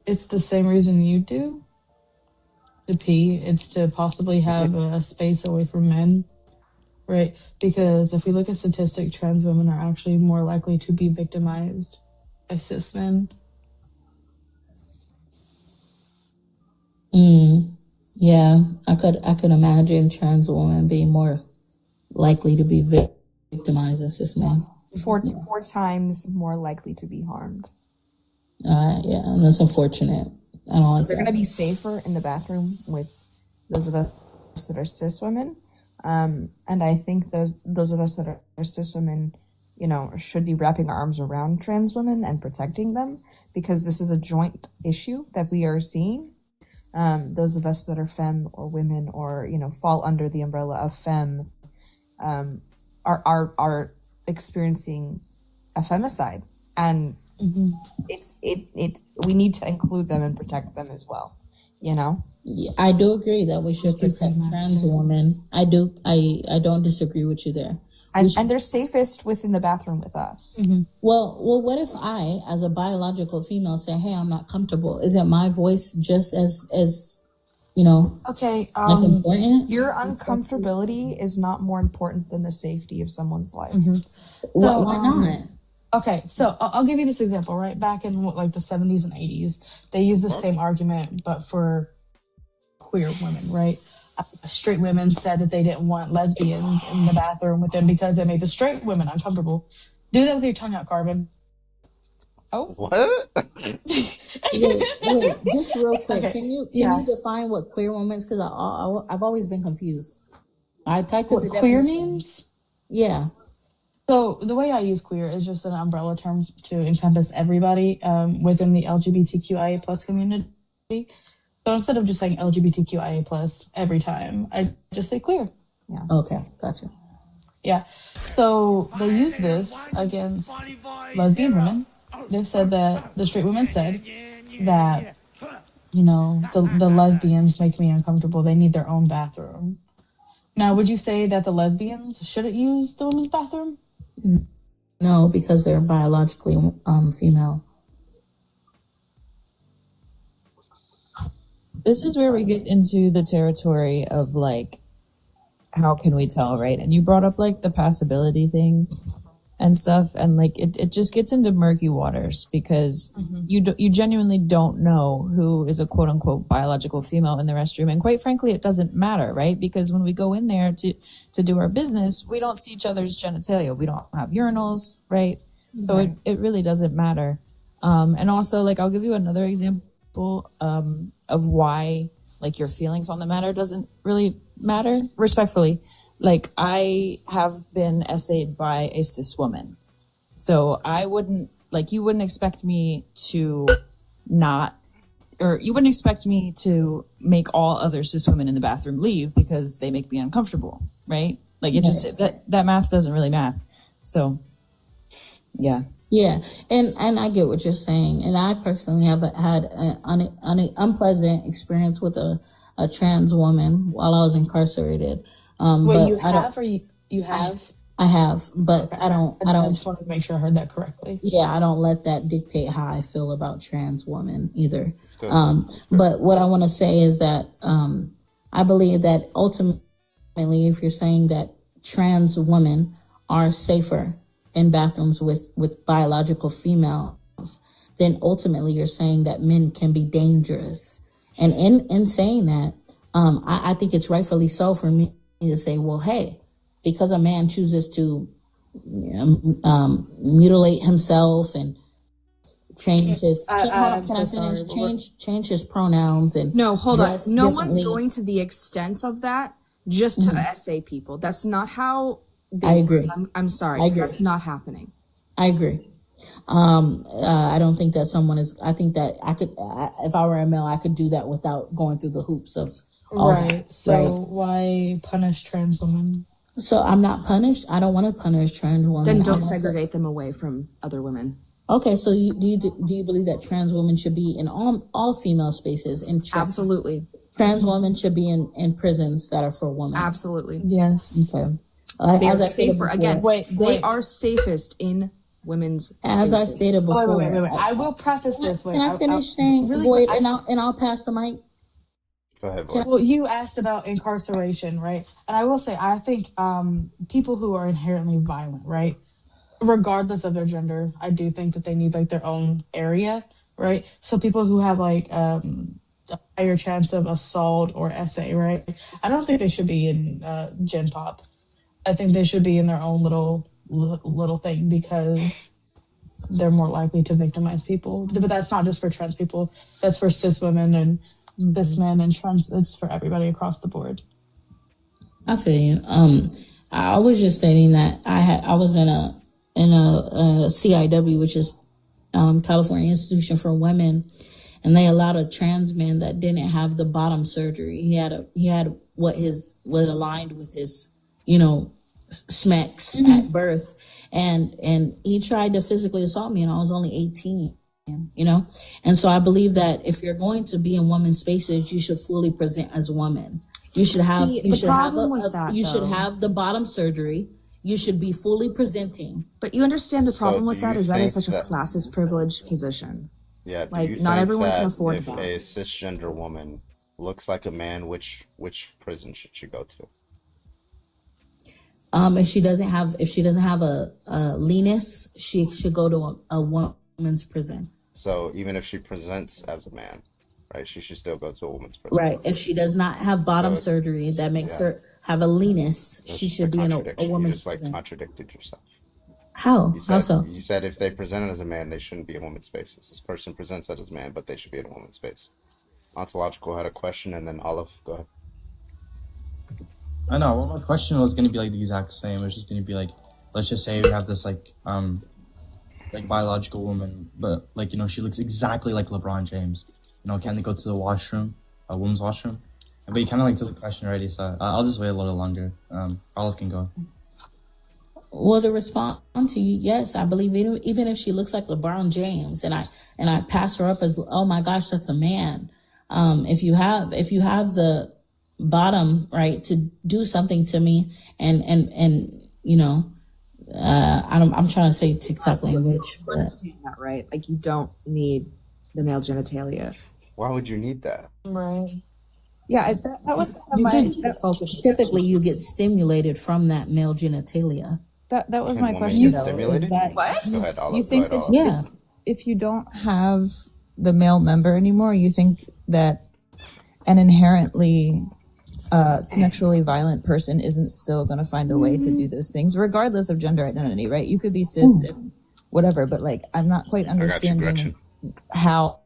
It's the same reason you do. To pee. It's to possibly have a space away from men, right? Because if we look at statistics, trans women are actually more likely to be victimized by cis men. Yeah, I could imagine trans women being more likely to be victimized than cis men. Four times more likely to be harmed. Yeah, and that's unfortunate. I don't like They're that. going to be safer in the bathroom with those of us that are cis women. And I think those of us that are cis women, should be wrapping our arms around trans women and protecting them, because this is a joint issue that we are seeing. Those of us that are femme or women or, fall under the umbrella of femme are experiencing a femicide. And we need to include them and protect them as well, Yeah, I do agree that we should protect trans women. I don't disagree with you there. And they're safest within the bathroom with us. Well, what if I, as a biological female, say, "Hey, I'm not comfortable"? Isn't my voice just as Okay, like important? your uncomfortability is not more important than the safety of someone's life. Why not? Okay, so I'll give you this example, right? Back in like the 70s and 80s, they used the same argument, but for queer women, right? Straight women said that they didn't want lesbians in the bathroom with them because it made the straight women uncomfortable. Do that with your tongue out, Carbon. Oh. What? Wait, just real quick. Okay, Can you define what queer woman is? Because I've always been confused. I typed in What the queer definition. means? Yeah. So the way I use queer is just an umbrella term to encompass everybody within the LGBTQIA plus community. So instead of just saying LGBTQIA plus every time, I just say queer. Yeah. Okay, gotcha. Yeah. So they use this against lesbian women. They said that the straight women said that, the lesbians make me uncomfortable. They need their own bathroom. Now, would you say that the lesbians shouldn't use the women's bathroom? No, because they're biologically female. This is where we get into the territory of like, how can we tell, right? And you brought up like the passability thing and stuff, and like it just gets into murky waters because you genuinely don't know who is a quote unquote biological female in the restroom, and quite frankly, it doesn't matter, right? Because when we go in there to do our business, we don't see each other's genitalia, we don't have urinals, right? So it really doesn't matter. And also, like, I'll give you another example of why like your feelings on the matter doesn't really matter. Respectfully, like I have been essayed by a cis woman, so I wouldn't like you wouldn't expect me to not, or you wouldn't expect me to make all other cis women in the bathroom leave because they make me uncomfortable, right? Like it just that math doesn't really math. So yeah. Yeah, and I get what you're saying, and I personally have had an unpleasant experience with a trans woman while I was incarcerated. Wait, but you have, or you have? I have, but I don't. I just wanted to make sure I heard that correctly. Yeah, I don't let that dictate how I feel about trans women either. That's good. That's good. But what I want to say is that I believe that ultimately, if you're saying that trans women are safer in bathrooms with biological females, then ultimately you're saying that men can be dangerous. And in saying that, I think it's rightfully so for me to say, well, hey, because a man chooses to mutilate himself and change his change his pronouns and No, hold on. dress No one's differently. going to the extent of that just to essay people. That's not how I agree. I'm sorry. I agree. That's not happening. I agree. I don't think that someone is. I think that if I were a male, I could do that without going through the hoops of all Right. that. So why punish trans women? So I'm not punished. I don't want to punish trans women. Then I don't want to- segregate them away from other women. Okay, so do you believe that trans women should be in all female spaces? Absolutely. Trans women should be in prisons that are for women. Absolutely. Yes. Okay. They As are I stated safer. before- Again, they are safest in women's As I spaces. stated before. Wait. I will preface this. Can I finish saying really Void, quick, and I'll pass the mic. Go ahead, Void. Well, you asked about incarceration, right? And I will say, I think people who are inherently violent, right, regardless of their gender, I do think that they need like their own area, right? So people who have like a higher chance of assault or SA, right? I don't think they should be in Gen Pop. I think they should be in their own little thing because they're more likely to victimize people. But that's not just for trans people. That's for cis women and cis men and trans. It's for everybody across the board. I feel you. I was just stating that I was in a CIW, which is California Institution for Women, and they allowed a trans man that didn't have the bottom surgery. He had what aligned with his, SMECs at birth, and he tried to physically assault me, and I was only 18. And so I believe that if you're going to be in women's spaces, you should fully present as a woman. You should have the bottom surgery. You should be fully presenting. But you understand the problem with that is that it's such a classist privileged position. Yeah, like not everyone can afford if that. a cisgender woman looks like a man, which prison should she go to? If she doesn't have a leanness, she should go to a woman's prison. So even if she presents as a man, right, she should still go to a woman's prison. Right. If she does not have bottom surgery that makes her have a leanness, she should be in a woman's You just prison. contradicted yourself. How? How so? You said if they presented as a man, they shouldn't be in women's spaces. This person presents as a man, but they should be in a woman's space. Ontological had a question, and then Olive, go ahead. I know. Well, my question was going to be like the exact same. It was just going to be like, let's just say we have this like biological woman, but she looks exactly like LeBron James. Can they go to the washroom, a women's washroom? But you kind of took the question already, so I'll just wait a little longer. Olive can go. Well, to respond to you, yes, I believe even if she looks like LeBron James, and I pass her up as, oh my gosh, that's a man. If you have the bottom right to do something to me, and I'm trying to say TikTok language, but that right, like you don't need the male genitalia. Why would you need that? Right. Yeah, that was kind of typically you get stimulated from that male genitalia. That was Can my women question. get stimulated? What? Go ahead, Olive. You think go ahead, that Olive. if you don't have the male member anymore, you think that an inherently sexually violent person isn't still going to find a way to do those things, regardless of gender identity, right? You could be cis and whatever, but I'm not quite understanding how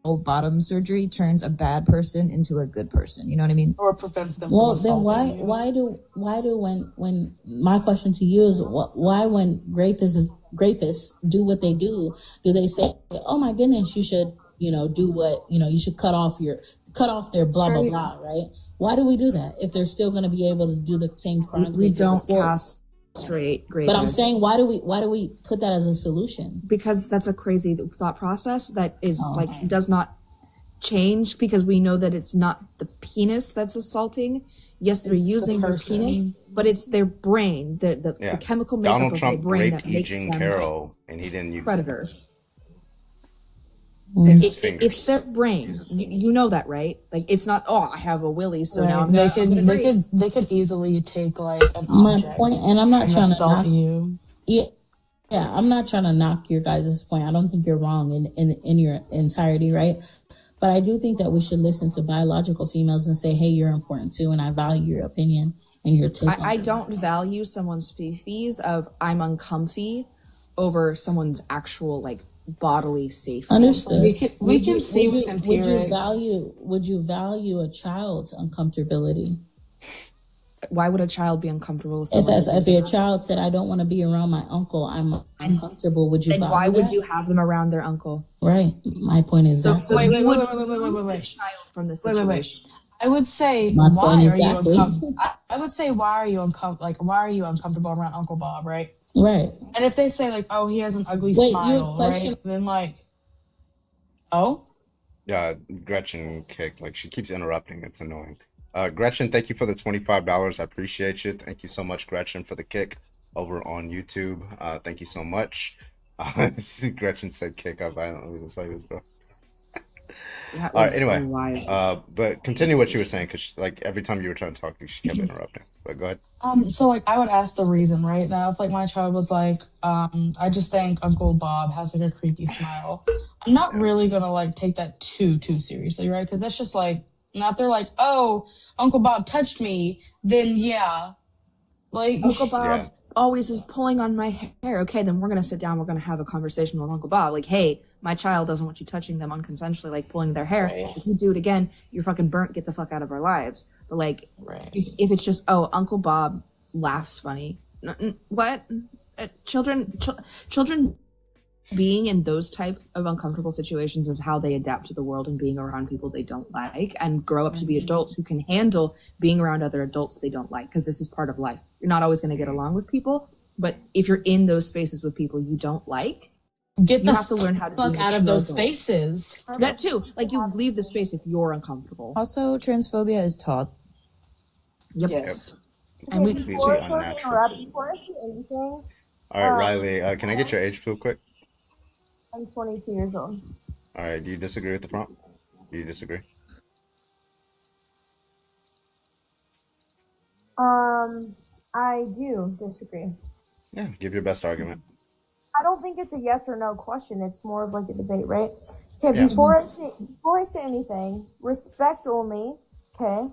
bottom surgery turns a bad person into a good person. You know what I mean? Or prevents them Well, from then assaulting why you. do when my question to you is why when rapists do what they do they say, oh my goodness, you should do what you should cut off their blah blah blah, right? Why do we do that if they're still going to be able to do the same crimes? We don't castrate great. But I'm saying why do we put that as a solution? Because that's a crazy thought process that is does not change, because we know that it's not the penis that's assaulting. Yes, they're using their penis, but it's their brain, the chemical makeup Donald of Trump their brain raped that makes Jean them Carroll, and he didn't use predator. His fingers. It's their brain. You know that, right? Like it's not. Oh, I have a willy, so Right. now I'm they could easily take like an My object point, and I'm not trying to assault knock you. Yeah, I'm not trying to knock your guys' point. I don't think you're wrong in your entirety, right? But I do think that we should listen to biological females and say, hey, you're important too, and I value your opinion and your take. I don't value someone's fees of I'm uncomfy over someone's actual bodily safety. Understood. We can see with empirics. Would you value a child's uncomfortability? Why would a child be uncomfortable with If your child said, "I don't want to be around my uncle, I'm uncomfortable," would you? Then why would you have them around their uncle? Right. My point is that. So wait, you would wait. remove the child from the situation. I would say, My why point are you exactly. uncomfortable? I would say, why are you uncomfortable? Like, why are you uncomfortable around Uncle Bob, right? Right. And if they say like, oh, he has an ugly Wait, smile, question. right? Then like, oh, Yeah, Gretchen kicked. Like she keeps interrupting. It's annoying. Gretchen, thank you for the $25. I appreciate you. Thank you so much, Gretchen, for the kick over on YouTube. Thank you so much. See, Gretchen said kick up. I don't know who this was, bro. All right, anyway, but continue what you were saying, because like every time you were trying to talk, she kept interrupting. But go ahead. so like I would ask the reason, right? Now if like my child was like, I just think Uncle Bob has like a creepy smile, I'm not really gonna like take that too seriously, right? Because that's just like, now if they're like, oh, Uncle Bob touched me, then yeah, like Uncle Bob always is pulling on my hair. Okay, then we're gonna sit down. We're gonna have a conversation with Uncle Bob. Like, hey, my child doesn't want you touching them unconsensually, like pulling their hair. Right. If you do it again, you're fucking burnt. Get the fuck out of our lives. But like, if it's just, oh, Uncle Bob laughs funny. What? Children being in those type of uncomfortable situations is how they adapt to the world and being around people they don't like and grow up to be adults who can handle being around other adults they don't like, because this is part of life. You're not always going to get along with people, but if you're in those spaces with people you don't like, you have to learn how to fuck out of those spaces. That too. Like, you leave the space if you're uncomfortable. Also, transphobia is taught. Yep. Yes. And we Completely unnatural. Before I say anything, All right, Riley, can I get your age real quick? I'm 22 years old. All right, do you disagree with the prompt? Do you disagree? I do disagree. Yeah, give your best argument. I don't think it's a yes or no question. It's more of like a debate, right? Okay, Yeah. before I say anything, respect only, okay,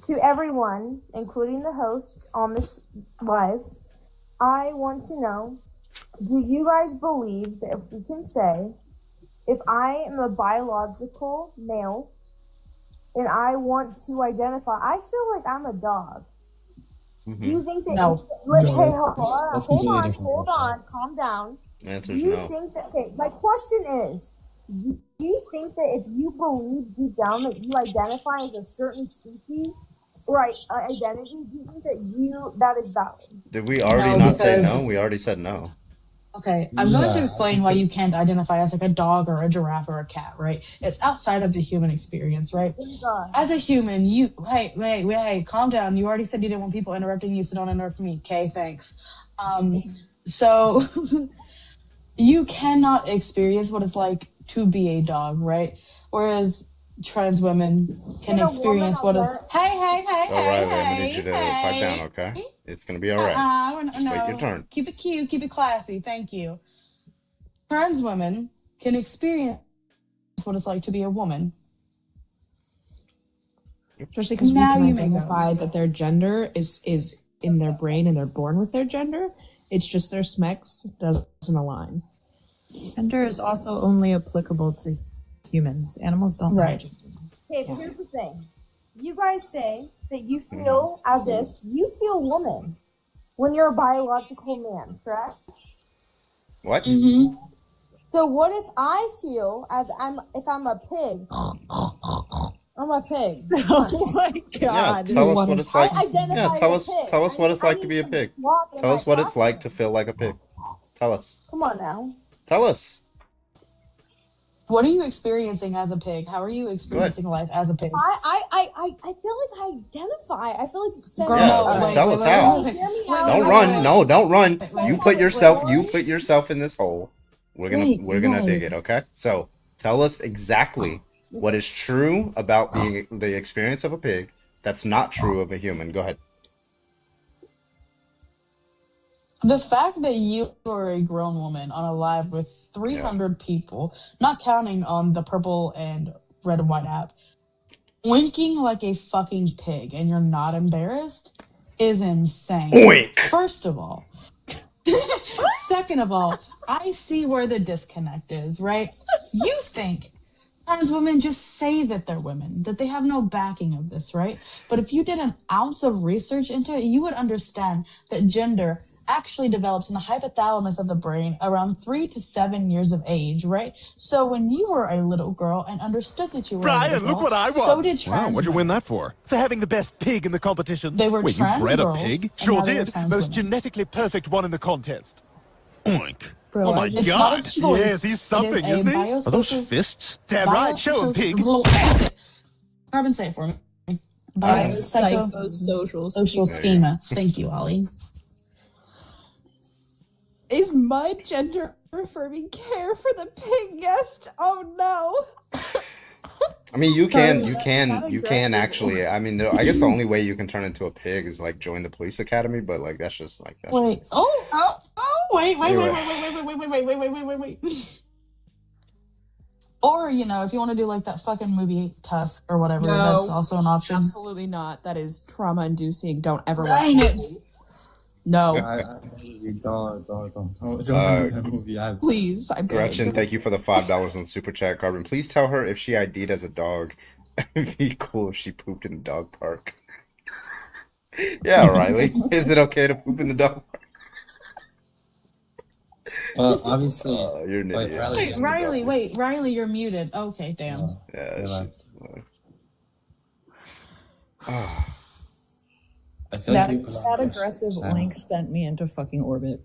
to everyone, including the host on this live. I want to know, do you guys believe that if we can say, if I am a biological male and I want to identify, I feel like I'm a dog. Do you think that? No. Hey, That's hold on, calm down. The answer Do is you no. think that? Okay, my question is, do you think that if you believe deep down that you identify as a certain species, right, identity, do you think that is valid? Did we already not say no? We already said no. Okay, I'm going to explain why you can't identify as like a dog or a giraffe or a cat, right? It's outside of the human experience, right? As a human, hey, calm down. You already said you didn't want people interrupting you, so don't interrupt me. Okay, thanks. So you cannot experience what it's like to be a dog, right? Whereas trans women can experience what it's. Hey, So Riley, I'm gonna need you to pipe down, okay? It's gonna be all right. Just wait your turn. Keep it cute, keep it classy. Thank you. Trans women can experience what it's like to be a woman. Especially because we Now can you may identify that their gender is in their brain and they're born with their gender. It's just their SMEX doesn't align. Gender is also only applicable to humans. Animals don't. Right. Okay, so here's the thing. You guys say that you feel as if you feel woman when you're a biological man, correct? What? So what if I feel if I'm a pig? I'm a pig. Oh my Yeah, god. tell us what it's like. I identify Yeah, as tell a us pig. tell us what it's like to be a pig. Tell us what it's like to feel like a pig. Tell us. Come on now. Tell us. What are you experiencing as a pig? How are you experiencing life as a pig? I feel like I identify. I feel like Tell us how. Don't run. No, don't run. You put yourself in this hole. We're gonna dig it, okay? So tell us exactly what is true about the experience of a pig that's not true of a human. Go ahead. The fact that you are a grown woman on a live with 300 people, not counting on the purple and red and white app, winking like a fucking pig and you're not embarrassed is insane. Oink. First of all. Second of all, I see where the disconnect is, right? You think trans women just say that they're women, that they have no backing of this, right? But if you did an ounce of research into it, you would understand that gender actually develops in the hypothalamus of the brain around 3 to 7 years of age, right? So when you were a little girl and understood that you were a little Brian, girl, look what I won. so did trans Wow, what'd you women. win that for? For having the best pig in the competition. They were Wait, you trans bred girls, a pig? and Sure now they were did. trans Most women. genetically perfect one in the contest. Oink. Bro, Oh my It's not a god. choice. Yes, he's It something, is a isn't he? Are those biosocial- fists? Damn right, show him, pig. Carbon, say it for me. Biopsychosocial social schema. Thank you, Ollie. Is my gender affirming care for the pig guest? Oh no. I mean, you can actually. I mean, I guess the only way you can turn into a pig is like join the police academy, but like that's just like that's Wait. Wait. Anyway. Or, you know, if you want to do like that fucking movie Tusk or whatever, No, that's also an option. Absolutely not. That is trauma inducing. Don't ever Dang watch it. No. Don't Uh, that movie. Please, I beg. Gretchen, thank you for the $5 on Super Chat. Carbon, please tell her if she ID'd as a dog, it'd be cool if she pooped in the dog park. Yeah, Riley, is it okay to poop in the dog park? Well, obviously, you're an idiot. Wait, Riley, you're muted. Okay, damn. Yeah, she's, I feel That, like you put on that the aggressive sound. link sent me into fucking orbit.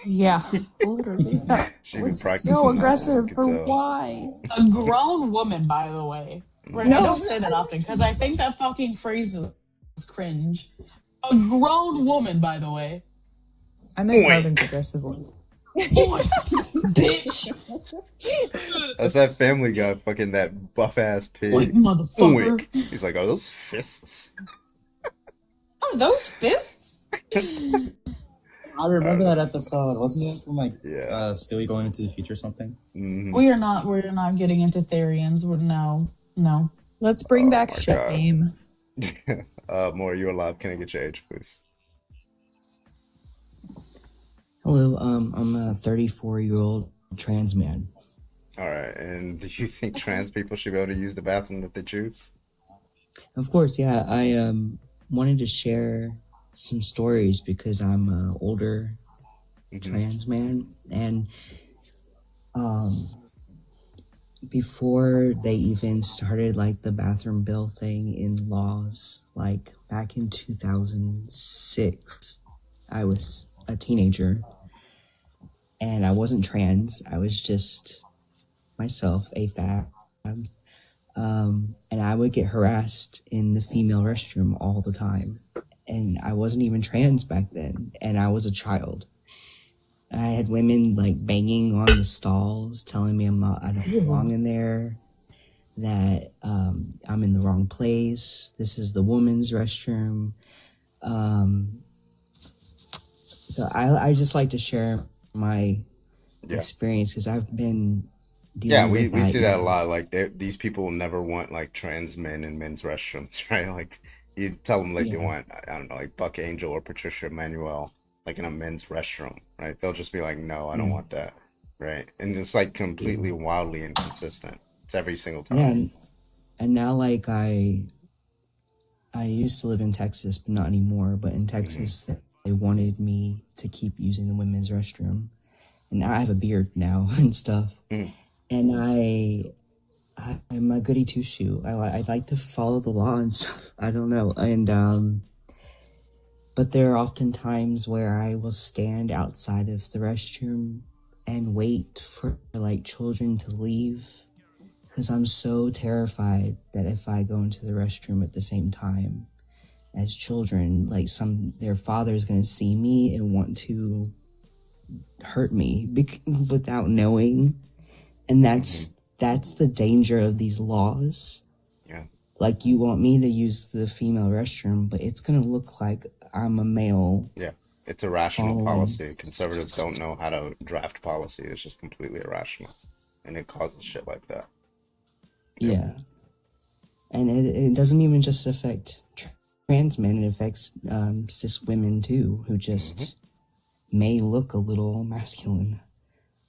Yeah, literally. She's been Was practicing. so that, I aggressive can for tell. why? A grown woman, by the way. Right? I don't say that often because I think that fucking phrase is cringe. A grown woman, by the way. I meant Carbon's aggressive one. Bitch. That's that Family Guy, fucking that buff ass pig. Oink, motherfucker. Oink. He's like, are those fists? Are those fists? I remember that episode. Wasn't it from like Yeah. Stewie going into the future or something? Mhm. We're not getting into Therians. No. Let's bring back my shit God. game. More, you're alive. Can I get your age, please? Hello, I'm a 34-year-old trans man. All right. And do you think trans people should be able to use the bathroom that they choose? Of course, yeah. I wanted to share some stories because I'm an older trans man, and before they even started like the bathroom bill thing in laws, like back in 2006, I was a teenager, and I wasn't trans. I was just myself, a fag. And I would get harassed in the female restroom all the time. And I wasn't even trans back then, and I was a child. I had women like banging on the stalls, telling me I don't belong in there, that I'm in the wrong place. This is the woman's restroom. So I just like to share my experience because I've been dealing Yeah, with we see that a now. lot. Like these people never want like trans men in men's restrooms, right? Like you tell them like they Yeah. want, I don't know, like Buck Angel or Patricia Emanuel, like in a men's restroom, right? They'll just be like, no, I don't Mm. want that, right? And it's like completely wildly inconsistent. It's every single time. Yeah, and now like I used to live in Texas, but not anymore. But in Texas, they wanted me to keep using the women's restroom, and I have a beard now and stuff. Mm. And I'm a goody two shoe. I like to follow the law and stuff. I don't know, and but there are often times where I will stand outside of the restroom and wait for like children to leave. Because I'm so terrified that if I go into the restroom at the same time as children, like their father is going to see me and want to hurt me without knowing. And that's the danger of these laws. Yeah. Like you want me to use the female restroom, but it's going to look like I'm a male. Yeah. It's a rational following. policy. Conservatives don't know how to draft policy. It's just completely irrational. And it causes shit like that. Yeah. And it doesn't even just affect trans men, it affects cis women too, who just may look a little masculine.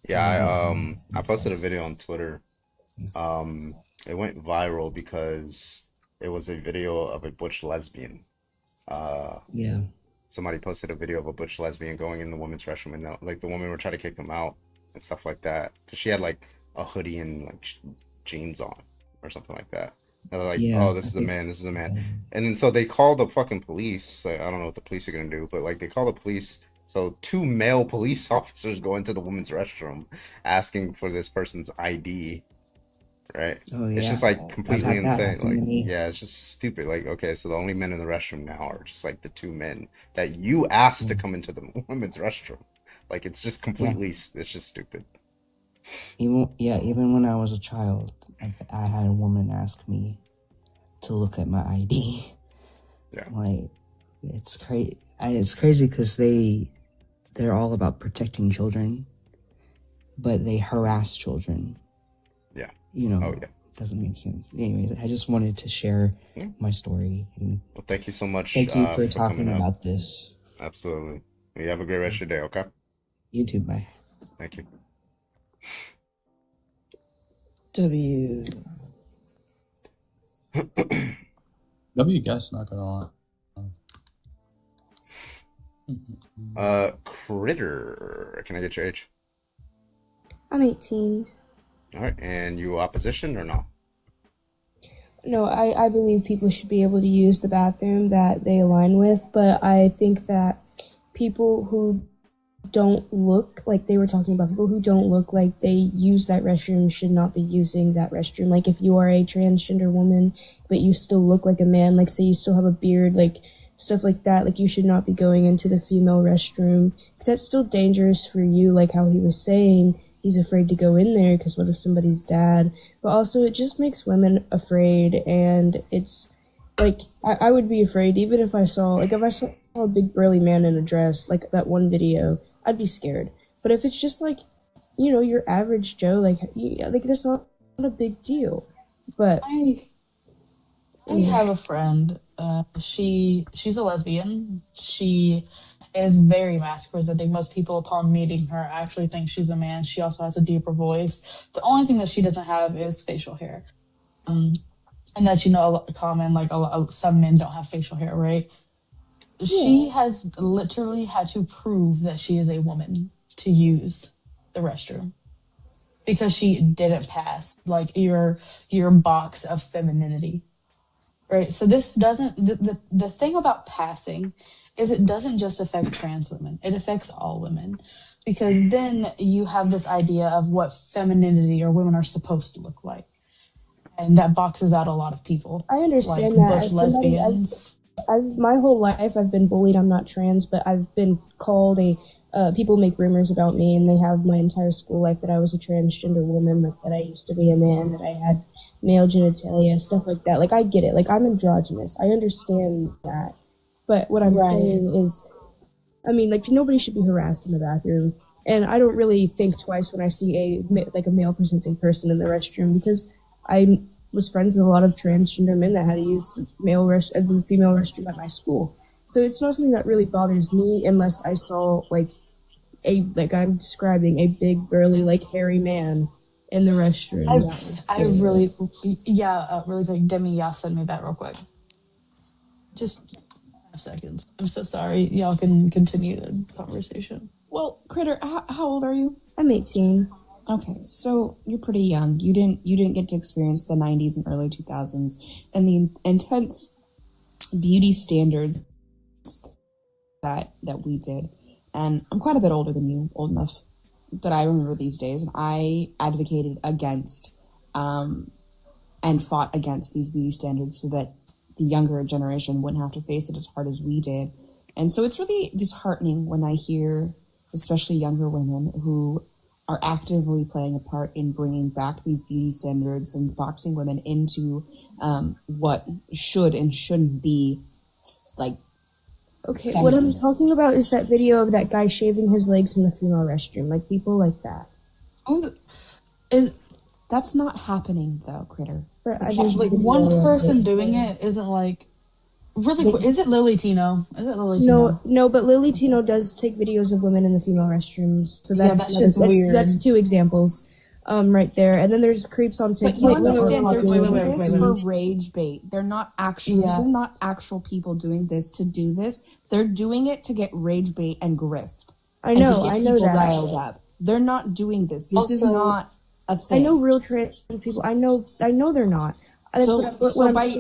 Yeah, I posted a video on Twitter It went viral because it was a video of a butch lesbian. Uh, Yeah. Somebody posted a video of a butch lesbian going in the women's restroom, and like the women were trying to kick them out and stuff like that because she had like a hoodie and like jeans on or something like that. And they're like, Yeah, "Oh, this I is a think man. This is a man." And then so they call the fucking police. Like, I don't know what the police are gonna do, but like they call the police. So two male police officers go into the women's restroom asking for this person's ID, right? Oh It's yeah, just like I've completely had that insane. happen to Like, me. yeah, it's just stupid. Like, okay, so the only men in the restroom now are just like the two men that you asked to come into the women's restroom. Like, it's just Yeah. completely, it's just stupid. Even when I was a child, I had a woman ask me to look at my ID. Yeah. Like, it's crazy. It's crazy because they're all about protecting children, but they harass children. Yeah. You know, Oh, yeah. doesn't make sense. Anyways, I just wanted to share Yeah. my story. And Well, thank you so much thank you for for talking coming up. about this. Absolutely. You have a great rest of your day, okay? You too, bye. Thank you. W. W guess, not gonna lie. Critter. Can I get your age? I'm 18. All right. And you opposition or no? No, I believe people should be able to use the bathroom that they align with, but I think that people who don't look like they were talking about, people who don't look like they use that restroom should not be using that restroom. Like if you are a transgender woman, but you still look like a man, like say you still have a beard, like stuff like that, like you should not be going into the female restroom because that's still dangerous for you, like how he was saying. He's afraid to go in there because what if somebody's dad? But also it just makes women afraid, and it's like I would be afraid even if I saw a big burly man in a dress, like that one video, I'd be scared. But if it's just like, you know, your average Joe, like that's not a big deal. But I have a friend. She's a lesbian. She is very mask presenting. Most people, upon meeting her, actually think she's a man. She also has a deeper voice. The only thing that she doesn't have is facial hair, and that's common. Like some men don't have facial hair, right? Yeah. She has literally had to prove that she is a woman to use the restroom because she didn't pass like your box of femininity. Right. So this doesn't, the thing about passing is it doesn't just affect trans women. It affects all women because then you have this idea of what femininity or women are supposed to look like. And that boxes out a lot of people. I understand like that. Butch lesbians. My whole life I've been bullied. I'm not trans, but I've been called people make rumors about me, and they have my entire school life that I was a transgender woman, like that I used to be a man, that I had male genitalia, stuff like that. Like I get it. Like I'm androgynous. I understand that. But what I'm saying is, I mean, like nobody should be harassed in the bathroom, and I don't really think twice when I see a male presenting person in the restroom because I was friends with a lot of transgender men that had to use the female restroom at my school. So it's not something that really bothers me unless I saw like I'm describing a big burly like hairy man in the restroom. Really quick, Demi, y'all send me that real quick. Just a second. I'm so sorry. Y'all can continue the conversation. Well, Critter, how old are you? I'm 18. Okay, so you're pretty young. You didn't get to experience the 90s and early 2000s and the intense beauty standards that we did. And I'm quite a bit older than you, old enough that I remember these days. And I advocated against and fought against these beauty standards so that the younger generation wouldn't have to face it as hard as we did. And so it's really disheartening when I hear, especially younger women who are actively playing a part in bringing back these beauty standards and boxing women into what should and shouldn't be like. Okay, feminine. what I'm talking about is that video of that guy shaving his legs in the female restroom, like people like that. That's not happening though, Critter. But like one person doing it isn't like really. Is it Lily Tino? No, but Lily Tino does take videos of women in the female restrooms. So that shit's weird. That's two examples. right there, and then there's creeps on TikTok. But you that are understand they're doing popular. this for rage bait. They're not actually. These are not actual people doing this to do this. They're doing it to get rage bait and grift. I know. And to get I know people that. riled up. They're not doing this. This is not a thing. I know real trans people. I know they're not. That's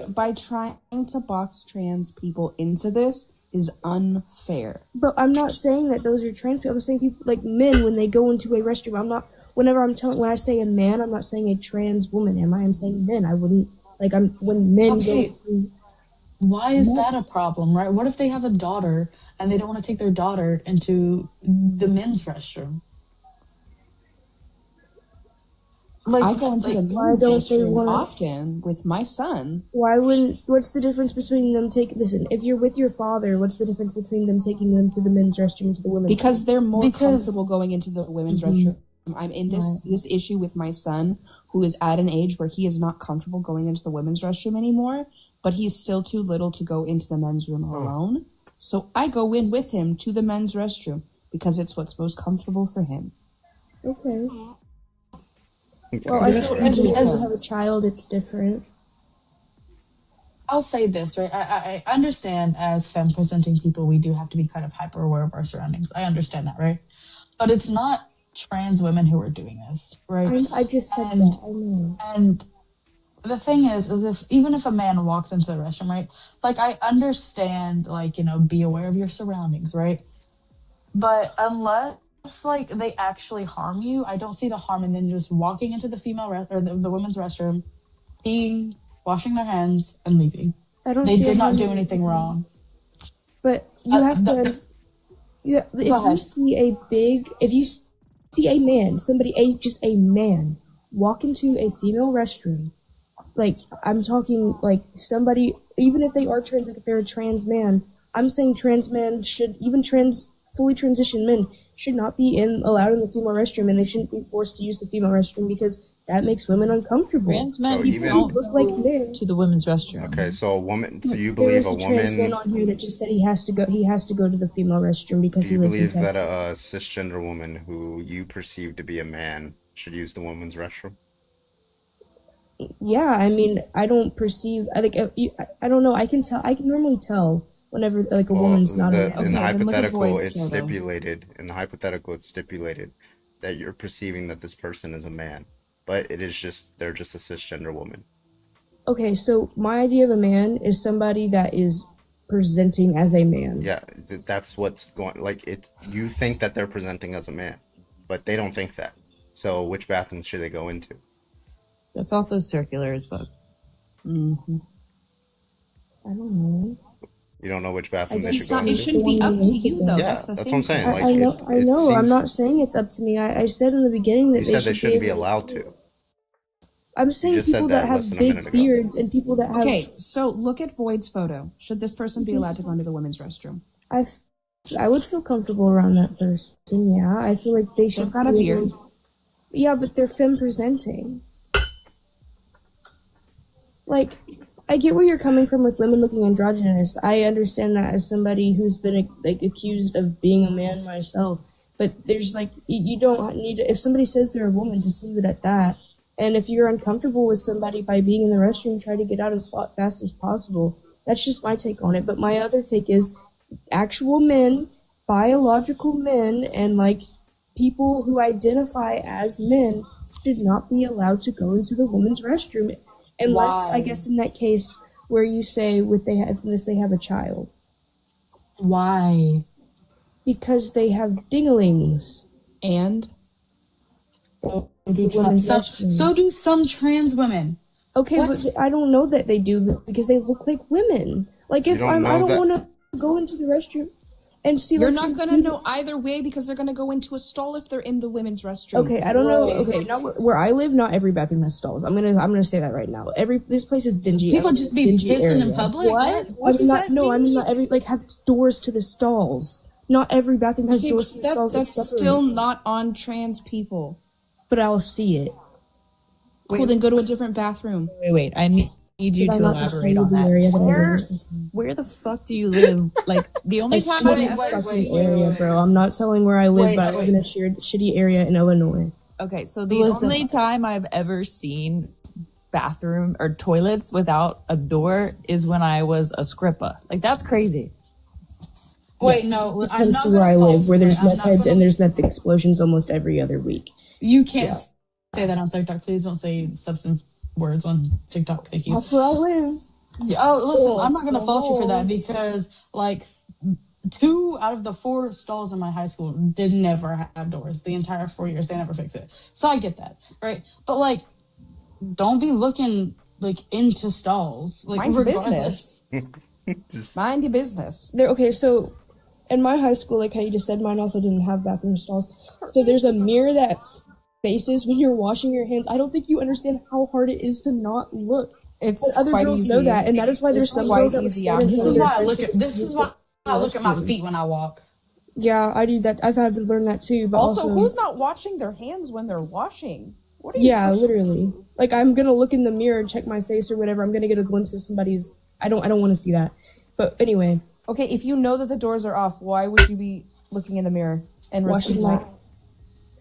By trying to box trans people into this is unfair. But I'm not saying that those are trans people. I'm saying people like men when they go into a restroom. I'm not. When I say a man, I'm not saying a trans woman. Am I? I'm saying men. I wouldn't like. When men go to. Why is that a problem, right? What if they have a daughter and they don't want to take their daughter into the men's restroom? Like, I go into the men's restroom wanna, often with my son. Why wouldn't? What's the difference between them taking? Listen, if you're with your father, what's the difference between them taking them to the men's restroom and to the women's? Because they're more comfortable going into the women's restroom. I'm in this issue with my son, who is at an age where he is not comfortable going into the women's restroom anymore, but he's still too little to go into the men's room alone. So I go in with him to the men's restroom because it's what's most comfortable for him. Okay. Well, I feel as you have a child, it's different. I'll say this, right? I understand as femme-presenting people, we do have to be kind of hyper-aware of our surroundings. I understand that, right? But it's not trans women who are doing this, right? I just said that. I know. And the thing is even if a man walks into the restroom, right? Like, I understand, like, be aware of your surroundings, right? But unless like they actually harm you, I don't see the harm in them just walking into the the women's restroom, washing their hands and leaving. They did not do anything wrong. But you have to. If you see a man, just a man, walk into a female restroom, like I'm talking like somebody, even if they are trans, like if they're a trans man, I'm saying trans men should, even fully transitioned men should not be allowed in the female restroom, and they shouldn't be forced to use the female restroom because that makes women uncomfortable. Trans men don't look like men to the women's restroom. Okay, so a woman. So you believe a woman? Trans man on here that just said he has to go to the female restroom because he lives in Texas. Do you believe that a cisgender woman who you perceive to be a man should use the women's restroom? Yeah, I mean, I don't perceive. I don't know. I can normally tell whenever like a woman's not a man. In the hypothetical, it's stipulated. In the hypothetical, it's stipulated that you're perceiving that this person is a man, but they're just a cisgender woman. Okay, so my idea of a man is somebody that is presenting as a man. Yeah, that's what's going. Like you think that they're presenting as a man, but they don't think that. So which bathroom should they go into? That's also circular as fuck. Mm-hmm. I don't know. You don't know which bathroom they should go into? It shouldn't be up to you, though. Yeah, that's what I'm saying. I know. I'm not saying it's up to me. I said in the beginning that you said they shouldn't be allowed to. I'm saying people that have big beards and people that have... Okay, so look at Void's photo. Should this person be allowed to go into the women's restroom? I would feel comfortable around that person, yeah. I feel like they should... They've got a beard. Yeah, but they're femme-presenting. Like, I get where you're coming from with women looking androgynous. I understand that as somebody who's been accused of being a man myself. But there's you don't need to, if somebody says they're a woman, just leave it at that. And if you're uncomfortable with somebody by being in the restroom, try to get out as fast as possible. That's just my take on it. But my other take is actual men, biological men, and people who identify as men should not be allowed to go into the women's restroom. Unless, I guess, in that case where you say unless they have a child. Why? Because they have dinglings. And? So do some trans women. Okay, but I don't know that they do because they look like women. Like, if I don't want to go into the restroom and see... You're not going to know either way because they're going to go into a stall if they're in the women's restroom. Okay, I don't know. Okay, not where I live, not every bathroom has stalls. I'm gonna say that right now. This place is dingy. People just be pissing in public? What does that mean? I mean, not every, have doors to the stalls. Not every bathroom has doors to the stalls. That's still not on trans people. But I'll see it. Cool, then go to a different bathroom. Wait, I need you to elaborate on that. Where the fuck do you live? The only time area, bro. I'm not telling where I live, but I live in a shitty area in Illinois. Okay, so the only time I've ever seen bathroom or toilets without a door is when I was a scrippa. Like, that's crazy. Wait, no, It I'm comes not to where I gonna live, fault where you, there's right? I'm meth not heads gonna. and there's meth explosions almost every other week. You can't Yeah. say that on TikTok. Please don't say substance words on TikTok. Thank you. That's where I live. Yeah, oh, listen, I'm not It's gonna the fault you for that rules. because like 2 out of the 4 stalls in my high school did never have doors. The entire 4 years, they never fixed it. So I get that, right? But like, don't be looking like into stalls. Like, Mind your regardless. business. Mind your business. Okay, so in my high school, like how you just said, mine also didn't have bathroom stalls. So there's a mirror that faces when you're washing your hands. I don't think you understand how hard it is to not look. It's And other quite girls easy. know that, and that is why there's It's some quite girls that would easy. stand in This front is of their why I friends look to at. get This used is to why I look at my restroom. feet when I walk. Yeah, I do that. I've had to learn that too. But Also, who's not washing their hands when they're washing? What are you Yeah, literally. Like I'm gonna look in the mirror and check my face or whatever. I'm gonna get a glimpse of somebody's. I don't want to see that. But anyway, Okay, if you know that the doors are off, why would you be looking in the mirror and washing risking my. that?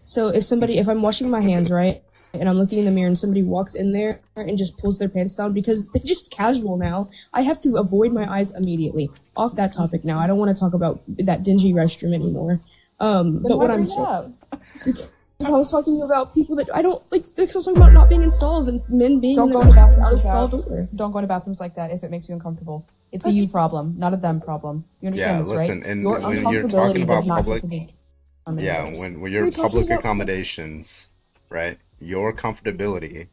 So if I'm washing my hands, right, and I'm looking in the mirror and somebody walks in there and just pulls their pants down because they're just casual now, I have to avoid my eyes immediately. Off that topic now. I don't want to talk about that dingy restroom anymore. Then But why what I'm bring it saying. up? Because I was talking about people that I don't like. Because I was talking about not being in stalls and men being Don't in go their into bathrooms out of like stall that. door. Don't go into bathrooms like that if it makes you uncomfortable. It's a you problem, not a them problem. You understand Yeah, this, listen, right? and Your when you're talking uncomfortability does about not public, get to be yeah, determined. when We're you're talking public about. accommodations, right? Your comfortability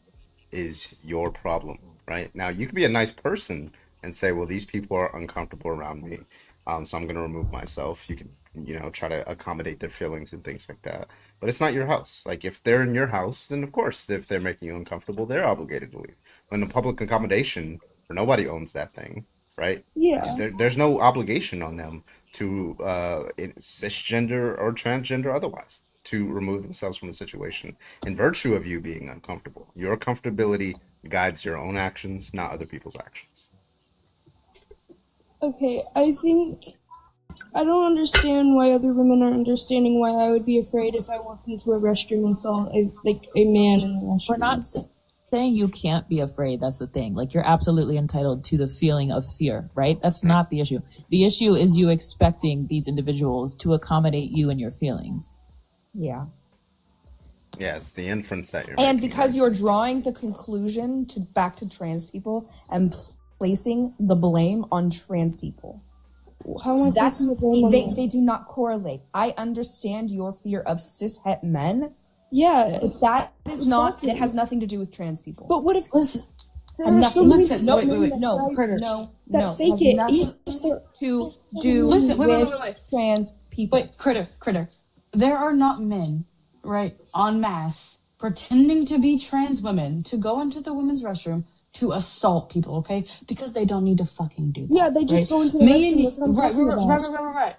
is your problem, right? Now, you could be a nice person and say, well, these people are uncomfortable around me, so I'm going to remove myself. You can, try to accommodate their feelings and things like that. But it's not your house. Like, if they're in your house, then of course, if they're making you uncomfortable, they're obligated to leave. When a public accommodation, where nobody owns that thing, right? Yeah. There's no obligation on them to cisgender or transgender otherwise to remove themselves from the situation in virtue of you being uncomfortable. Your comfortability guides your own actions, not other people's actions. Okay, I think I don't understand why other women aren't understanding why I would be afraid if I walked into a restroom and saw a man in the restroom. We're not saying you can't be afraid. That's the thing. Like, you're absolutely entitled to the feeling of fear, right? That's not the issue. The issue is you expecting these individuals to accommodate you and your feelings. Yeah. Yeah, it's the inference that you're And making, because right? you're drawing the conclusion to back to trans people and placing the blame on trans people. How am I That's placing the blame on them? they do not correlate. I understand your fear of cishet men. Yeah, but that is not. exactly. It has nothing to do with trans people. But what if Listen, there And are nothing. so many listen, no, wait, wait, wait. no, Critter. no, that no. fake Has it. nothing Yes, they're- to do Listen, wait, with wait. trans people. Wait, critter. There are not men, right, en masse, pretending to be trans women to go into the women's restroom to assault people, okay? Because they don't need to fucking do that. Yeah, they just right? go into the restroom. That's what I'm talking about. Right.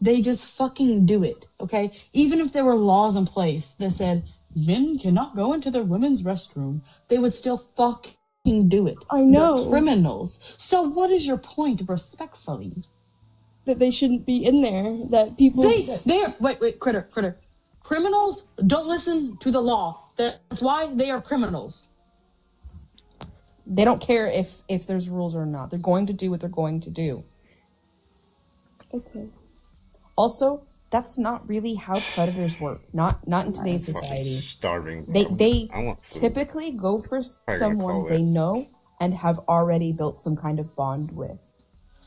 They just fucking do it, okay? Even if there were laws in place that said men cannot go into the women's restroom, they would still fucking do it. I know. They're criminals. So what is your point, respectfully? That they shouldn't be in there. That people. Wait, critter. Criminals don't listen to the law. That's why they are criminals. They don't care if there's rules or not. They're going to do what they're going to do. Okay. Also, that's not really how predators work. Not in today's I'm fucking society. starving. They I want food. typically go for Probably gonna someone call they it. know and have already built some kind of bond with.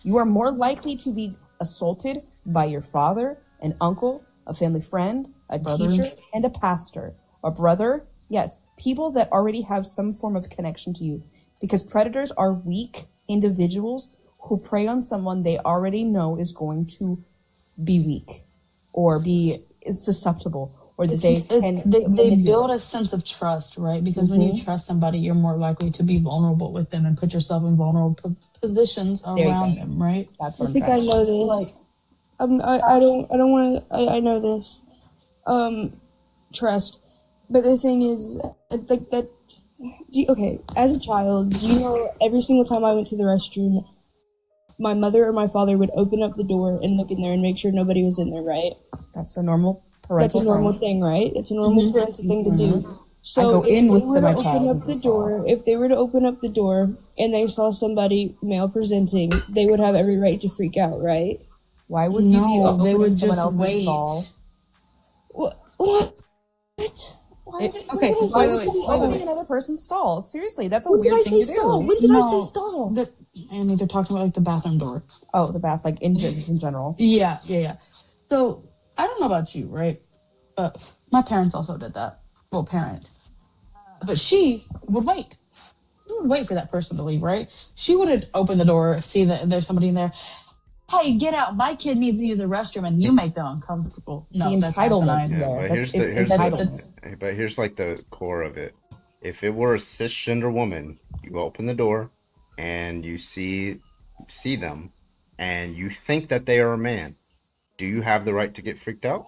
You are more likely to be assaulted by your father, an uncle, a family friend, a Brother. teacher, and a pastor. A brother, yes, people that already have some form of connection to you. Because predators are weak individuals who prey on someone they already know is going to be weak or be susceptible or that they can They manipulate. build a sense of trust, right? Because when you trust somebody, you're more likely to be vulnerable with them and put yourself in vulnerable positions There you around go. them, right? That's I what I'm think I trying to know say. this. I don't want to. I know this. Trust. But the thing is, like that. Okay, as a child, do you know every single time I went to the restroom, my mother or my father would open up the door and look in there and make sure nobody was in there, right? That's a normal That's a Parental normal harm. thing, right? It's a normal parental thing to do. I So go if in they with were my to child open in up the the door, if they were to open up the door and they saw somebody male presenting, they would have every right to freak out, right? Why would you be No, they opening would someone just else's wait. stall? What? Okay, Why wait, would wait, you be opening opening another person's stall. Seriously, that's a When did I weird say thing to stall? do. When did I say stall? Annie, they're talking about like the bathroom door. Oh, the bath, like in just in general. Yeah. So I don't know about you, right? But my parents also did that. Well, parent. But she would wait. She would wait for that person to leave, right? She wouldn't open the door, see that there's somebody in there. Hey, get out! My kid needs to use a restroom, and you make them uncomfortable. No, The that's entitlement's asinine. there. But That's here's the it's entitlement. but here's like the core of it. If it were a cisgender woman, you open the door and you see them and you think that they are a man. Do you have the right to get freaked out?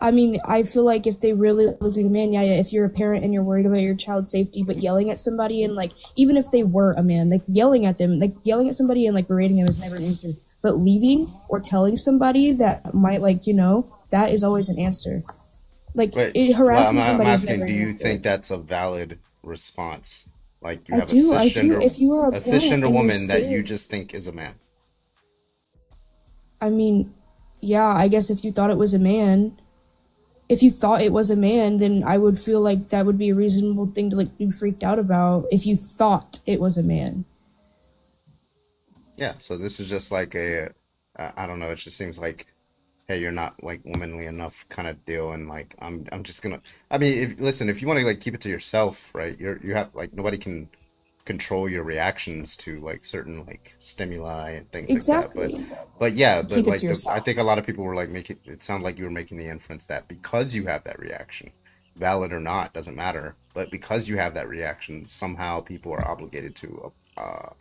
I mean, I feel like if they really look like a man, yeah, if you're a parent and you're worried about your child's safety, but yelling at somebody and like, even if they were a man, like yelling at them, like yelling at somebody and like berating them is never an answer. But leaving or telling somebody that might like, that is always an answer. Like But harassing I'm somebody is asking, never do an you answer. think that's a valid response? Like you I have a do. cisgender If you are a parent cisgender and you're woman that you scared, just think is a man. I mean, yeah, I guess if you thought it was a man, then I would feel like that would be a reasonable thing to like be freaked out about if you thought it was a man. Yeah, so this is just like I don't know, it just seems like, hey, you're not like womanly enough kind of deal, and like I'm just gonna. I mean, if you want to like keep it to yourself, right? You have like nobody can control your reactions to like certain like stimuli and things like that. Exactly. But yeah, Keep it like to I yourself. think a lot of people were like making it sound like you were making the inference that because you have that reaction, valid or not, doesn't matter. But because you have that reaction, somehow people are obligated to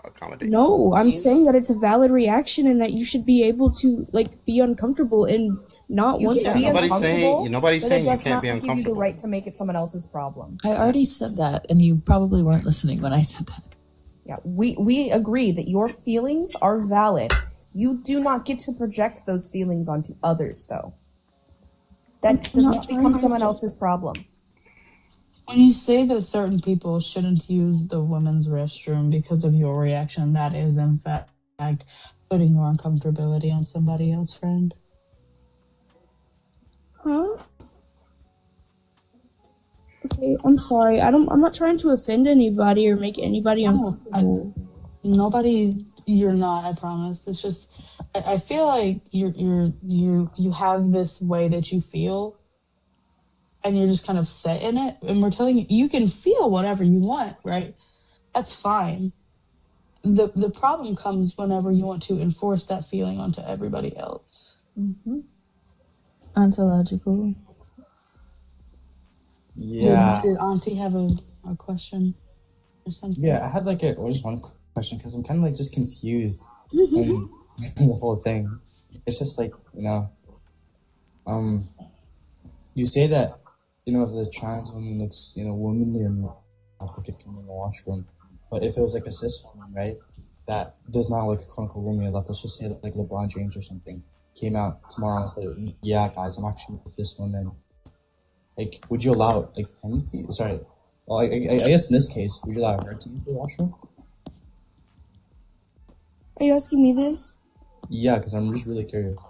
accommodate. No, I'm saying that it's a valid reaction and that you should be able to like be uncomfortable and not You want can Yeah, that. be uncomfortable, nobody's but it saying you does can't not be give you the uncomfortable. right to make it someone else's problem. I already said that, and you probably weren't listening when I said that. Yeah, we agree that your feelings are valid. You do not get to project those feelings onto others, though. That does not become someone else's problem. When you say that certain people shouldn't use the women's restroom because of your reaction, that is in fact putting your uncomfortability on somebody else, friend. Huh? Okay, I'm sorry. I'm not trying to offend anybody or make anybody uncomfortable. Nobody, you're not. I promise. It's just, I feel like you have this way that you feel, and you're just kind of set in it. And we're telling you, you can feel whatever you want, right? That's fine. The problem comes whenever you want to enforce that feeling onto everybody else. Mm-hmm. Ontological. Yeah. Did Auntie have a question or something? Yeah, I had like just one question because I'm kind of like just confused in the whole thing. It's just like, you say that, if the trans woman looks, womanly enough, they could come in the washroom. But if it was like a cis woman, right, that does not look quote unquote womanly enough, let's just say that like LeBron James or something came out tomorrow and said, yeah, guys, I'm actually a cis woman. Like, would you allow like him to? Sorry, well, I guess in this case, would you allow her to use the washroom? Are you asking me this? Yeah, because I'm just really curious.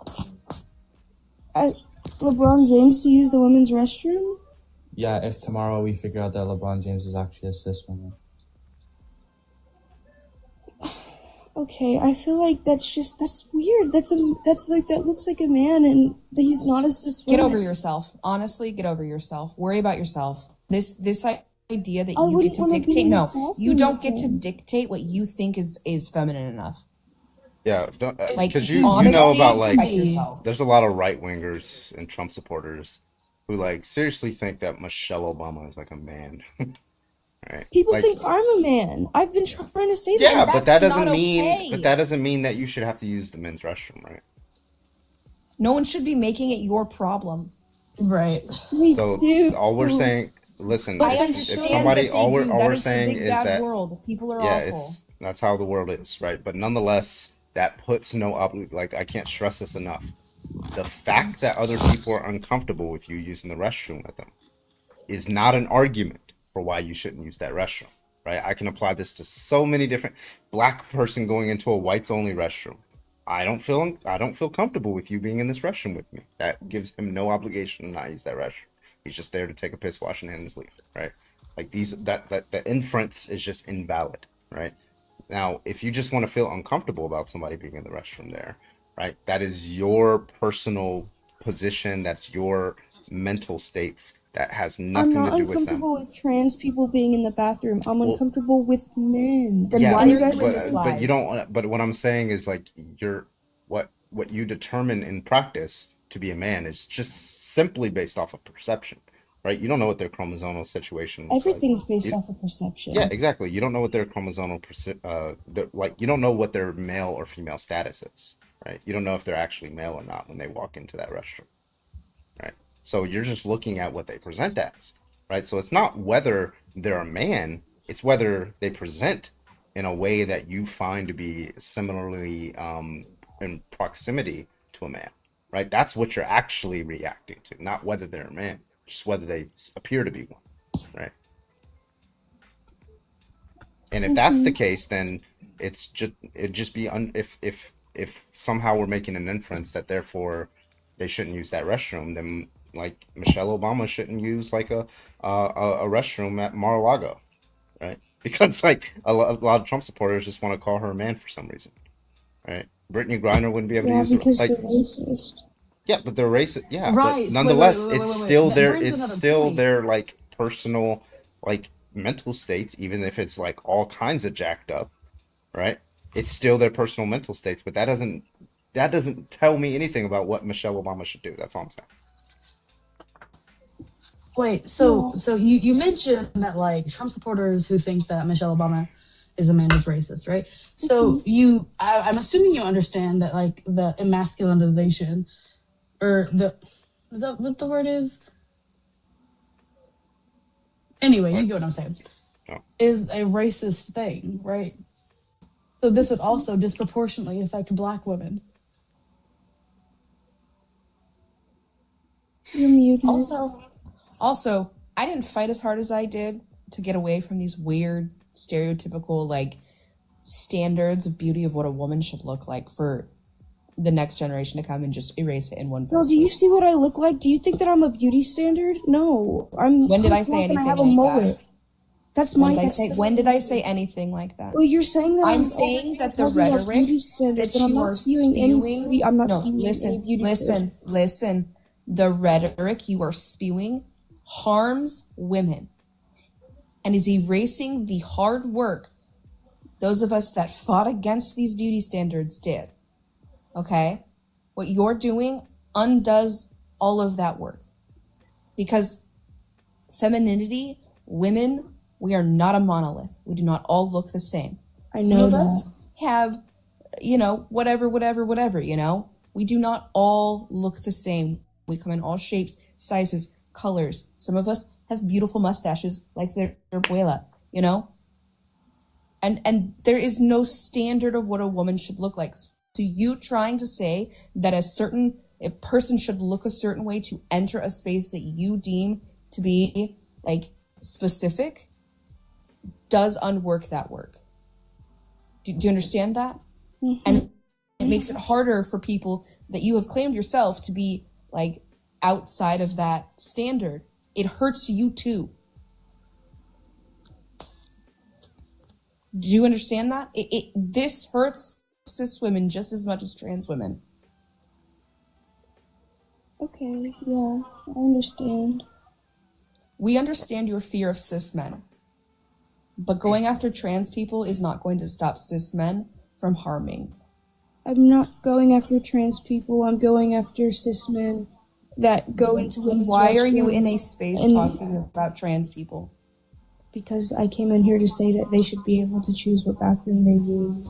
LeBron James to use the women's restroom? Yeah, if tomorrow we figure out that LeBron James is actually a cis woman. Okay, I feel like that's weird. That looks like a man and he's not a cis Get woman. over yourself. Honestly, get over yourself. Worry about yourself. This idea that I you get wouldn't to wanna be dictate. in the No, bathroom you don't with get to him. dictate what you think is feminine enough. Yeah, Like, because you know honestly, about like check yourself. there's a lot of right wingers and Trump supporters who like seriously think that Michelle Obama is like a man. Right? People Like, think I'm a man. I've been trying to say this. yeah, but that That's doesn't not mean okay. but that doesn't mean that you should have to use the men's restroom, right? No one should be making it your problem. Right. So all we're saying, listen, But I if understand somebody, that they all do. we're That is the saying big is bad that world. People are yeah, awful. that's how the world is, right? But nonetheless, that puts no like I can't stress this enough. The fact that other people are uncomfortable with you using the restroom with them is not an argument for why you shouldn't use that restroom, right? I can apply this to so many different black person going into a whites only restroom. I don't feel comfortable with you being in this restroom with me. That gives him no obligation to not use that restroom. He's just there to take a piss, wash, and hand leave, right? Like that the inference is just invalid, right? Now, if you just want to feel uncomfortable about somebody being in the restroom there, right? That is your personal position. That's your mental states. That has I'm nothing not to do with them. uncomfortable with trans people being in the bathroom. I'm Well, uncomfortable with men. Then yeah, why And are you guys you in this but you live? don't. But what I'm saying is like what you determine in practice to be a man is just simply based off of perception, right? You don't know what their chromosomal situation looks like. everything's based You, off of perception. yeah, exactly. You don't know what their chromosomal like you don't know what their male or female status is, right? You don't know if they're actually male or not when they walk into that restroom, right? So you're just looking at what they present as, right? So it's not whether they're a man, it's whether they present in a way that you find to be similarly in proximity to a man, right? That's what you're actually reacting to, not whether they're a man, just whether they appear to be one, right? And if that's the case, then it'd just be if somehow we're making an inference that therefore they shouldn't use that restroom, then like Michelle Obama shouldn't use like a restroom at Mar-a-Lago, right? Because like a lot of Trump supporters just want to call her a man for some reason, right? Brittany Griner wouldn't be able to Yeah, use it. because Like, they're racist. yeah, but they're racist. Yeah, but Right. So nonetheless, wait, it's wait, wait, wait. still That their brings it's another still point. their like personal like mental states, even if it's like all kinds of jacked up, right? It's still their personal mental states, but that doesn't tell me anything about what Michelle Obama should do. That's all I'm saying. Wait, so you mentioned that like Trump supporters who think that Michelle Obama is a man is racist, right? So I'm assuming you understand that like the emasculinization or the is that what the word is? Anyway, you What? get what I'm saying. Oh. Is a racist thing, right? So this would also disproportionately affect Black women. You're muted. Also, I didn't fight as hard as I did to get away from these weird, stereotypical, like, standards of beauty of what a woman should look like for the next generation to come and just erase it in one fell No, do you see what I look like? Do you think that I'm a beauty standard? No, I'm. When did I say and I anything have a like mullet. that? That's When my. did I That's say? the- When did I say anything like that? Well, you're saying that I'm saying that the talking about rhetoric beauty standards, that and I'm you not are spewing any spewing. beauty. I'm not No, spewing any beauty standards. listen. The rhetoric you are spewing harms women and is erasing the hard work those of us that fought against these beauty standards did. Okay? What you're doing undoes all of that work. Because femininity, women, we are not a monolith. We do not all look the same. I Some know of that. us have, whatever, We do not all look the same. We come in all shapes, sizes, colors. Some of us have beautiful mustaches like their abuela, And there is no standard of what a woman should look like. So you trying to say that a person should look a certain way to enter a space that you deem to be like specific does unwork that work. Do you understand that? Mm-hmm. And it makes it harder for people that you have claimed yourself to be like outside of that standard. It hurts you too. Do you understand that? This hurts cis women just as much as trans women. Okay, yeah, I understand. We understand your fear of cis men. But going after trans people is not going to stop cis men from harming. I'm not going after trans people. I'm going after cis men that go into women's Why are you in a restrooms space and- talking about trans people? Because I came in here to say that they should be able to choose what bathroom they use.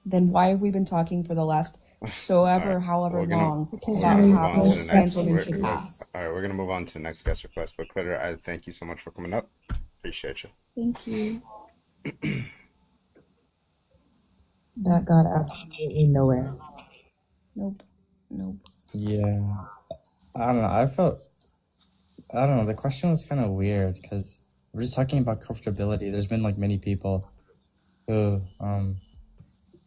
Then why have we been talking for the last however We're gonna- long Because about we're how going to trans next- women should pass? All right, we're gonna move on to the next guest request. But Critter, I thank you so much for coming up. Appreciate you. Thank you. That got absolutely nowhere. Nope. Nope. Yeah, I don't know. I don't know. The question was kind of weird because we're just talking about comfortability. There's been like many people who,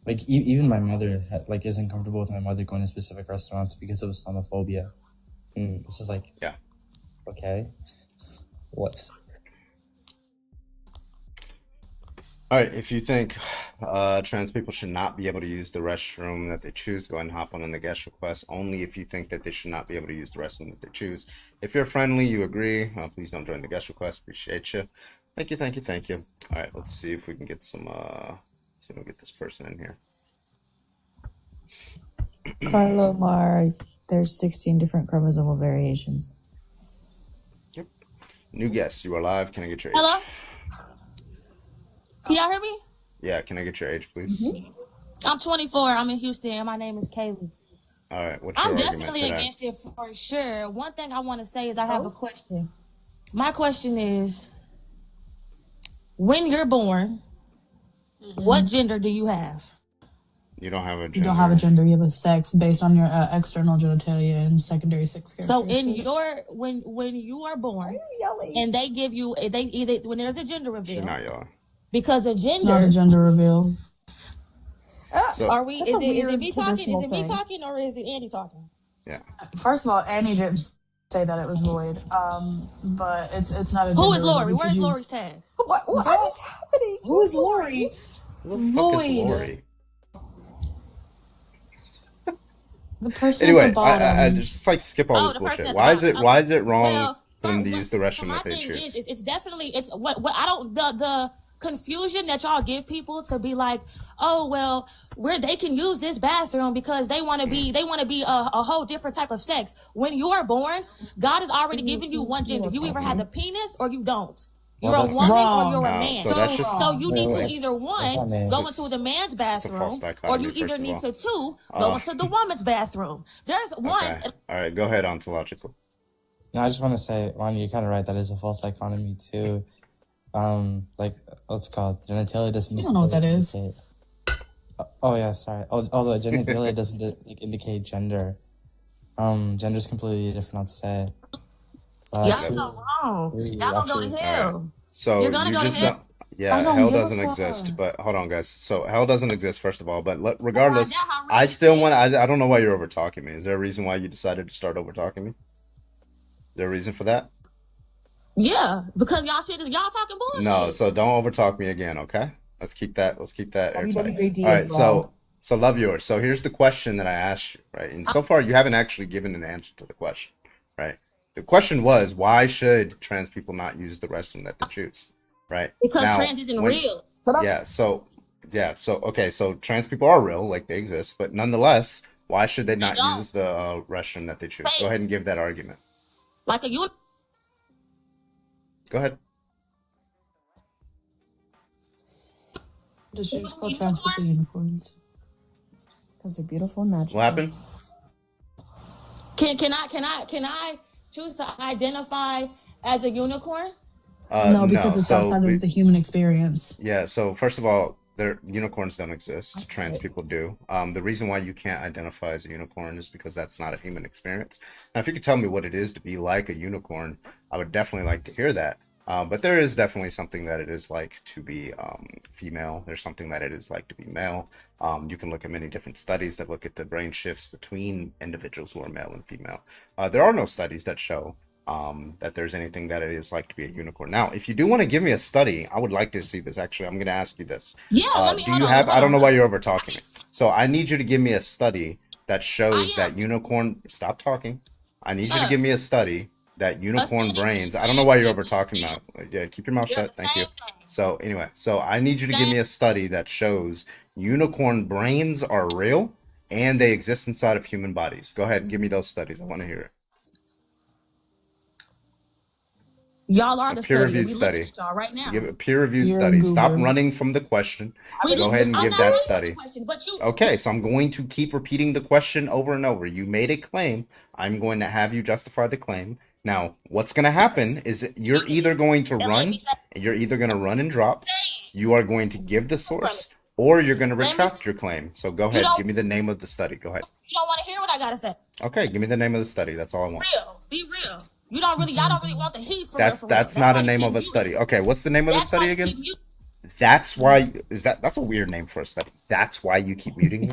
like even my mother like isn't comfortable with my mother going to specific restaurants because of Islamophobia. And this is like, yeah, okay, what? All right, if you think trans people should not be able to use the restroom that they choose, go ahead and hop on in the guest request. Only if you think that they should not be able to use the restroom that they choose. If you're friendly, you agree, please don't join the guest request. Appreciate you. Thank you, thank you, thank you. All right, let's see if we can get some, see if we can get this person in here. Carlo Mar, there's 16 different chromosomal variations. Yep. New guest, you are live. Can I get your age? Hello? Can y'all hear me? Yeah, can I get your age, please? I'm 24. I'm in Houston. My name is Kaylee. All right, what's your I'm argument definitely today? against it for sure. One thing I want to say is I have a question. My question is, when you're born, what gender do you have? You don't have a You gender. don't have a gender. You have a sex based on your external genitalia and secondary sex So characteristics. in your when you are born, and they give you when there's a gender She's reveal, not y'all. because a It's not a gender. gender reveal. So, Are we? That's Is a it weird me talking? Is traditional it me thing. talking, or is it Andy talking? yeah. First of all, Annie didn't say that it was void. But it's not a gender Who is reveal Lori? because Where's you. Lori's tag? What is happening? Who is Lori? Who the fuck is Void. Lori? The person at Anyway, the bottom. I just like skip all Oh, this the person bullshit. at the Why is bottom. it why is it wrong Well, for them to but use the restroom my that they thing choose? is, it's definitely what I don't the confusion that y'all give people to be like, oh well, where they can use this bathroom because they want to be a whole different type of sex. When you are born, God has already given you one gender. You either have the penis or you don't. You're Well, a that's woman wrong. or you're a No, man. so that's just So you Wait, need to wait. either If I one may. go It's into the man's it's a bathroom, false or dichotomy, you either first of need all. to go into the woman's bathroom. There's one. Okay. All right, go ahead, ontological. No, I just want to say, Lonnie, you're kind of right. That is a false dichotomy too. Like what's it called? Genitalia doesn't You don't know what that is. indicate. Oh yeah, sorry. Although genitalia doesn't like indicate gender. Gender is completely different. I'd say. Y'all so wrong. we Y'all gonna go to actually- hell. So You're gonna you go to just hell. don't. Yeah, I don't hell give a doesn't exist. fuck. But hold on, guys. So hell doesn't exist, first of all. But regardless, Find out how I real still it want. is. I don't know why you're over talking me. Is there a reason why you decided to start over talking me? Is there a reason for that? Yeah, because y'all talking bullshit. No. So don't over talk me again, okay? Let's keep that airtight. WWJD All as right. well. So love yours. So here's the question that I asked you, right? And so far you haven't actually given an answer to the question, right? The question was, why should trans people not use the restroom that they choose, right? Because Now, trans isn't when- real. Yeah, so okay, so trans people are real, like they exist, but nonetheless, why should they not don't. use the restroom that they choose? Hey. Go ahead and give that argument. Like a unit. Go ahead. Just call trans people unicorns. Those are beautiful and magical. What happened? Can I choose to identify as a unicorn? No, because it's so outside of the human experience. yeah, so first of all, unicorns don't exist. Trans people do. The reason why you can't identify as a unicorn is because that's not a human experience. Now, if you could tell me what it is to be like a unicorn, I would definitely like to hear that. But there is definitely something that it is like to be female. There's something that it is like to be male. You can look at many different studies that look at the brain shifts between individuals who are male and female. There are no studies that show that there's anything that it is like to be a unicorn. Now, if you do want to give me a study, I would like to see this. Actually, I'm going to ask you this. Yeah, let me. Do hold you on, have? hold I don't know on. why you're over talking me. So I need you to give me a study that shows that unicorn. Stop talking. I need you to give me a study that unicorn brains. I don't know why you're over talking about. Yeah, keep your mouth shut. Thank you. So anyway, so I need you to give me a study that shows unicorn brains are real and they exist inside of human bodies. Go ahead and give me those studies. I want to hear it. Y'all are A the peer-reviewed study. We study. looking at y'all right now. Give a peer-reviewed You're a study. Stop goober. running from the question. We Go look- ahead and I'm give not that running from study. the question, but you. Okay, so I'm going to keep repeating the question over and over. You made a claim. I'm going to have you justify the claim. Now, what's going to happen is you're either going to run, you're either going to run and drop, you are going to give the source, or you're going to retract your claim. So go ahead, don't- give me the name of the study. Go ahead. You don't want to hear what I gotta say. Okay, give me the name of the study. That's all I want. Be real. Y'all don't really want the heat for real. That's not a name of a study. Okay, what's the name of the study again? That's why that's a weird name for a study. That's why you keep muting me.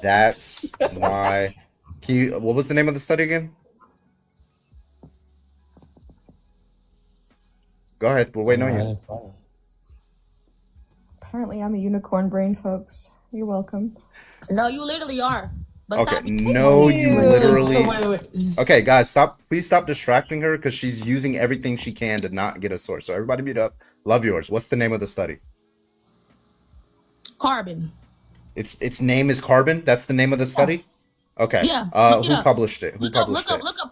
That's why. What was the name of the study again? Go ahead. We're waiting on you. Apparently, I'm a unicorn brain, folks. You're welcome. No, you literally are. But Okay, stop. no, you literally. So wait. Okay, guys, please stop distracting her because she's using everything she can to not get a source. So everybody mute up. Love yours. What's the name of the study? Carbon. Its name is Carbon. That's the name of the study. Okay. Yeah. Who published it? Look up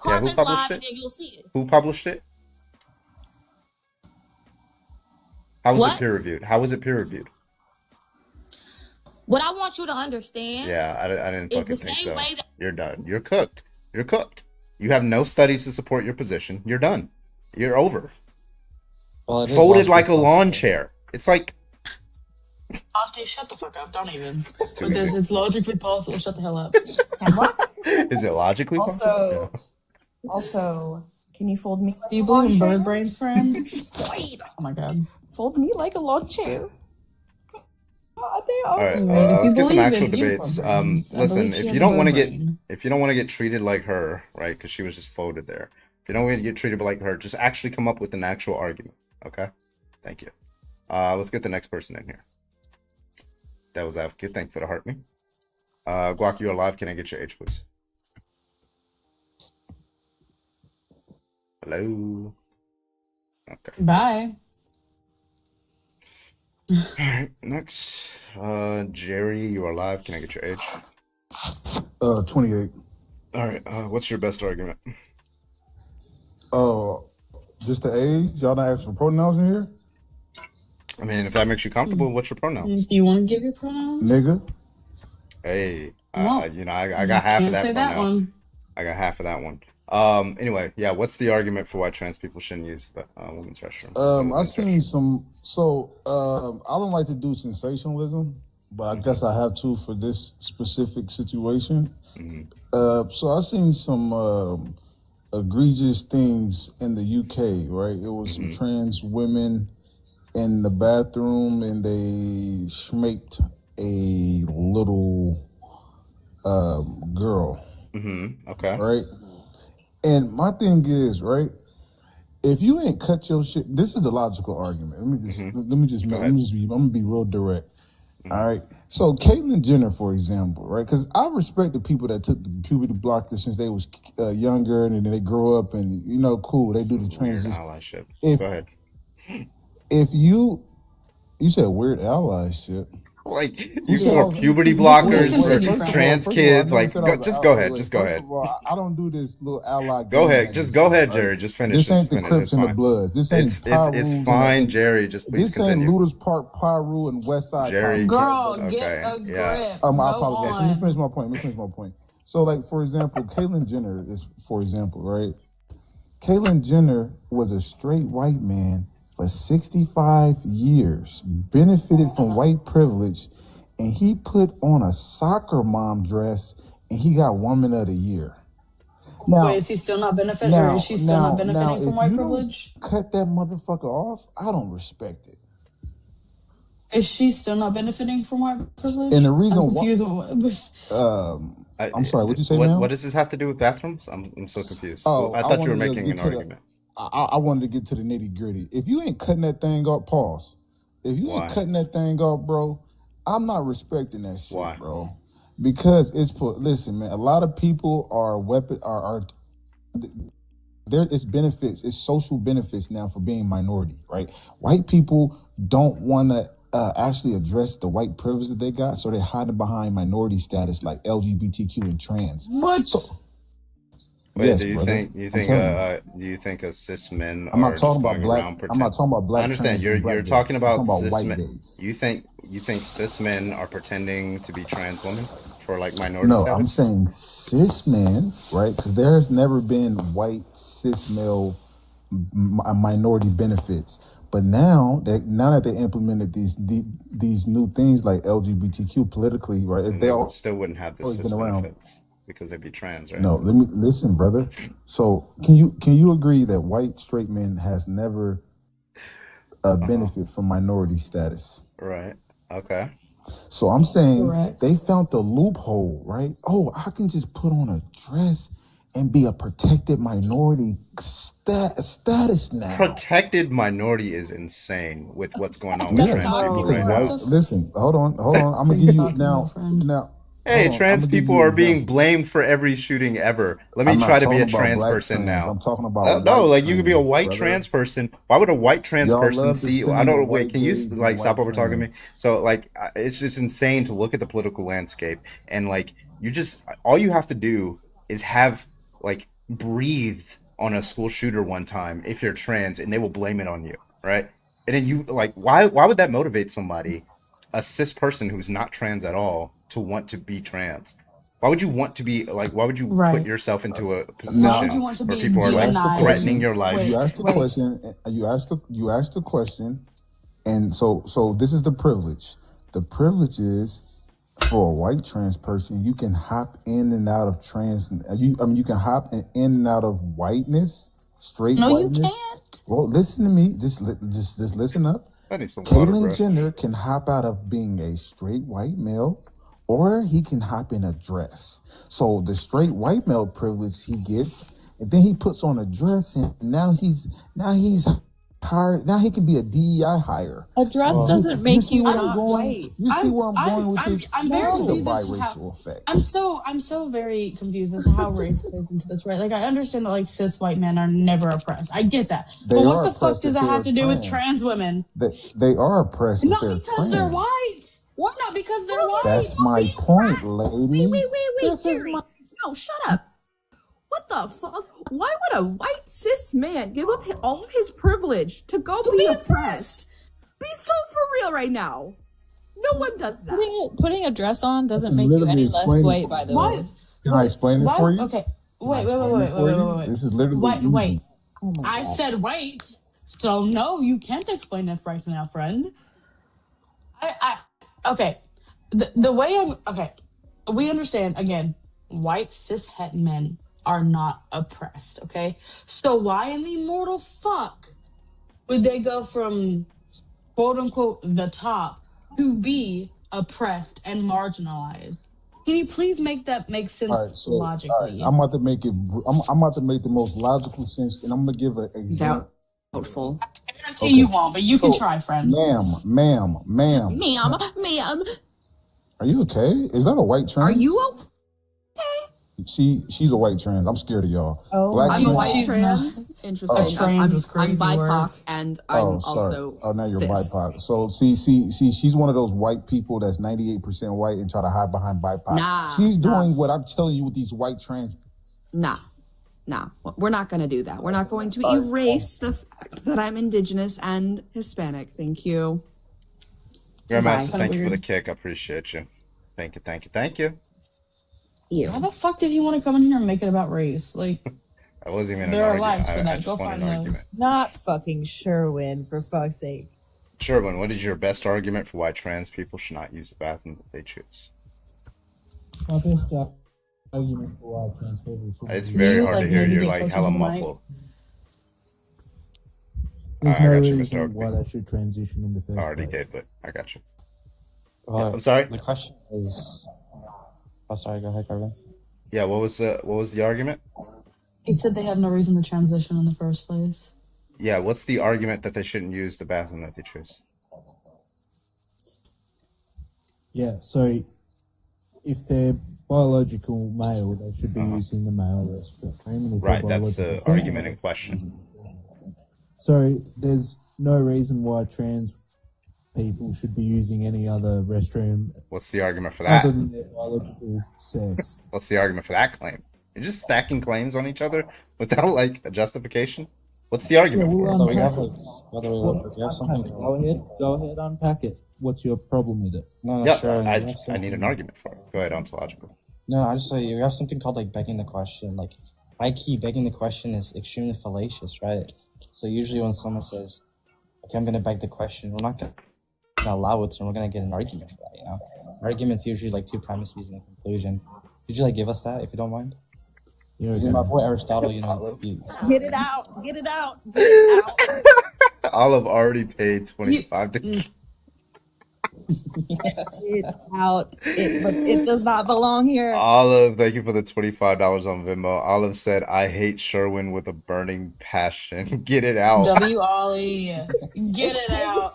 Carbon's Live, and then you'll see it. Who published it? How was What? it peer reviewed? How was it peer reviewed? What I want you to understand. Yeah, I didn't is fucking the think same so. way that You're done. You're cooked. You're cooked. You have no studies to support your position. You're done. You're over. Well, it is Folded like a logically lawn chair. It's like Auntie, shut the fuck up. Don't even. Too Because easy. it's logically possible. Shut the hell up. Is it logically possible? Also, can you fold me? Do you believe in bird brains, friend? Wait. Oh my god. Fold me like a lawn chair. God, they All are. right, If you let's get some believe actual in debates. unicorn brains, I Listen, believe she if has you a don't want to bird get brain. if you don't want to get treated like her, right? Because she was just folded there. If you don't want to get treated like her, just actually come up with an actual argument. Okay, thank you. Let's get the next person in here. Devil's advocate, thank you for the heart me. Guac, you're alive. Can I get your age, please? Hello. Okay. Bye. All right. Next, Jerry, you are alive. Can I get your age? 28. All right. What's your best argument? Just the age? Y'all not asking for pronouns in here? I mean, if that makes you comfortable, what's your pronouns? Do you want to give your pronouns? Nigga. Hey, No. I got half of Can't that say that pronoun. one. I got half of that one. Anyway, yeah, what's the argument for why trans people shouldn't use the women's restroom? I seen some. So I don't like to do sensationalism, but I guess I have to for this specific situation. So I seen some egregious things in the UK. Right, it was some trans women in the bathroom, and they schmaped a little girl. Okay. Right. And my thing is, right, if you ain't cut your shit, this is the logical argument. I'm gonna be real direct. All right. So Caitlyn Jenner, for example, right? Because I respect the people that took the puberty blockers since they was younger, and then they grow up, and cool, they do the transition. Allyship. Go ahead. If you said weird allyship. Like you for puberty blockers for trans kids, like just go ahead. Just go ahead. I don't do this little ally. Go ahead. Just go ahead, Jerry. Just finish. This ain't the finish. Crips It's and the fine. Bloods. This ain't It's fine, Jerry. Just please this ain't continue. Luders Park, Pyru, and West Side. Jerry, Girl, okay, get a grip. yeah. I Go apologize. on. Let me finish my point. So, like, for example, Caitlyn Jenner is, for example, right? Caitlyn Jenner was a straight white man for 65 years, benefited from white privilege, and he put on a soccer mom dress, and he got Woman of the Year. Now, Wait, is he still not benefiting, or is she still not benefiting from white privilege? Cut that motherfucker off. I don't respect it. Is she still not benefiting from white privilege? And the reason I'm why, confused. I'm sorry. What you say, What ma'am? does this have to do with bathrooms? I'm so confused. Oh, I thought you were wanted to making get an to the- argument. I wanted to get to the nitty gritty. If you ain't cutting that thing off, pause. If you Why? ain't cutting that thing off, bro, I'm not respecting that shit, Why? bro. Because listen, man, a lot of people are there is benefits, it's social benefits now for being minority, right? White people don't want to actually address the white privilege that they got, so they're hiding behind minority status like LGBTQ and trans. What? Wait, Yes, do you brother. think do you think a cis men I'm are not just talking about going black. around I'm pretend? not talking about black. I understand trans, and black you're gays. talking I'm about talking cis white men. gays. You think cis men are pretending to be trans women for like minority No, status? I'm saying cis men, right? Because there's never been white cis male minority benefits, but now that they implemented these new things like LGBTQ politically, right? And They they all still wouldn't have the always cis been around. benefits. because they be trans, right? No, let me listen, brother. So can you agree that white straight men has never benefit from minority status? Right. Okay. So I'm saying Correct. they found the loophole, right? Oh, I can just put on a dress and be a protected minority status now. Protected minority is insane with what's going on with Yes. trans people right Now, now. listen, hold on. I'm gonna give you now. Hey, Hold on, trans I'ma give people you an are being example. blamed for every shooting ever. Let me I'm try not to be a talking about trans black person trans. now. I'm talking about No, white like you could be a trans, white brother. trans person. Why would a white trans Y'all person love see? I defending don't. the Wait, white can you gays and like stop white over talking me? trans. So like, it's just insane to look at the political landscape and like you just all you have to do is have like breathe on a school shooter one time if you're trans, and they will blame it on you, right? And then you like, why would that motivate somebody, a cis person who's not trans at all, to want to be trans? Why would you want to be like? Why would you put Right. yourself into a Why would position you want to where be people are You like asked the demonized? threatening your question. life? You asked the Wait. question. You asked the question, and so this is the privilege. The privilege is for a white trans person, you can hop in and out of trans. You can hop in and out of whiteness, straight No, you whiteness. can't. Well, listen to me. Just listen up. I need some water, Caitlyn bro. Jenner can hop out of being a straight white male, or he can hop in a dress. So the straight white male privilege he gets, and then he puts on a dress, and now he's hired. Now he can be a DEI hire. A dress doesn't You make see you where not I'm going? white. You see where I'm going with this? I'm This very is the confused as to how. biracial effect. I'm so very confused as to how race plays into this, right? Like I understand that like cis white men are never oppressed. I get that. They But what are the fuck oppressed does if that they're have to do with trans. trans women? They are oppressed if Not they're because they're trans. white. What? Not because they're white. That's my point, lady. Wait, This is Jerry. No, shut up. What the fuck? Why would a white cis man give up all of his privilege to go be oppressed? Be so for real right now. No one does that. Putting a dress on doesn't can make you literally any less explain it. white, by the Why? way. Can I explain it Why? for you? Okay. Can I Wait. explain it for you? This is literally Wait. easy. Wait. Oh my I God. said wait. So no, you can't explain it right now, friend. Okay. The way okay. We understand again. White cis het men are not oppressed. Okay. So why in the immortal fuck would they go from quote unquote the top to be oppressed and marginalized? Can you please make that make sense All right, so logically? I'm about to make it. I'm about to make the most logical sense, and I'm gonna give an example. Doubtful. I guarantee you won't, but you can try, friend. Ma'am. Ma'am. Are you okay? Is that a white trans? Are you okay? She's a white trans. I'm scared of y'all. Oh, Black I'm a trans- white trans. Interesting. Oh. I'm BIPOC and I'm sorry. also Oh, now you're cis. BIPOC. So see, she's one of those white people that's 98% white and try to hide behind BIPOC. Nah, she's doing what I'm telling you with these white trans. Nah. We're not going to do that. We're not going to erase the fact that I'm indigenous and Hispanic. Thank you. Grandmaster, Bye. thank you for the kick. I appreciate you. Thank you. How the fuck did he want to come in here and make it about race? Like, I wasn't even an there are argument. lives for I that. just Go wanted find an those. argument. Not fucking Sherwin, for fuck's sake. Sherwin, what is your best argument for why trans people should not use the bathroom that they choose? My best argument for why trans people should. It's very hard to hear. maybe You're get like closer hella to the mic? muffled. There's I no got you, Mr. reason Oakley. why they should transition in the first I already place. did, but I got you. Well, I'm sorry. The question is. Oh, sorry. Go ahead, Carvin. Yeah, what was the argument? He said they have no reason to transition in the first place. Yeah, what's the argument that they shouldn't use the bathroom that they choose? Yeah, so if they're biological male, they should be using the male restroom. And if they're Right, that's the biological argument female, in question. So there's no reason why trans people should be using any other restroom What's the argument for that? other than their biological sex. What's the argument for that claim? You're just stacking claims on each other without like a justification. What's the argument for it? So Like, we have like, by the way, we have something. Go ahead, unpack it. What's your problem with it? No, yeah, sure. I we have need something- an argument for it. Go ahead, ontological. No, I just say we have something called like begging the question. Like, my key begging the question is extremely fallacious, right? So usually when someone says, "Okay, I'm gonna beg the question," we're not gonna allow it, and we're gonna get an argument for that. Argument's usually like two premises and a conclusion. Could you like give us that if you don't mind? Yeah, Because my boy Aristotle, you know, Get it out. Get it out. Get it out. Olive already paid 25 to Get it out. But it does not belong here. Olive, thank you for the $25 on Venmo. Olive said, I hate Sherwin with a burning passion. Get it out. W Ollie, get it out.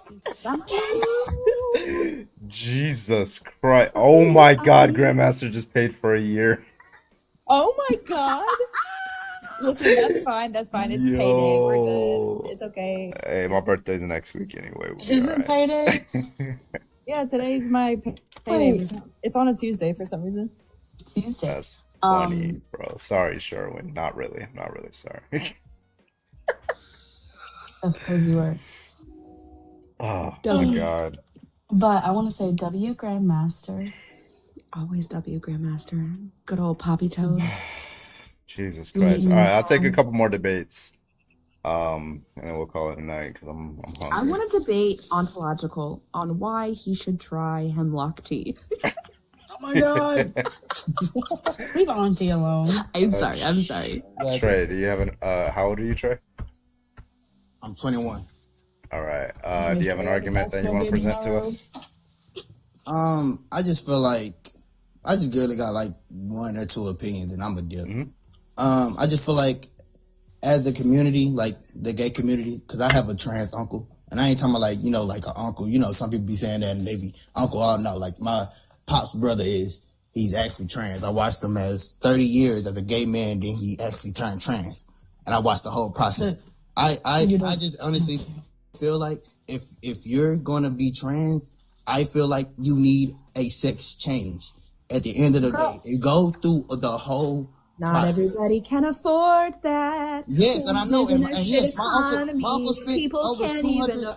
Jesus Christ. Oh my God, Grandmaster just paid for a year. Oh my God. Listen, that's fine. That's fine. It's payday. We're good. It's okay. Hey, my birthday's next week anyway. We'll be Is all it right. payday? Yeah, today's my payday. It's on a Tuesday for some reason. Tuesday. That's funny, bro. Sorry, Sherwin. Not really. I'm not really sorry. That's because you were. Oh my God. But I want to say W Grandmaster. Always W Grandmaster. Good old Poppy Toes. Jesus Christ. All right, I'll take a couple more debates. And then we'll call it a night because I'm I hungry. want to debate ontological on why he should try hemlock tea. Oh my God. Leave Auntie alone. I'm sorry. I'm sorry. Trey, do you have an how old are you, Trey? I'm 21. All right. Do you have an argument that you want to present to us? I just feel like I just really got like one or two opinions, and I'm a dip. I just feel like as the community, like the gay community, because I have a trans uncle, and I ain't talking about like like an uncle. Some people be saying that and they be uncle. I don't know. Like my pop's brother he's actually trans. I watched him as 30 years as a gay man, then he actually turned trans, and I watched the whole process. I just honestly feel like if you're gonna be trans, I feel like you need a sex change. At the end of the day, you go through the whole. Not everybody can afford that. Yes, and I know. And yes, my economy. uncle spent People over can't 200. even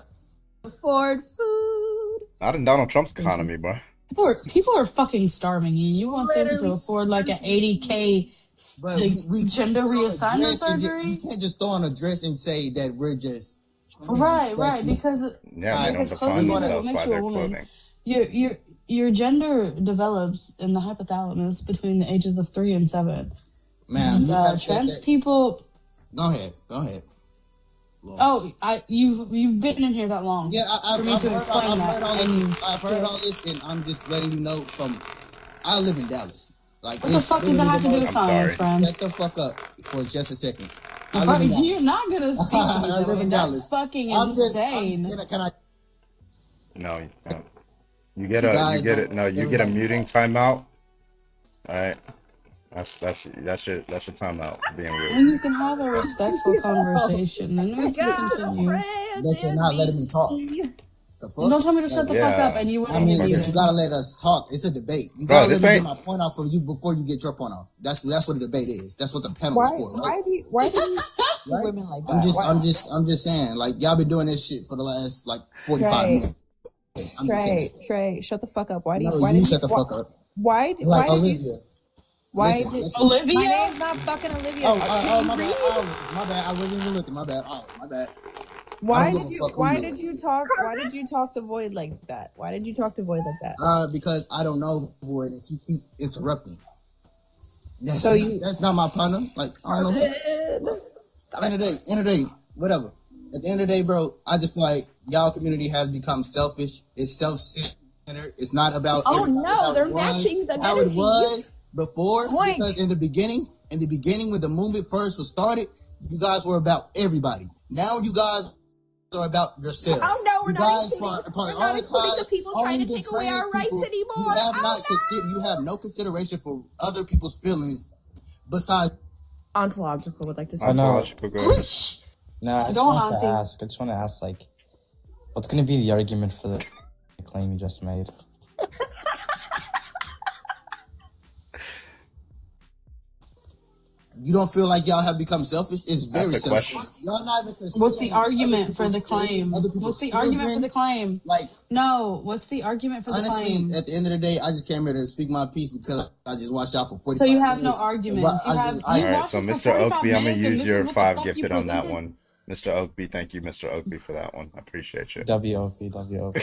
afford food. Not in Donald Trump's economy, bro. People are fucking starving. You want them to afford like an $80K gender reassignment surgery? You can't just throw on a dress and say that we're just right. Because they don't define themselves by their clothing. Your gender develops in the hypothalamus between the ages of 3 and 7. Man, trans people. Go ahead. Lord. Oh, you've been in here that long. Yeah, I've heard all this, and I'm just letting you know I live in Dallas. Like, what the fuck does that have to do with science, friend? Shut the fuck up for just a second. You're not gonna speak to me. I live in Dallas. That's fucking insane. Can I? No, you can't. You get a muting timeout. All right. That's your timeout for being rude. When you can have a respectful conversation, and we can continue. That you're not letting me talk. The fuck? Don't tell me to shut the fuck up, and you wouldn't hear me. But you gotta let us talk. It's a debate. You gotta let me get my point off for you before you get your point off. That's what a debate is. That's what the panel is for. Right? Why do you women like that? I'm just saying. Like y'all been doing this shit for the last 45 minutes. Trey, shut the fuck up. Why did you shut the fuck up? Why did Olivia. Olivia? My name's not fucking Olivia. Oh, my bad. I wasn't even looking. My bad. Oh, my bad. Why did you talk to Void like that? Why did you talk to Void like that? Because I don't know Void and she keeps interrupting. That's not my partner. Like, I don't know. End of the day, whatever. At the end of the day, bro, I just feel like y'all community has become selfish. It's self-centered. It's not about they're matching the how it was before. Because in the beginning when the movement first was started, you guys were about everybody. Now you guys are about yourself. Oh no, we're not prioritize the people trying to take away our rights anymore. You have no consideration for other people's feelings besides ontological would like to say. Ontological, go ahead. No, I just want to ask, like, what's going to be the argument for the claim you just made? You don't feel like y'all have become selfish? It's very selfish. Y'all not even considering. What's the argument for the claim? What's the argument for the claim? Like, no, what's the argument for the claim? Honestly, at the end of the day, I just came here to speak my piece because I just watched y'all for 45 minutes. So you have no arguments. All right, so Mr. Oakby, I'm going to use your 5 gifted on that one. Mr. Oakby, thank you, Mr. Oakby, for that one. I appreciate you. W-O-P. WOP.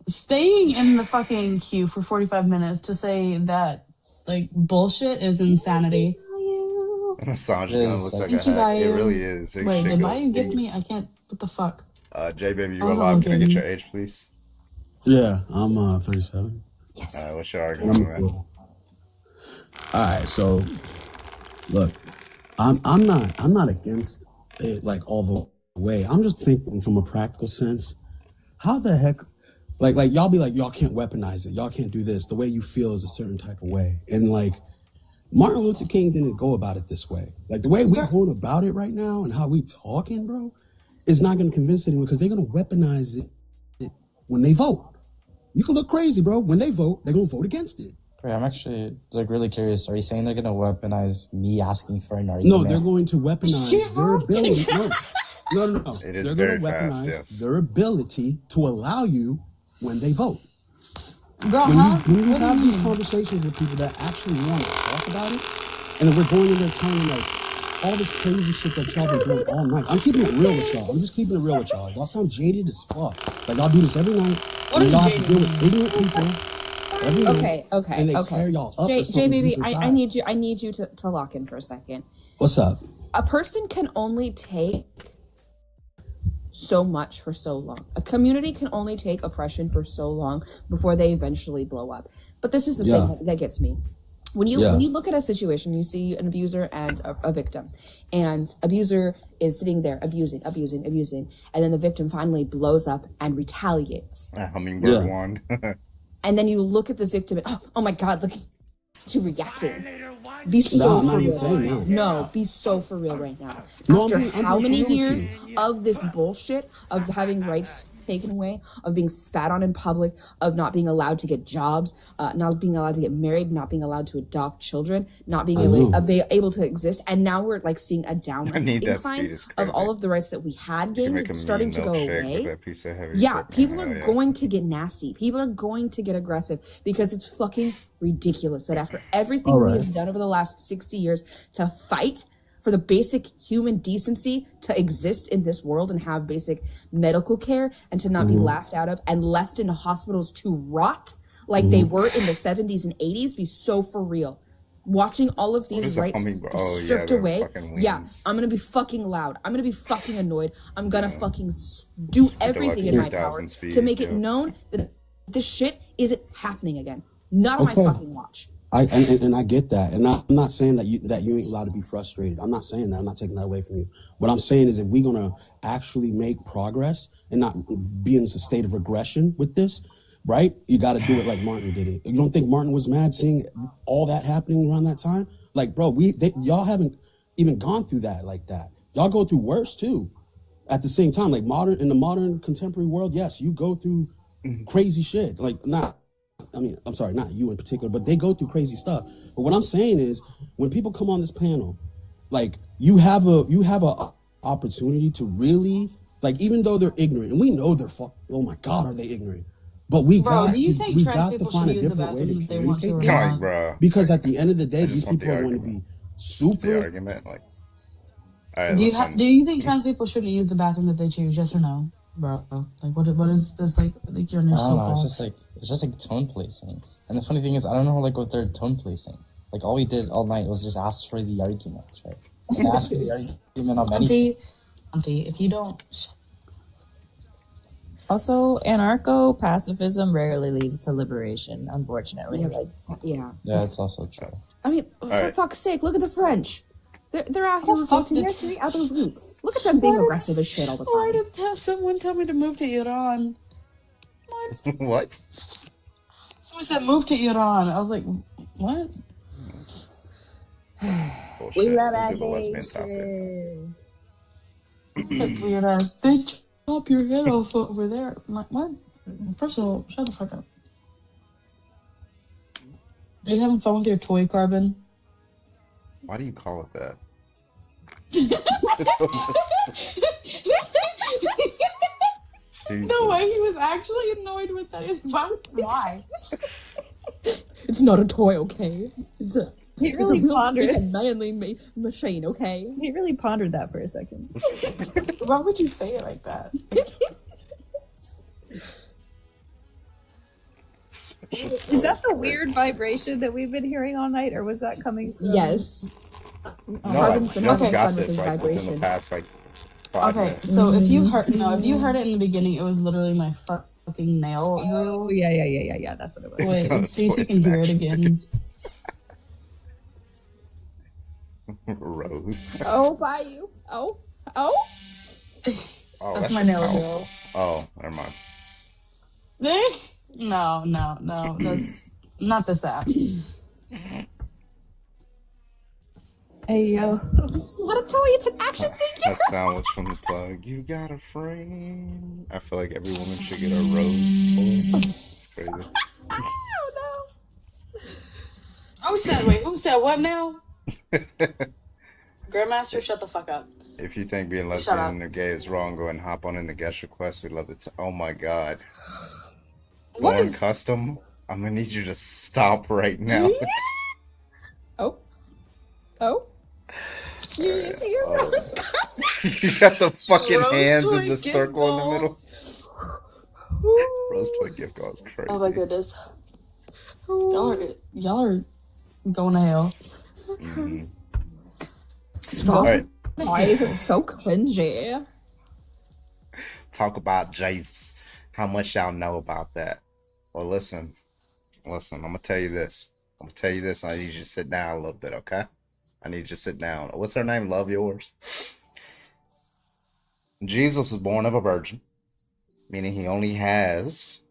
Staying in the fucking queue for 45 minutes to say that like bullshit is insanity. Massage gun looks like a Thank you, hat. It Bayou. really is. That Wait, shit did goes Bayou gift deep. me? I can't. What the fuck? Jay, baby, you I are wasn't live. Can I get looking. your age, please? Yeah, I'm 37. Yes. What's your argument, man? All right, so look, I'm not against it like all the way. I'm just thinking from a practical sense. How the heck, like y'all be like, y'all can't weaponize it. Y'all can't do this. The way you feel is a certain type of way, and like Martin Luther King didn't go about it this way. Like the way we're going about it right now and how we talking, bro, is not going to convince anyone because they're going to weaponize it when they vote. You can look crazy, bro. When they vote, they're going to vote against it. Wait, I'm actually like really curious. Are you saying they're gonna weaponize me asking for an argument? No, they're going to weaponize their ability. No. It is They're very going to fast, weaponize yes. their ability to allow you when they vote. Girl, When you have these conversations with people that actually want to talk about it, and then we're going in there telling them like all this crazy shit that y'all been doing all night. I'm keeping it real with y'all. I'm just keeping it real with y'all. Y'all sound jaded as fuck. Like y'all do this every night. And y'all have to deal with ignorant people. Every night, and they tear y'all up. Jay, baby, I need you to lock in for a second. What's up? A person can only take so much for so long. A community can only take oppression for so long before they eventually blow up. But this is the thing that gets me. When you look at a situation, you see an abuser and a victim, and abuser is sitting there abusing, and then the victim finally blows up and retaliates. A hummingbird wand. And then you look at the victim and, oh my God, look at you reacting. Be so for real. No, be so for real right now. After how many years of this bullshit, of having rights taken away, of being spat on in public, of not being allowed to get jobs, not being allowed to get married, not being allowed to adopt children, not being able to exist, and now we're like seeing a downward incline of all of the rights that we had gained starting to go away. Yeah, people are going to get nasty. People are going to get aggressive because it's fucking ridiculous that after everything we have done over the last 60 years to fight for the basic human decency to exist in this world and have basic medical care and to not be laughed out of and left in hospitals to rot like they were in the 70s and 80s, be so for real. Watching all of these rights stripped away, I'm gonna be fucking loud. I'm gonna be fucking annoyed. I'm gonna fucking do everything in my power to make it known that this shit isn't happening again. Not on my fucking watch. I get that, and I'm not saying that you ain't allowed to be frustrated. I'm not saying that. I'm not taking that away from you. What I'm saying is, if we're gonna actually make progress and not be in a state of regression with this, right? You got to do it like Martin did it. You don't think Martin was mad seeing all that happening around that time? Like, bro, y'all haven't even gone through that like that. Y'all go through worse too. At the same time, like in the modern contemporary world, yes, you go through crazy shit. Like I'm sorry, not you in particular, but they go through crazy stuff. But what I'm saying is, when people come on this panel, like you have a opportunity to really, like, even though they're ignorant, and we know they're oh my God, are they ignorant? But we got to find a different way to communicate this. Because at the end of the day, these people are going to be super. The argument, like, all right, do you think trans people shouldn't use the bathroom that they choose? Yes or no, bro? Like, what is this like your initial thoughts? It's just like tone policing. And the funny thing is, I don't know like what they're tone policing. Like all we did all night was just ask for the arguments, right? Ask for the argument on anything. Auntie, if you don't. Also, anarcho-pacifism rarely leads to liberation, unfortunately. Yeah, it's also true. I mean, for fuck's sake, look at the French. They're out here revolting every other week. Look at them being aggressive as shit all the time. Why did someone tell me to move to Iran? What? Someone said move to Iran. I was like, what? We love our nation. That weird ass. They chop your head off over there. I'm like, what? First of all, shut the fuck up. Are you having fun with your toy, Carbon? Why do you call it that? The way he was actually annoyed with that is why. It's not a toy, okay? It's a manly machine, okay? He really pondered that for a second. Why would you say it like that? Is that the weird vibration that we've been hearing all night, or was that coming from? Yes. No, I Harbin's been just having got fun with this his like within the vibration. past like 5 Okay, minutes. so if you heard it in the beginning, it was literally my fucking nail drill. Oh, yeah. That's what it was. Wait, let's see if you can hear it again. Rose. Oh, by you. Oh. Oh, That's my your nail mouth. drill. Oh, never mind. No, that's not this app. Hey, yo. It's not a toy, it's an action figure. That sound was from the plug. You got a friend. I feel like every woman should get a rose toy. It's crazy. Who said what now? Grandmaster, shut the fuck up. If you think being Shut lesbian or gay is wrong, go and hop on in the guest request. We'd love to. Oh my god. What Born is- custom? I'm gonna need you to stop right now. Oh. You see your You got the fucking Rose hands toy in the gift circle in the ball. middle. Rose toy gift card is crazy. Oh my goodness. Y'all are going to hell. Mhm. Stop. All right, Why is it so cringy? talk about Jesus. How much y'all know about that? Well, listen. I'm gonna tell you this. I need you to sit down a little bit, okay? I need you to sit down. What's her name? Love yours. Jesus was born of a virgin, meaning he only has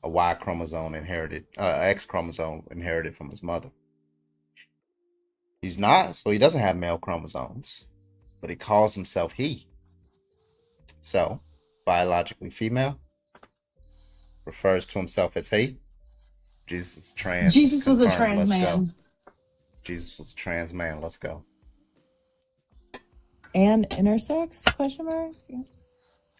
a Y chromosome inherited, X chromosome inherited from his mother. He doesn't have male chromosomes, but he calls himself he. So, biologically female, refers to himself as he. Jesus is trans. Jesus was a confirmed. trans Let's go. man. Jesus was a trans man. Let's go. And intersex? Question mark?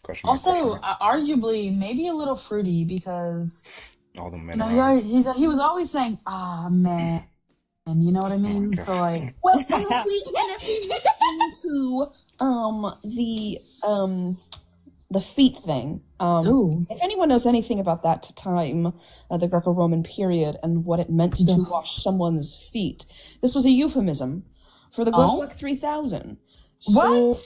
Question mark, Also, arguably, maybe a little fruity because all the men. he was always saying, "Ah, man," and you know what I mean. So like, Well, and if we into the feet thing, if anyone knows anything about that time, the Greco-Roman period, and what it meant to wash someone's feet, this was a euphemism for the Glock 3000. So,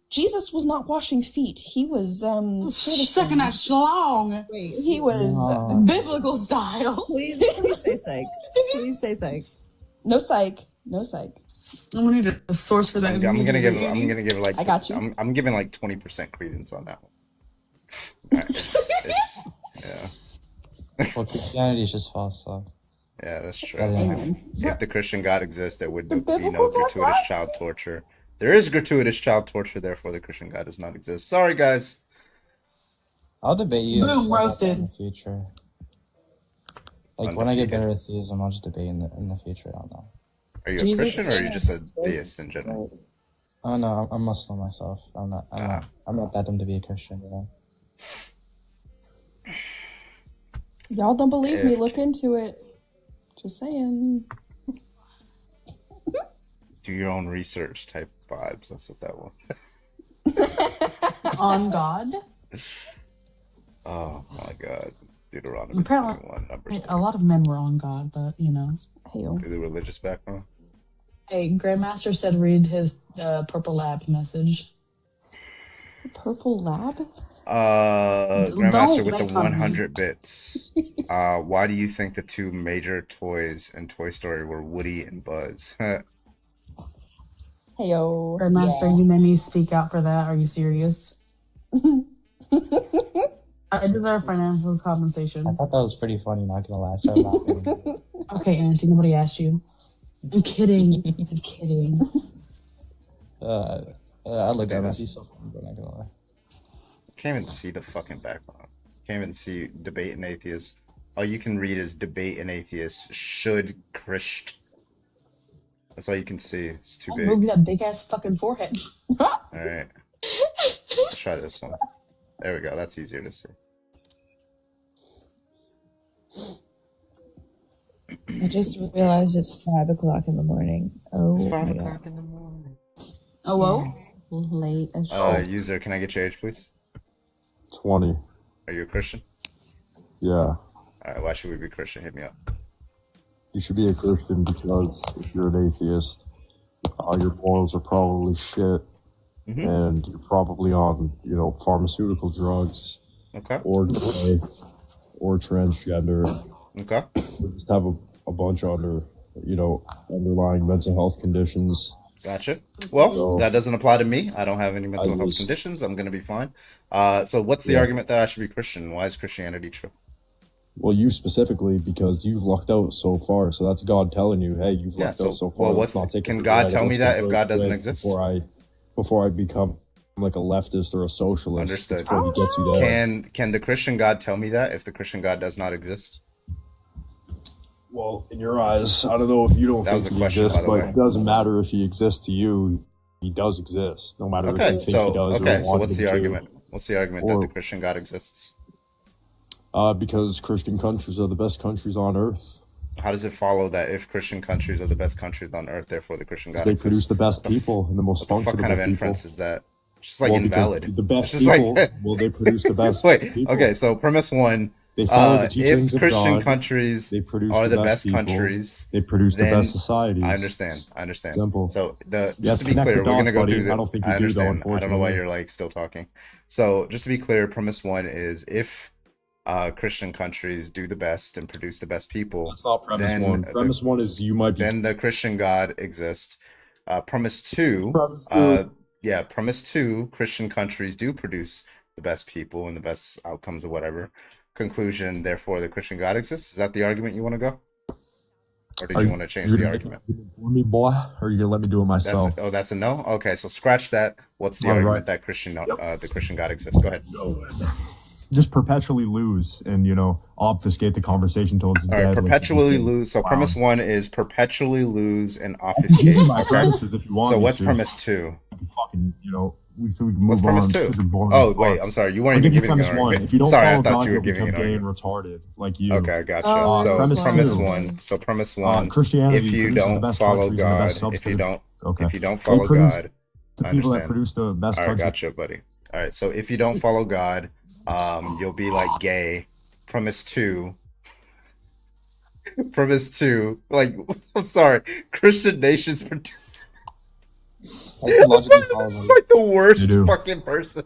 Jesus was not washing feet. He was sucking that schlong. He was biblical style. Please say psych. Please say psych. No psych. No psych. I'm gonna need a source for that. I'm gonna give like I got you. I'm giving like 20% credence on that one. It's yeah. Well, Christianity is just false, so. Yeah, that's true. Amen. If the Christian God exists, there would be no gratuitous child torture. There is gratuitous child torture, therefore the Christian God does not exist. Sorry, guys. I'll debate you. Boom, about that roasted. in the future. Like when I Undefeated. get better at theism, I'll just debate in the future. I don't know. Are you a Christian or are you just a theist in general? Oh no, I'm Muslim myself. I'm not that dumb to be a Christian, you know. Y'all don't believe me? If- Look into it. Just saying. Do your own research type vibes. That's what that was. On God. Oh my God. Deuteronomy Apparently, 21, numbers a lot of men were on God, but you know. the religious background. Hey, Grandmaster said read his Purple Lab message. Purple Lab? Grandmaster Don't with the make fun of me. 100 bits. Why do you think the two major toys in Toy Story were Woody and Buzz? Heyo. Grandmaster, you made me speak out for that. Are you serious? I deserve financial compensation. I thought that was pretty funny. Not gonna lie, I started laughing. Okay, Auntie, nobody asked you. I'm kidding. I'm kidding. I look at it. He's so funny, but not gonna lie. Can't even see the fucking background. Can't even see debate and atheist. All you can read is debate and atheist should Christ. That's all you can see. It's too big. Move that big ass fucking forehead. All right. Let's try this one. There we go. That's easier to see. I just realized it's 5 o'clock in the morning. Oh, It's 5 my o'clock God. in the morning. Oh, whoa. Late as User, can I get your age, please? 20. Are you a Christian? Yeah. All right, why should we be Christian? Hit me up. You should be a Christian because if you're an atheist, your morals are probably shit, and you're probably on, pharmaceutical drugs, or gay, or transgender. Okay. You just have a bunch of underlying mental health conditions. Gotcha. Well, that doesn't apply to me. I don't have any mental health conditions. I'm going to be fine. So what's the argument that I should be Christian? Why is Christianity true? Well, you specifically, because you've lucked out so far. So that's God telling you, hey, you've lucked out so far. Well, can God tell me that if God doesn't exist? Before I become like a leftist or a socialist. Understood. Before he gets you there. Can the Christian God tell me that if the Christian God does not exist? Well, in your eyes, I don't know if you don't think he exists, but it doesn't matter if he exists to you. He does exist, no matter if you think he does. So what's the argument? What's the argument that the Christian God exists? Because Christian countries are the best countries on earth. How does it follow that if Christian countries are the best countries on earth, therefore the Christian God exists? They produce the best people and the most functional people. What kind of inference is that? Just like invalid. The best people, they produce the best people. Okay, so premise one, they follow the teachings if Christian of God, countries they produce are the best people, countries, they produce the best societies. I understand. Simple. So just to be clear, we're going to go through the, I understand. I don't know why you're like still talking. So just to be clear, premise one is if Christian countries do the best and produce the best people. That's not premise one. Premise one is you might be. Then the Christian God exists. Premise two. Premise two. Christian countries do produce the best people and the best outcomes or whatever. Conclusion. Therefore, the Christian God exists. Is that the argument you want to go? Or did you want to change the argument? Me, boy, or you gonna let me do it myself? That's a no. Okay, so scratch that. What's the argument that the Christian God exists? Go ahead. Just perpetually lose and obfuscate the conversation until it's dead. Perpetually lose. So premise one is perpetually lose and obfuscate. My premises, if you want. So what's premise two? Fucking, we can what's move premise on. two? Oh wait, I'm sorry. You weren't even giving premise an one. argument. If you don't sorry, follow I thought God, you were you'll giving become an gay and argument. retarded, like you. Okay, gotcha. So premise one. So premise one. Christianity. If you don't follow God, if you don't follow God, the people that produce the best. All right, gotcha, buddy. All right, so if you don't follow God, you'll be like gay. Premise two. Like, I'm sorry, Christian nations produce. That's like the worst fucking person.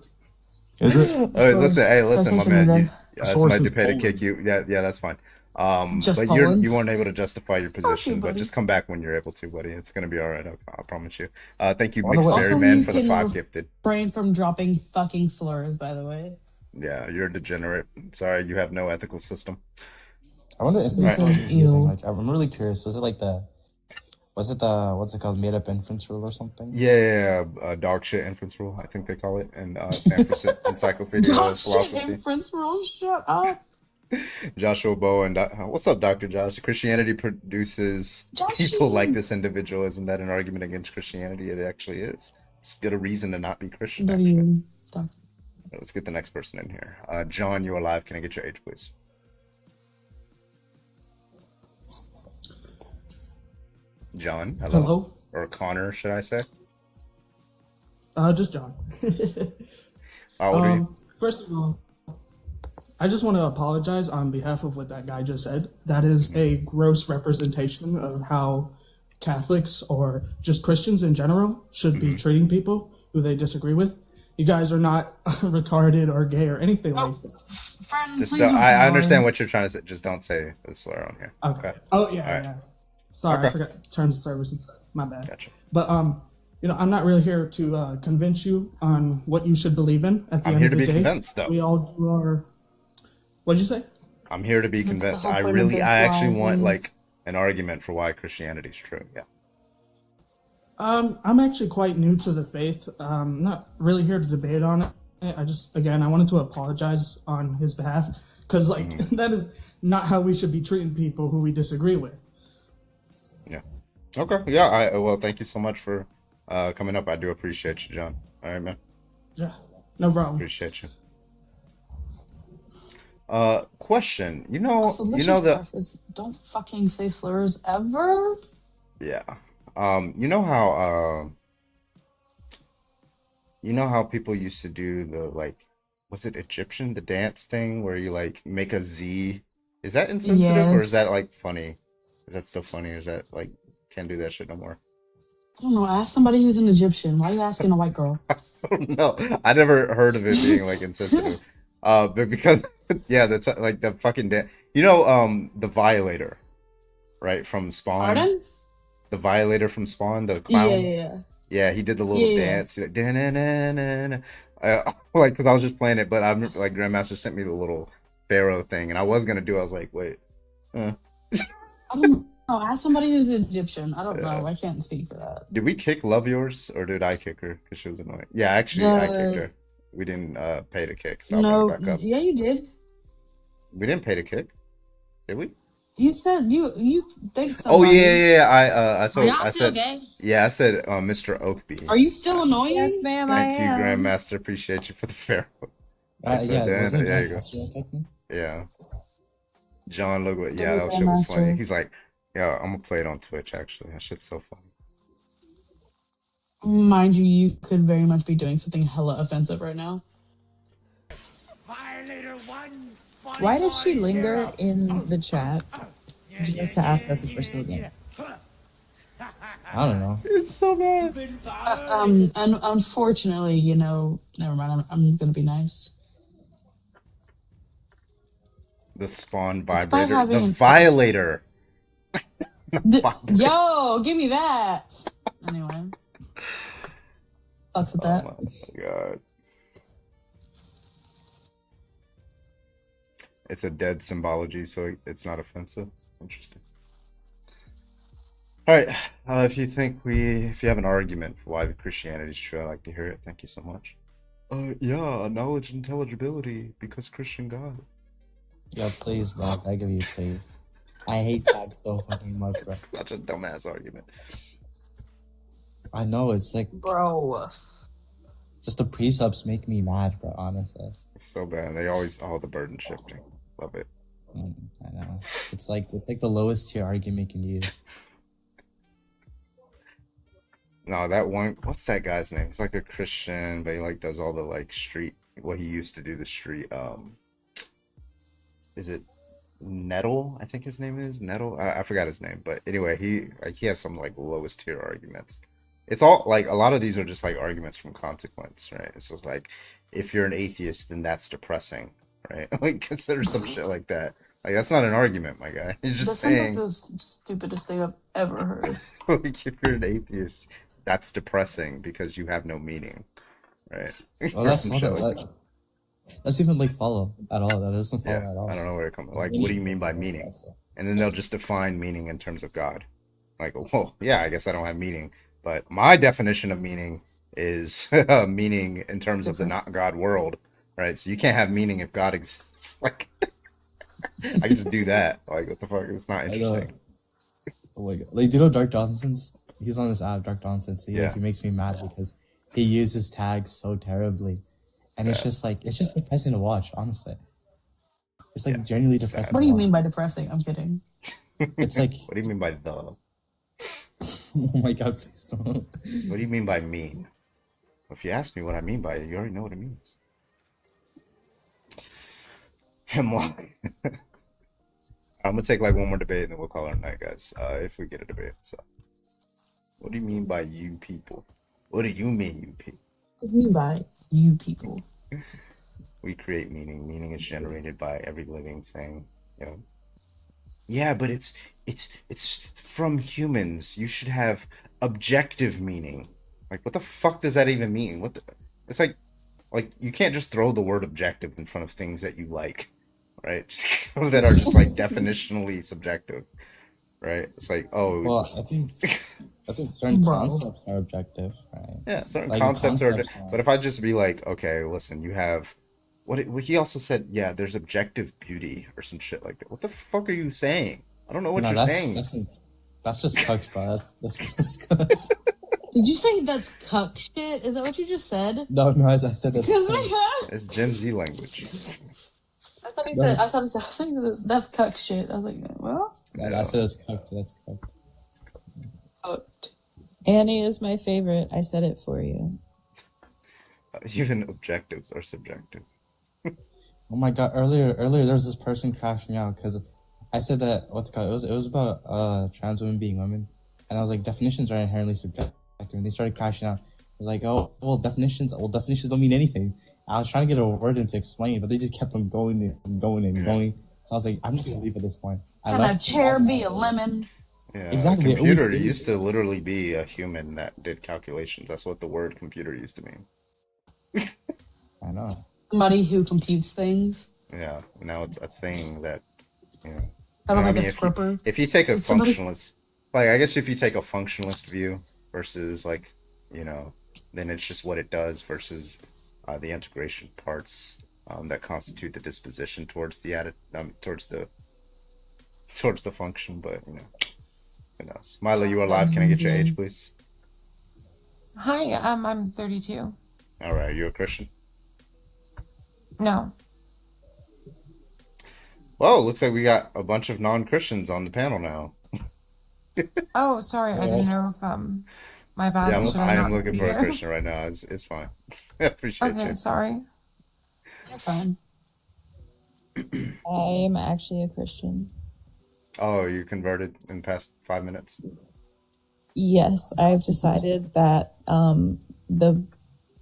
Is it? Listen, my man. Somebody did pay to kick you. Yeah, that's fine. But you weren't able to justify your position. But just come back when you're able to, buddy. It's gonna be all right. I promise you. Thank you, Mixed Berry Man, for the 5 gifted. Refrain from dropping fucking slurs, by the way. Yeah, you're a degenerate. Sorry, you have no ethical system. I wonder if he's using like. I'm really curious. Was it what's it called? Made up inference rule or something? Yeah, dog shit inference rule. I think they call it in Stanford Encyclopedia of Philosophy. Shit inference rule. Shut up. Joshua Bow and what's up, Dr. Josh? Christianity produces people like this individual. Isn't that an argument against Christianity? It actually is. It's good a reason to not be Christian. Actually. Let's get the next person in here. John, you are live. Can I get your age, please? John, hello. Or Connor, should I say? Just John. How old are you? First of all, I just want to apologize on behalf of what that guy just said. That is a gross representation of how Catholics or just Christians in general should be treating people who they disagree with. You guys are not retarded or gay or anything like that. Friend, I understand what you're trying to say. Just don't say the slur on here. Okay. Oh, yeah, yeah. Sorry, I forgot terms of service and stuff. My bad. Gotcha. But, I'm not really here to convince you on what you should believe in at the I'm end here of to the be day. convinced, though. We all do our... What'd you say? I'm here to be convinced. I actually want, like, an argument for why Christianity is true. Yeah. I'm actually quite new to the faith. I'm not really here to debate on it. I wanted to apologize on his behalf because, that is not how we should be treating people who we disagree with. Yeah. Okay. Yeah. Well, thank you so much for coming up. I do appreciate you, John. All right, man. Yeah. No problem. Appreciate you. Question. Don't fucking say slurs ever. Yeah. You know how people used to do the was it Egyptian, the dance thing where you make a Z Is that insensitive or is that Yes. like funny? Is that still funny or is that like can't do that shit no more? I don't know. Ask somebody who's an Egyptian. Why are you asking a white girl? No, I never heard of it being like insensitive. But because yeah, that's like the fucking the Violator, right, from Spawn. Pardon? The Violator from Spawn, the Yeah, clown. yeah, Yeah, he did the yeah, little yeah. dance. He's like, "Da-na-na-na-na." Like, because I was just playing it, but I remember, like, Grandmaster sent me the little Pharaoh thing, and I was gonna do. I was like, wait, I don't know. Ask somebody who's Egyptian. I don't yeah. know. I can't speak for that. Did we kick Love Yours, or did I kick her because she was annoying? Yeah, actually, I kicked her. We didn't pay to kick, so I'll bring No, her back up. yeah, you did. We didn't pay to kick, did we? You said you think Oh somebody. yeah. Are y'all still gay? I said Mr. Oakby. Are you still annoying? Yes, ma'am. Thank I you, am. Grandmaster. Appreciate you for the Pharaoh. I said, Yeah, "Dan," wasn't there you go. Grandmaster attacking? Yeah. John, look what. Yeah, Hello, that shit was funny. Grandmaster. He's like, yeah, I'm gonna play it on Twitch. Actually, that shit's so funny. Mind you, you could very much be doing something hella offensive right now. Why did she linger in the chat just to ask us if we're still gay? I don't know. It's so bad. And unfortunately, never mind. I'm gonna be nice. The Spawn It's by vibrator, the having Violator. Yo, give me that. Anyway, fucks with that. Oh my god. It's a dead symbology, so it's not offensive. Interesting. All right. If you have an argument for why Christianity is true, I'd like to hear it. Thank you so much. Yeah, knowledge and intelligibility because Christian God. Yo, please, bro. I beg of you, please. I hate that so fucking much, bro. It's such a dumbass argument. I know, it's like, Bro. just the precepts make me mad, bro, honestly. It's so bad. They always the burden shifting. Love it. I know. It's like the lowest tier argument you can use. No, that one. What's that guy's name? He's like a Christian, but he like does all the like street. Well, he used to do the street. Is it Nettle? I think his name is Nettle. I forgot his name, but anyway, he has some like lowest tier arguments. It's all like a lot of these are just like arguments from consequence, right? It's just like if you're an atheist, then that's depressing, right? Like consider some shit like that. Like that's not an argument, my guy. You're just That sounds saying. like the stupidest thing I've ever heard. Like if you're an atheist, that's depressing because you have no meaning, right? Well, Or that's some not shit that. like that. That's even like follow at all. That doesn't follow Yeah, at all. I don't know where it comes. Like, what do you mean by meaning? And then they'll just define meaning in terms of God. Like, well, yeah, I guess I don't have meaning, but my definition of meaning is meaning in terms of the not God world, right? So you can't have meaning if God exists. Like, I can just do that. Like, what the fuck? It's not I know. interesting. Oh my god! Like, do you know Dark Johnson's? He's on this app, Dark Johnson. So Yeah. he makes me mad because he uses tags so terribly, and it's just depressing to watch. Honestly, it's like genuinely depressing. What do to you watch. mean by depressing? I'm kidding. It's like, What do you mean by the? oh my god, please don't. What do you mean by mean? If you ask me what I mean by it, you already know what it means. Hemlock. I'm gonna take like one more debate and then we'll call it a night, guys. If we get a debate. So, what do you mean by you people? What do you mean, you people? What do you mean by you people? We create meaning. Meaning is generated by every living thing. Yeah. Yeah, but it's from humans. You should have objective meaning. Like, what the fuck does that even mean? It's like you can't just throw the word objective in front of things that you like, right? Just, that are just like definitionally subjective, right? It's like, oh, Well, I think certain Bro. concepts are objective, right? yeah, certain Like, concepts are. concepts But if I just be like, okay, listen, you have what he also said, yeah, there's objective beauty or some shit like that. What the fuck are you saying? I don't know what No, you're saying. that's just cucks, bro. That's Did you say that's cuck shit? Is that what you just said? no, I said that. It's Gen Z language. I thought he said. I was thinking that's cuck shit. I was like, well, I said it's cucked. That's cucked. cucked. Annie is my favorite. I said it for you. Even objectives are subjective. Oh my god! Earlier there was this person crashing out because I said that what's it called? It was about trans women being women, and I was like, definitions are inherently subjective. And they started crashing out. I was like, oh, well, definitions don't mean anything. I was trying to get a word in to explain, but they just kept on going and going and going. So I was like, I'm just gonna leave at this point. Can a chair be a lemon? Yeah, Exactly. A computer used to literally be a human that did calculations. That's what the word computer used to mean. I know. Somebody who computes things. Yeah, now it's a thing that, you know. Kind of I like mean, a scripper. if you take a Somebody- functionalist, like, I guess if you take a functionalist view versus, like, you know, then it's just what it does versus the integration parts that constitute the disposition towards the towards the function. But, you know, who knows? Milo, you are live. Can I get your age, please? Hi, I'm 32. All right, are you a Christian? No. Well, it looks like we got a bunch of non-Christians on the panel now. Oh, sorry, I didn't know if my bad. Yeah, Should I am not looking be for a here? Christian right now. It's fine. I appreciate Okay, you. sorry. You're fine. I am actually a Christian. Oh, you converted in the past 5 minutes? Yes, I've decided that the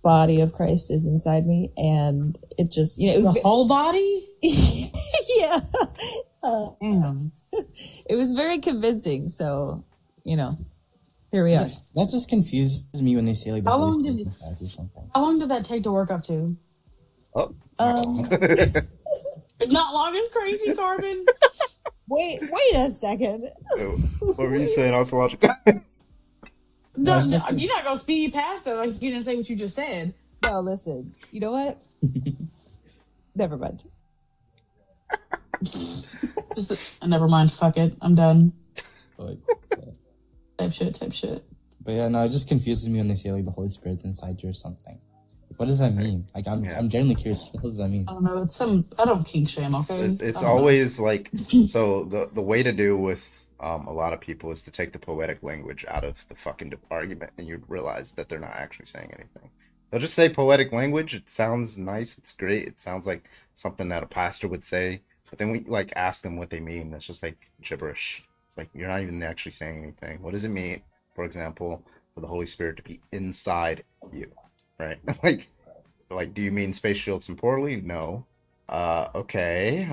body of Christ is inside me, and it just The whole body? yeah. Damn. It was very convincing. So, here we are. That just confuses me when they say like the How Holy long Spirit did- inside or something. How long did that take to work up to? Oh. Not long as crazy, Carbon. Wait a second. What were you saying, ontological? No, you're not gonna speed past it like you didn't say what you just said. No, listen. You know what? Never mind. Never mind. Fuck it. I'm done. Type shit. But yeah, no, it just confuses me when they say like the Holy Spirit's inside you or something. Like, what does that mean? Like, I'm genuinely curious. What does that mean? I don't know. I don't kink shame. Okay. It's I don't know. always like, so the way to do with a lot of people is to take the poetic language out of the fucking argument, and you'd realize that they're not actually saying anything. They'll just say poetic language. It sounds nice. It's great. It sounds like something that a pastor would say. But then we like ask them what they mean. It's just like gibberish. It's like you're not even actually saying anything. What does it mean, for example, for the Holy Spirit to be inside you, right? like, do you mean spatial temporally? No. Okay.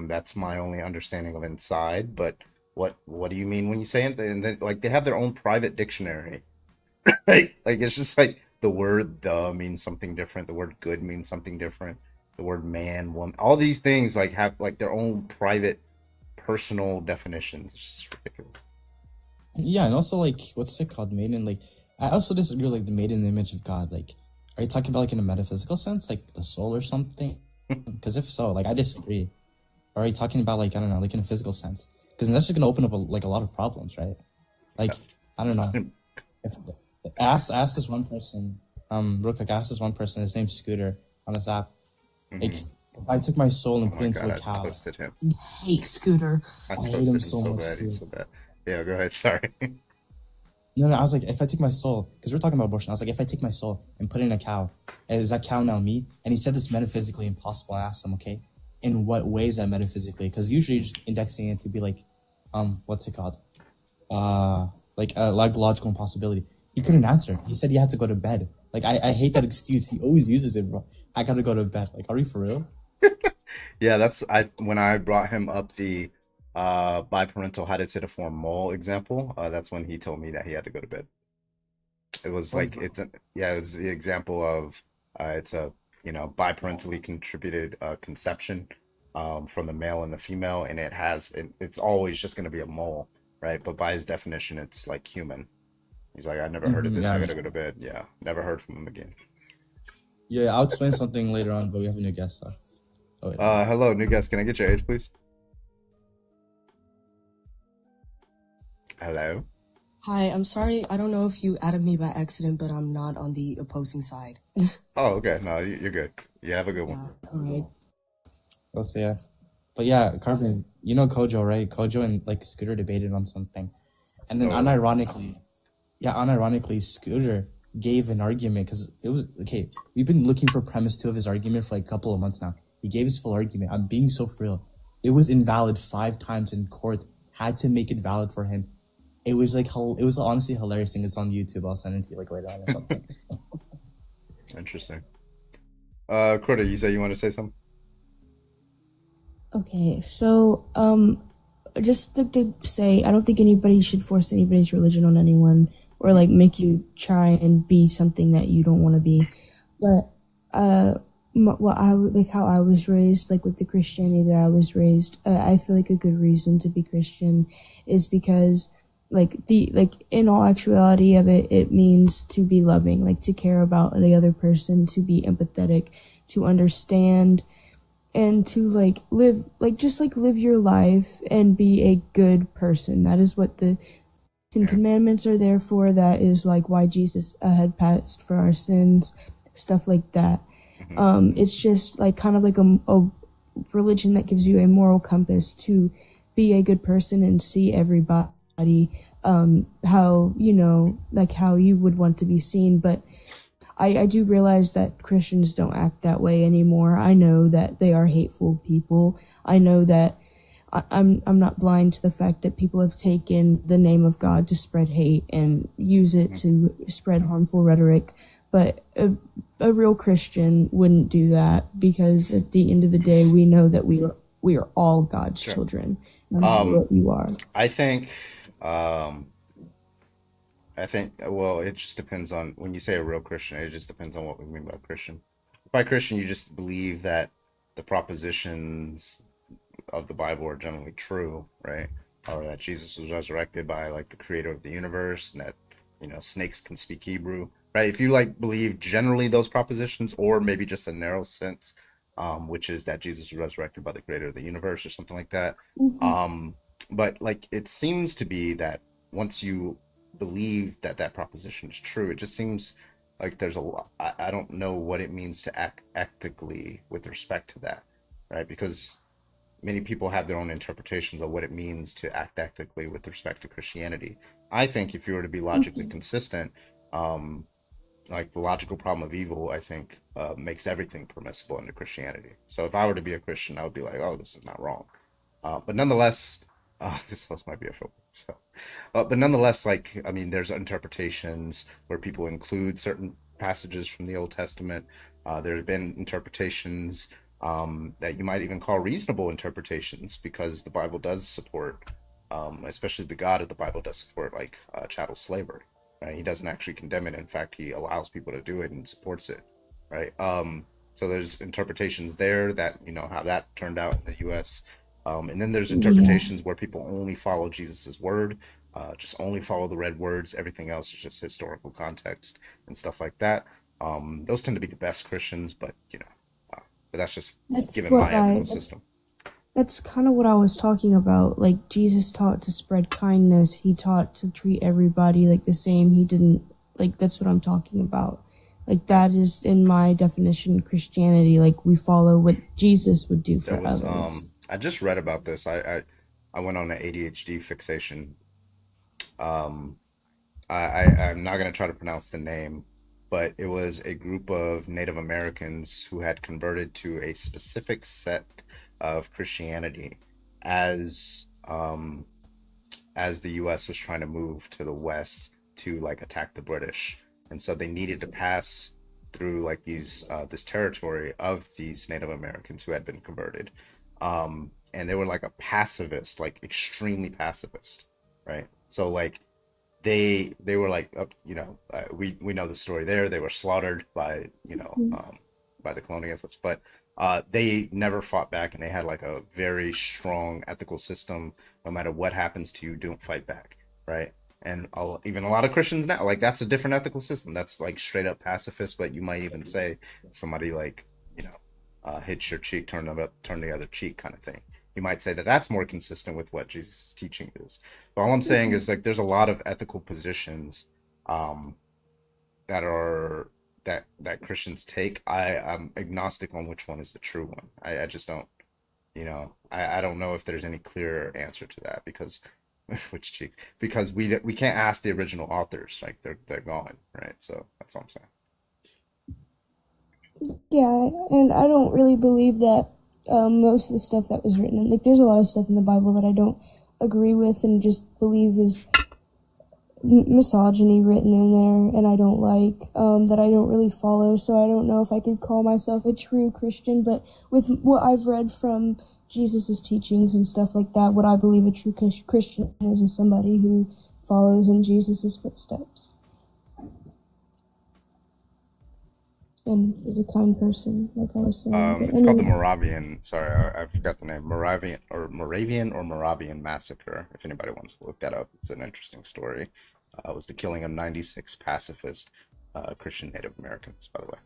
That's my only understanding of inside. But what do you mean when you say it? And then like they have their own private dictionary, right? Like it's just like the word "the" means something different. The word "good" means something different. The word "man," "woman," all these things like have like their own private, personal definitions. It's just ridiculous. Yeah, and also like, what's it called? Made in like, I also disagree with like the made in the image of God. Like, are you talking about like in a metaphysical sense, like the soul or something? Because if so, like I disagree. Or are you talking about like, I don't know, like in a physical sense? Because that's just gonna open up a lot of problems, right? Like, I don't know. Ask this one person. Real quick, ask this one person. His name's Scooter on this app. Like, if I took my soul and put it into a cow. I posted him. Hate Scooter. I hate posted him him so so much, bad. too. He's so bad. Yeah, go ahead. Sorry. No, I was like, if I take my soul, because we're talking about abortion, I was like, if I take my soul and put it in a cow, is that cow now me? And he said it's metaphysically impossible. I asked him, okay, in what way is that metaphysically? Because usually you're just indexing it to be like, what's it called? Like a logical impossibility. He couldn't answer. He said he had to go to bed. Like, I hate that excuse. He always uses it, bro. I gotta go to bed. Like, are you for real? Yeah, when I brought him up the biparental heterotiform mole example, that's when he told me that he had to go to bed. It was like it's the example of it's a biparentally contributed conception from the male and the female, and it's always just going to be a mole, right? But by his definition, it's like human. He's like, I never heard of this. Yeah. I gotta go to bed. Yeah, never heard from him again. Yeah, I'll explain something later on, but we have a new guest. So. Hello, new guest. Can I get your age, please? Hello. Hi, I'm sorry. I don't know if you added me by accident, but I'm not on the opposing side. Oh, okay. No, you're good. You have a good one. All right. We'll see. Yeah. But yeah, Carbon, you know Kojo, right? Kojo and like Scooter debated on something. And then unironically, Scooter gave an argument because it was, okay, we've been looking for premise 2 of his argument for like a couple of months now. He gave his full argument. I'm being so for real. it was invalid 5 times in court. Had to make it valid for him. It was like it was honestly hilarious thing. It's on YouTube. I'll send it to you like later on or something. Interesting. Corda, you say you want to say something? Okay, so just to say, I don't think anybody should force anybody's religion on anyone or like make you try and be something that you don't want to be. But how I was raised, like with the Christianity that I was raised, I feel like a good reason to be Christian is because in all actuality of it, it means to be loving, like to care about the other person, to be empathetic, to understand, and to live your life and be a good person. That is what the Ten Commandments are there for. That is like why Jesus had passed for our sins, stuff like that. It's just like kind of like a religion that gives you a moral compass to be a good person and see everybody how how you would want to be seen. But I do realize that Christians don't act that way anymore. I know that they are hateful people. I know that I'm not blind to the fact that people have taken the name of God to spread hate and use it to spread harmful rhetoric. But a real Christian wouldn't do that, because at the end of the day, we know that we are all God's children, no matter what you are. I think, well, it just depends on, when you say a real Christian, it just depends on what we mean by Christian. By Christian, you just believe that the propositions of the Bible are generally true, right? Or that Jesus was resurrected by like the creator of the universe, and that, snakes can speak Hebrew, right? If you believe generally those propositions, or maybe just a narrow sense, which is that Jesus was resurrected by the creator of the universe or something like that. But it seems to be that once you believe that proposition is true, it just seems like there's a lot. I don't know what it means to act ethically with respect to that, right? Because many people have their own interpretations of what it means to act ethically with respect to Christianity. I think if you were to be logically consistent, the logical problem of evil, I think, makes everything permissible under Christianity. So if I were to be a Christian, I would be like, oh, this is not wrong. But nonetheless, this house might be a football. So, but nonetheless, there's interpretations where people include certain passages from the Old Testament. There have been interpretations that you might even call reasonable interpretations, because the Bible does support, especially the God of the Bible does support chattel slavery. Right? He doesn't actually condemn it. In fact, he allows people to do it and supports it. Right? So there's interpretations there that, how that turned out in the U.S. And then there's interpretations where people only follow Jesus's word, just only follow the red words. Everything else is just historical context and stuff like that. Those tend to be the best Christians, but that's just given my ethical system. That's kind of what I was talking about. Like, Jesus taught to spread kindness. He taught to treat everybody like the same. He didn't, that's what I'm talking about. That is, in my definition, Christianity. We follow what Jesus would do for others. I just read about this. I went on an ADHD fixation. I'm not going to try to pronounce the name, but it was a group of Native Americans who had converted to a specific sect of Christianity as the U.S. was trying to move to the West to attack the British, and so they needed to pass through this territory of these Native Americans who had been converted, and they were a pacifist, extremely pacifist, right? So they were we know the story there. They were slaughtered by by the colonialists, but they never fought back, and they had a very strong ethical system. No matter what happens to you, don't fight back, right? And even a lot of Christians now, that's a different ethical system. That's straight up pacifist, but you might even say if somebody hits your cheek, turn the other cheek kind of thing. You might say that that's more consistent with what Jesus' teaching is. So all I'm saying is there's a lot of ethical positions that Christians take. I'm agnostic on which one is the true one. I just don't, I don't know if there's any clear answer to that, because which cheeks? Because we can't ask the original authors, they're gone, right? So that's all I'm saying. Yeah, and I don't really believe that most of the stuff that was written. And, like, there's a lot of stuff in the Bible that I don't agree with and just believe is misogyny written in there, and I don't like, that I don't really follow, so I don't know if I could call myself a true Christian, but with what I've read from Jesus' teachings and stuff like that, what I believe a true Christian is somebody who follows in Jesus' footsteps. And is a kind person, like I was saying. It's called the Moravian. Sorry, I forgot the name. Moravian massacre. If anybody wants to look that up, it's an interesting story. It was the killing of 96 pacifist Christian Native Americans, by the way.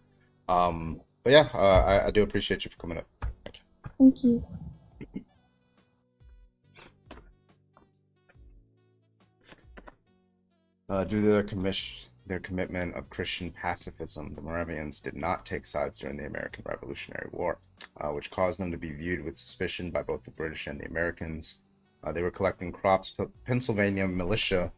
But yeah, I do appreciate you for coming up. Thank you. Thank you. Due to their commitment of Christian pacifism, the Moravians did not take sides during the American Revolutionary War, which caused them to be viewed with suspicion by both the British and the Americans. They were collecting crops. Pennsylvania militia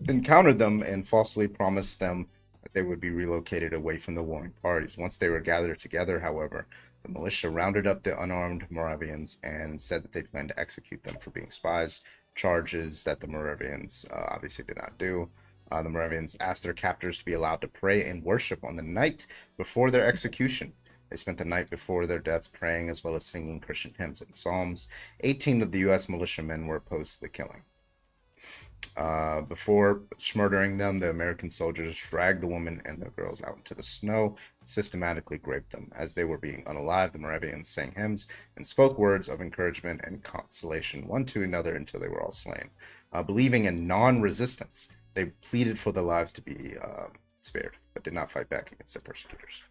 encountered them and falsely promised them that they would be relocated away from the warring parties. Once they were gathered together, however, the militia rounded up the unarmed Moravians and said that they planned to execute them for being spies, charges that the Moravians obviously did not do. The Moravians asked their captors to be allowed to pray and worship on the night before their execution. They spent the night before their deaths praying as well as singing Christian hymns and psalms. 18 of the U.S. militiamen were opposed to the killing. Before murdering them, the American soldiers dragged the women and the girls out into the snow and systematically raped them. As they were being unalived, the Moravians sang hymns and spoke words of encouragement and consolation one to another until they were all slain. Believing in non-resistance, they pleaded for their lives to be spared, but did not fight back against their persecutors.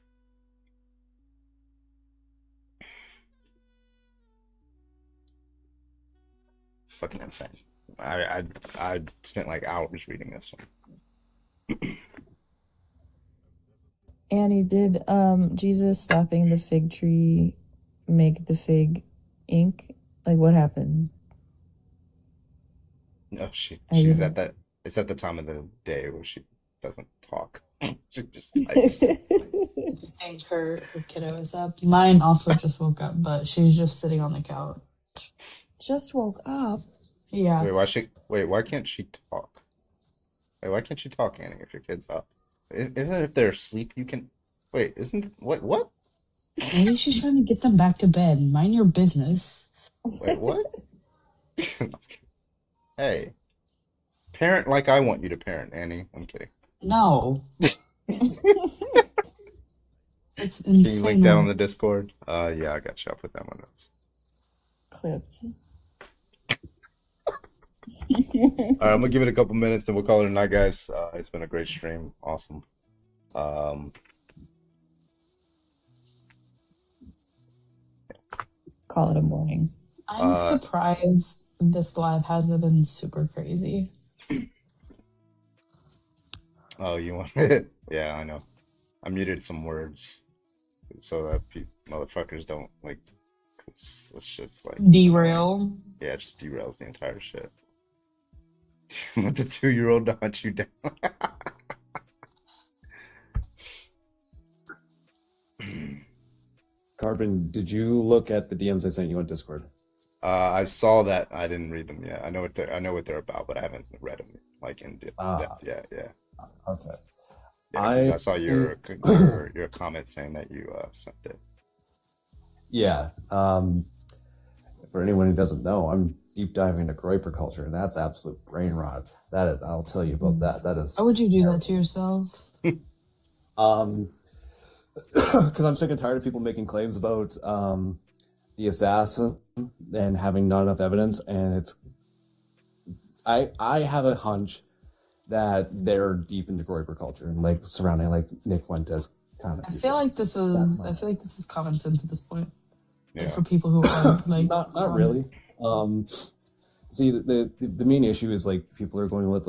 Fucking insane. I spent like hours reading this one. Annie, did Jesus slapping the fig tree make the fig ink? Like, what happened? No, she's at that. It's at the time of the day where she doesn't talk. She just types. I think her kiddo is up. Mine also just woke up, but she's just sitting on the couch. Just woke up? Yeah. Why can't she talk? Why can't you talk, Annie, if your kid's up? If they're asleep, you can... What? Maybe she's trying to get them back to bed. Mind your business. Wait, what? Hey. Parent like I want you to parent, Annie. I'm kidding. No. It's Can you insane. link that on the Discord? Yeah, I got you. I'll put that one notes. Clipped. All right, I'm gonna give it a couple minutes, then we'll call it a night, guys. It's been a great stream. Awesome. Call it a morning. I'm surprised this live hasn't been super crazy. Oh, you want it? Yeah, I know. I muted some words so that motherfuckers don't like. Cause it's just like Derail. Yeah, it just derails the entire shit. Let the 2-year-old to hunt you down. Carbon, did you look at the DMs I sent you on Discord? I saw that. I didn't read them yet. I know what they're about, but I haven't read them like in depth. Yeah. Okay. Yeah, I saw your comment saying that you sent it. Yeah. For anyone who doesn't know, I'm deep diving into Groyper culture, and that's absolute brain rot. That is, I'll tell you about that. That is. Why would you do that to yourself? Because I'm sick and tired of people making claims about the assassin and having not enough evidence, and it's. I have a hunch that they're deep into Groyper culture and like surrounding like Nick Fuentes kind of. I feel like this is common sense at this point. Yeah. Like for people who are like not really. See, the main issue is like people are going with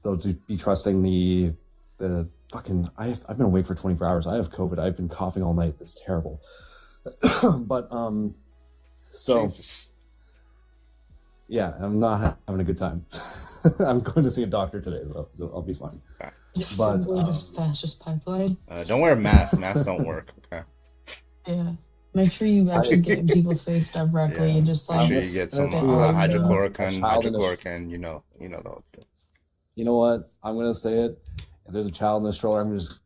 they'll just be trusting the fucking. I've been awake for 24 hours. I have COVID. I've been coughing all night. It's terrible. But so. Jesus. Yeah, I'm not having a good time. I'm going to see a doctor today. I'll be fine. But fascist pipeline. Don't wear a mask. Masks don't work. Okay. Yeah. Make sure you actually get in people's face directly and just Make like sure you get some spit out, hydrochloroquine, you know those. You know what? I'm gonna say it. If there's a child in the stroller, I'm just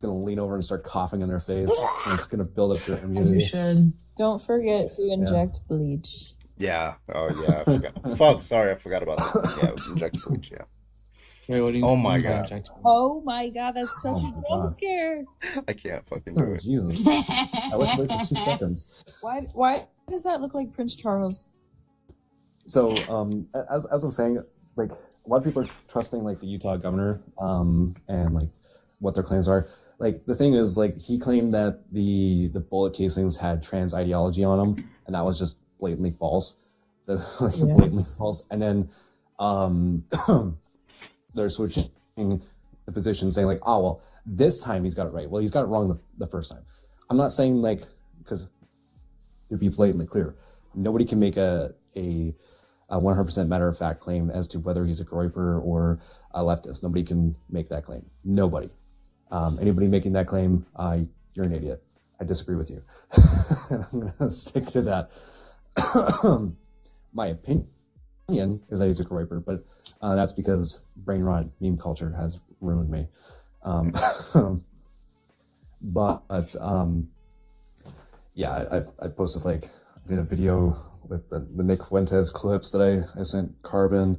gonna lean over and start coughing in their face. And it's gonna build up their immunity. You should. Don't forget to inject bleach. Yeah. Oh yeah. I forgot. Fuck. Sorry, I forgot about that. Yeah, inject bleach. Yeah. Wait, what do you Oh my mean by god. inject? Oh my god, that's so God. scared. I can't fucking do Oh, it. Jesus. I went away for 2 seconds. Why does that look like Prince Charles? So, as I was saying, like a lot of people are trusting like the Utah governor, and like what their claims are. Like the thing is, like he claimed that the bullet casings had trans ideology on them, and that was just blatantly false. Blatantly false. And then, they're switching the position, saying like, oh well, this time he's got it right. Well, he's got it wrong the first time. I'm not saying like, because to be blatantly clear, nobody can make a 100% matter of fact claim as to whether he's a groyper or a leftist. Nobody can make that claim. Nobody. Anybody making that claim, you're an idiot. I disagree with you. And I'm going to stick to that. My opinion is that he's a groyper, but that's because brain rot meme culture has ruined me. Yeah, I posted I did a video with the Nick Fuentes clips that I sent Carbon.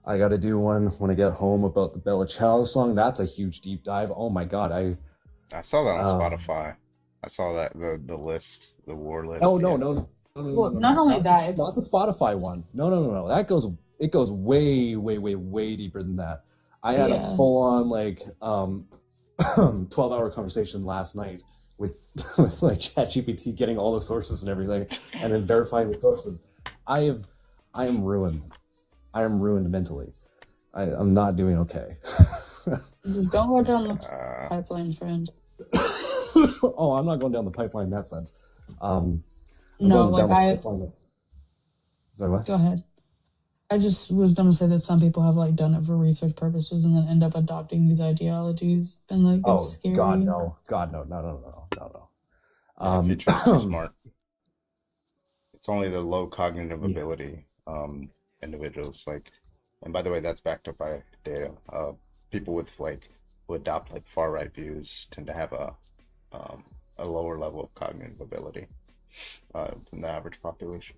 I got to do one when I get home about the Bella Ciao song. That's a huge deep dive. Oh my god, I saw that on Spotify. I saw that the list, the war list. Oh yeah. no. Well, not only that, it's not the Spotify one. No. It goes way deeper than that. I had a full on 12-hour conversation last night with ChatGPT, getting all the sources and everything, and then verifying the sources. I am ruined. I am ruined mentally. I'm not doing okay. just don't go down the pipeline, friend. Oh, I'm not going down the pipeline in that sense. No, Sorry, what? Go ahead. I just was gonna say that some people have done it for research purposes and then end up adopting these ideologies and it's scary. God no. Future's too smart. It's only the low cognitive ability individuals and by the way, that's backed up by data. People with who adopt far right views tend to have a lower level of cognitive ability than the average population.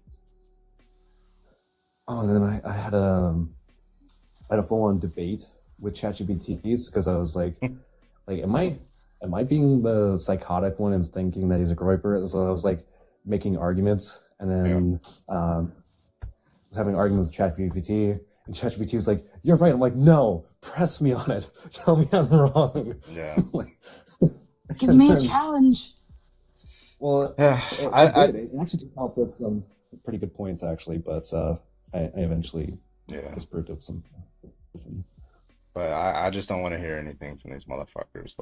Oh, and then I had a full-on debate with ChatGPT because I was am I being the psychotic one and thinking that he's a groyper? So I was making arguments, and then I was having an argument with ChatGPT, and ChatGPT was like, "You're right." I'm like, "No, press me on it. Tell me I'm wrong." Yeah. Give me a challenge. Well, it actually came up with some pretty good points actually, but I eventually disproved of some. But I just don't want to hear anything from these motherfuckers.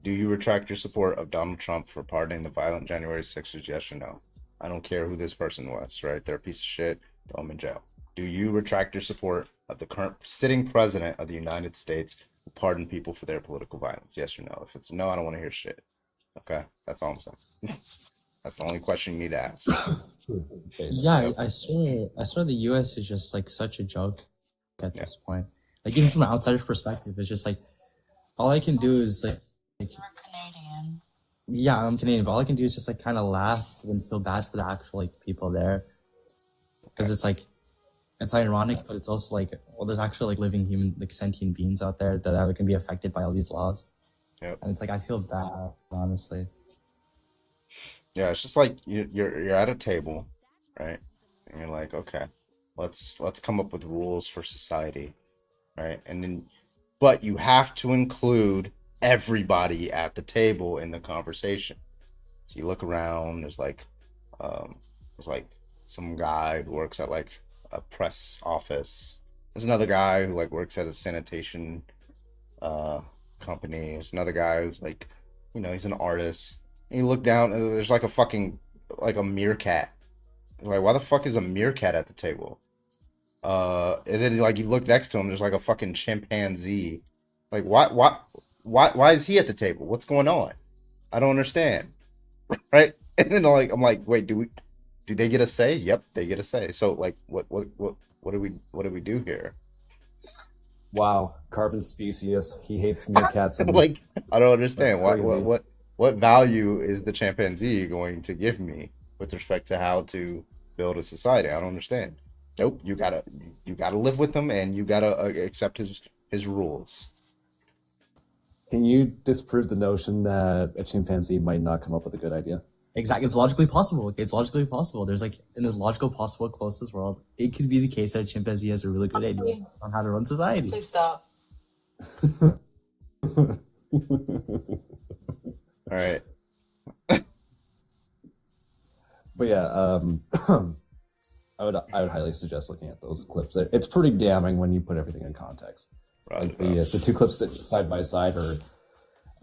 Do you retract your support of Donald Trump for pardoning the violent January 6th? Yes or no? I don't care who this person was, right? They're a piece of shit. Throw them in jail. Do you retract your support of the current sitting president of the United States who pardoned people for their political violence? Yes or no? If it's no, I don't want to hear shit. Okay? That's all I'm saying. That's the only question you need to ask. Yeah, I swear the U.S. is just such a joke at this point. Even from an outsider's perspective, it's just all I can do is You're Canadian. Yeah, I'm Canadian, but all I can do is just kind of laugh and feel bad for the actual people there, because it's ironic, but it's also well, there's actually living human sentient beings out there that can be affected by all these laws. Yep. And it's I feel bad, honestly. Yeah, it's just you're at a table, right? And you're okay, let's come up with rules for society, right? And then, but you have to include everybody at the table in the conversation. So you look around. There's some guy who works at a press office. There's another guy who works at a sanitation company. There's another guy who's he's an artist. And you look down, and there's a fucking a meerkat. Why the fuck is a meerkat at the table? And then you look next to him, there's a fucking chimpanzee. Why is he at the table? What's going on? I don't understand. right? And then I'm like, wait, do they get a say? Yep, they get a say. So like, what do we do here? Wow, carbon species. He hates meerkats. And Like, I don't understand that's crazy. what value is the chimpanzee going to give me with respect to how to build a society? I don't understand. Nope, you gotta live with him, and you gotta accept his rules. Can you disprove the notion that a chimpanzee might not come up with a good idea? Exactly. It's logically possible. It's logically possible. There's like, in this logical possible closest world, it could be the case that a chimpanzee has a really good idea on how to run society. Please stop. All right. But yeah, I would highly suggest looking at those clips. It's pretty damning when you put everything in context. Like the two clips side by side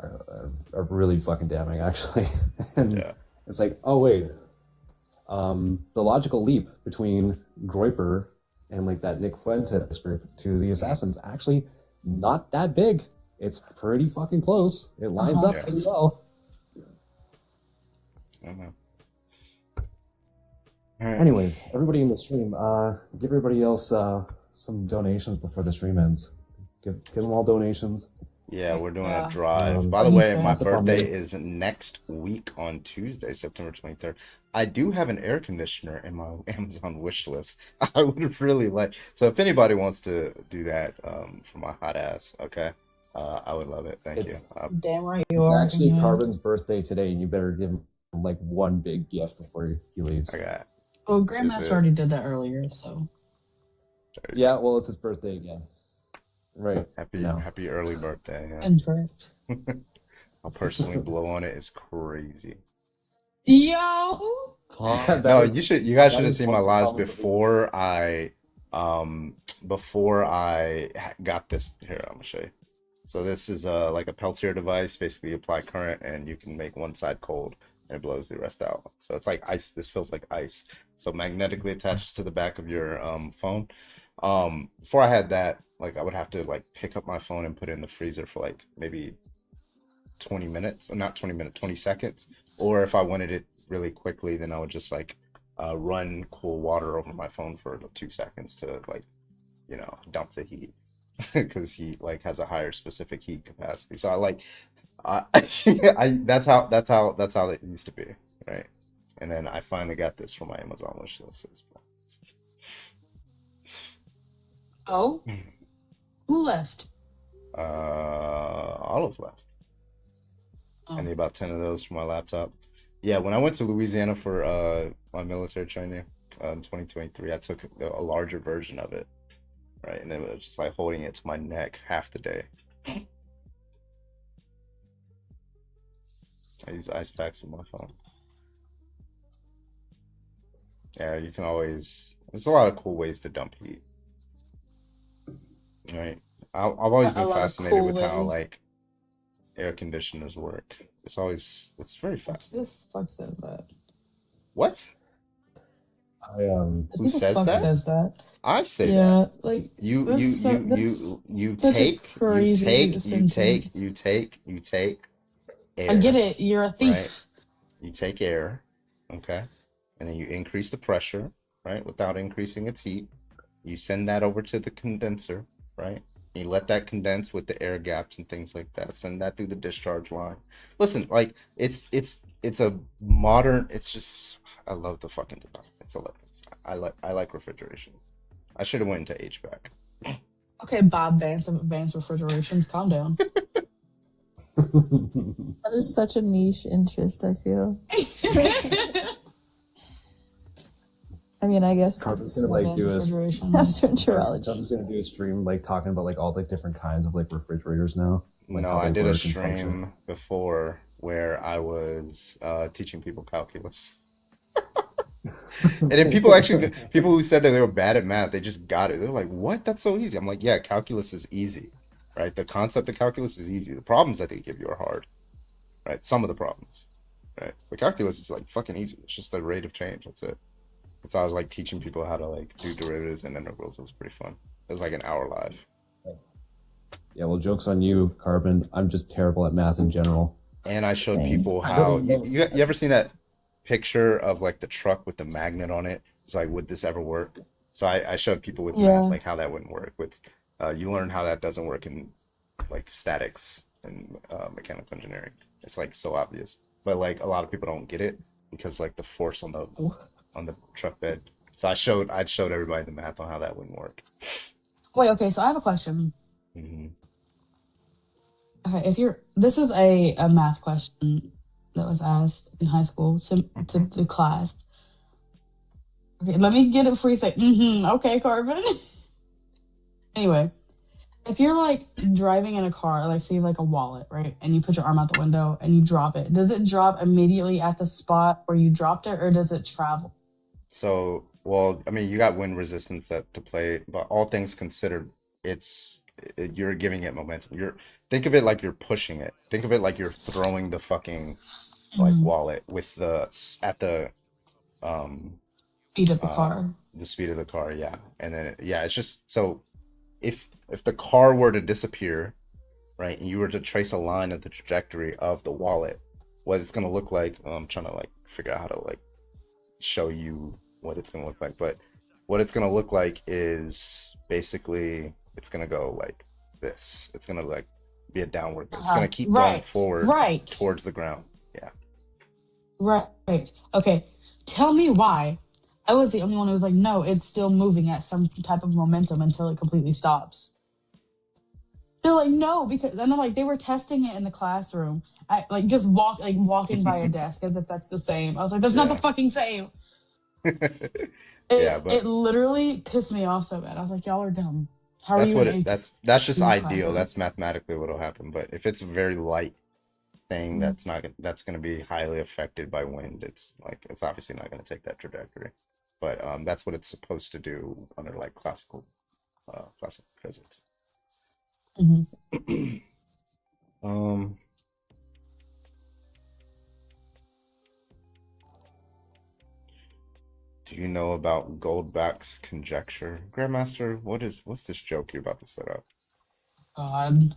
are really fucking damning, actually. And it's like, oh wait, the logical leap between Groyper and like that Nick Fuentes group to the Assassins actually not that big. It's pretty fucking close. It lines up pretty well. Anyways, everybody in the stream, give everybody else some donations before the stream ends. Give them all donations. Yeah, we're doing a drive. By the way, my birthday is next week on Tuesday, September 23rd. I do have an air conditioner in my Amazon wish list. I would really like. So if anybody wants to do that for my hot ass, okay, I would love it. Thank you. Damn right you It's are. actually Carbon's birthday today, and you better give him like one big gift before he leaves. Okay. Well, Grandmaster already did that earlier, so. Yeah, well, it's his birthday again. Right. Happy early birthday. Yeah. Incorrect. I'll personally blow on it. It's crazy. Yo! No, you guys should have seen my lives before I got this. Here, I'm gonna show you. So this is like a Peltier device. Basically, you apply current and you can make one side cold and it blows the rest out. So it's like ice. This feels like ice. So magnetically attaches to the back of your phone. Before I had that, like I would have to like pick up my phone and put it in the freezer for like maybe 20 minutes, or not 20 minutes, 20 seconds. Or if I wanted it really quickly, then I would just like run cool water over my phone for 2 seconds to like, dump the heat because heat like has a higher specific heat capacity. So I like, that's how it used to be, right? And then I finally got this from my Amazon wish list. Oh? Who left? Olive left. I need about 10 of those for my laptop. Yeah, when I went to Louisiana for my military training in 2023, I took a larger version of it, right? And it was just like holding it to my neck half the day. I use ice packs with my phone. Yeah, you can always. There's a lot of cool ways to dump heat. Right. I've always been fascinated with how like air conditioners work. It's very fascinating. Who the fuck says that? What? Who says fuck that? says that? I say Yeah, that. like You take air. I get it. You're a thief. Right? You take air, okay, and then you increase the pressure, right, without increasing its heat. You send that over to the condenser, right? You let that condense with the air gaps and things like that. Send that through the discharge line. Listen, like it's a modern. It's just I love the fucking design. I like refrigeration. I should have went into HVAC. Okay, Bob Vance of Advanced Refrigerations, calm down. That is such a niche interest, I feel. I mean, I guess Carbon's gonna like do gastroenterology. Carbon's gonna do a stream like talking about like all the different kinds of like refrigerators now. Like No, how I they did a work and stream function. before where I was teaching people calculus. And then people who said that they were bad at math, they just got it. They're like, what? That's so easy. I'm like, yeah, calculus is easy, right? The concept of calculus is easy. The problems that they give you are hard, right? Some of the problems, right? But calculus is like fucking easy. It's just the rate of change. That's it. So I was like teaching people how to like do derivatives and integrals. It was pretty fun. It was like an hour live. Yeah, well, joke's on you, Carbon. I'm just terrible at math in general. And I showed Same. people I how don't know. you ever seen that picture of like the truck with the magnet on it? It's like, would this ever work? So I showed people with math Yeah. like how that wouldn't work. With you learn how that doesn't work in like statics and mechanical engineering. It's like so obvious, but like a lot of people don't get it because like the force on the truck bed. So I showed everybody the math on how that wouldn't work. Wait, okay, so I have a question. Hmm. Okay, if you're this was a math question that was asked in high school to the class. Okay, let me get it free say, okay, Corbin. Anyway, if you're like driving in a car, like say you have like a wallet, right? And you put your arm out the window and you drop it, does it drop immediately at the spot where you dropped it, or does it travel? So, well, I mean, you got wind resistance that to play, but all things considered, you're giving it momentum. You're think of it like you're pushing it. Think of it like you're throwing the fucking like Mhm. wallet with at um Speed of the car. the speed of the car, yeah. And then yeah, it's just so if the car were to disappear, right, and you were to trace a line of the trajectory of the wallet, what it's gonna look like. I'm trying to like figure out how to like show you what it's gonna look like, but what it's gonna look like is basically it's gonna go like this. It's gonna like be a downward. It's gonna keep going Right, forward right, towards the ground. Yeah. right. Okay, tell me why. I was the only one who was like, no, it's still moving at some type of momentum until it completely stops. They're like, no, because and I'm like, they were testing it in the classroom. I like just walking by a desk as if that's the same. I was like, that's not the Yeah. fucking same. Yeah, It but literally pissed me off so bad. I was like, y'all are dumb. How are that's you what in it AP that's just these ideal. That's classes? mathematically what'll happen. But if it's a very light thing Mhm. that's gonna be highly affected by wind, it's obviously not gonna take that trajectory. But that's what it's supposed to do under like classical physics. Mhm. Um, do you know about Goldbach's conjecture? Grandmaster, what's this joke you're about to set up? God.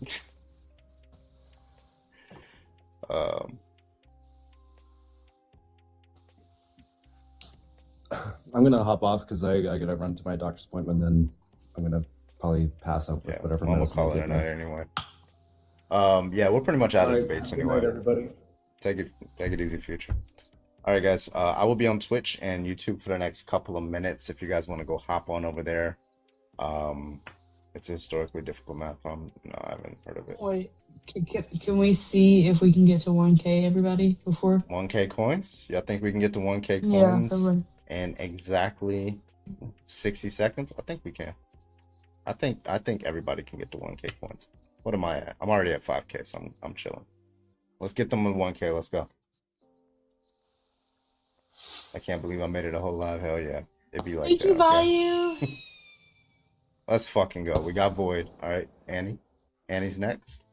Um, I'm gonna hop off because I gotta run to my doctor's appointment. Then I'm gonna probably pass out with yeah, whatever well, we'll medicine they call it a give me. night anyway. Yeah, we're pretty much out All of right. debates Good night, anyway. everybody. Take it easy, future. All right, guys. I will be on Twitch and YouTube for the next couple of minutes. If you guys want to go hop on over there. It's a historically difficult math problem. No, I haven't heard of it. Wait, can we see if we can get to 1K, everybody, before? 1K coins? Yeah, I think we can get to 1K Yeah, coins everybody. in exactly 60 seconds. I think we can. I think everybody can get to 1K coins. What am I at? I'm already at 5K, so I'm chilling. Let's get them with 1K. Let's go. I can't believe I made it a whole live. Hell yeah. It'd be like Thank you, that, okay? Bayou. Let's fucking go. We got Void. All right, Annie. Annie's next.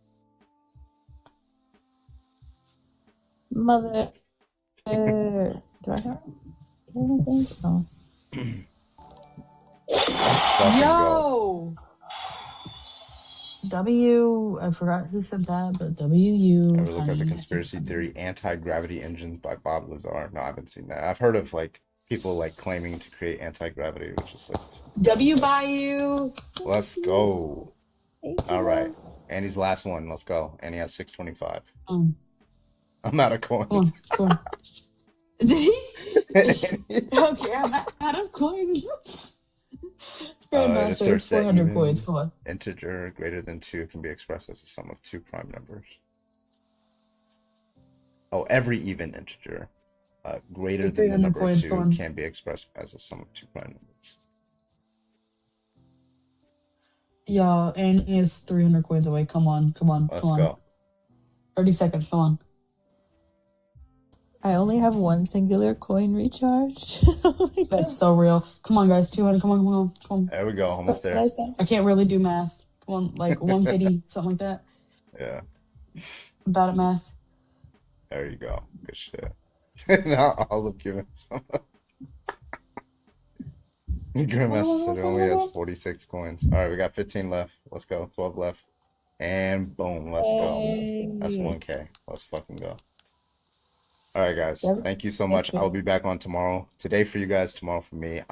Mother. Do I have anything? Oh. Let's fucking go. Yo! W, I forgot who sent that, but WU. Ever look at the honey. conspiracy theory Anti-Gravity Engines by Bob Lazar? No, I haven't seen that. I've heard of like people like claiming to create anti-gravity, which is like W Bayou. let's go. Thank All right. you. Annie's last one. Let's go. Annie has 625. Um, I'm out of coins. come on. Okay, I'm out of coins. It Grandmaster, it's asserts that 400 coins. even Come on. integer greater than 2 can be expressed as the sum of two prime numbers. Oh, every even integer greater than the 300 number coins. Come 2 on. can be expressed as a sum of two prime numbers. Y'all, Annie is 300 coins away. Come on. Let's go. 30 seconds. Come on. I only have one singular coin recharged. Oh my God. That's so real. Come on, guys. 200. Come on. There we go. Almost What did there. I say? I can't really do math. Come on, like 150, something like that. Yeah. I'm bad at math. There you go. Good shit. Now all of giving some. Grandmaster said it only has 46 coins. All right, we got 15 left. Let's go. 12 left. And boom, let's go. That's 1K. Let's fucking go. All right, guys. Thank you so much. I will be back on tomorrow. Today for you guys, tomorrow for me.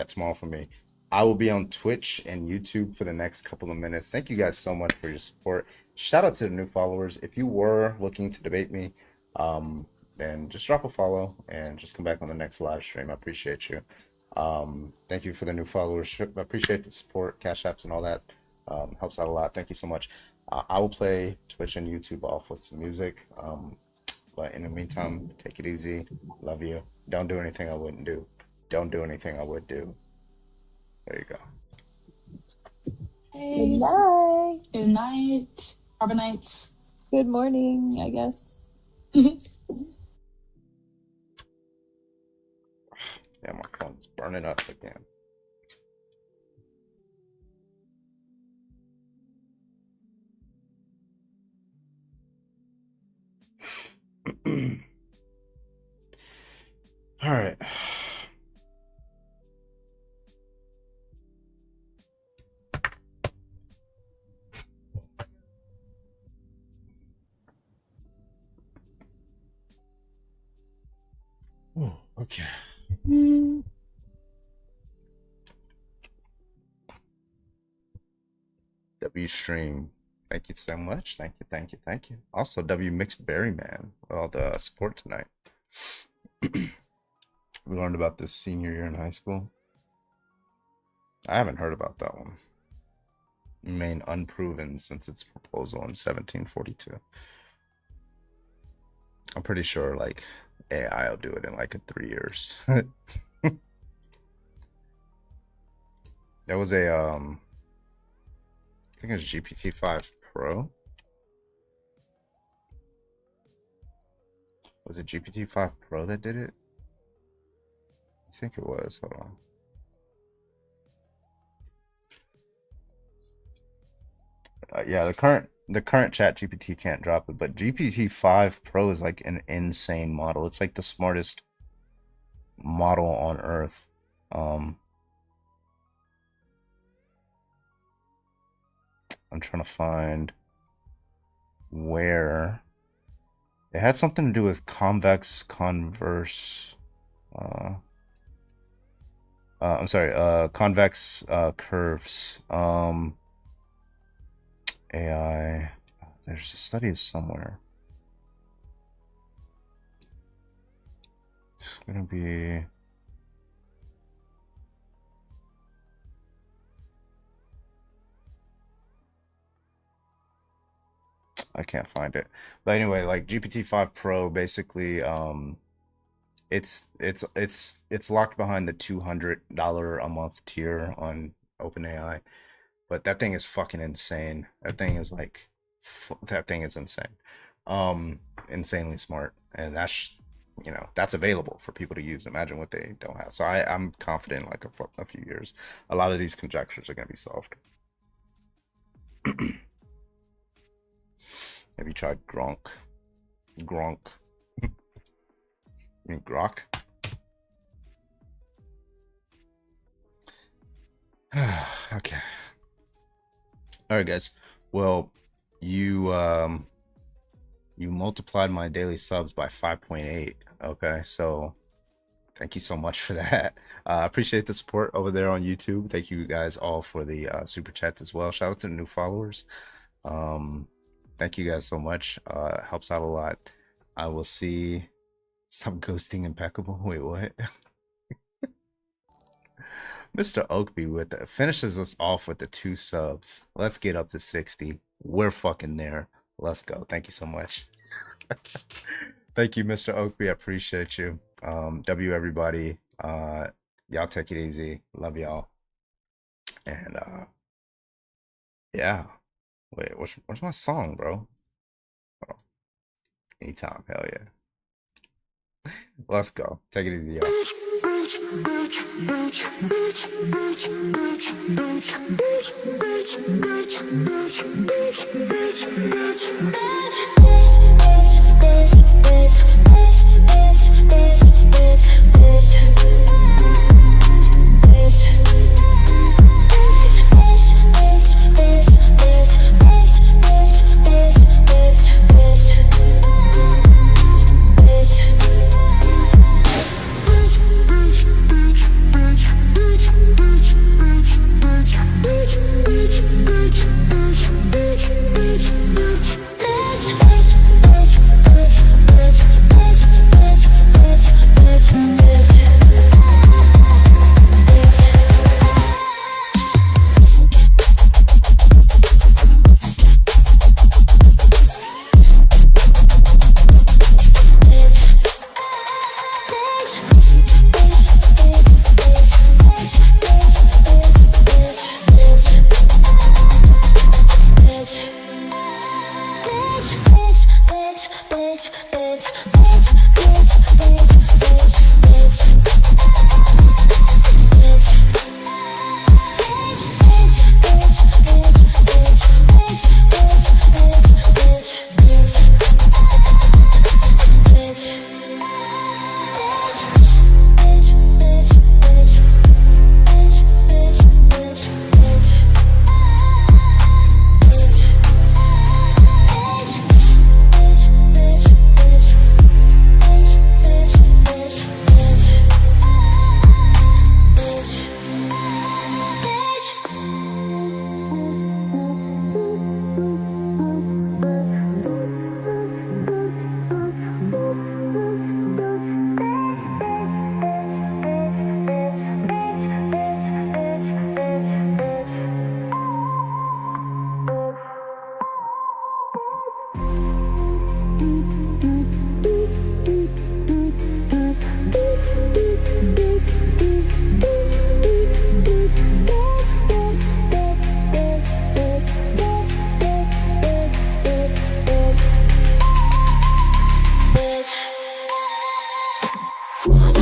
Tomorrow for me. I will be on Twitch and YouTube for the next couple of minutes. Thank you guys so much for your support. Shout out to the new followers. If you were looking to debate me, then just drop a follow and just come back on the next live stream. I appreciate you. Thank you for the new followers. I appreciate the support, cash apps, and all that. Helps out a lot. Thank you so much. I will play Twitch and YouTube off with some music. But in the meantime, take it easy. Love you. Don't do anything I wouldn't do. Don't do anything I would do. There you go. Hey. Good night. Good night. Harbor nights. Good morning, I guess. Yeah, my phone's burning up again. All right. Oh, okay. W Stream. Thank you so much. Thank you, thank you, thank you. Also, W Mixed Berry Man. All the support tonight. We learned about this senior year in high school. I haven't heard about that one. Remain unproven since its proposal in 1742. I'm pretty sure like AI will do it in like 3 years. There was a I think it was GPT-5 Pro. Was it GPT-5 Pro that did it? I think it was. Hold on. Yeah, the current chat GPT can't drop it, but GPT-5 Pro is like an insane model. It's like the smartest model on earth. I'm trying to find where it had something to do with convex curves. AI. There's a study somewhere. It's gonna be. I can't find it. But anyway, like GPT-5 Pro, basically, it's locked behind the $200 a month tier on OpenAI. But that thing is fucking insane. That thing is like, that thing is insane. Insanely smart. And that's, that's available for people to use. Imagine what they don't have. So I'm confident like a few years, a lot of these conjectures are going to be solved. Have you tried Gronk? You mean Grok? Okay. All right, guys. Well, you multiplied my daily subs by 5.8. Okay, so thank you so much for that. I appreciate the support over there on YouTube. Thank you guys all for the super chats as well. Shout out to the new followers. Thank you guys so much. Helps out a lot. I will see. Stop ghosting Impeccable. Wait, what? Mr. Oakby finishes us off with the 2 subs. Let's get up to 60. We're fucking there. Let's go. Thank you so much. Thank you, Mr. Oakby. I appreciate you. W everybody. Y'all take it easy. Love y'all. And yeah. Wait, what's my song, bro? Oh. Anytime, hell yeah. Let's go. Take it easy, y'all.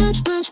much, much